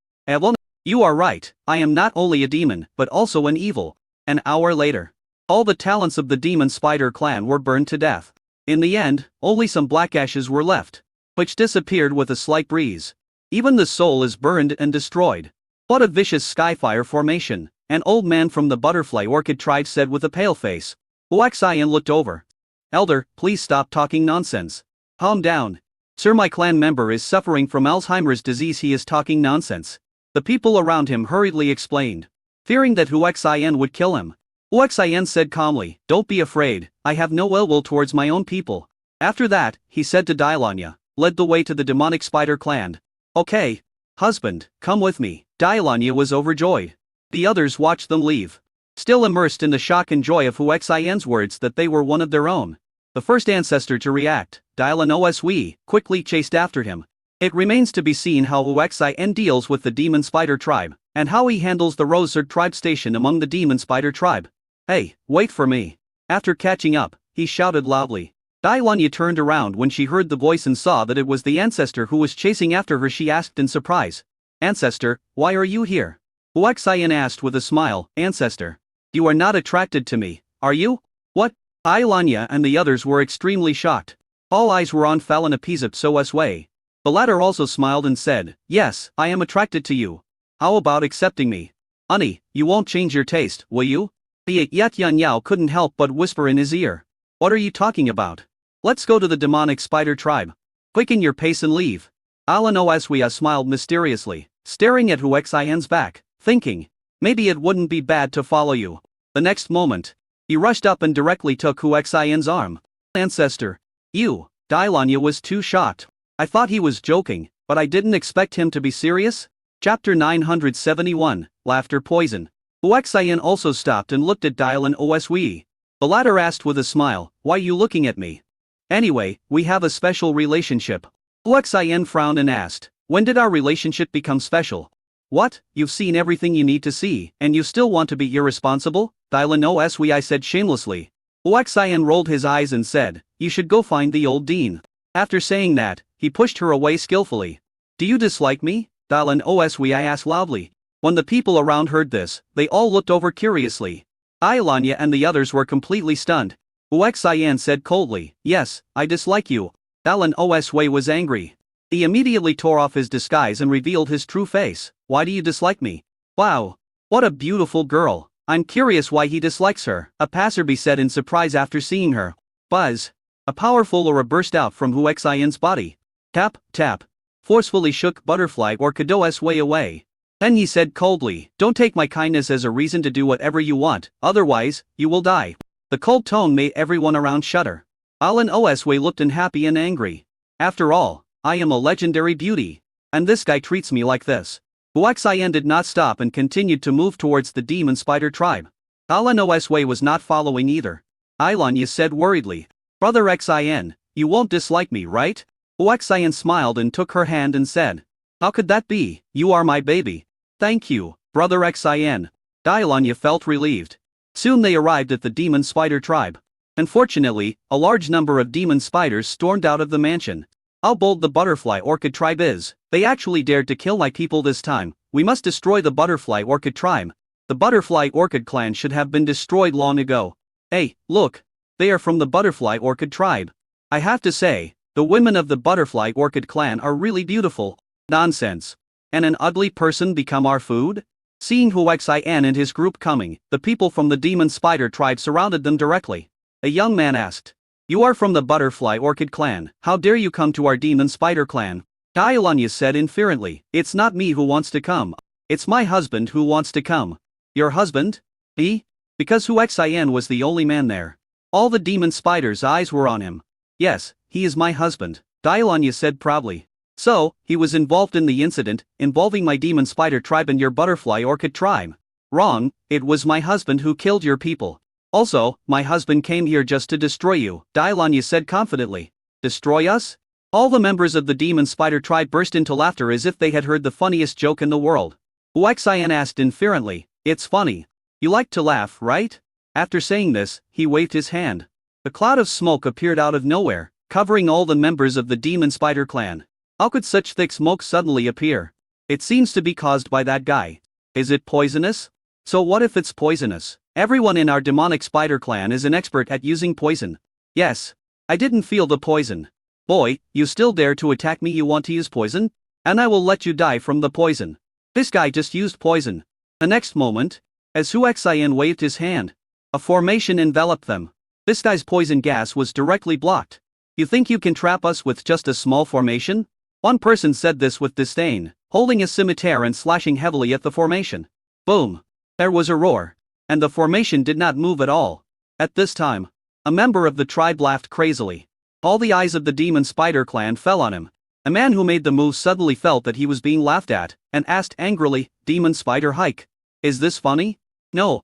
S1: You are right, I am not only a demon, but also an evil. An hour later, all the talents of the Demon Spider clan were burned to death. In the end, only some black ashes were left, which disappeared with a slight breeze. Even the soul is burned and destroyed. What a vicious skyfire formation, an old man from the Butterfly Orchid tribe said with a pale face. Hu Xin looked over. Elder, please stop talking nonsense. Calm down. Sir, my clan member is suffering from Alzheimer's disease. He is talking nonsense. The people around him hurriedly explained, fearing that Hu Xin would kill him. Hu Xin said calmly, don't be afraid, I have no ill will towards my own people. After that, he said to Dylanya, led the way to the demonic spider clan. Okay. Husband, come with me. Dylanya was overjoyed. The others watched them leave, still immersed in the shock and joy of Hu Xin's words that they were one of their own. The first ancestor to react, Dylan Oswi, quickly chased after him. It remains to be seen how Hu Xin deals with the Demon Spider tribe, and how he handles the Rosard tribe station among the Demon Spider tribe. Hey, wait for me. After catching up, he shouted loudly. Dylanya turned around when she heard the voice and saw that it was the ancestor who was chasing after her. She asked in surprise, Ancestor, why are you here? Hu Xin asked with a smile, Ancestor, you are not attracted to me, are you? What? Dylanya and the others were extremely shocked. All eyes were on Phalanapizip Oswi. The latter also smiled and said, yes, I am attracted to you. How about accepting me? Honey, you won't change your taste, will you? The Yat Yan Yao couldn't help but whisper in his ear. What are you talking about? Let's go to the demonic spider tribe. Quicken your pace and leave. Alan Oswi smiled mysteriously, staring at Hu Xin's back, thinking, maybe it wouldn't be bad to follow you. The next moment, He rushed up and directly took Huaxian's arm. Ancestor. You. Dailanya was too shocked. I thought he was joking, but I didn't expect him to be serious. Chapter 971, Laughter Poison. Huaxian also stopped and looked at Dylan Oswe. The latter asked with a smile, "Why you looking at me?" "Anyway, we have a special relationship." Huaxian frowned and asked, "When did our relationship become special?" "What, you've seen everything you need to see, and you still want to be irresponsible?" Dylan Oswe said shamelessly. Huaxian rolled his eyes and said, "You should go find the old dean." After saying that, he pushed her away skillfully. "Do you dislike me?" Dylan Oswe asked loudly. When the people around heard this, they all looked over curiously. Dailanya and the others were completely stunned. Huaxian said coldly, "Yes, I dislike you." Dylan Oswe was angry. He immediately tore off his disguise and revealed his true face. "Why do you dislike me?" "Wow! What a beautiful girl. I'm curious why he dislikes her," a passerby said in surprise after seeing her. Buzz! A powerful aura burst out from Huaxian's body. Tap, tap. Forcefully shook Butterfly Orchid Oswe away. Then he said coldly, "Don't take my kindness as a reason to do whatever you want, otherwise, you will die." The cold tone made everyone around shudder. Dylan Oswe looked unhappy and angry. "After all, I am a legendary beauty. And this guy treats me like this." Huaxian did not stop and continued to move towards the demon spider tribe. Dylan Oswe was not following either. Dailanya said worriedly, "Brother Xin, you won't dislike me, right?" Huaxian smiled and took her hand and said, "How could that be? You are my baby." "Thank you, Brother Xin." Dailanya felt relieved. Soon they arrived at the demon spider tribe. Unfortunately, a large number of demon spiders stormed out of the mansion. "How bold the butterfly orchid tribe is. They actually dared to kill my people this time. We must destroy the butterfly orchid tribe. The butterfly orchid clan should have been destroyed long ago." "Hey, look. They are from the butterfly orchid tribe. I have to say, the women of the butterfly orchid clan are really beautiful." "Nonsense. And an ugly person become our food?" Seeing Huaxian and his group coming, the people from the demon spider tribe surrounded them directly. A young man asked, "You are from the butterfly orchid clan, how dare you come to our demon spider clan?" Dailanya said inferently, "It's not me who wants to come. It's my husband who wants to come." "Your husband? He?" Because Huaxian was the only man there. All the demon spiders' eyes were on him. "Yes, he is my husband," Dailanya said proudly. "So, he was involved in the incident, involving my demon spider tribe and your butterfly orchid tribe." "Wrong, it was my husband who killed your people. Also, my husband came here just to destroy you," Dailanya said confidently. "Destroy us?" All the members of the demon spider tribe burst into laughter as if they had heard the funniest joke in the world. Huaxian asked inferently, "It's funny. You like to laugh, right?" After saying this, he waved his hand. A cloud of smoke appeared out of nowhere, covering all the members of the demon spider clan. How could such thick smoke suddenly appear? "It seems to be caused by that guy. Is it poisonous?" "So what if it's poisonous? Everyone in our demonic spider clan is an expert at using poison." "Yes. I didn't feel the poison." "Boy, you still dare to attack me? You want to use poison? And I will let you die from the poison." This guy just used poison. The next moment, as Huaxian waved his hand, a formation enveloped them. This guy's poison gas was directly blocked. "You think you can trap us with just a small formation?" One person said this with disdain, holding a scimitar and slashing heavily at the formation. Boom! There was a roar. And the formation did not move at all. At this time, a member of the tribe laughed crazily. All the eyes of the demon spider clan fell on him. A man who made the move suddenly felt that he was being laughed at, and asked angrily, "Demon spider hike. Is this funny?" No,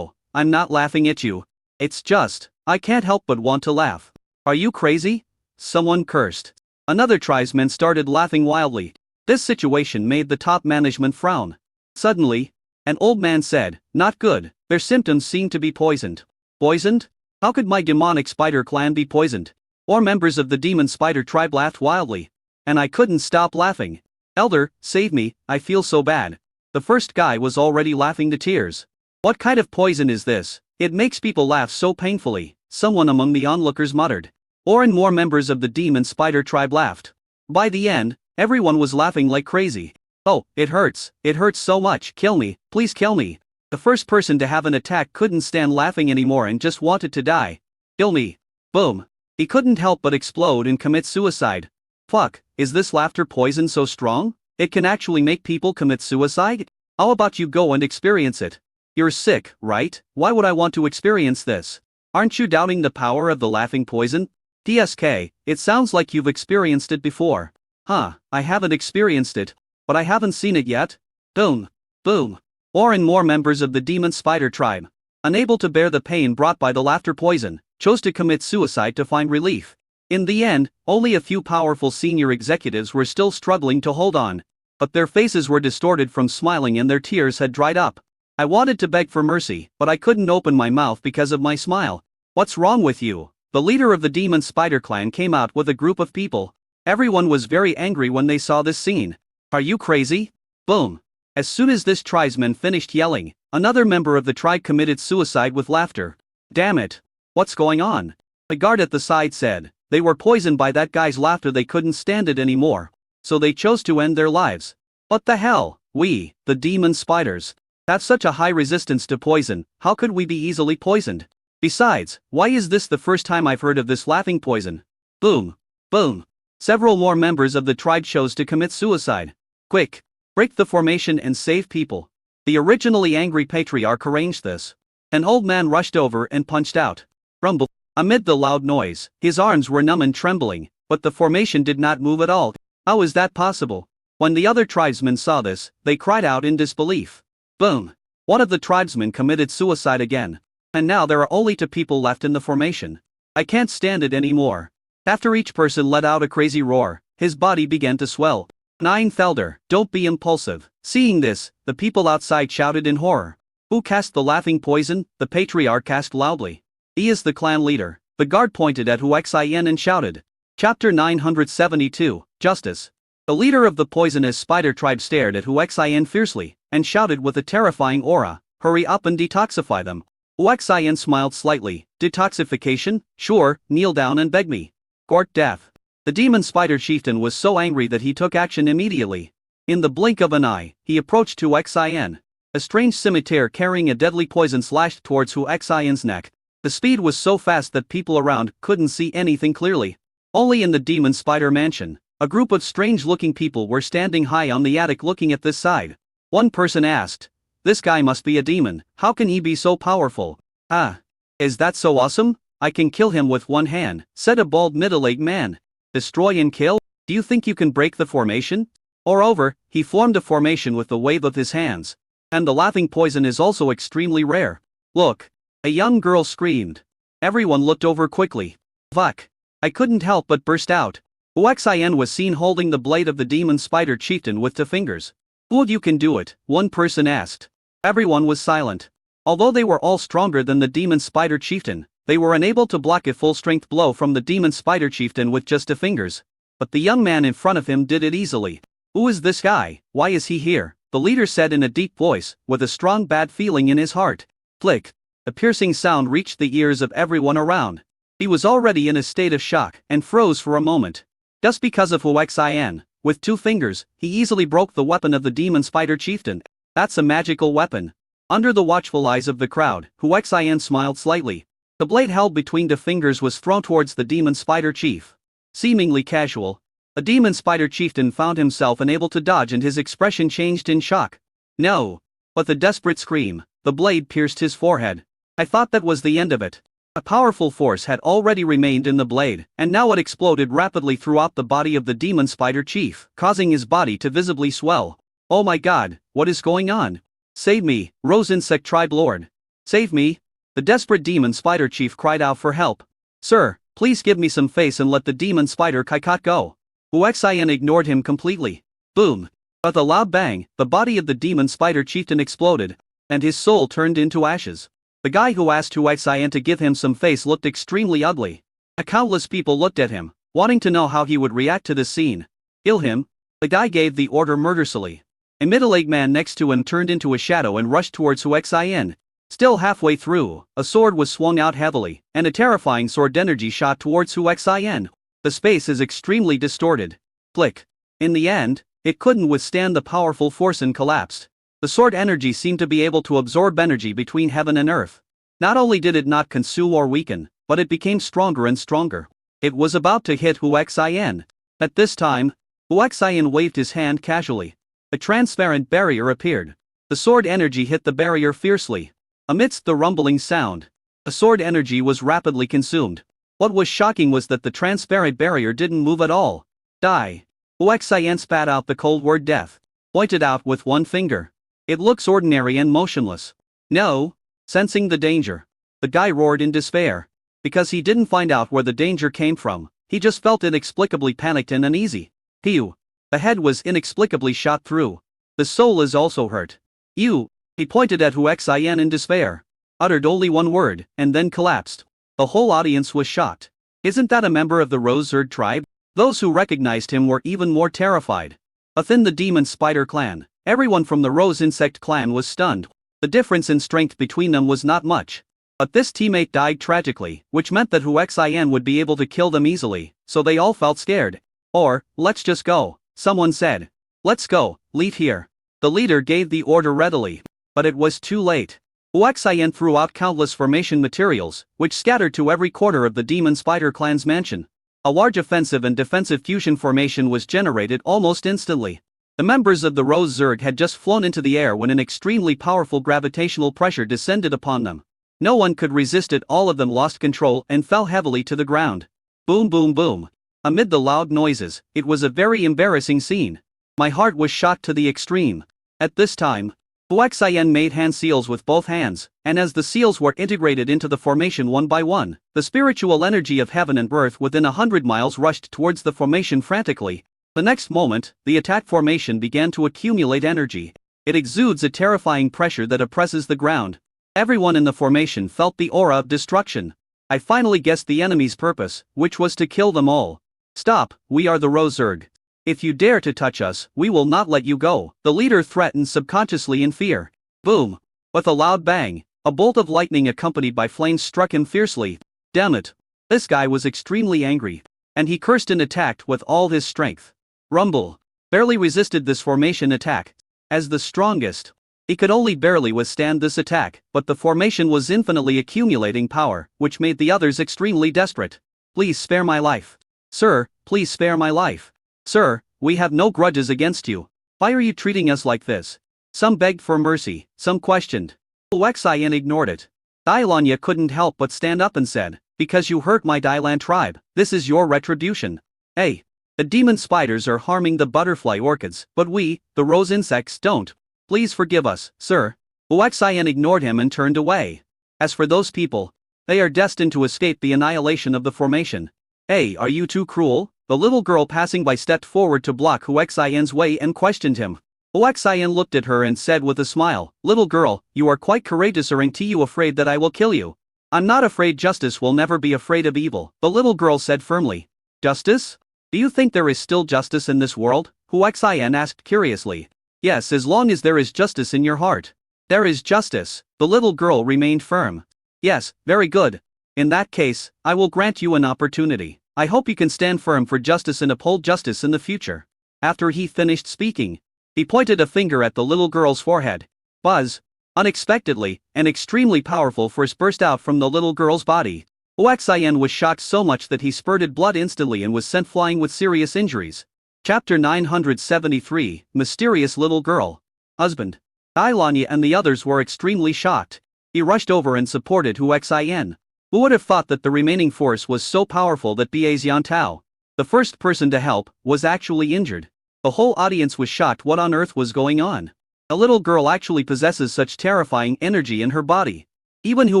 S1: I'm not laughing at you. It's just, I can't help but want to laugh." "Are you crazy?" someone cursed. Another tribesman started laughing wildly. This situation made the top management frown. Suddenly, an old man said, "Not good, their symptoms seem to be poisoned." "Poisoned? How could my demonic spider clan be poisoned?" More members of the demon spider tribe laughed wildly. And I couldn't stop laughing. "Elder, save me, I feel so bad." The first guy was already laughing to tears. "What kind of poison is this? It makes people laugh so painfully," someone among the onlookers muttered. More and more members of the demon spider tribe laughed. By the end, everyone was laughing like crazy. "Oh, it hurts so much, kill me, please kill me." The first person to have an attack couldn't stand laughing anymore and just wanted to die. "Kill me." Boom. He couldn't help but explode and commit suicide. Fuck, is this laughter poison so strong? It can actually make people commit suicide? How about you go and experience it? You're sick, right? Why would I want to experience this? Aren't you doubting the power of the laughing poison? TSK, it sounds like you've experienced it before. Huh, I haven't experienced it, but I haven't seen it yet. Boom. Boom. More and more members of the demon spider tribe, unable to bear the pain brought by the laughter poison, chose to commit suicide to find relief. In the end, only a few powerful senior executives were still struggling to hold on, but their faces were distorted from smiling and their tears had dried up. I wanted to beg for mercy, but I couldn't open my mouth because of my smile. What's wrong with you? The leader of the demon spider clan came out with a group of people. Everyone was very angry when they saw this scene. Are you crazy? Boom. As soon as this tribesman finished yelling, another member of the tribe committed suicide with laughter. Damn it. What's going on? The guard at the side said, they were poisoned by that guy's laughter, they couldn't stand it anymore. So they chose to end their lives. What the hell? We, the demon spiders, have such a high resistance to poison, how could we be easily poisoned? Besides, why is this the first time I've heard of this laughing poison? Boom. Boom. Several more members of the tribe chose to commit suicide. Quick. Break the formation and save people. The originally angry patriarch arranged this. An old man rushed over and punched out. Rumble. Amid the loud noise, his arms were numb and trembling, but the formation did not move at all. How is that possible? When the other tribesmen saw this, they cried out in disbelief. Boom. One of the tribesmen committed suicide again. And now there are only 2 people left in the formation. I can't stand it anymore. After each person let out a crazy roar, his body began to swell. 9 Felder, don't be impulsive. Seeing this, the people outside shouted in horror. Who cast the laughing poison? The patriarch asked loudly. He is the clan leader. The guard pointed at Huxin and shouted. Chapter 972, Justice. The leader of the poisonous spider tribe stared at Huxin fiercely, and shouted with a terrifying aura, hurry up and detoxify them. Huxin smiled slightly. Detoxification? Sure, kneel down and beg me. Court death. The demon spider chieftain was so angry that he took action immediately. In the blink of an eye, he approached Huxin. A strange scimitar carrying a deadly poison slashed towards Huxin's neck. The speed was so fast that people around couldn't see anything clearly. Only in the demon spider mansion, a group of strange-looking people were standing high on the attic looking at this side. One person asked, this guy must be a demon, how can he be so powerful? Ah. Is that so awesome? I can kill him with one hand, said a bald middle-aged man. Destroy and kill? Do you think you can break the formation? Moreover, he formed a formation with the wave of his hands. And the laughing poison is also extremely rare. Look. A young girl screamed. Everyone looked over quickly. Fuck. I couldn't help but burst out. Huxin was seen holding the blade of the demon spider chieftain with 2 fingers. Who of you can do it? One person asked. Everyone was silent. Although they were all stronger than the demon spider chieftain, they were unable to block a full-strength blow from the demon spider chieftain with just 2 fingers. But the young man in front of him did it easily. Who is this guy? Why is he here? The leader said in a deep voice, with a strong bad feeling in his heart. Click. A piercing sound reached the ears of everyone around. He was already in a state of shock and froze for a moment. Just because of Huxin, with 2 fingers, he easily broke the weapon of the demon spider chieftain. That's a magical weapon. Under the watchful eyes of the crowd, Huxin smiled slightly. The blade held between 2 fingers was thrown towards the demon spider chief. Seemingly casual, a demon spider chieftain found himself unable to dodge and his expression changed in shock. No. With a desperate scream, the blade pierced his forehead. I thought that was the end of it. A powerful force had already remained in the blade, and now it exploded rapidly throughout the body of the demon spider chief, causing his body to visibly swell. Oh my god, what is going on? Save me, Rose Insect Tribe Lord. Save me. The desperate demon spider chief cried out for help. Sir, please give me some face and let the demon spider Kaikot go. Huxin ignored him completely. Boom. With a loud bang, the body of the demon spider chieftain exploded, and his soul turned into ashes. The guy who asked Huxin to give him some face looked extremely ugly. Countless people looked at him, wanting to know how he would react to this scene. Kill him. The guy gave the order murderously. A middle-aged man next to him turned into a shadow and rushed towards Huxin. Still halfway through, a sword was swung out heavily, and a terrifying sword energy shot towards Huxin. The space is extremely distorted. Click. In the end, it couldn't withstand the powerful force and collapsed. The sword energy seemed to be able to absorb energy between heaven and earth. Not only did it not consume or weaken, but it became stronger and stronger. It was about to hit Huxin. At this time, Huxin waved his hand casually. A transparent barrier appeared. The sword energy hit the barrier fiercely. Amidst the rumbling sound, the sword energy was rapidly consumed. What was shocking was that the transparent barrier didn't move at all. Die. Hu Xian spat out the cold word death, pointed out with one finger. It looks ordinary and motionless. No. Sensing the danger, the guy roared in despair. Because he didn't find out where the danger came from, he just felt inexplicably panicked and uneasy. Pew. The head was inexplicably shot through. The soul is also hurt. You. He pointed at Hu Xian in despair, uttered only one word, and then collapsed. The whole audience was shocked. Isn't that a member of the Rose Zerg tribe? Those who recognized him were even more terrified. Within the Demon Spider clan, everyone from the Rose Insect clan was stunned. The difference in strength between them was not much. But this teammate died tragically, which meant that Hu Xian would be able to kill them easily, so they all felt scared. Or, let's just go, someone said. Let's go, leave here. The leader gave the order readily. But it was too late. Hu Xian threw out countless formation materials, which scattered to every corner of the Demon Spider clan's mansion. A large offensive and defensive fusion formation was generated almost instantly. The members of the Rose Zerg had just flown into the air when an extremely powerful gravitational pressure descended upon them. No one could resist it. All of them lost control and fell heavily to the ground. Boom, boom, boom. Amid the loud noises, it was a very embarrassing scene. My heart was shot to the extreme. At this time, Hu Xian made hand seals with both hands, and as the seals were integrated into the formation one by one, the spiritual energy of heaven and earth within 100 miles rushed towards the formation frantically. The next moment, the attack formation began to accumulate energy. It exudes a terrifying pressure that oppresses the ground. Everyone in the formation felt the aura of destruction. I finally guessed the enemy's purpose, which was to kill them all. Stop, we are the Rose Zerg. If you dare to touch us, we will not let you go, the leader threatened subconsciously in fear. Boom. With a loud bang, a bolt of lightning accompanied by flames struck him fiercely. Damn it. This guy was extremely angry. And he cursed and attacked with all his strength. Rumble barely resisted this formation attack. As the strongest, he could only barely withstand this attack, but the formation was infinitely accumulating power, which made the others extremely desperate. Please spare my life. Sir, please spare my life. Sir, we have no grudges against you. Why are you treating us like this? Some begged for mercy, some questioned. Hu Xian ignored it. Dailanya couldn't help but stand up and said, because you hurt my Dailan tribe, this is your retribution. Hey. The demon spiders are harming the butterfly orchids, but we, the rose insects, don't. Please forgive us, sir. Hu Xian ignored him and turned away. As for those people, they are destined to escape the annihilation of the formation. Hey, are you too cruel? The little girl passing by stepped forward to block Hu Xian's way and questioned him. Hu Xian looked at her and said with a smile, little girl, you are quite courageous. Aren't you afraid that I will kill you? I'm not afraid. Justice will never be afraid of evil, the little girl said firmly. Justice? Do you think there is still justice in this world? Hu Xian asked curiously. Yes, as long as there is justice in your heart. There is justice, the little girl remained firm. Yes, very good. In that case, I will grant you an opportunity. I hope you can stand firm for justice and uphold justice in the future. After he finished speaking, he pointed a finger at the little girl's forehead. Buzz. Unexpectedly, an extremely powerful force burst out from the little girl's body. Hu Xian was shocked so much that he spurted blood instantly and was sent flying with serious injuries. Chapter 973, Mysterious Little Girl. Husband. Dailanya and the others were extremely shocked. He rushed over and supported Hu Xian. Who would have thought that the remaining force was so powerful that Ba Xiantao, the first person to help, was actually injured? The whole audience was shocked. What on earth was going on? A little girl actually possesses such terrifying energy in her body. Even Hu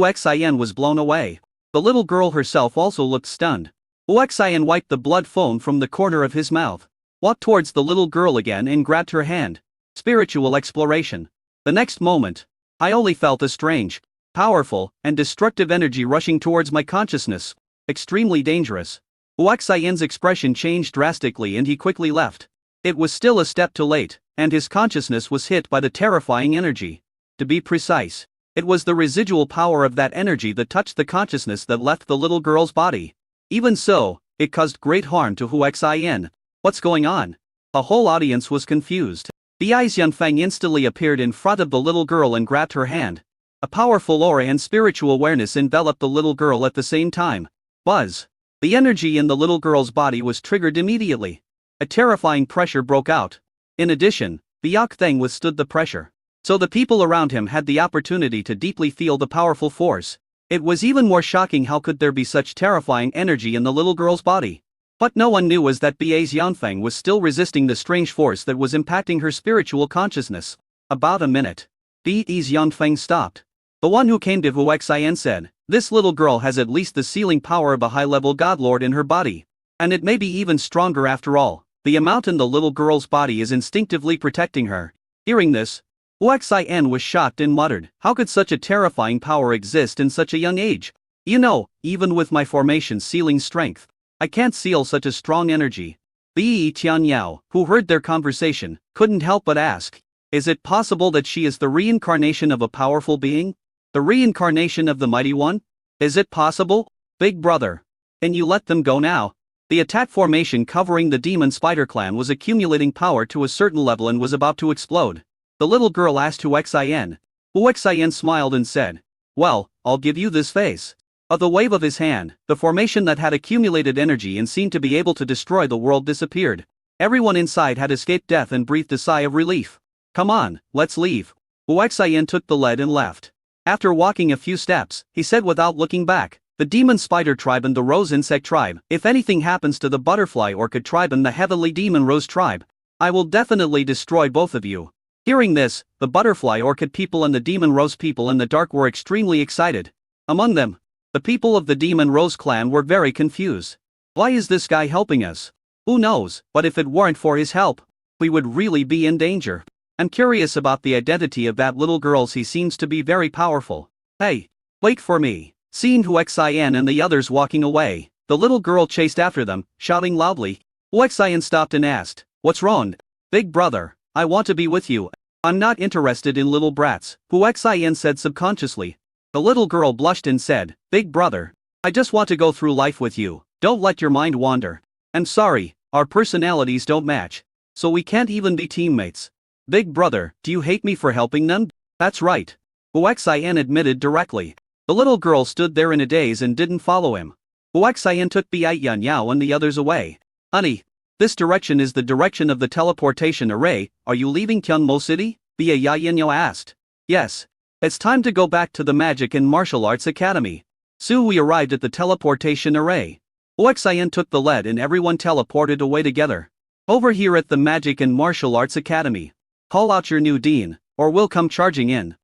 S1: Xian was blown away. The little girl herself also looked stunned. Hu Xian wiped the blood foam from the corner of his mouth, walked towards the little girl again and grabbed her hand. Spiritual exploration. The next moment, I only felt a strange, powerful, and destructive energy rushing towards my consciousness. Extremely dangerous. Hu Xian's expression changed drastically and he quickly left. It was still a step too late, and his consciousness was hit by the terrifying energy. To be precise, it was the residual power of that energy that touched the consciousness that left the little girl's body. Even so, it caused great harm to Hu Xian. What's going on? The whole audience was confused. Bai Xianfeng instantly appeared in front of the little girl and grabbed her hand. A powerful aura and spiritual awareness enveloped the little girl at the same time. Buzz. The energy in the little girl's body was triggered immediately. A terrifying pressure broke out. In addition, Biak Theng withstood the pressure. So the people around him had the opportunity to deeply feel the powerful force. It was even more shocking how could there be such terrifying energy in the little girl's body. What no one knew was that Baz Yanfeng was still resisting the strange force that was impacting her spiritual consciousness. About a minute. Baz Yanfeng stopped. The one who came to Wu Xian said, "This little girl has at least the sealing power of a high-level godlord in her body. And it may be even stronger after all. The amount in the little girl's body is instinctively protecting her." Hearing this, Wu Xian was shocked and muttered, "How could such a terrifying power exist in such a young age? You know, even with my formation sealing strength, I can't seal such a strong energy." Li Tianyao, who heard their conversation, couldn't help but ask, "Is it possible that she is the reincarnation of a powerful being? The reincarnation of the Mighty One? Is it possible? Big brother, can you let them go now?" The attack formation covering the demon spider clan was accumulating power to a certain level and was about to explode. The little girl asked Wu Xian. Wu Xian smiled and said, "Well, I'll give you this face." Of the wave of his hand, the formation that had accumulated energy and seemed to be able to destroy the world disappeared. Everyone inside had escaped death and breathed a sigh of relief. "Come on, let's leave." Wu Xian took the lead and left. After walking a few steps, he said without looking back, "The demon spider tribe and the rose insect tribe, if anything happens to the butterfly orchid tribe and the heavenly demon rose tribe, I will definitely destroy both of you." Hearing this, the butterfly orchid people and the demon rose people in the dark were extremely excited. Among them, the people of the demon rose clan were very confused. Why is this guy helping us? Who knows, but if it weren't for his help, we would really be in danger. I'm curious about the identity of that little girl. He seems to be very powerful. Hey, wait for me. Seeing Wu Xian and the others walking away, the little girl chased after them, shouting loudly. Wu Xian stopped and asked, "What's wrong? Big brother, I want to be with you. I'm not interested in little brats," Wu Xian said subconsciously. The little girl blushed and said, "Big brother, I just want to go through life with you. Don't let your mind wander. I'm sorry, our personalities don't match, so we can't even be teammates." "Big brother, do you hate me for helping them?" "That's right," Wu Xian admitted directly. The little girl stood there in a daze and didn't follow him. Wu Xian took Bai Yanyao and the others away. "Honey, this direction is the direction of the teleportation array. Are you leaving Tianmo City?" Bai Yanyao asked. "Yes. It's time to go back to the Magic and Martial Arts Academy." Soon we arrived at the teleportation array. Wu Xian took the lead and everyone teleported away together. "Over here at the Magic and Martial Arts Academy. Call out your new dean, or we'll come charging in."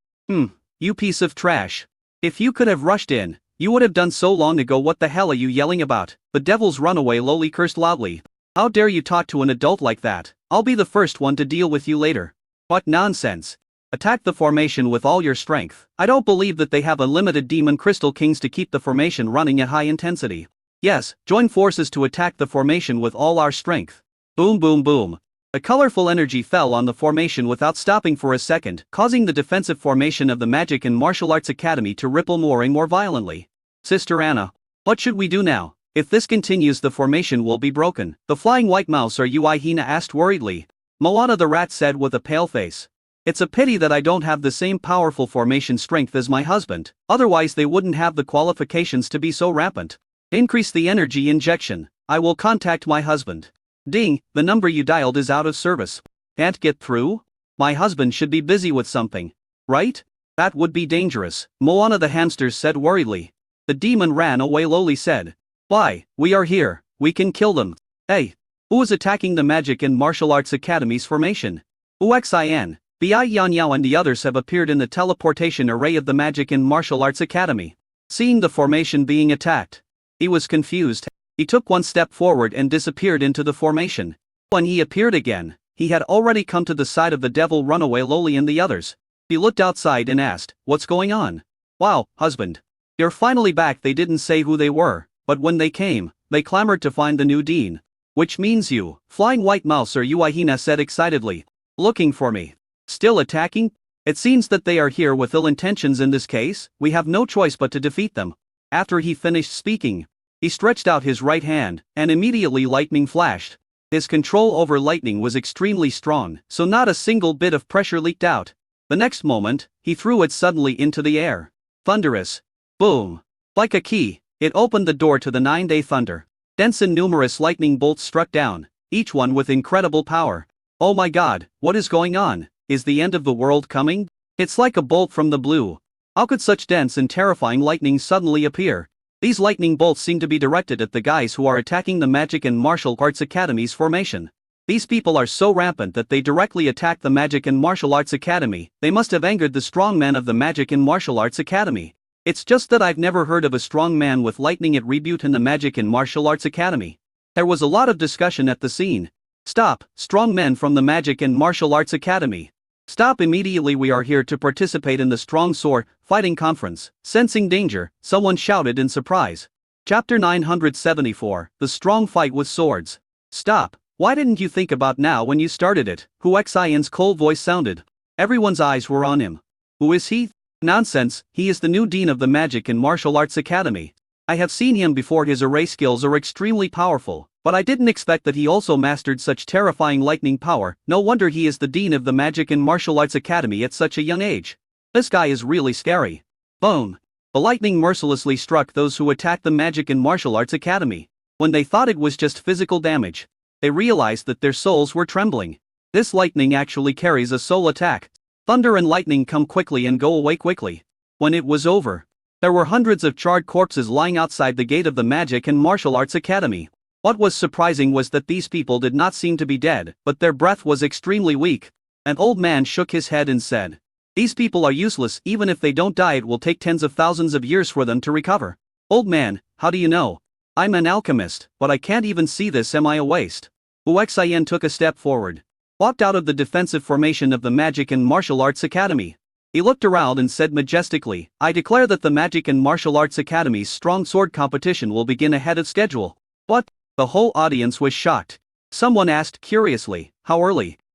S1: You piece of trash. If you could have rushed in, you would have done so long ago. What the hell are you yelling about? The devil's runaway lowly cursed loudly. "How dare you talk to an adult like that? I'll be the first one to deal with you later." "What nonsense. Attack the formation with all your strength." "I don't believe that they have unlimited demon crystal kings to keep the formation running at high intensity." "Yes, join forces to attack the formation with all our strength." Boom boom boom. A colorful energy fell on the formation without stopping for a second, causing the defensive formation of the Magic and Martial Arts Academy to ripple more and more violently. "Sister Anna, what should we do now? If this continues, the formation will be broken." The flying white mouse or Ui Hina asked worriedly. Moana the rat said with a pale face, "It's a pity that I don't have the same powerful formation strength as my husband, otherwise they wouldn't have the qualifications to be so rampant." "Increase the energy injection. I will contact my husband." Ding, the number you dialed is out of service. "Can't get through? My husband should be busy with something, right? That would be dangerous," Moana the hamster said worriedly. The demon ran away. Lowly said, "Why, we are here, we can kill them." "Hey, who is attacking the Magic and Martial Arts Academy's formation?" Wu Xian, Bai Yanyao and the others have appeared in the teleportation array of the Magic and Martial Arts Academy. Seeing the formation being attacked, he was confused. He took one step forward and disappeared into the formation. When he appeared again, he had already come to the side of the devil runaway Lowly and the others. He looked outside and asked, "What's going on?" "Wow, husband. You're finally back." They didn't say who they were, but when they came, they clamored to find the new dean. "Which means you," Flying White Mouse or Uihina said excitedly. "Looking for me? Still attacking? It seems that they are here with ill intentions. In this case, we have no choice but to defeat them." After he finished speaking, he stretched out his right hand, and immediately lightning flashed. His control over lightning was extremely strong, so not a single bit of pressure leaked out. The next moment, he threw it suddenly into the air. Thunderous. Boom. Like a key, it opened the door to the 9-day thunder. Dense and numerous lightning bolts struck down, each one with incredible power. "Oh my god, what is going on?" Is the end of the world coming? It's like a bolt from the blue. How could such dense and terrifying lightning suddenly appear? These lightning bolts seem to be directed at the guys who are attacking the Magic and Martial Arts Academy's formation. These people are so rampant that they directly attack the Magic and Martial Arts Academy. They must have angered the strongmen of the Magic and Martial Arts Academy. It's just that I've never heard of a strong man with lightning at Reboot in the Magic and Martial Arts Academy. There was a lot of discussion at the scene. Stop, strong men from the Magic and Martial Arts Academy. Stop immediately, we are here to participate in the Strong Sword Fighting Conference. Sensing danger, someone shouted in surprise. Chapter 974, The Strong Fight with Swords. Stop, why didn't you think about now when you started it? Hu Xian's cold voice sounded. Everyone's eyes were on him. Who is he? Nonsense, he is the new dean of the Magic and Martial Arts Academy. I have seen him before. His array skills are extremely powerful, but I didn't expect that he also mastered such terrifying lightning power. No wonder he is the dean of the Magic and Martial Arts Academy at such a young age. This guy is really scary. Boom! The lightning mercilessly struck those who attacked the Magic and Martial Arts Academy. When they thought it was just physical damage, they realized that their souls were trembling. This lightning actually carries a soul attack. Thunder and lightning come quickly and go away quickly. When it was over, there were hundreds of charred corpses lying outside the gate of the Magic and Martial Arts Academy. What was surprising was that these people did not seem to be dead, but their breath was extremely weak. An old man shook his head and said, "These people are useless. Even if they don't die, it will take tens of thousands of years for them to recover." Old man, how do you know? I'm an alchemist, but I can't even see this. Am I a waste? Hu Xian took a step forward, walked out of the defensive formation of the Magic and Martial Arts Academy. He looked around and said majestically, "I declare that the Magic and Martial Arts Academy's strong sword competition will begin ahead of schedule." What? The whole audience was shocked. Someone asked curiously, "How early?"